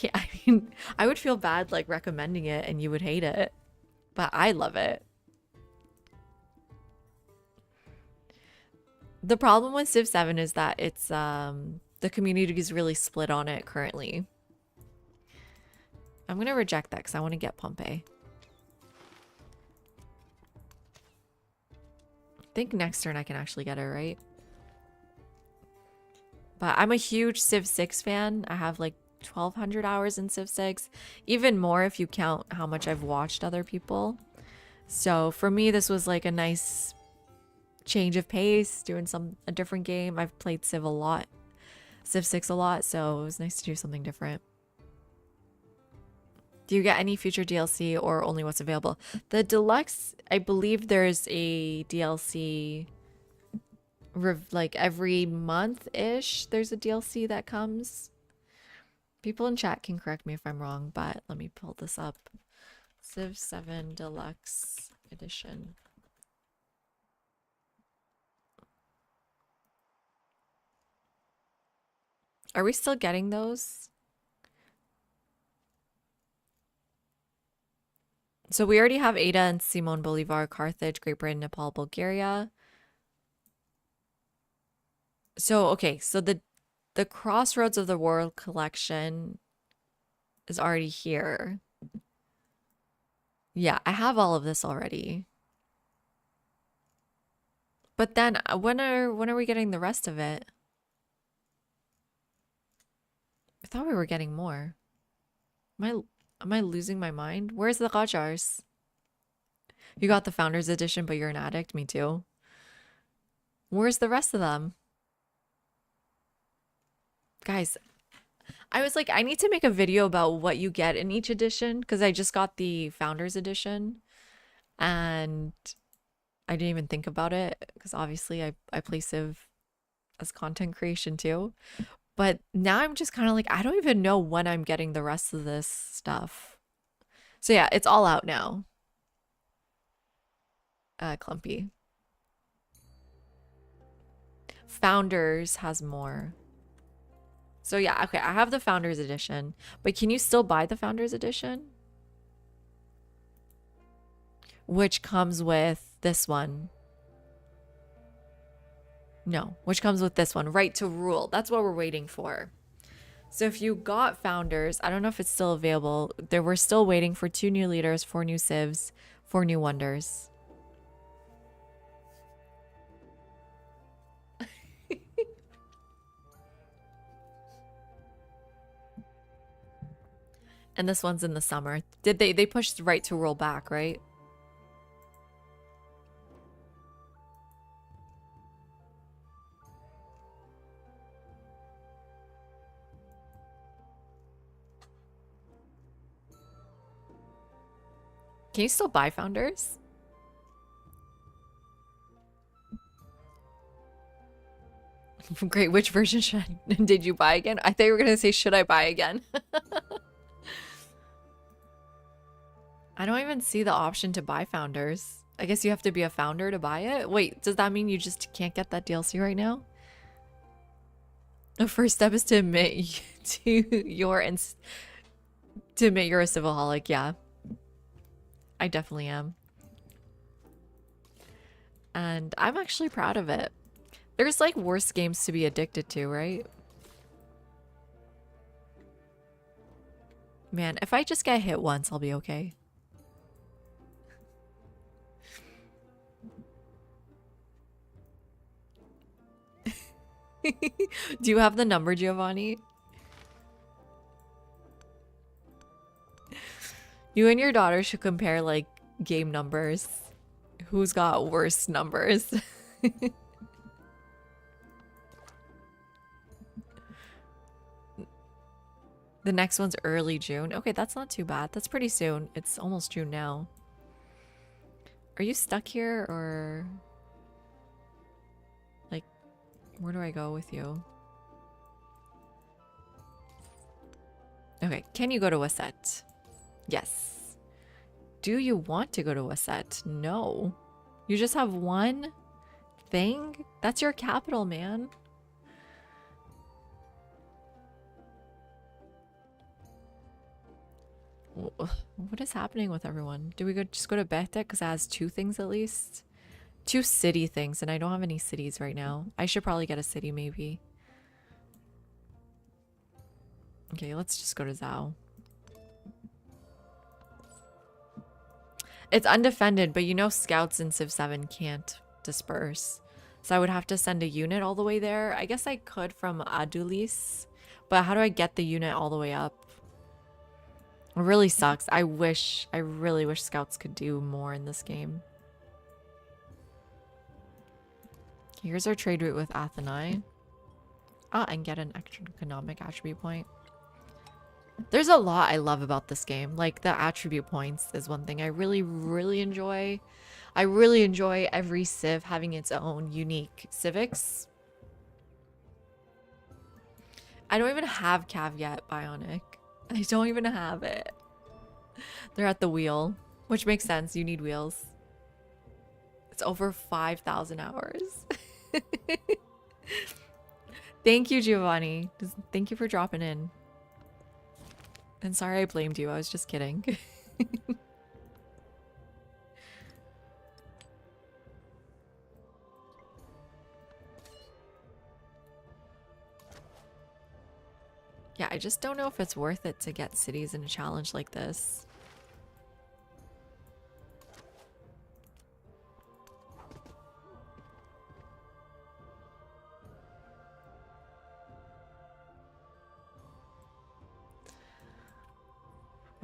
mean, I would feel bad like recommending it and you would hate it. But I love it. The problem with Civ 7 is that it's The community is really split on it currently. I'm gonna reject that because I want to get Pompeii. I think next turn I can actually get it, right? But I'm a huge Civ 6 fan. I have like 1,200 hours in Civ 6. Even more if you count how much I've watched other people. So for me, this was like a nice change of pace, doing a different game. I've played Civ a lot. Civ 6 a lot, so it was nice to do something different. Do you get any future DLC or only what's available? The deluxe, I believe there's a DLC like every month-ish. There's a DLC that comes. People in chat can correct me if I'm wrong, but let me pull this up. Civ 7 Deluxe Edition. Are we still getting those? So we already have Ada and Simon Bolivar, Carthage, Great Britain, Nepal, Bulgaria. So, okay, so the Crossroads of the World collection is already here. Yeah, I have all of this already. But then when are we getting the rest of it? I thought we were getting more. Am I losing my mind? Where's the Rajars? You got the Founders Edition, but you're an addict? Me too. Where's the rest of them? Guys, I was like, I need to make a video about what you get in each edition because I just got the Founders Edition and I didn't even think about it because obviously I play Civ as content creation too. But now I'm just kind of like, I don't even know when I'm getting the rest of this stuff. So yeah, it's all out now. Clumpy. Founders has more. So yeah, okay, I have the Founders Edition. But can you still buy the Founders Edition? Which comes with this one. No, which comes with this one, Right to Rule. That's what we're waiting for. So if you got Founders, I don't know if it's still available. We're still waiting for 2 new leaders, 4 new civs, 4 new wonders. And this one's in the summer. Did they pushed Right to Rule back, right? Can you still buy Founders? Great, which version did you buy again? I thought you were gonna say, should I buy again? I don't even see the option to buy Founders. I guess you have to be a founder to buy it? Wait, does that mean you just can't get that DLC right now? The first step is to admit you're a civilholic, yeah. I definitely am. And I'm actually proud of it. There's like worse games to be addicted to, right? Man, if I just get hit once, I'll be okay. Do you have the number, Giovanni? You and your daughter should compare like game numbers. Who's got worse numbers? The next one's early June. Okay, that's not too bad. That's pretty soon. It's almost June now. Are you stuck here or like where do I go with you? Okay, can you go to Wasset? Yes. Do you want to go to Wasset? No. You just have one thing? That's your capital, man. What is happening with everyone? Do we just go to Behtek because it has 2 things at least? 2 city things, and I don't have any cities right now. I should probably get a city maybe. Okay, let's just go to Zhao. It's undefended, but you know scouts in Civ 7 can't disperse. So I would have to send a unit all the way there. I guess I could from Adulis, but how do I get the unit all the way up? It really sucks. I really wish scouts could do more in this game. Here's our trade route with Athenai. Ah, and get an extra economic attribute point. There's a lot I love about this game. Like, the attribute points is one thing I really, really enjoy. I really enjoy every civ having its own unique civics. I don't even have Caveat Bionic. I don't even have it. They're at the wheel, which makes sense. You need wheels. It's over 5,000 hours. Thank you, Giovanni. Thank you for dropping in. And sorry I blamed you. I was just kidding. Yeah, I just don't know if it's worth it to get cities in a challenge like this.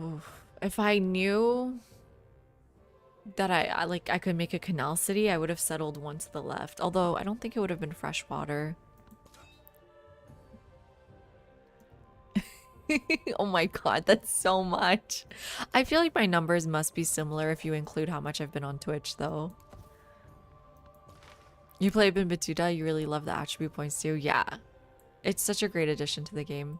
Oof. If I knew that I could make a canal city, I would have settled one to the left. Although I don't think it would have been fresh water. Oh my god, that's so much. I feel like my numbers must be similar if you include how much I've been on Twitch, though. You play Bin Batuta, you really love the attribute points too? Yeah. It's such a great addition to the game.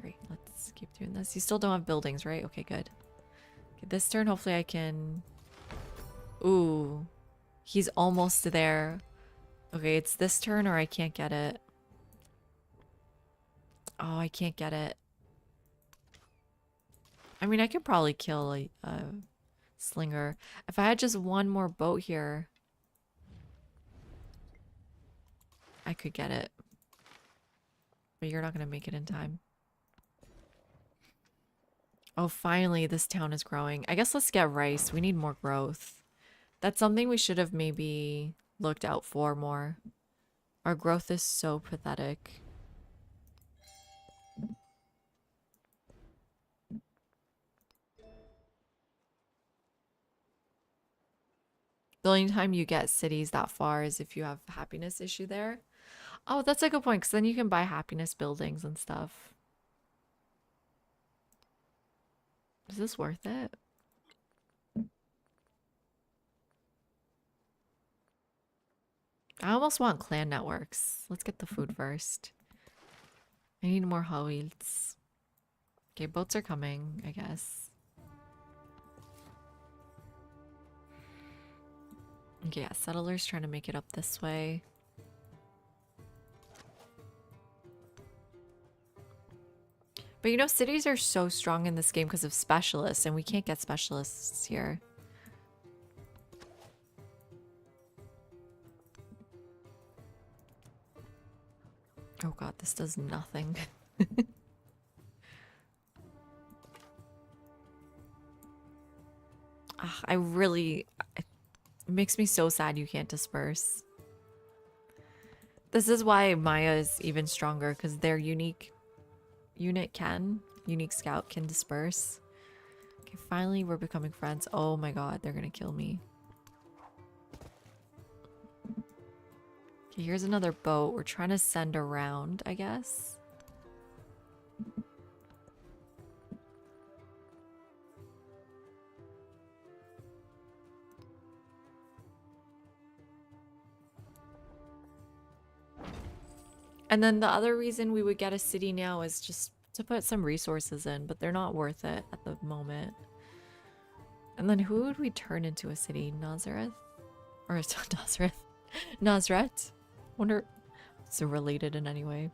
Great, let's keep doing this. You still don't have buildings, right? Okay, good. Okay, this turn, hopefully I can... Ooh. He's almost there. Okay, it's this turn or I can't get it. Oh, I can't get it. I mean, I could probably kill a slinger. If I had just one more boat here, I could get it. But you're not going to make it in time. Oh, finally, this town is growing. I guess let's get rice. We need more growth. That's something we should have maybe looked out for more. Our growth is so pathetic. The only time you get cities that far is if you have a happiness issue there. Oh, that's a good point, because then you can buy happiness buildings and stuff. Is this worth it? I almost want clan networks. Let's get the food first. I need more Hawils. Okay, boats are coming, I guess. Okay, yeah, settlers trying to make it up this way. But you know, cities are so strong in this game because of specialists, and we can't get specialists here. Oh god, this does nothing. It makes me so sad you can't disperse. This is why Maya is even stronger, because their unique scout can disperse. Okay, finally we're becoming friends. Oh my god, they're gonna kill me. Okay, here's another boat. We're trying to send around, I guess. And then the other reason we would get a city now is just to put some resources in, but they're not worth it at the moment. And then who would we turn into a city? Nazareth? Or Nazareth? Nazret? Wonder if it's related in any way.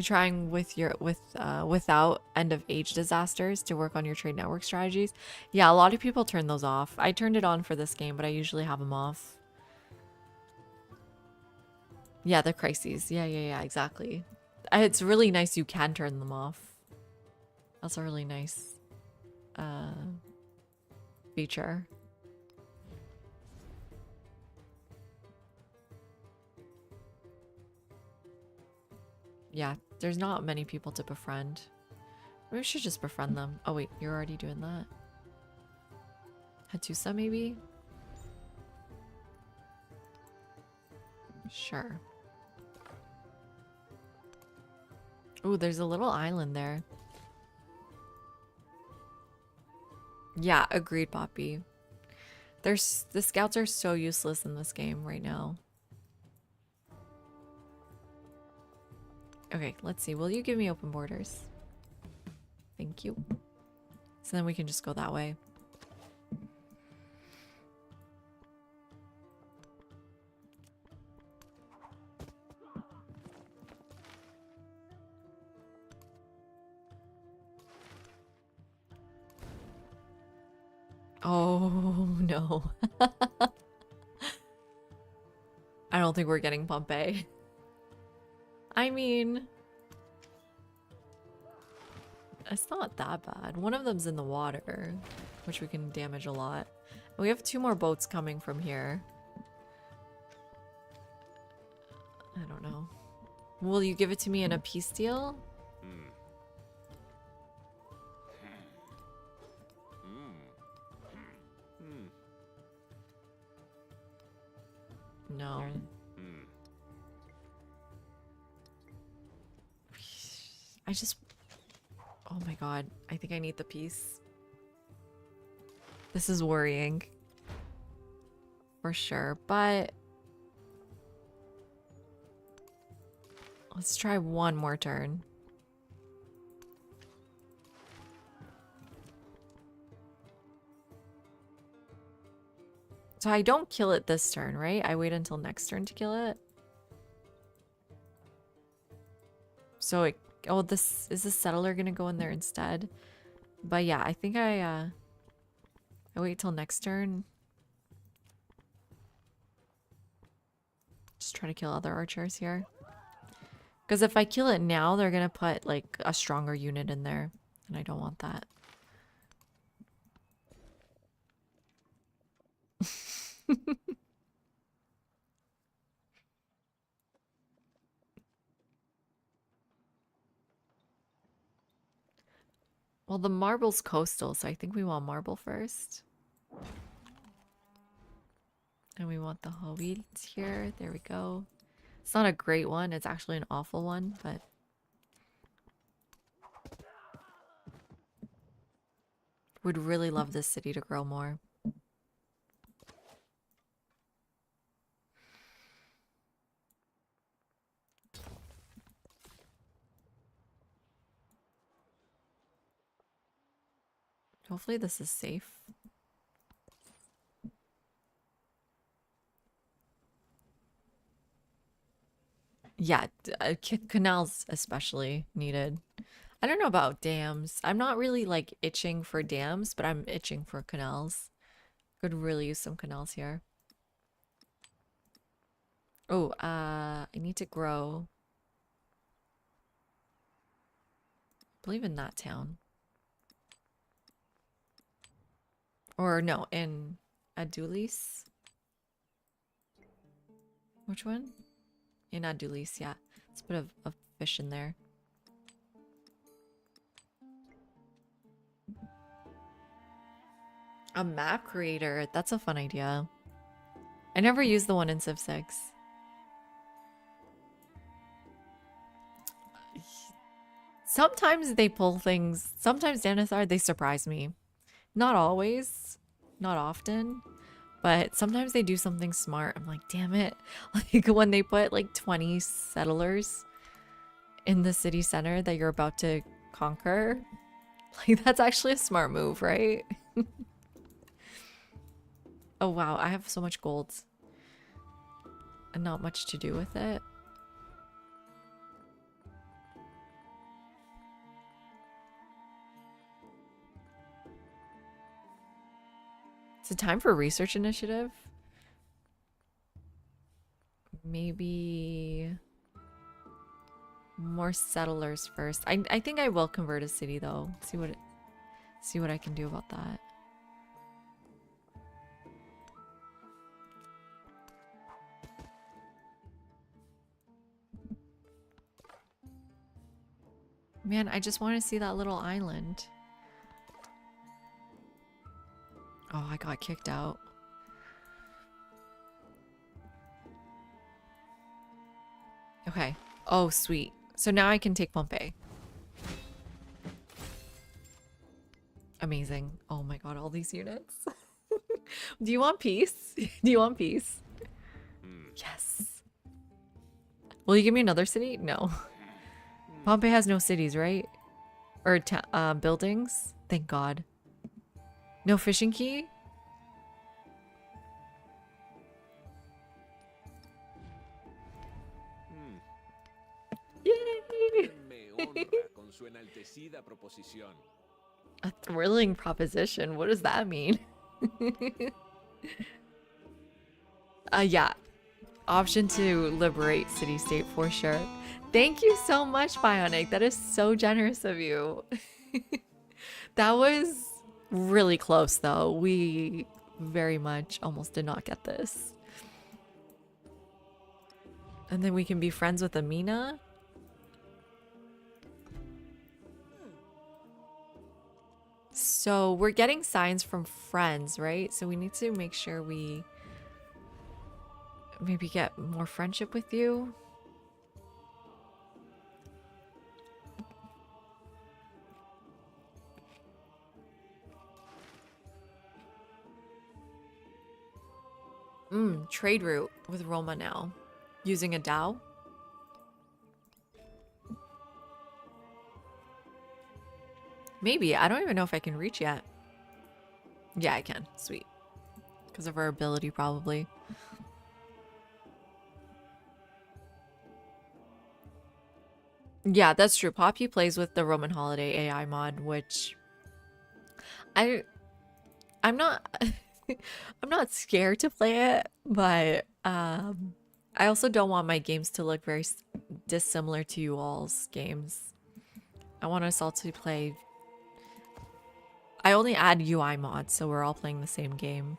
You're trying without end of age disasters to work on your trade network strategies. Yeah, a lot of people turn those off. I turned it on for this game, but I usually have them off. Yeah, the crises. Yeah, exactly. It's really nice you can turn them off. That's a really nice feature. Yeah, there's not many people to befriend. Maybe we should just befriend them. Oh wait, you're already doing that. Hattusa maybe? Sure. Ooh, there's a little island there. Yeah, agreed, Poppy. The scouts are so useless in this game right now. Okay, let's see. Will you give me open borders? Thank you. So then we can just go that way. Oh, no. I don't think we're getting Pompeii. I mean, it's not that bad. One of them's in the water, which we can damage a lot. We have 2 more boats coming from here. I don't know. Will you give it to me in a peace deal? No. I just... Oh my god. I think I need the peace. This is worrying. For sure, but... Let's try one more turn. So I don't kill it this turn, right? I wait until next turn to kill it. So it... Oh, this... Is the settler gonna go in there instead? But yeah, I think I wait till next turn. Just try to kill other archers here. Because if I kill it now, they're gonna put, like, a stronger unit in there. And I don't want that. Well, the marble's coastal, so I think we want marble first. And we want the wheat here. There we go. It's not a great one. It's actually an awful one, but... Would really love this city to grow more. Hopefully this is safe. Yeah, canals especially needed. I don't know about dams. I'm not really like itching for dams, but I'm itching for canals. Could really use some canals here. Oh, I need to grow. I believe in that town. Or no, in Adulis. Which one? In Adulis, yeah. Let's put a fish in there. A map creator. That's a fun idea. I never used the one in Civ 6. Sometimes they pull things. Sometimes Danithar, they surprise me. Not always. Not often. But sometimes they do something smart. I'm like, damn it. Like when they put like 20 settlers in the city center that you're about to conquer. Like that's actually a smart move, right? Oh wow, I have so much gold. And not much to do with it. Is it time for research initiative? Maybe more settlers first. I think I will convert a city though. See what I can do about that. Man, I just want to see that little island. Oh, I got kicked out. Okay. Oh, sweet. So now I can take Pompey. Amazing. Oh my god, all these units. Do you want peace? Do you want peace? Yes. Will you give me another city? No. Pompey has no cities, right? Or buildings? Thank God. No fishing key? Yay! Me honra con su enaltecida proposición. A thrilling proposition. What does that mean? Yeah. Option to liberate city-state for sure. Thank you so much, Bionic. That is so generous of you. That was really close, though. We very much almost did not get this. And then we can be friends with Amina. So we're getting signs from friends, right? So we need to make sure we maybe get more friendship with you. Trade route with Roma now. Using a Dao. Maybe. I don't even know if I can reach yet. Yeah, I can. Sweet. Because of her ability, probably. Yeah, that's true. Poppy plays with the Roman Holiday AI mod, which I'm not I'm not scared to play it, but I also don't want my games to look very dissimilar to you all's games. I want us all to play. I only add UI mods, so we're all playing the same game.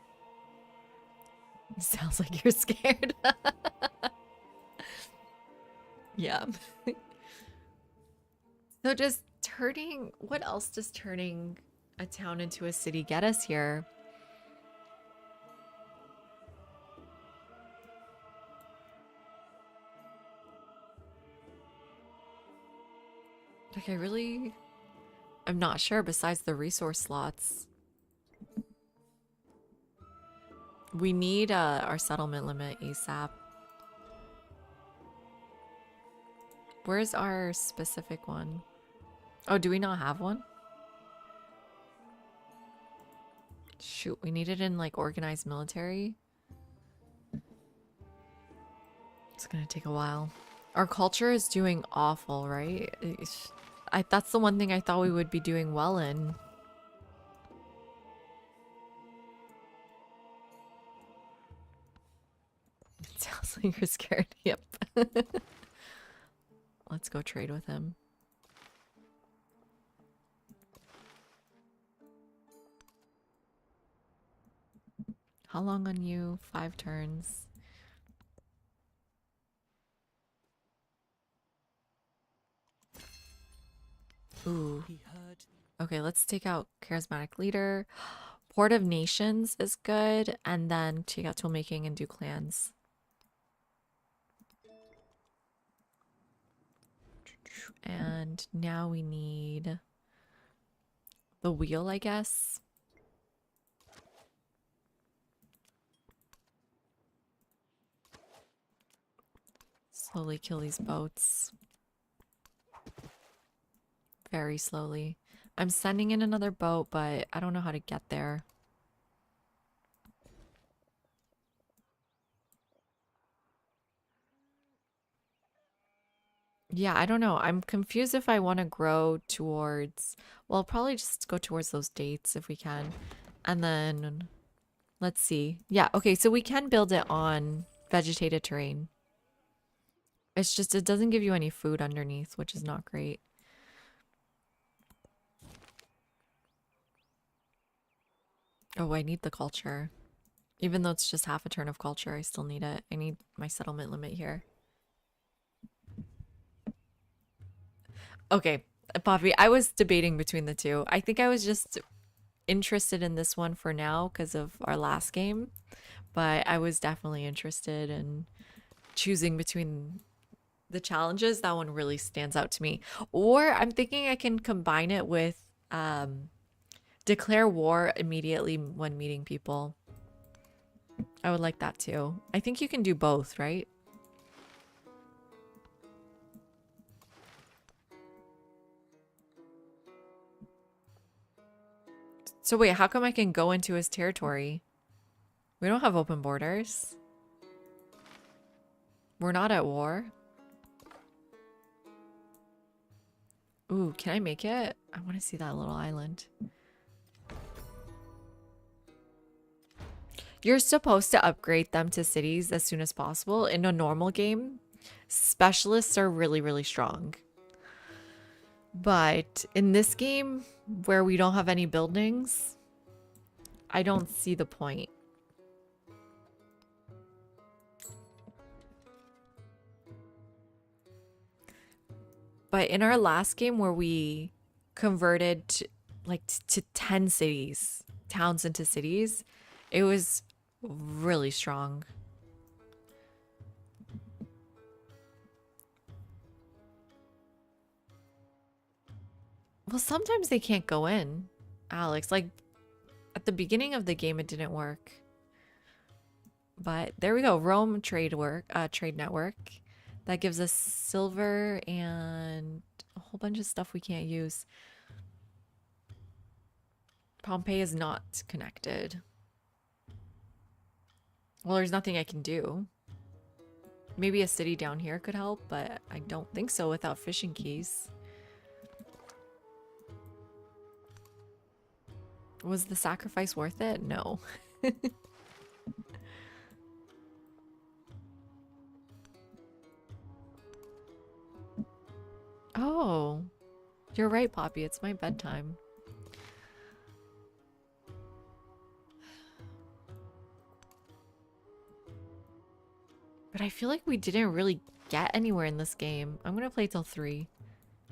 Sounds like you're scared. Yeah. So just turning, what else does turning a town into a city get us here? Like I'm not sure besides the resource slots. We need our settlement limit ASAP. Where's our specific one? Oh, do we not have one? Shoot, we need it in like organized military. It's gonna take a while. Our culture is doing awful, right? That's the one thing I thought we would be doing well in. It sounds like you're scared. Yep. Let's go trade with him. How long on you? 5 turns. Ooh. He heard. Okay, let's take out Charismatic Leader. Port of Nations is good. And then take out Toolmaking and do clans. And now we need the wheel, I guess. Slowly kill these boats. Very slowly. I'm sending in another boat, but I don't know how to get there. Yeah, I don't know. I'm confused if I want to grow towards... Well, I'll probably just go towards those dates if we can. And then Let's see. Yeah, okay, so we can build it on vegetated terrain. It's just it doesn't give you any food underneath, which is not great. Oh, I need the culture. Even though it's just half a turn of culture, I still need it. I need my settlement limit here. Okay, Poppy, I was debating between the two. I think I was just interested in this one for now because of our last game, but I was definitely interested in choosing between the challenges. That one really stands out to me. Or I'm thinking I can combine it with declare war immediately when meeting people. I would like that too. I think you can do both, right? So wait, how come I can go into his territory? We don't have open borders. We're not at war. Ooh, can I make it? I want to see that little island. You're supposed to upgrade them to cities as soon as possible. In a normal game, specialists are really, really strong. But in this game, where we don't have any buildings, I don't see the point. But in our last game where we converted to 10 cities, towns into cities, it was really strong. Well, sometimes they can't go in, Alex. Like, at the beginning of the game, it didn't work. But there we go. Rome trade network. That gives us silver and a whole bunch of stuff we can't use. Pompeii is not connected. Well, there's nothing I can do. Maybe a city down here could help, but I don't think so without fishing keys. Was the sacrifice worth it? No. Oh, you're right, Poppy. It's my bedtime. But I feel like we didn't really get anywhere in this game. I'm gonna play till 3.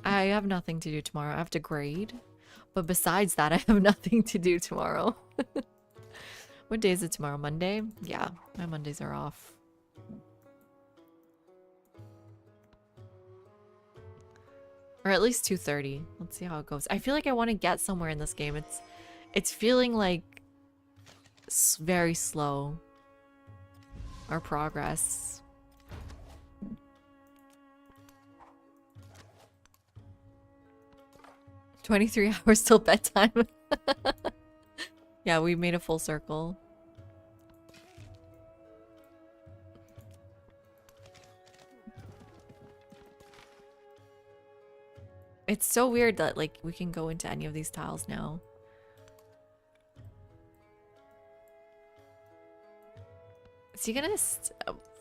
I have nothing to do tomorrow. I have to grade. But besides that, I have nothing to do tomorrow. What day is it tomorrow? Monday? Yeah, my Mondays are off. Or at least 2:30. Let's see how it goes. I feel like I want to get somewhere in this game. It's feeling like very slow. Our progress. "23 hours till bedtime." Yeah, we made a full circle. It's so weird that like we can go into any of these tiles now. Is he gonna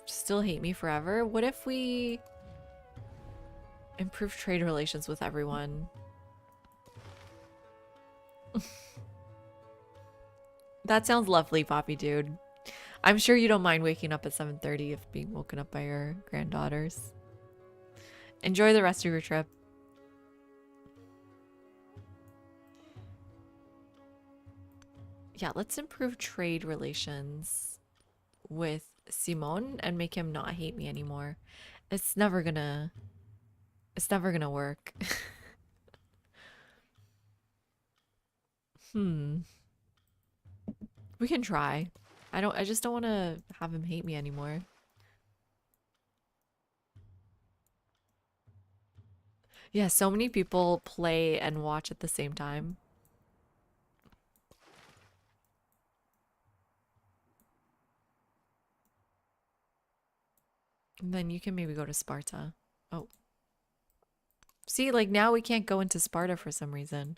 still hate me forever? What if we improve trade relations with everyone? That sounds lovely, Poppy dude. I'm sure you don't mind waking up at 7:30 if being woken up by your granddaughters. Enjoy the rest of your trip. Yeah, let's improve trade relations with Simon and make him not hate me anymore. It's never gonna work. We can try. I just don't want to have him hate me anymore. Yeah, so many people play and watch at the same time. And then you can maybe go to Sparta. Oh. See, like now we can't go into Sparta for some reason.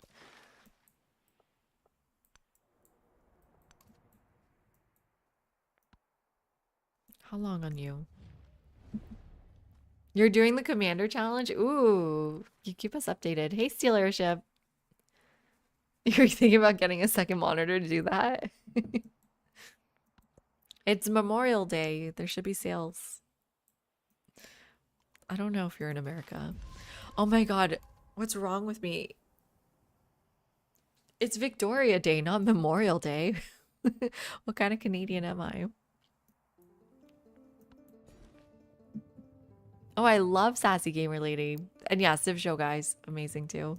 How long on you? You're doing the commander challenge? Ooh, you keep us updated. Hey, Steel Airship. You're thinking about getting a second monitor to do that? It's Memorial Day. There should be sales. I don't know if you're in America. Oh my god, what's wrong with me? It's Victoria Day, not Memorial Day. What kind of Canadian am I? Oh, I love Sassy Gamer Lady. And yeah, Civ Show guys, amazing too.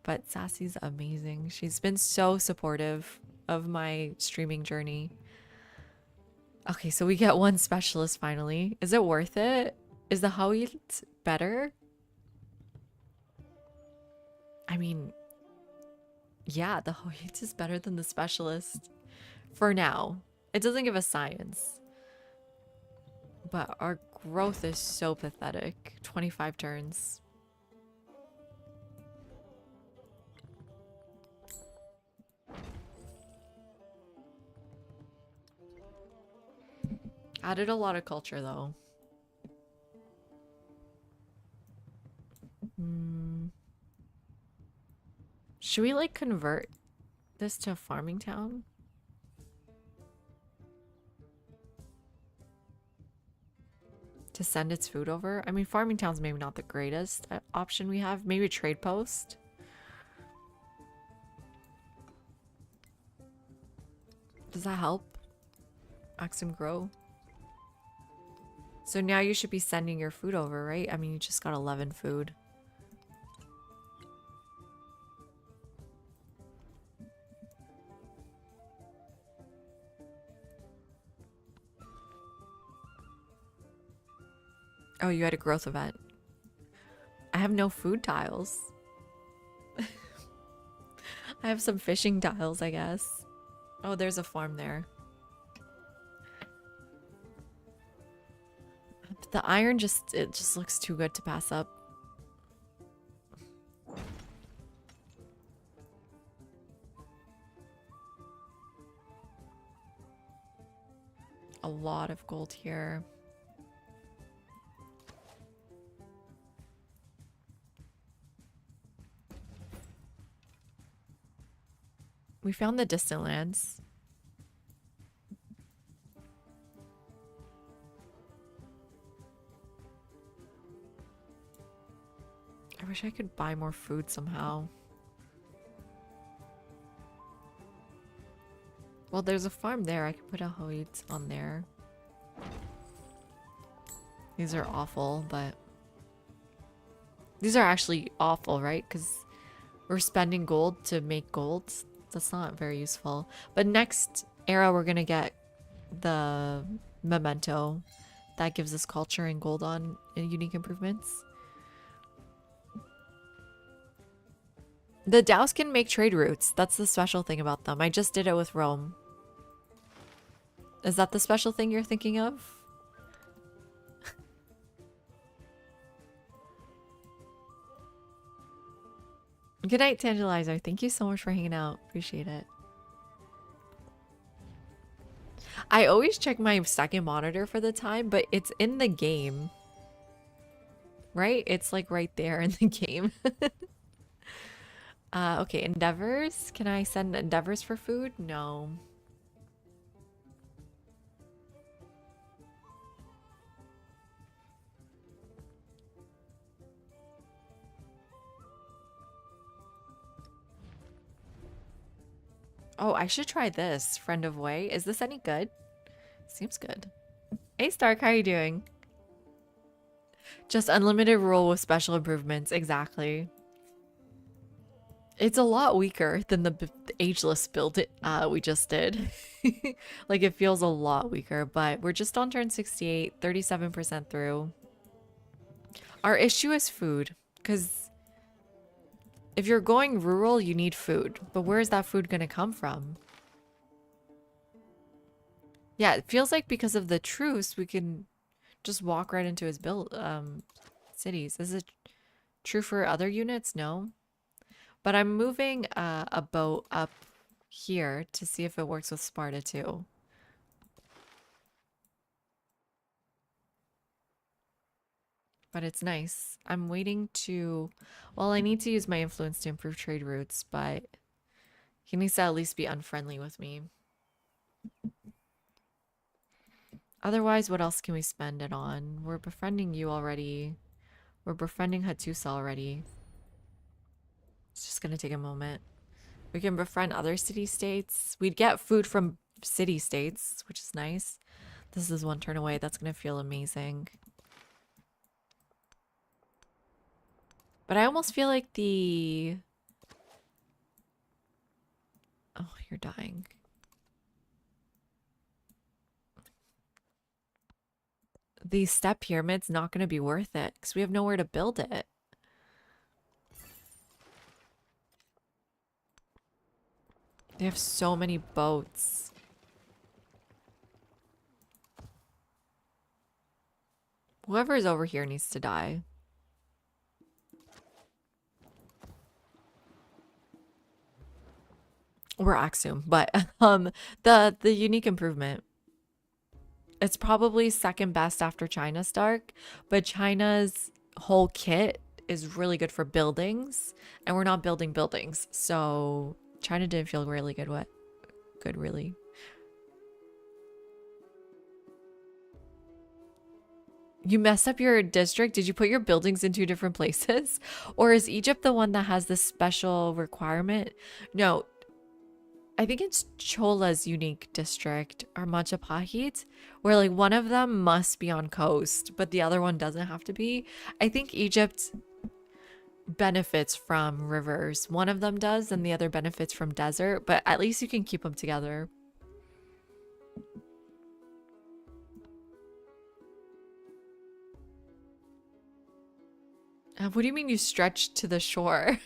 But Sassy's amazing. She's been so supportive of my streaming journey. Okay, so we get one specialist finally. Is it worth it? Is the Hoyt better? I mean, yeah, the Hoyt is better than the specialist. For now. It doesn't give us science. But our growth is so pathetic. 25 turns. Added a lot of culture though. Should we like convert this to a farming town? To send its food over? I mean, farming town's maybe not the greatest option we have. Maybe a trade post. Does that help? Axum grow? So now you should be sending your food over, right? I mean, you just got 11 food. Oh, you had a growth event. I have no food tiles. I have some fishing tiles, I guess. Oh, there's a farm there. But the iron it just looks too good to pass up. A lot of gold here. We found the distant lands. I wish I could buy more food somehow. Well, there's a farm there. I could put a Hoyt on there. These are awful, but... These are actually awful, right? Because we're spending gold to make gold. That's not very useful. But next era, we're going to get the memento. That gives us culture and gold on unique improvements. The DAOs can make trade routes. That's the special thing about them. I just did it with Rome. Is that the special thing you're thinking of? Good night, Tangelizer. Thank you so much for hanging out. Appreciate it. I always check my second monitor for the time, but it's in the game. Right? It's like right there in the game. Okay, endeavors. Can I send endeavors for food? No. Oh, I should try this. Friend of Way. Is this any good? Seems good. Hey, Stark. How are you doing? Just unlimited rule with special improvements. Exactly. It's a lot weaker than the ageless build we just did. Like, it feels a lot weaker, but we're just on turn 68, 37% through. Our issue is food, because if you're going rural, you need food. But where is that food going to come from? Yeah, it feels like because of the truce, we can just walk right into his cities. Is it true for other units? No. But I'm moving a boat up here to see if it works with Sparta too. But it's nice. I'm waiting to... Well, I need to use my influence to improve trade routes, but he needs to at least be unfriendly with me. Otherwise, what else can we spend it on? We're befriending you already. We're befriending Hattusa already. It's just gonna take a moment. We can befriend other city-states. We'd get food from city-states, which is nice. This is one turn away. That's gonna feel amazing. But I almost feel like the... Oh, you're dying. The step pyramid's not going to be worth it because we have nowhere to build it. They have so many boats. Whoever's over here needs to die. We're Axum, but the unique improvement. It's probably second best after China Stark, but China's whole kit is really good for buildings, and we're not building buildings, so China didn't feel really good. What? Good, really. You messed up your district? Did you put your buildings in two different places? Or is Egypt the one that has this special requirement? No. I think it's Chola's unique district, or Majapahit, where like one of them must be on coast, but the other one doesn't have to be. I think Egypt benefits from rivers. One of them does, and the other benefits from desert, but at least you can keep them together. What do you mean you stretched to the shore?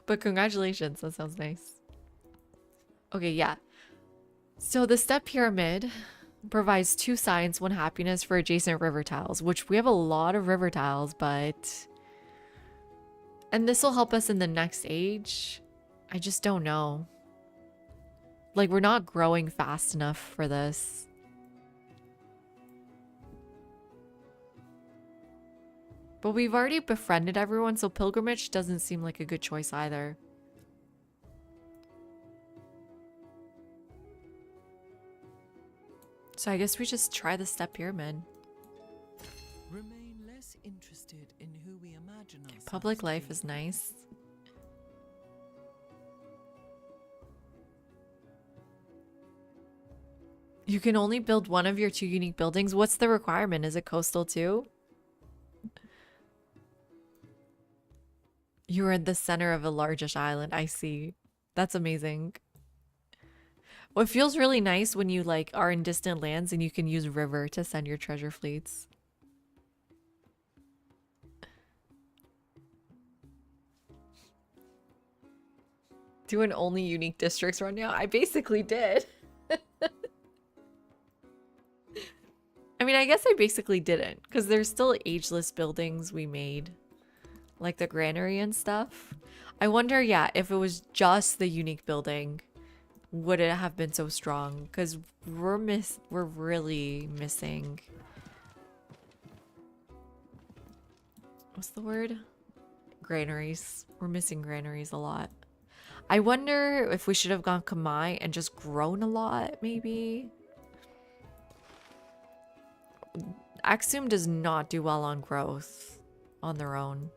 But congratulations, that sounds nice. Okay, yeah. So the step pyramid provides 2 science, 1 happiness for adjacent river tiles, which we have a lot of river tiles, but... And this will help us in the next age. I just don't know. Like, we're not growing fast enough for this. But we've already befriended everyone, so pilgrimage doesn't seem like a good choice either. So I guess we just try the step pyramid. Remain less interested in who we imagine ourselves Public to life be. is nice. You can only build one of your 2 unique buildings. What's the requirement? Is it coastal too? You're in the center of a largish island. I see. That's amazing. Well, it feels really nice when you like are in distant lands and you can use river to send your treasure fleets. Doing only unique districts right now? I basically did. I mean, I guess I basically didn't, because there's still ageless buildings we made. Like the granary and stuff. I wonder, yeah, if it was just the unique building, would it have been so strong? Because we're really missing... What's the word? Granaries. We're missing granaries a lot. I wonder if we should have gone Kamai and just grown a lot, maybe? Axum does not do well on growth on their own.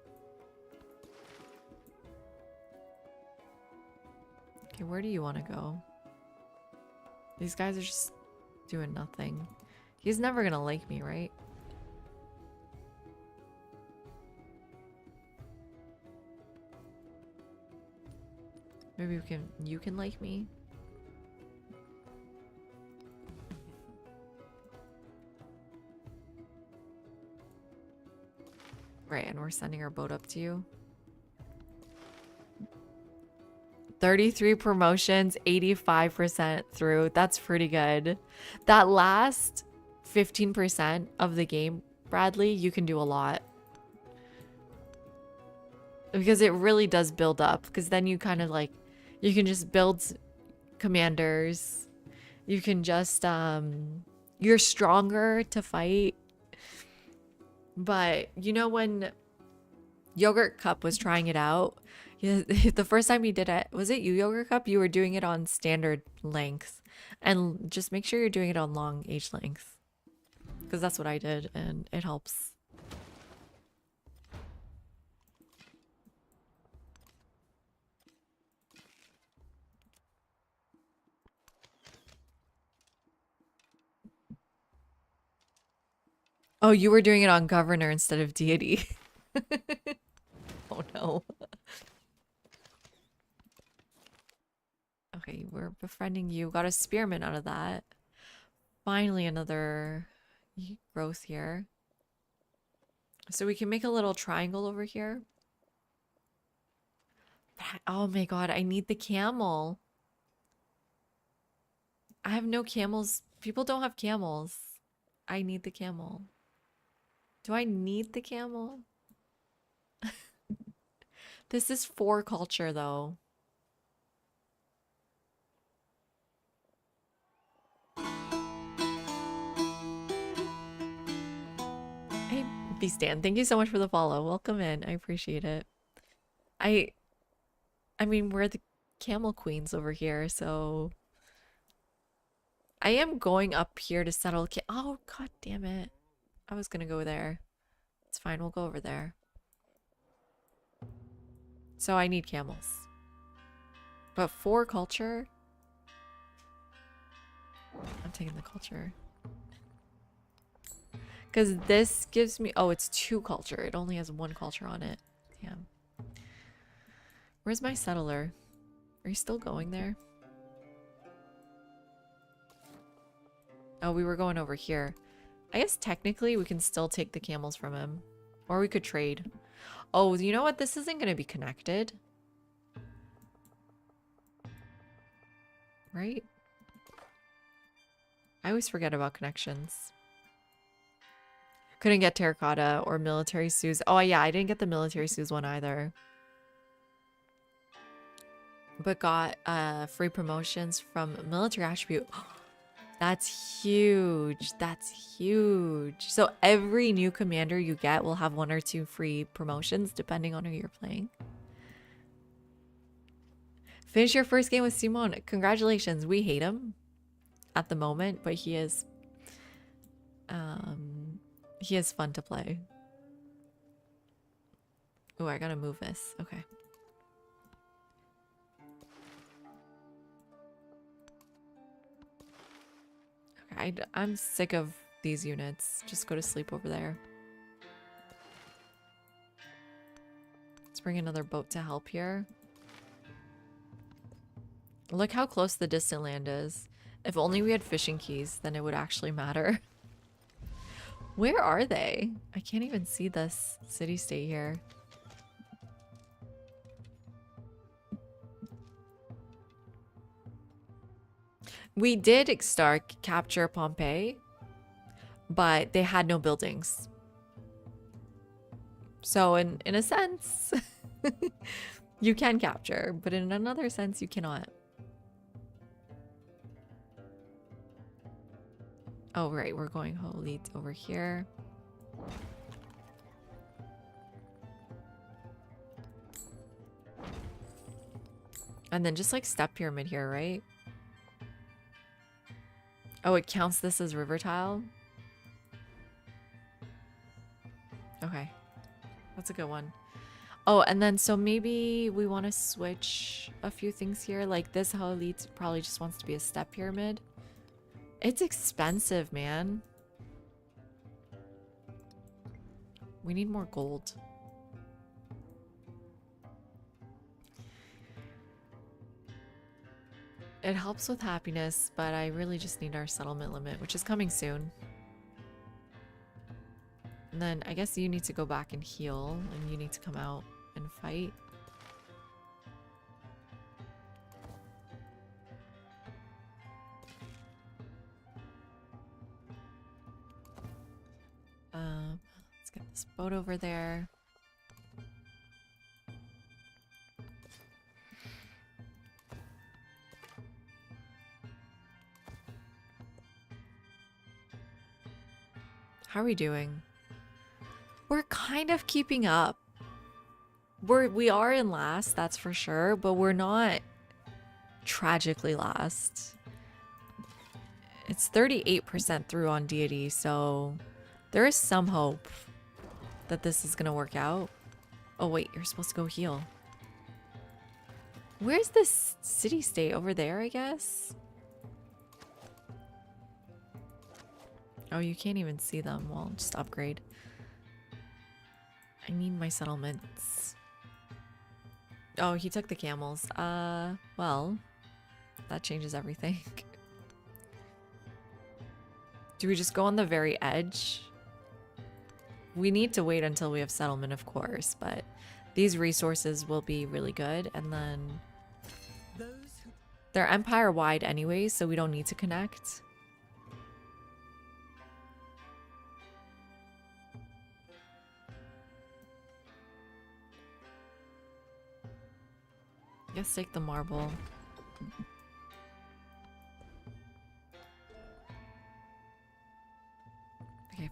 Okay, where do you want to go? These guys are just doing nothing. He's never gonna like me, right? Maybe you can like me? Right, and we're sending our boat up to you. 33 promotions, 85% through. That's pretty good. That last 15% of the game, Bradley, you can do a lot. Because it really does build up. Because then you kind of like, you can just build commanders. You can just you're stronger to fight. But you know when Yogurt Cup was trying it out, yeah, the first time he did it, was it you, Yogurt Cup? You were doing it on standard length. And just make sure you're doing it on long age length. Because that's what I did, and it helps. Oh, you were doing it on Governor instead of Deity. Oh no. Okay, we're befriending you. Got a spearmint out of that. Finally another growth here. So we can make a little triangle over here. Oh my god, I need the camel. I have no camels. People don't have camels. I need the camel. Do I need the camel? This is 4 culture though. Hey, Beastan, thank you so much for the follow. Welcome in. I appreciate it. I mean, we're the camel queens over here, so I am going up here to settle. Oh, god damn it. I was gonna go there. It's fine, we'll go over there. So I need camels. But 4 culture? I'm taking the culture. Because this gives me... Oh, it's 2 culture. It only has 1 culture on it. Damn. Where's my settler? Are you still going there? Oh, we were going over here. I guess technically we can still take the camels from him. Or we could trade. Oh, you know what? This isn't going to be connected. Right? I always forget about connections. Couldn't get terracotta or military Sue's. Oh yeah, I didn't get the military Sue's one either. But got free promotions from military attribute. That's huge. That's huge. So every new commander you get will have 1 or 2 free promotions depending on who you're playing. Finish your first game with Simon. Congratulations. We hate him at the moment, but he is fun to play. Oh, I gotta move this. Okay. I'm sick of these units. Just go to sleep over there. Let's bring another boat to help here. Look how close the distant land is. If only we had fishing keys, then it would actually matter. Where are they? I can't even see this city-state here. We did capture Pompeii, but they had no buildings. So in a sense, you can capture, but in another sense, you cannot. Oh, right, we're going holy over here. And then just like step pyramid here, right? Oh, it counts this as river tile? Okay. That's a good one. Oh, and then so maybe we want to switch a few things here. Like this Holit probably just wants to be a step pyramid. It's expensive, man. We need more gold. It helps with happiness, but I really just need our settlement limit, which is coming soon. And then I guess you need to go back and heal, and you need to come out and fight. Let's get this boat over there. How are we doing? We're kind of keeping up. We are in last, that's for sure, but we're not tragically last. It's 38% through on deity, so there is some hope that this is gonna work out. Oh wait, you're supposed to go heal. Where's this city state? Over there, I guess? Oh, you can't even see them. Well, just upgrade. I need my settlements. Oh, he took the camels. Well, that changes everything. Do we just go on the very edge? We need to wait until we have settlement, of course, but these resources will be really good. And then they're empire wide anyways, so we don't need to connect. Let's take the marble. Okay,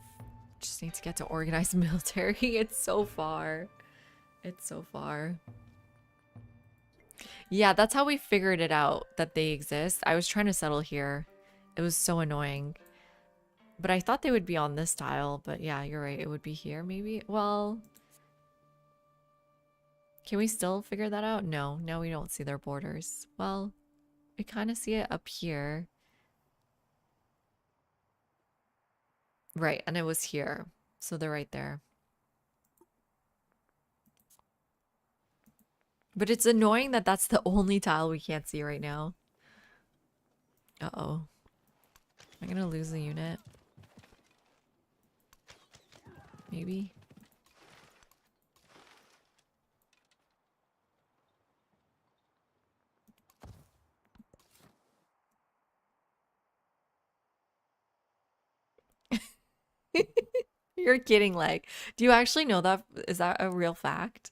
just need to get to organized military. It's so far. It's so far. Yeah, that's how we figured it out that they exist. I was trying to settle here. It was so annoying. But I thought they would be on this tile. But yeah, you're right. It would be here maybe. Well, can we still figure that out? No, now we don't see their borders. Well, we kind of see it up here. Right, and it was here. So they're right there. But it's annoying that that's the only tile we can't see right now. Uh-oh. Am I gonna lose the unit? Maybe? You're kidding, like. Do you actually know that? Is that a real fact?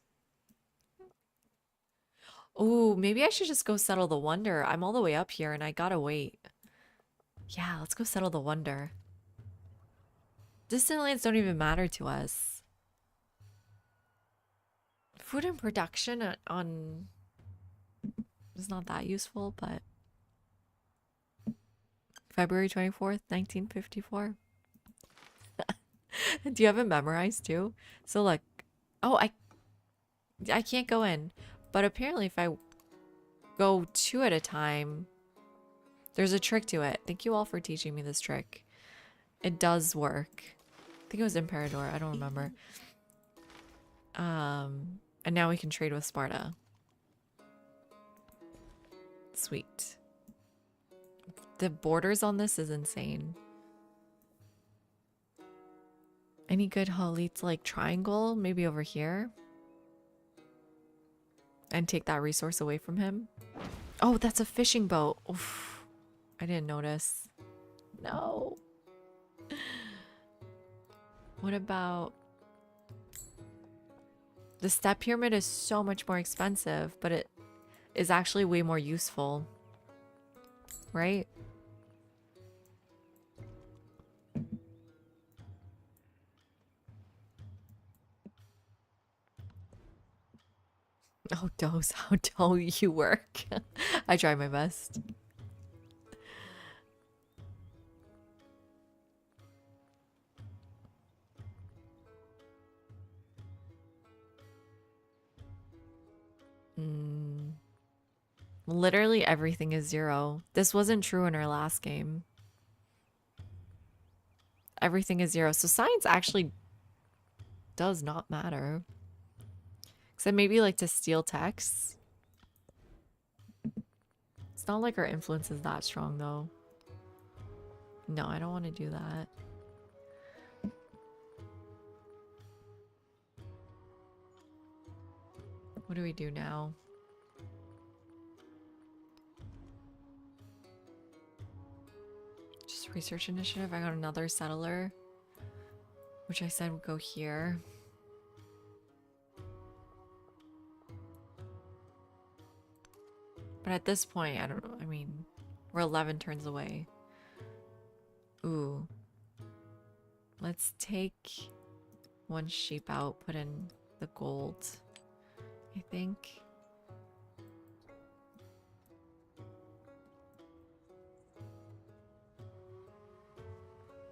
Oh, maybe I should just go settle the wonder. I'm all the way up here and I gotta wait. Yeah, let's go settle the wonder. Distant lands don't even matter to us. Food and production on is not that useful, but February 24th, 1954. Do you have it memorized too? So like, oh, I can't go in, but apparently if I go 2 at a time, there's a trick to it. Thank you all for teaching me this trick. It does work. I think it was Imperador. I don't remember. And now we can trade with Sparta. Sweet. The borders on this is insane. Any good Halit like triangle? Maybe over here? And take that resource away from him? Oh, that's a fishing boat. Oof. I didn't notice. No. What about... The step pyramid is so much more expensive, but it is actually way more useful. Right? Oh, Dose, how do you work? I try my best. Literally everything is 0. This wasn't true in our last game. Everything is 0. So science actually does not matter. Except maybe like to steal texts. It's not like our influence is that strong though. No, I don't want to do that. What do we do now? Just research initiative. I got another settler, which I said would go here. But at this point, I don't know. I mean, we're 11 turns away. Ooh. Let's take one sheep out, put in the gold, I think.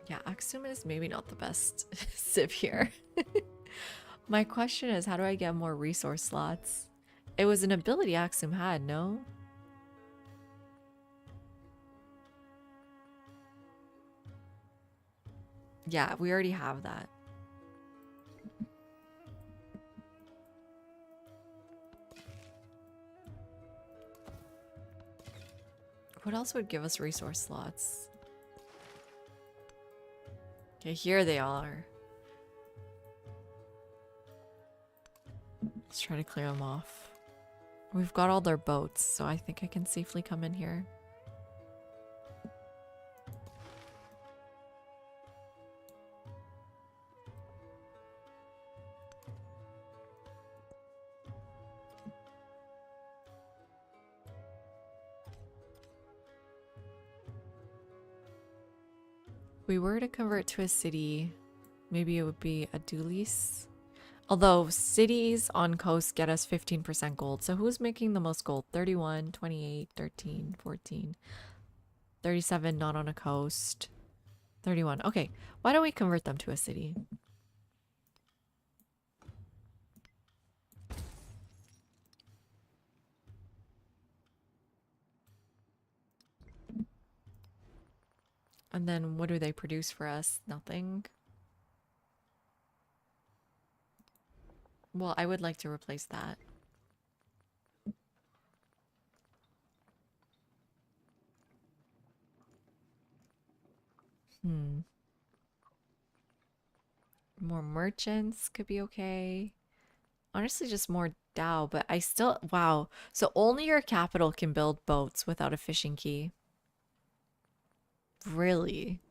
Yeah, Axum is maybe not the best civ here. My question is, how do I get more resource slots? It was an ability Axum had, no? Yeah, we already have that. What else would give us resource slots? Okay, here they are. Let's try to clear them off. We've got all their boats, so I think I can safely come in here. If we were to convert to a city, maybe it would be a Dulis. Although cities on coast get us 15% gold. So who's making the most gold? 31, 28, 13, 14, 37 not on a coast. 31. Okay, why don't we convert them to a city? And then what do they produce for us? Nothing. Well, I would like to replace that. More merchants could be okay. Honestly, just more Dao, but I still... Wow. So only your capital can build boats without a fishing key. Really?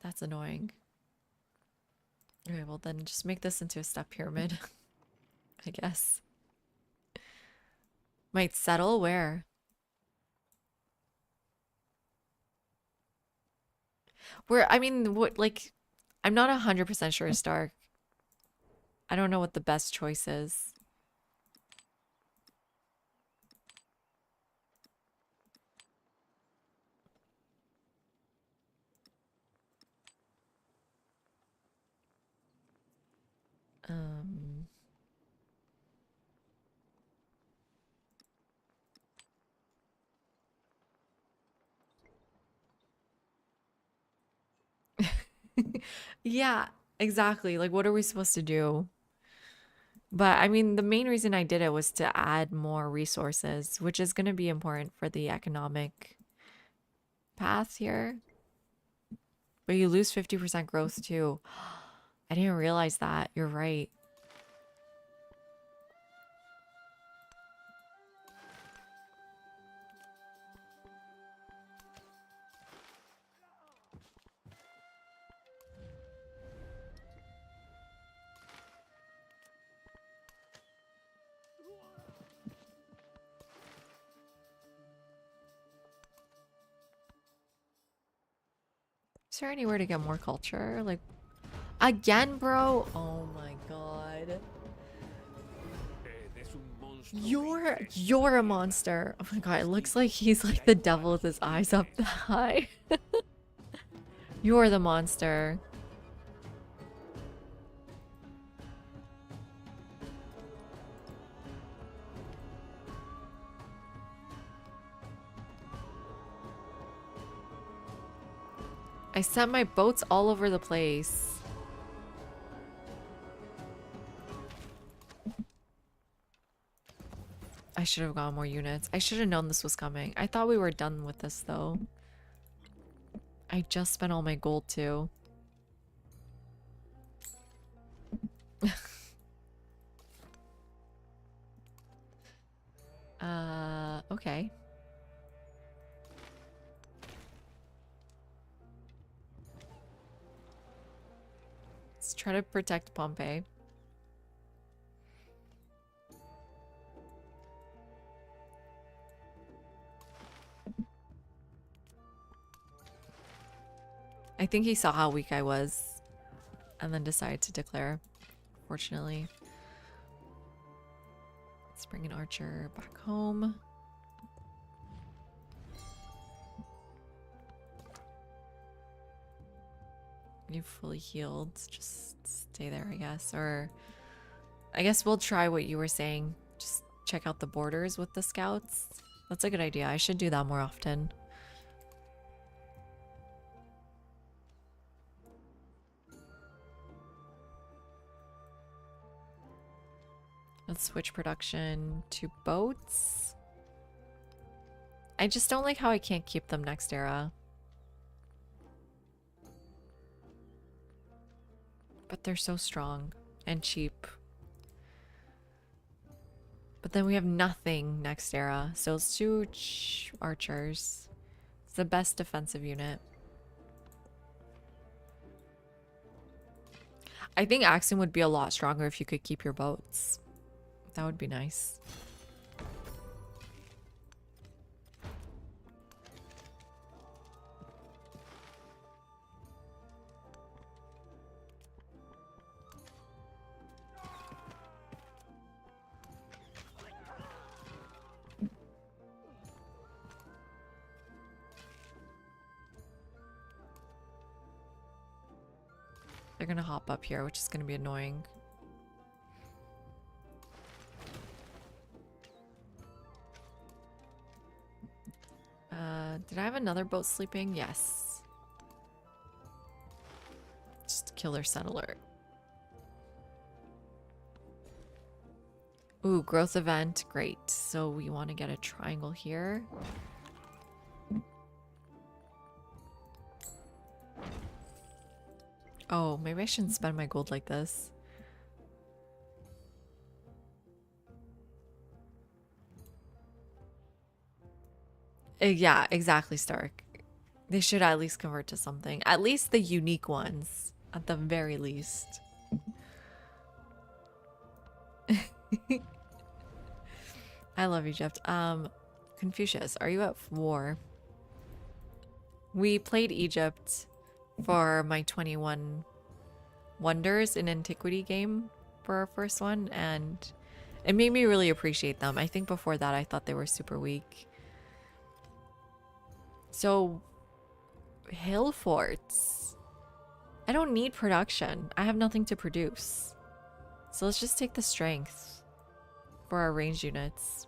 That's annoying. Okay, well then just make this into a step pyramid. I guess. Might settle where? Where, I mean, what, like, I'm not 100% sure, Stark. I don't know what the best choice is. Yeah, exactly. Like, what are we supposed to do? But I mean, the main reason I did it was to add more resources, which is going to be important for the economic path here. But you lose 50% growth too. I didn't realize that. You're right. Is there anywhere to get more culture? Like, again, bro? Oh my god. You're a monster. Oh my god, it looks like he's like the devil with his eyes up high. You're the monster. I sent my boats all over the place. I should have gotten more units. I should have known this was coming. I thought we were done with this though. I just spent all my gold too. Okay. Let's try to protect Pompeii. I think he saw how weak I was and then decided to declare, fortunately. Let's bring an archer back home. You fully healed. Just stay there, I guess. Or I guess we'll try what you were saying. Just check out the borders with the scouts. That's a good idea. I should do that more often. Let's switch production to boats. I just don't like how I can't keep them next era. But they're so strong and cheap. But then we have nothing next era. So let's do archers. It's the best defensive unit. I think Axiom would be a lot stronger if you could keep your boats. That would be nice. They're gonna hop up here, which is gonna be annoying. Did I have another boat sleeping? Yes. Just killer settler. Ooh, growth event. Great. So we want to get a triangle here. Oh, maybe I shouldn't spend my gold like this. Yeah, exactly, Stark. They should at least convert to something. At least the unique ones. At the very least. I love Egypt. Confucius, are you at war? We played Egypt for my 21 Wonders in Antiquity game for our first one, and it made me really appreciate them. I think before that I thought they were super weak. So, hill forts. I don't need production. I have nothing to produce. So let's just take the strength for our ranged units.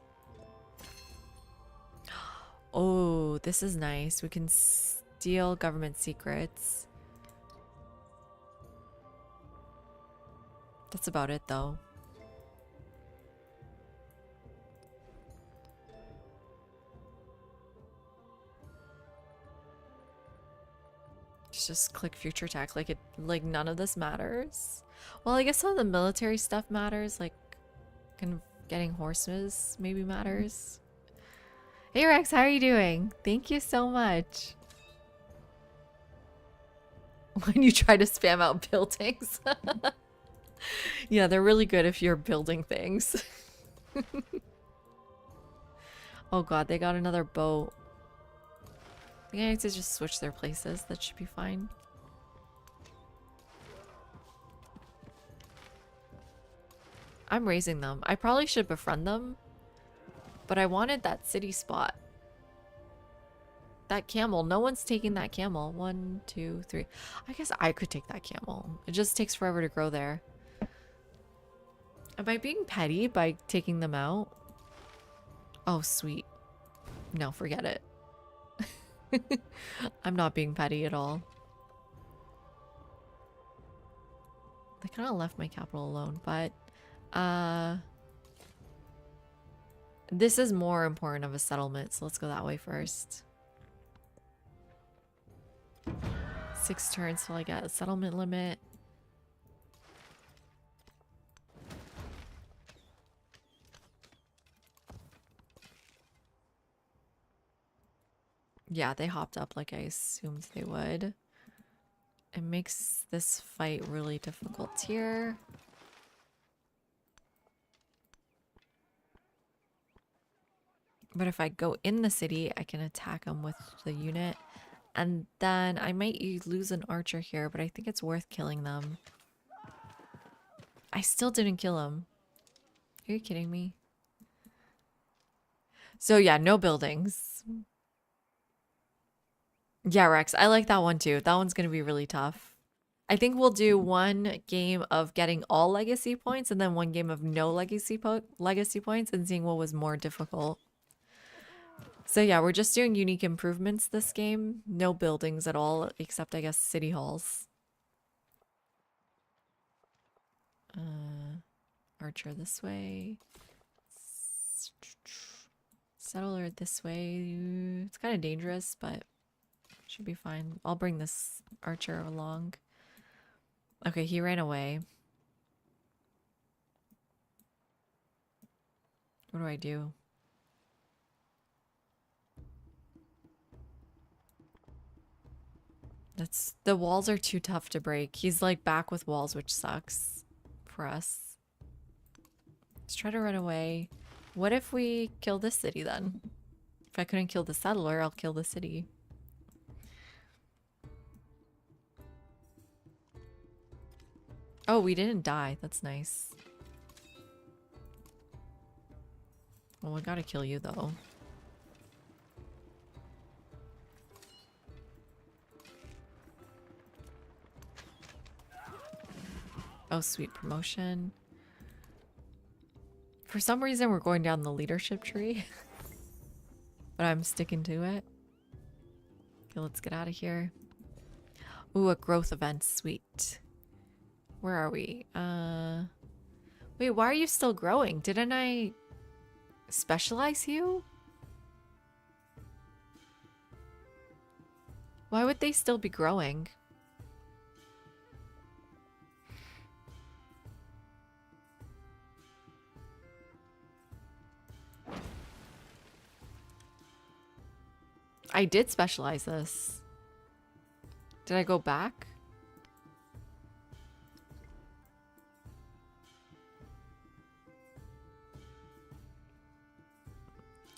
Oh, this is nice. We can steal government secrets. That's about it, though. Just click future attack like none of this matters. Well, I guess some of the military stuff matters, like getting horses maybe matters. Hey Rex, how are you doing? Thank you so much. When you try to spam out buildings. Yeah, they're really good if you're building things. Oh god, they got another boat. I think I need to just switch their places. That should be fine. I'm raising them. I probably should befriend them. But I wanted that city spot. That camel. No one's taking that camel. 1, 2, 3. I guess I could take that camel. It just takes forever to grow there. Am I being petty by taking them out? Oh, sweet. No, forget it. I'm not being petty at all. They kind of left my capital alone, but this is more important of a settlement, so let's go that way first. 6 turns till I get a settlement limit. Yeah, they hopped up like I assumed they would. It makes this fight really difficult here. But if I go in the city, I can attack them with the unit. And then I might lose an archer here, but I think it's worth killing them. I still didn't kill him. Are you kidding me? So yeah, no buildings. Yeah, Rex, I like that one too. That one's going to be really tough. I think we'll do one game of getting all legacy points and then one game of no legacy points and seeing what was more difficult. So yeah, we're just doing unique improvements this game. No buildings at all, except I guess city halls. Archer this way. Settler this way. It's kind of dangerous, but should be fine. I'll bring this archer along. Okay, he ran away. What do I do? The walls are too tough to break. He's like back with walls, which sucks for us. Let's try to run away. What if we kill this city then? If I couldn't kill the settler, I'll kill the city. Oh, we didn't die. That's nice. Well, we gotta kill you though. Oh, sweet promotion. For some reason, we're going down the leadership tree. But I'm sticking to it. Okay, let's get out of here. Ooh, a growth event. Sweet. Where are we? Wait, why are you still growing? Didn't I specialize you? Why would they still be growing? I did specialize this. Did I go back?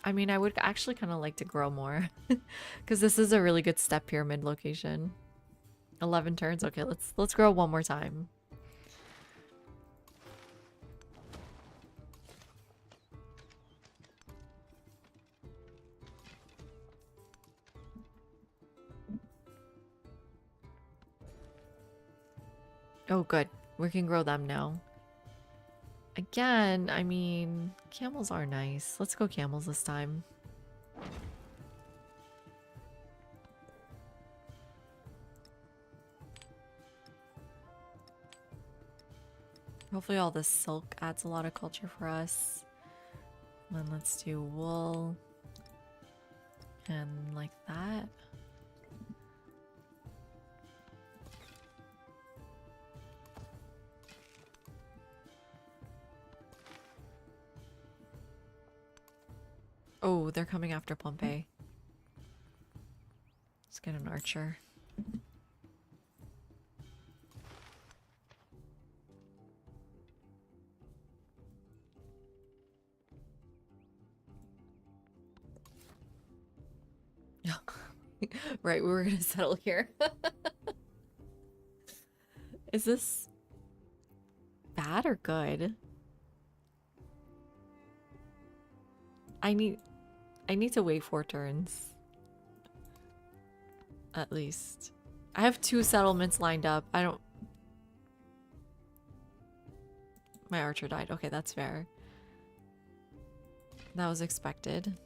I mean, I would actually kind of like to grow more because this is a really good step pyramid location. 11 turns. Okay, let's grow one more time. Oh, good. We can grow them now. Again, I mean, camels are nice. Let's go camels this time. Hopefully all this silk adds a lot of culture for us. And then let's do wool. And like that. Oh, they're coming after Pompeii. Let's get an archer. Right, we were gonna settle here. Is this bad or good? I need to wait 4 turns. At least. I have 2 settlements lined up. I don't... My archer died. Okay, that's fair. That was expected.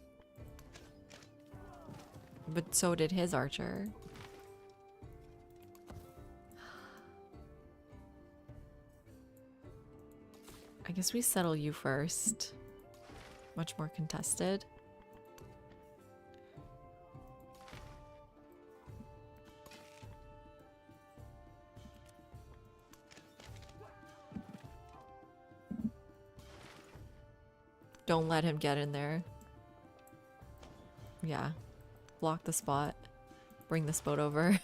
But so did his archer. I guess we settle you first. Much more contested. Don't let him get in there. Yeah. Block the spot. Bring this boat over.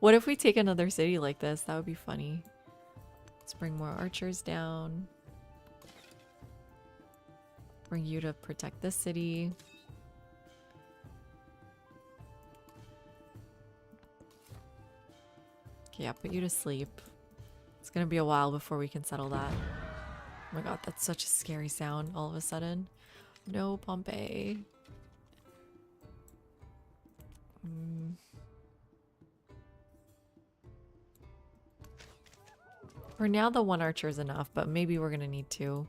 What if we take another city like this? That would be funny. Let's bring more archers down. Bring you to protect this city. Yeah, put you to sleep. It's gonna be a while before we can settle that. Oh my god, that's such a scary sound all of a sudden. No, Pompeii. For now, the one archer is enough, but maybe we're gonna need two.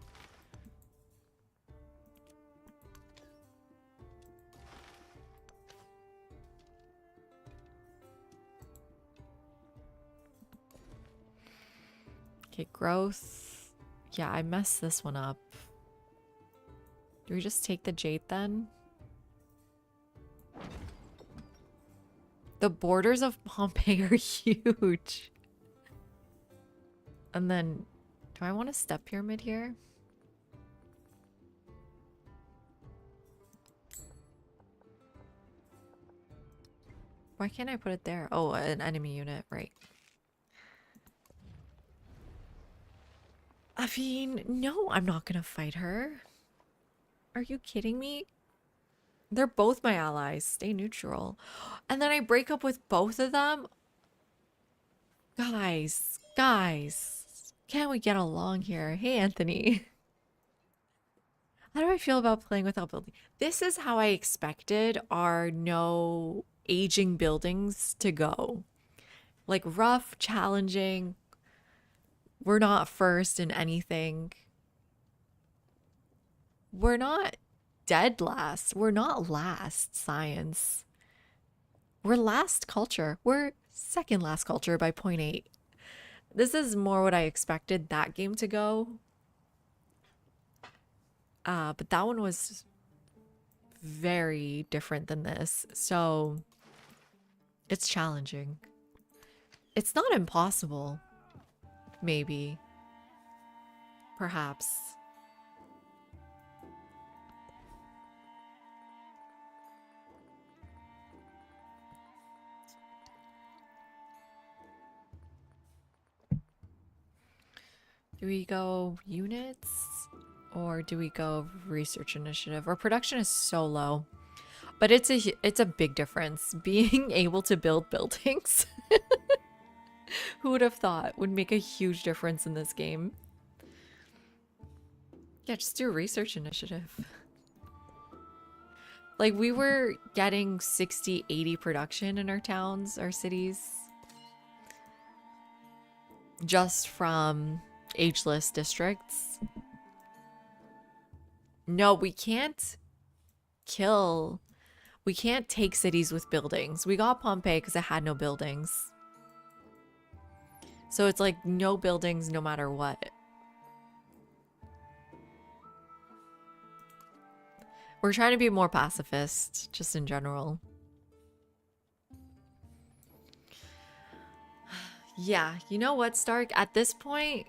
Okay, growth. Yeah, I messed this one up. Do we just take the jade then? The borders of Pompeii are huge. And then, do I want a step pyramid here? Why can't I put it there? Oh, an enemy unit, right. I mean, no, I'm not gonna fight her. Are you kidding me? They're both my allies. Stay neutral. And then I break up with both of them? Guys, can't we get along here? Hey, Anthony. How do I feel about playing without building? This is how I expected our no aging buildings to go. Like rough, challenging. We're not first in anything. We're not dead last. We're not last science. We're last culture. We're second last culture by 0.8. This is more what I expected that game to go. But that one was very different than this. So it's challenging. It's not impossible. Maybe. Perhaps. Do we go units or do we go research initiative? Our production is so low, but it's a big difference. Being able to build buildings, who would have thought, would make a huge difference in this game. Yeah, just do a research initiative. Like we were getting 60, 80 production in our towns, our cities, just from ageless districts. No, we can't kill. We can't take cities with buildings. We got Pompeii because it had no buildings. So it's like no buildings no matter what. We're trying to be more pacifist, just in general. Yeah, you know what, Stark? At this point,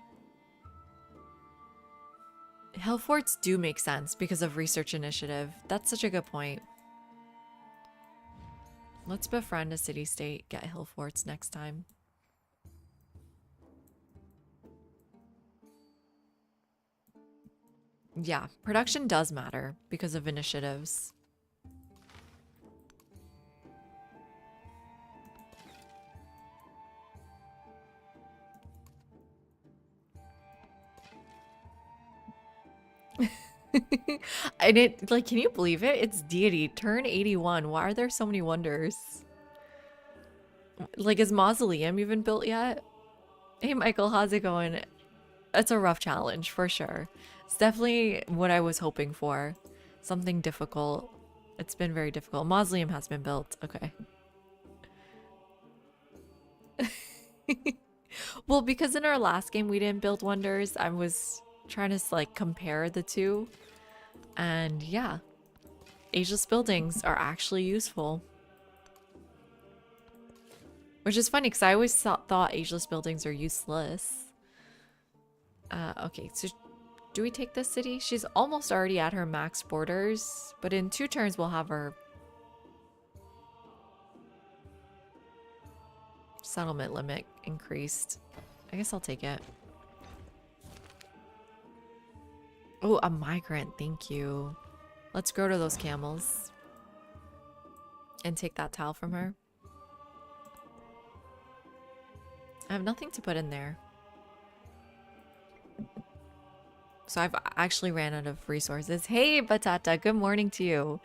hill forts do make sense because of research initiative. That's such a good point. Let's befriend a city-state, get hill forts next time. Yeah, production does matter because of initiatives. And it, like, can you believe it? It's deity, turn 81. Why are there so many wonders? Like, is Mausoleum even built yet? Hey, Michael, how's it going? It's a rough challenge, for sure. It's definitely what I was hoping for. Something difficult. It's been very difficult. Mausoleum has been built. Okay. Well, because in our last game we didn't build wonders, I was trying to like compare the two. And yeah, ageless buildings are actually useful. Which is funny because I always thought ageless buildings are useless. Okay, so do we take this city? She's almost already at her max borders, but in 2 turns we'll have her settlement limit increased. I guess I'll take it. Oh, a migrant, thank you. Let's grow to those camels. And take that tile from her. I have nothing to put in there. So I've actually ran out of resources. Hey, Batata, good morning to you.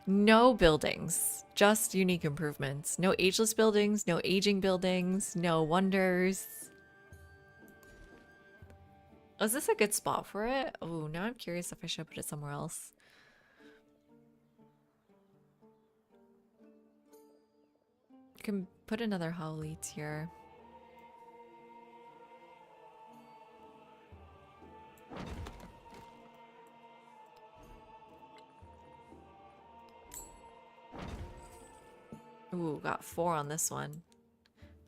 No buildings, just unique improvements. No ageless buildings, no aging buildings, no wonders. Is this a good spot for it? Oh, now I'm curious if I should put it somewhere else. You can put another Howleet here. Ooh, got 4 on this one.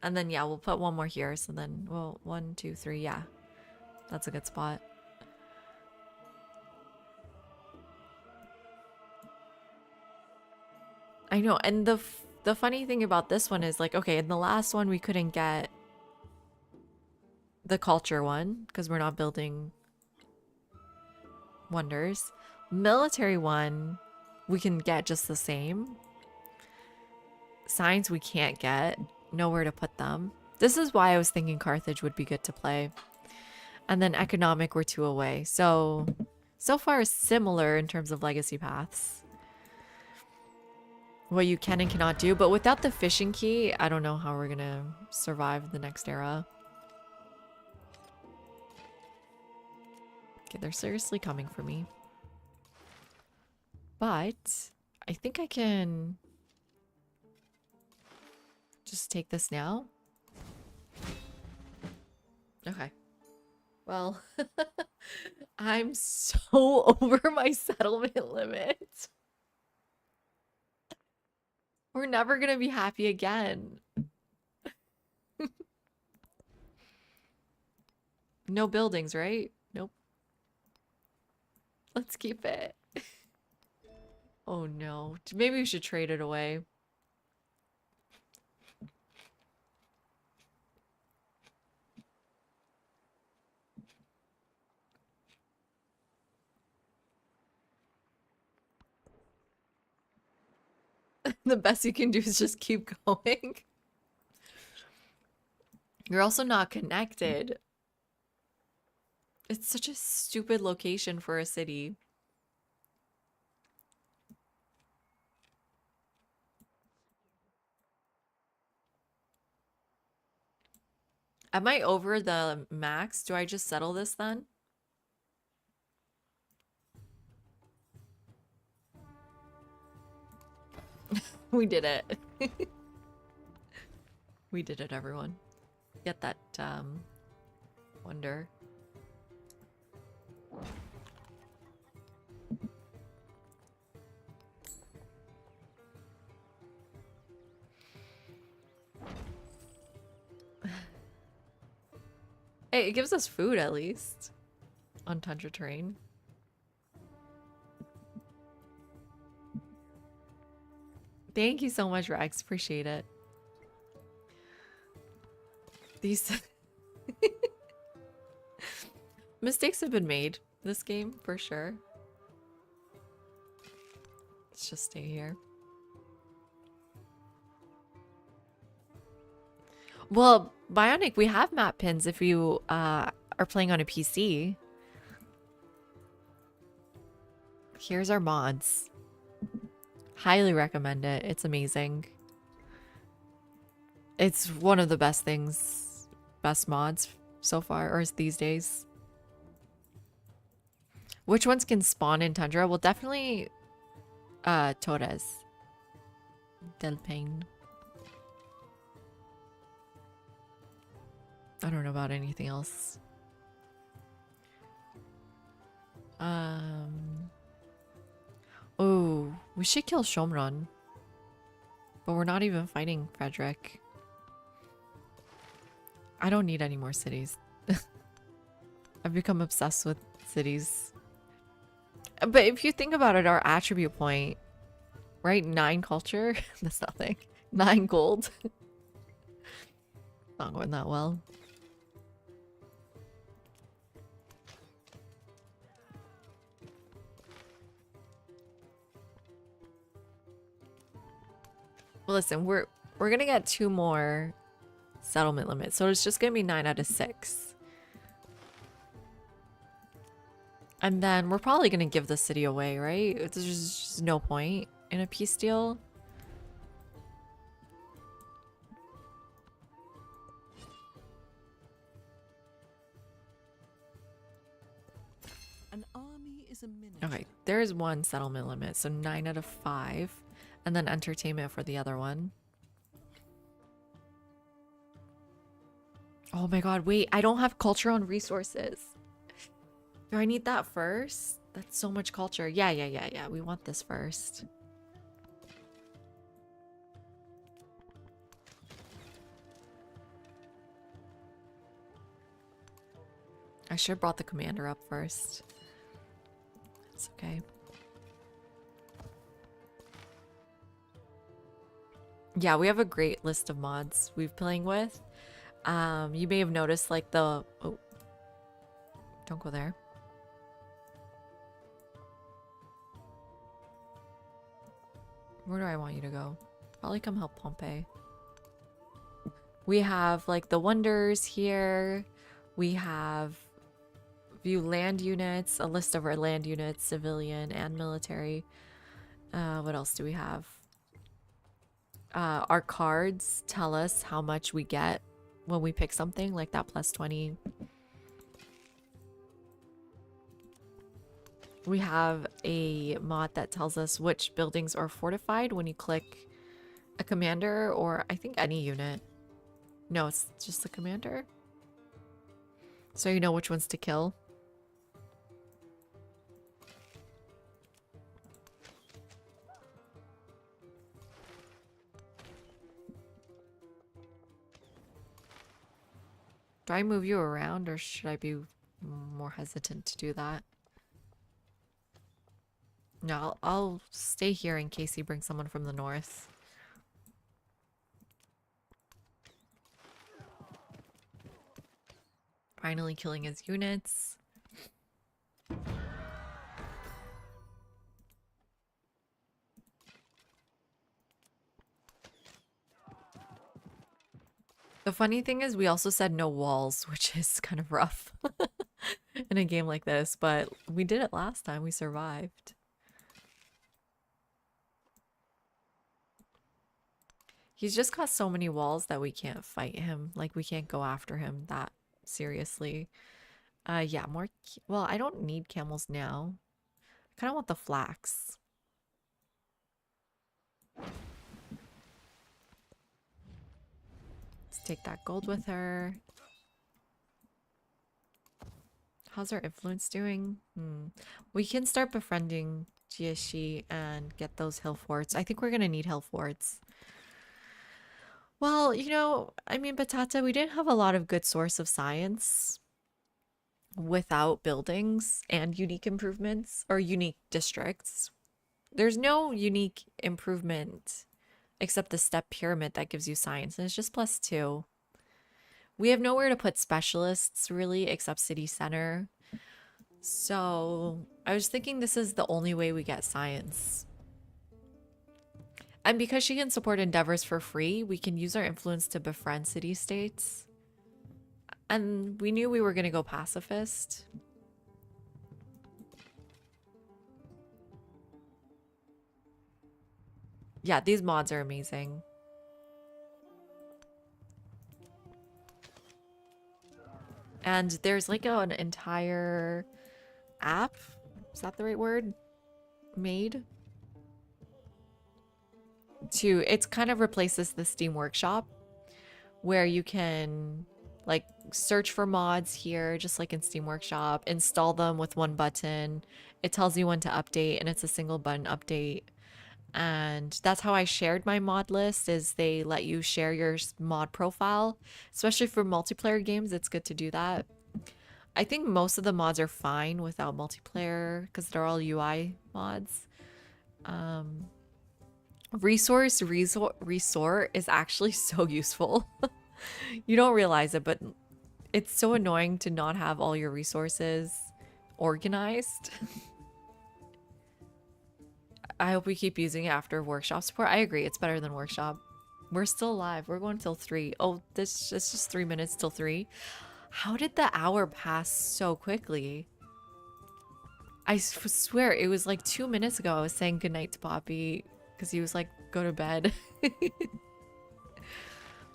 And then, yeah, we'll put one more here. So then, well, 1, 2, 3, yeah. That's a good spot. I know, and the funny thing about this one is, like, okay, in the last one we couldn't get the culture one because we're not building wonders. Military one we can get just the same. Science we can't get. Nowhere to put them. This is why I was thinking Carthage would be good to play. And then economic, we're 2 away. So far similar in terms of legacy paths. What you can and cannot do. But without the fishing key, I don't know how we're gonna survive the next era. Okay, they're seriously coming for me. But I think I can just take this now. Okay. Well, I'm so over my settlement limit. We're never gonna be happy again. No buildings, right? Nope. Let's keep it. Oh no. Maybe we should trade it away. The best you can do is just keep going. You're also not connected. It's such a stupid location for a city. Am I over the max? Do I just settle this then? We did it. We did it, everyone. Get that wonder. Hey, it gives us food at least on tundra terrain. Thank you so much, Rex. Appreciate it. These mistakes have been made this game for sure. Let's just stay here. Well, Bionic, we have map pins if you are playing on a PC. Here's our mods. Highly recommend it. It's amazing. It's one of the best things, best mods so far, or these days. Which ones can spawn in Tundra? Well, definitely Torres. Del Pain. I don't know about anything else. Oh, we should kill Shomron. But we're not even fighting Frederick. I don't need any more cities. I've become obsessed with cities. But if you think about it, our attribute point, right? 9 culture. That's nothing. 9 gold. Not going that well. Well, listen, we're gonna get 2 more settlement limit. So it's just gonna be 9 out of 6. And then we're probably gonna give the city away, right? There's just no point in a peace deal. An army is a miniature. Okay, there is one settlement limit, so 9 out of 5. And then entertainment for the other one. Oh my god, wait, I don't have culture on resources. Do I need that first? That's so much culture. Yeah. We want this first. I should have brought the commander up first. It's okay. Yeah, we have a great list of mods we've playing with. You may have noticed like the... Oh. Don't go there. Where do I want you to go? Probably come help Pompey. We have like the wonders here. We have view land units, a list of our land units, civilian and military. What else do we have? Our cards tell us how much we get when we pick something, like that plus 20. We have a mod that tells us which buildings are fortified when you click a commander, or I think any unit. No, it's just the commander. So you know which ones to kill. Do I move you around, or should I be more hesitant to do that? No, I'll stay here in case he brings someone from the north. Finally killing his units. The funny thing is we also said no walls, which is kind of rough in a game like this, but we did it last time. We survived. He's just got so many walls that we can't fight him. Like, we can't go after him that seriously. Yeah, more... Well, I don't need camels now. I kind of want the flax. Let's take that gold with her. How's our influence doing? We can start befriending Jiaxi and get those hill forts. I think we're going to need hill forts. Well, you know, I mean, Batata, we didn't have a lot of good source of science without buildings and unique improvements or unique districts. There's no unique improvement except the step pyramid that gives you science, and it's just +2. We have nowhere to put specialists really except city center. So I was thinking this is the only way we get science. And because she can support endeavors for free, we can use our influence to befriend city-states. And we knew we were going to go pacifist. Yeah, these mods are amazing. And there's like an entire app, is that the right word? Made to, it's kind of replaces the Steam Workshop, where you can like search for mods here, just like in Steam Workshop, install them with one button. It tells you when to update, and it's a single button update. And that's how I shared my mod list, is they let you share your mod profile, especially for multiplayer games. It's good to do that. I think most of the mods are fine without multiplayer because they're all UI mods. Resort is actually so useful. You don't realize it, but it's so annoying to not have all your resources organized. I hope we keep using it after workshop support. I agree, it's better than workshop. We're still alive. We're going till 3. Oh, this it's just 3 minutes till 3. How did the hour pass so quickly? I swear it was like 2 minutes ago I was saying goodnight to Poppy because he was like, go to bed.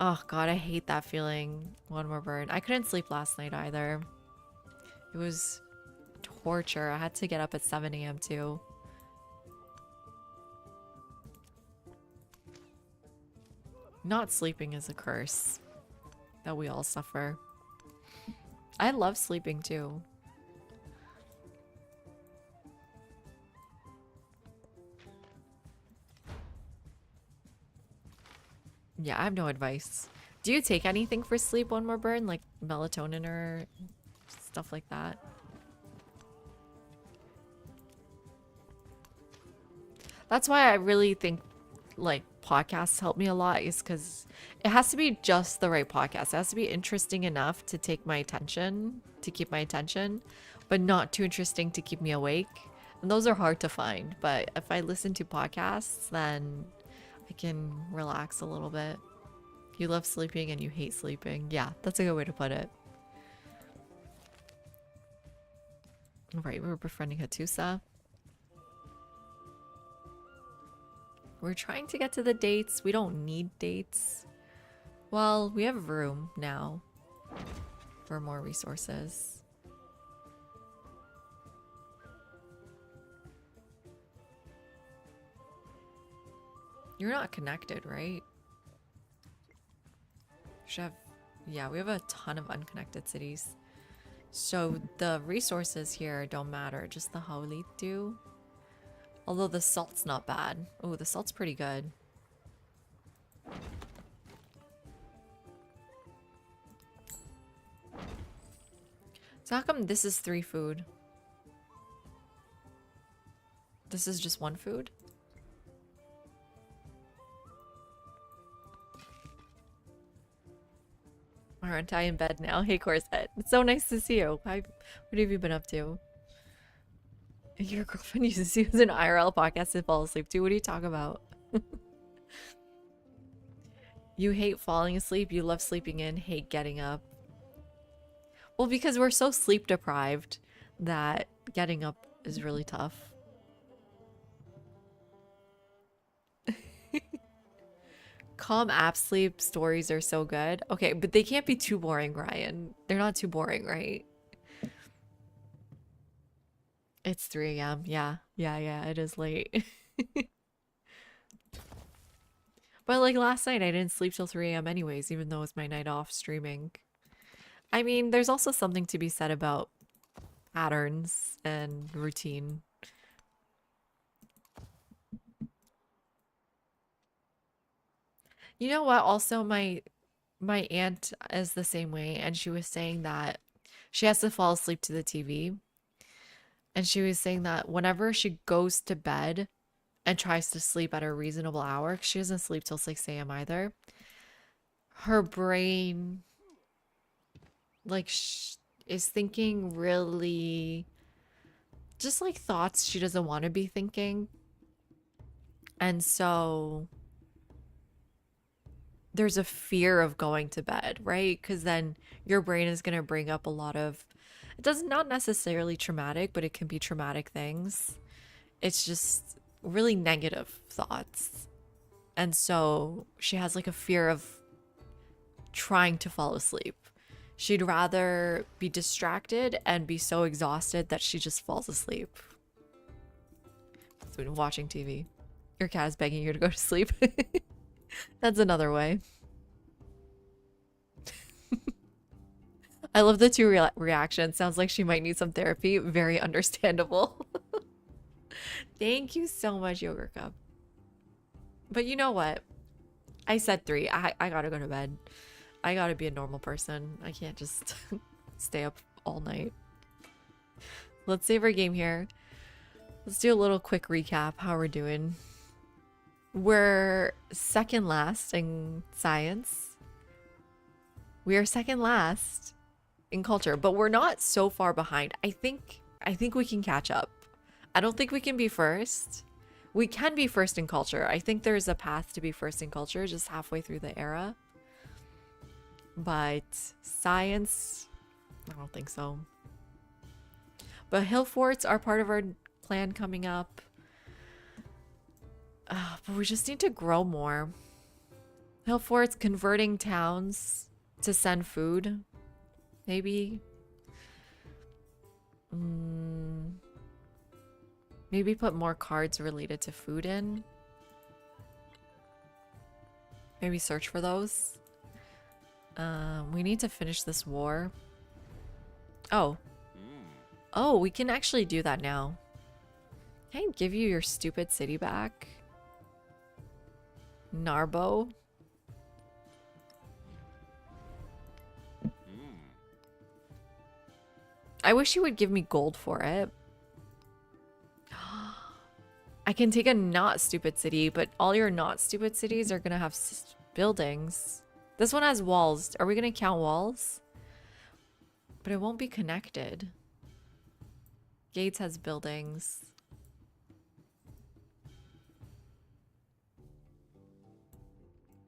Oh god, I hate that feeling. One more burn. I couldn't sleep last night either. It was torture. I had to get up at 7 a.m. too. Not sleeping is a curse that we all suffer. I love sleeping too. Yeah, I have no advice. Do you take anything for sleep, One More Burn? Like melatonin or stuff like that? That's why I really think like podcasts help me a lot, is because it has to be just the right podcast. It has to be interesting enough to take my attention, to keep my attention, but not too interesting to keep me awake. And those are hard to find. But if I listen to podcasts, then I can relax a little bit. You love sleeping and you hate sleeping. Yeah, that's a good way to put it. Alright, we're befriending Hatusa. We're trying to get to the dates. We don't need dates. Well, we have room now for more resources. You're not connected, right? Should have, yeah, we have a ton of unconnected cities. So the resources here don't matter, just the Haulit do. Although the salt's not bad. Oh, the salt's pretty good. So how come this is 3 food? This is just 1 food? Aren't I in bed now? Hey, Corset. It's so nice to see you. What have you been up to? Your girlfriend uses you as an IRL podcast to fall asleep too. What do you talk about? You hate falling asleep. You love sleeping in. Hate getting up. Well, because we're so sleep deprived that getting up is really tough. Calm app sleep stories are so good. Okay, but they can't be too boring, Ryan. They're not too boring, right? It's 3 a.m. Yeah, it is late. But like last night, I didn't sleep till 3 a.m. anyways, even though it was my night off streaming. I mean, there's also something to be said about patterns and routine. You know what? Also, my aunt is the same way, and she was saying that she has to fall asleep to the TV. And she was saying that whenever she goes to bed and tries to sleep at a reasonable hour, 'cause she doesn't sleep till 6 a.m. either, her brain like is thinking really just like thoughts she doesn't want to be thinking. And so there's a fear of going to bed, right? Because then your brain is going to bring up a lot of, it does not necessarily traumatic, but it can be traumatic things. It's just really negative thoughts. And so she has like a fear of trying to fall asleep. She'd rather be distracted and be so exhausted that she just falls asleep. So watching TV. Your cat is begging you to go to sleep. That's another way. I love the 2 reactions. Sounds like she might need some therapy. Very understandable. Thank you so much, Yogurt Cup. But you know what? I said 3. I gotta go to bed. I gotta be a normal person. I can't just stay up all night. Let's save our game here. Let's do a little quick recap how we're doing. We're second last in science. We are second last in culture, but we're not so far behind. I think we can catch up. I don't think we can be first, We can be first in culture. I think there's a path to be first in culture just halfway through the era. But science, I don't think so. But hill forts are part of our plan coming up. But we just need to grow more. Hill forts, converting towns to send food. Maybe. Maybe put more cards related to food in. Maybe search for those. We need to finish this war. Oh. Oh, we can actually do that now. Can I give you your stupid city back? Narbo. I wish you would give me gold for it. I can take a not stupid city, but all your not stupid cities are gonna have buildings. This one has walls. Are we gonna count walls? But it won't be connected. Gates has buildings.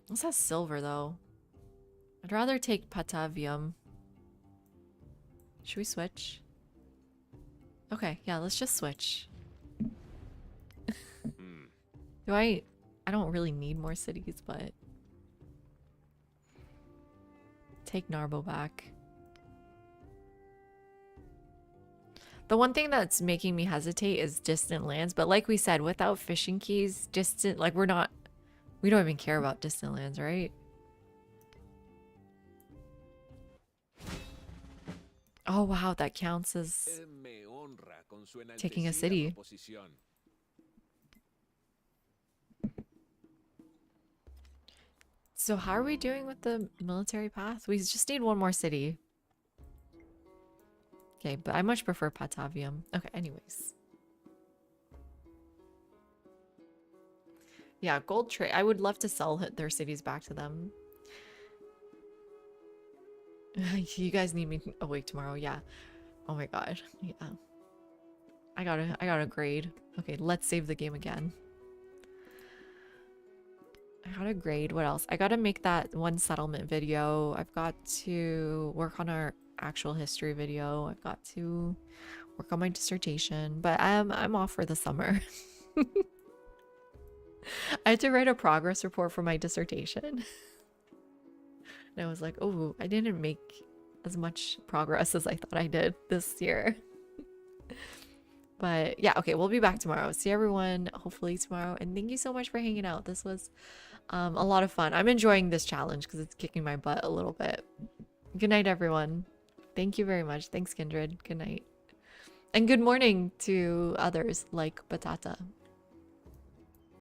This has silver though. I'd rather take Patavium. Should we switch? Okay, yeah, let's just switch. I don't really need more cities, but take Narbo back. The one thing that's making me hesitate is distant lands, but like we said, without fishing keys, distant, like we don't even care about distant lands, right? Oh wow, that counts as taking a city. So how are we doing with the military path? We just need one more city. Okay, but I much prefer Patavium. Okay, anyways. Yeah, gold trade. I would love to sell their cities back to them. You guys need me awake tomorrow. Yeah. Oh my god. Yeah. I gotta grade. Okay, let's save the game again. I gotta grade. What else? I gotta make that one settlement video. I've got to work on our actual history video. I've got to work on my dissertation. But I'm off for the summer. I had to write a progress report for my dissertation. And I was like, oh, I didn't make as much progress as I thought I did this year. But yeah, okay, we'll be back tomorrow. See everyone hopefully tomorrow. And thank you so much for hanging out. This was a lot of fun. I'm enjoying this challenge because it's kicking my butt a little bit. Good night, everyone. Thank you very much. Thanks, Kindred. Good night. And good morning to others like Batata.